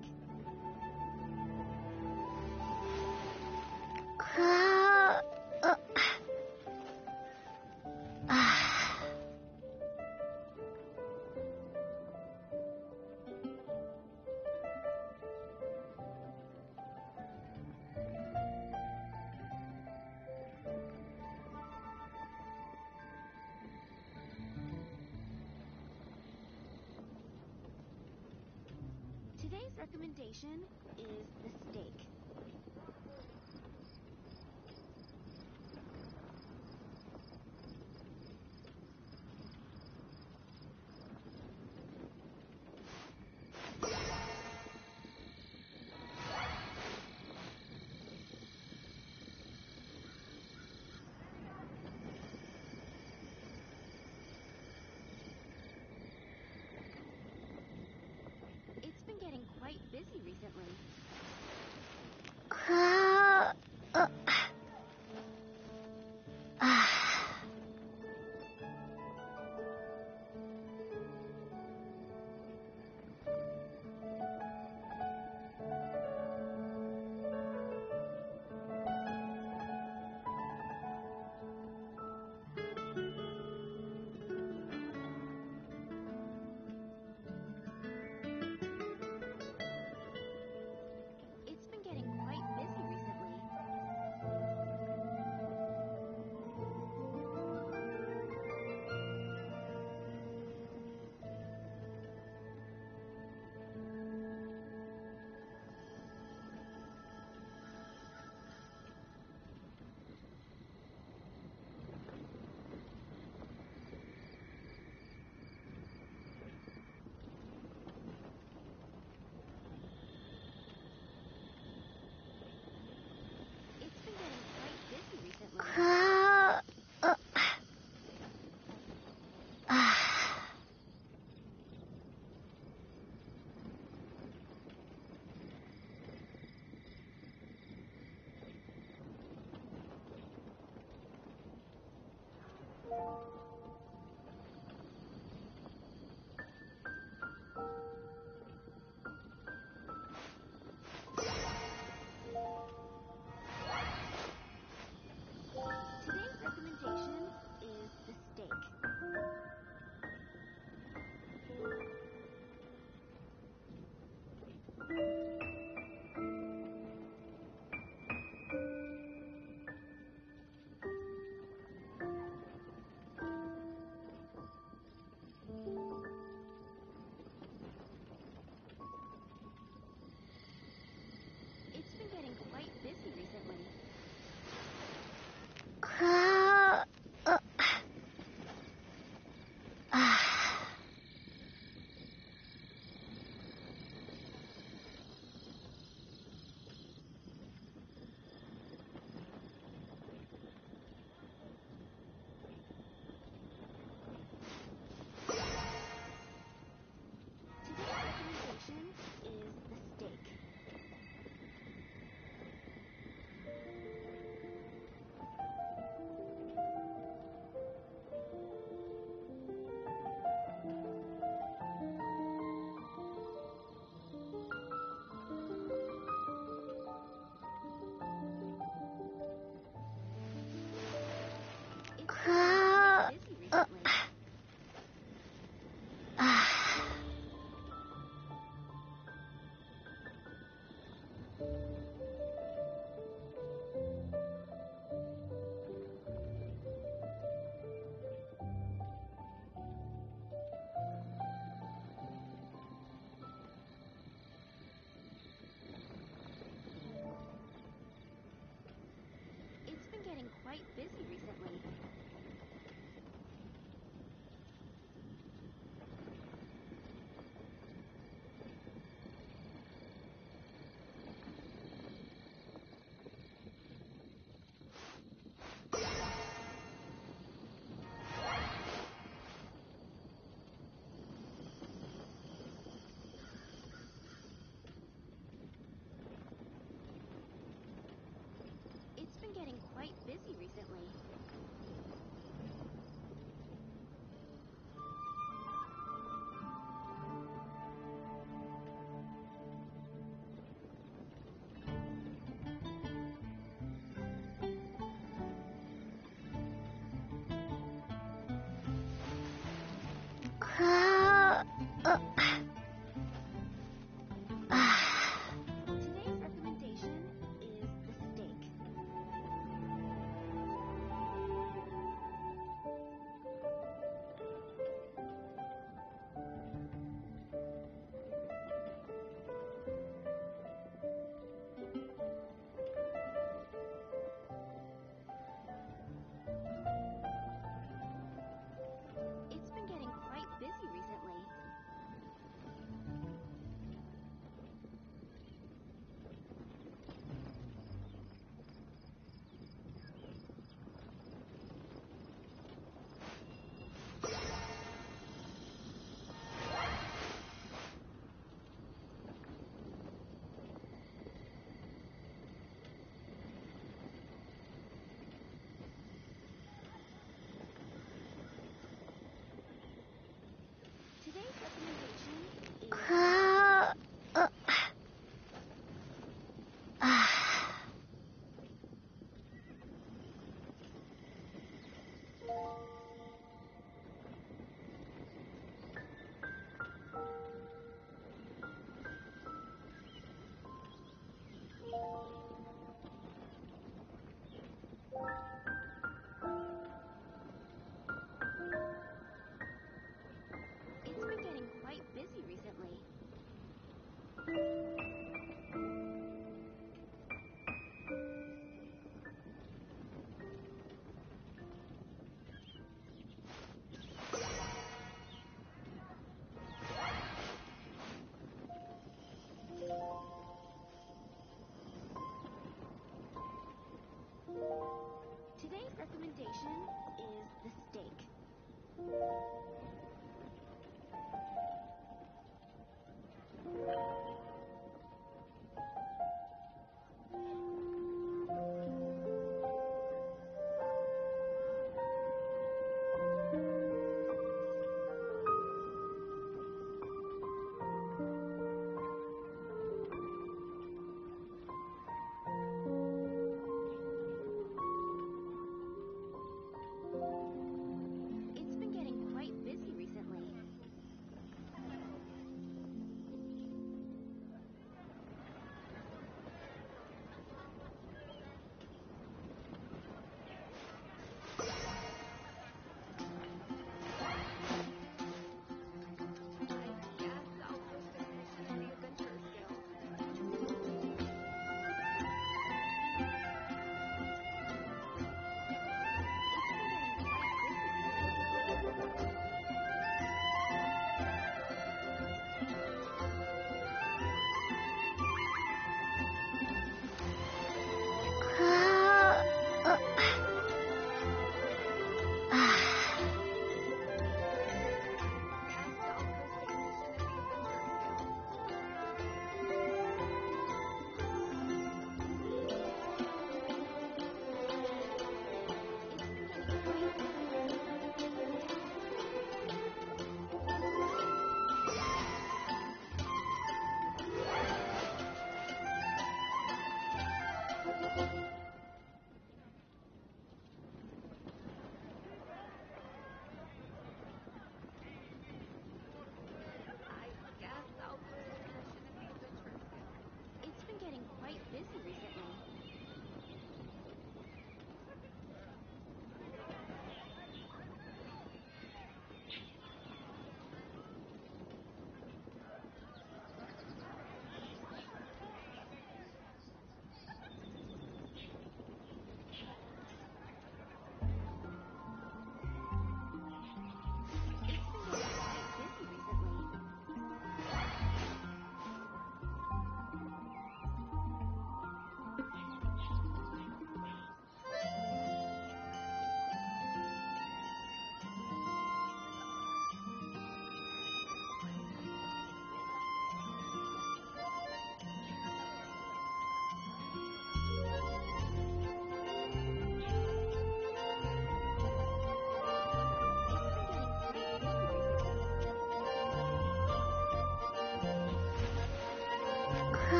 Today's recommendation is the steak. It's been getting quite busy recently. It's been getting quite busy recently. getting quite busy recently. Getting quite busy recently. It's been getting quite busy recently. Today's recommendation is the steak.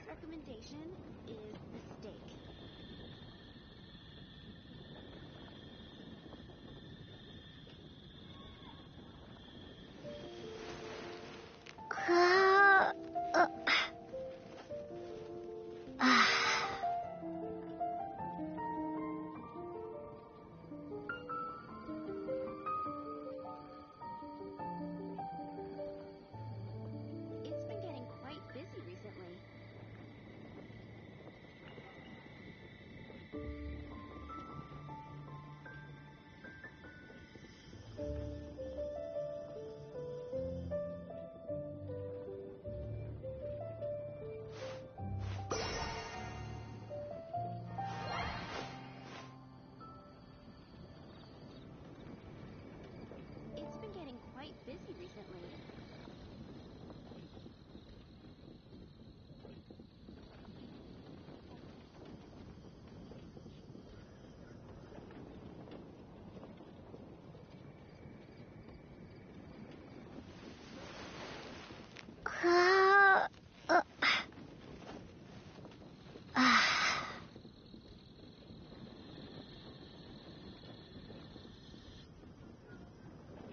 Today's recommendation is the steak. It's been getting quite busy recently. It's been getting quite busy recently.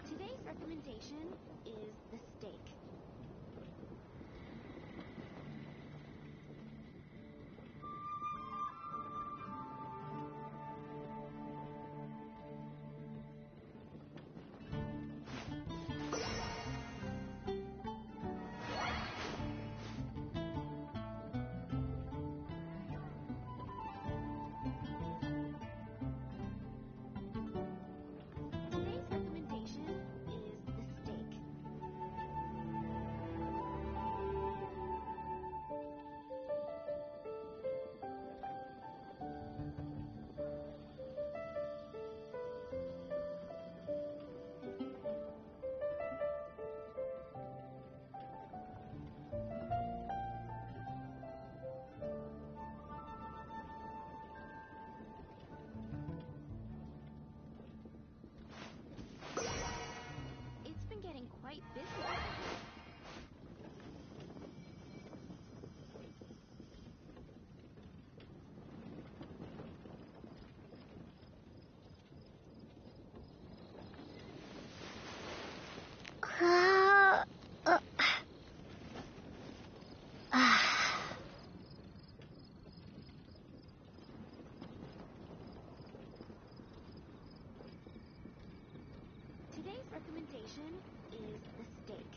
Today's recommendation is the steak. Today's recommendation is the steak. It's been getting quite busy recently. Today's recommendation is the steak.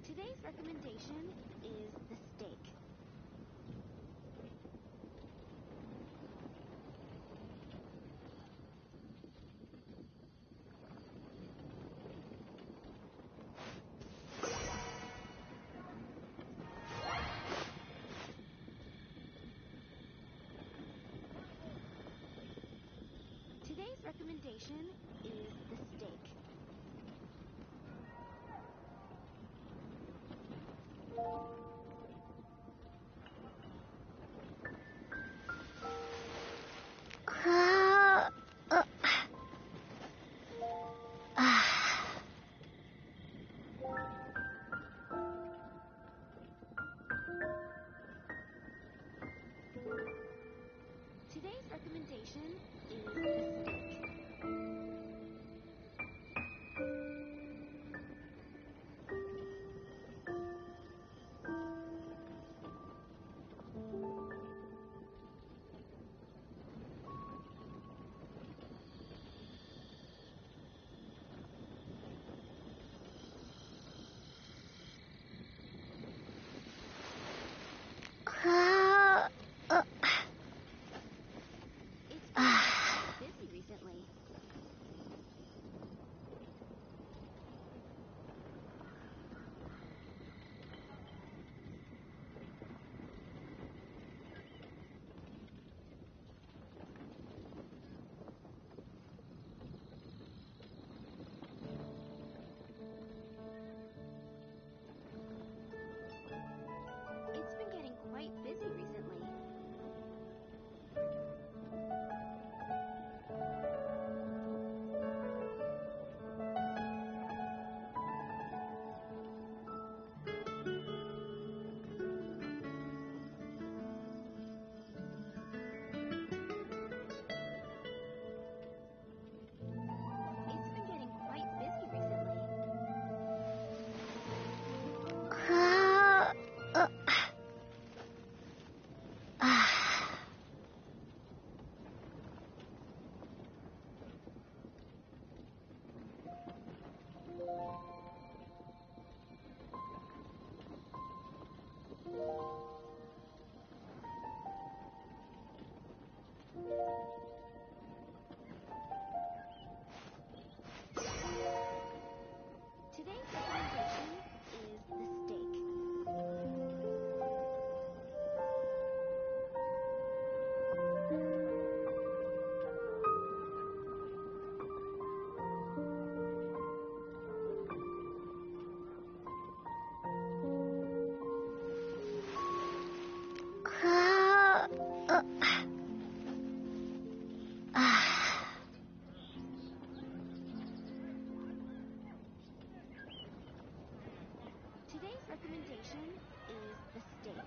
Today's recommendation is the steak. Today's recommendation is the steak. Today's recommendation is the steak. Busy recently. It's been getting quite busy recently. It's been getting quite busy recently. Today's recommendation is the steak. Today's recommendation is the steak.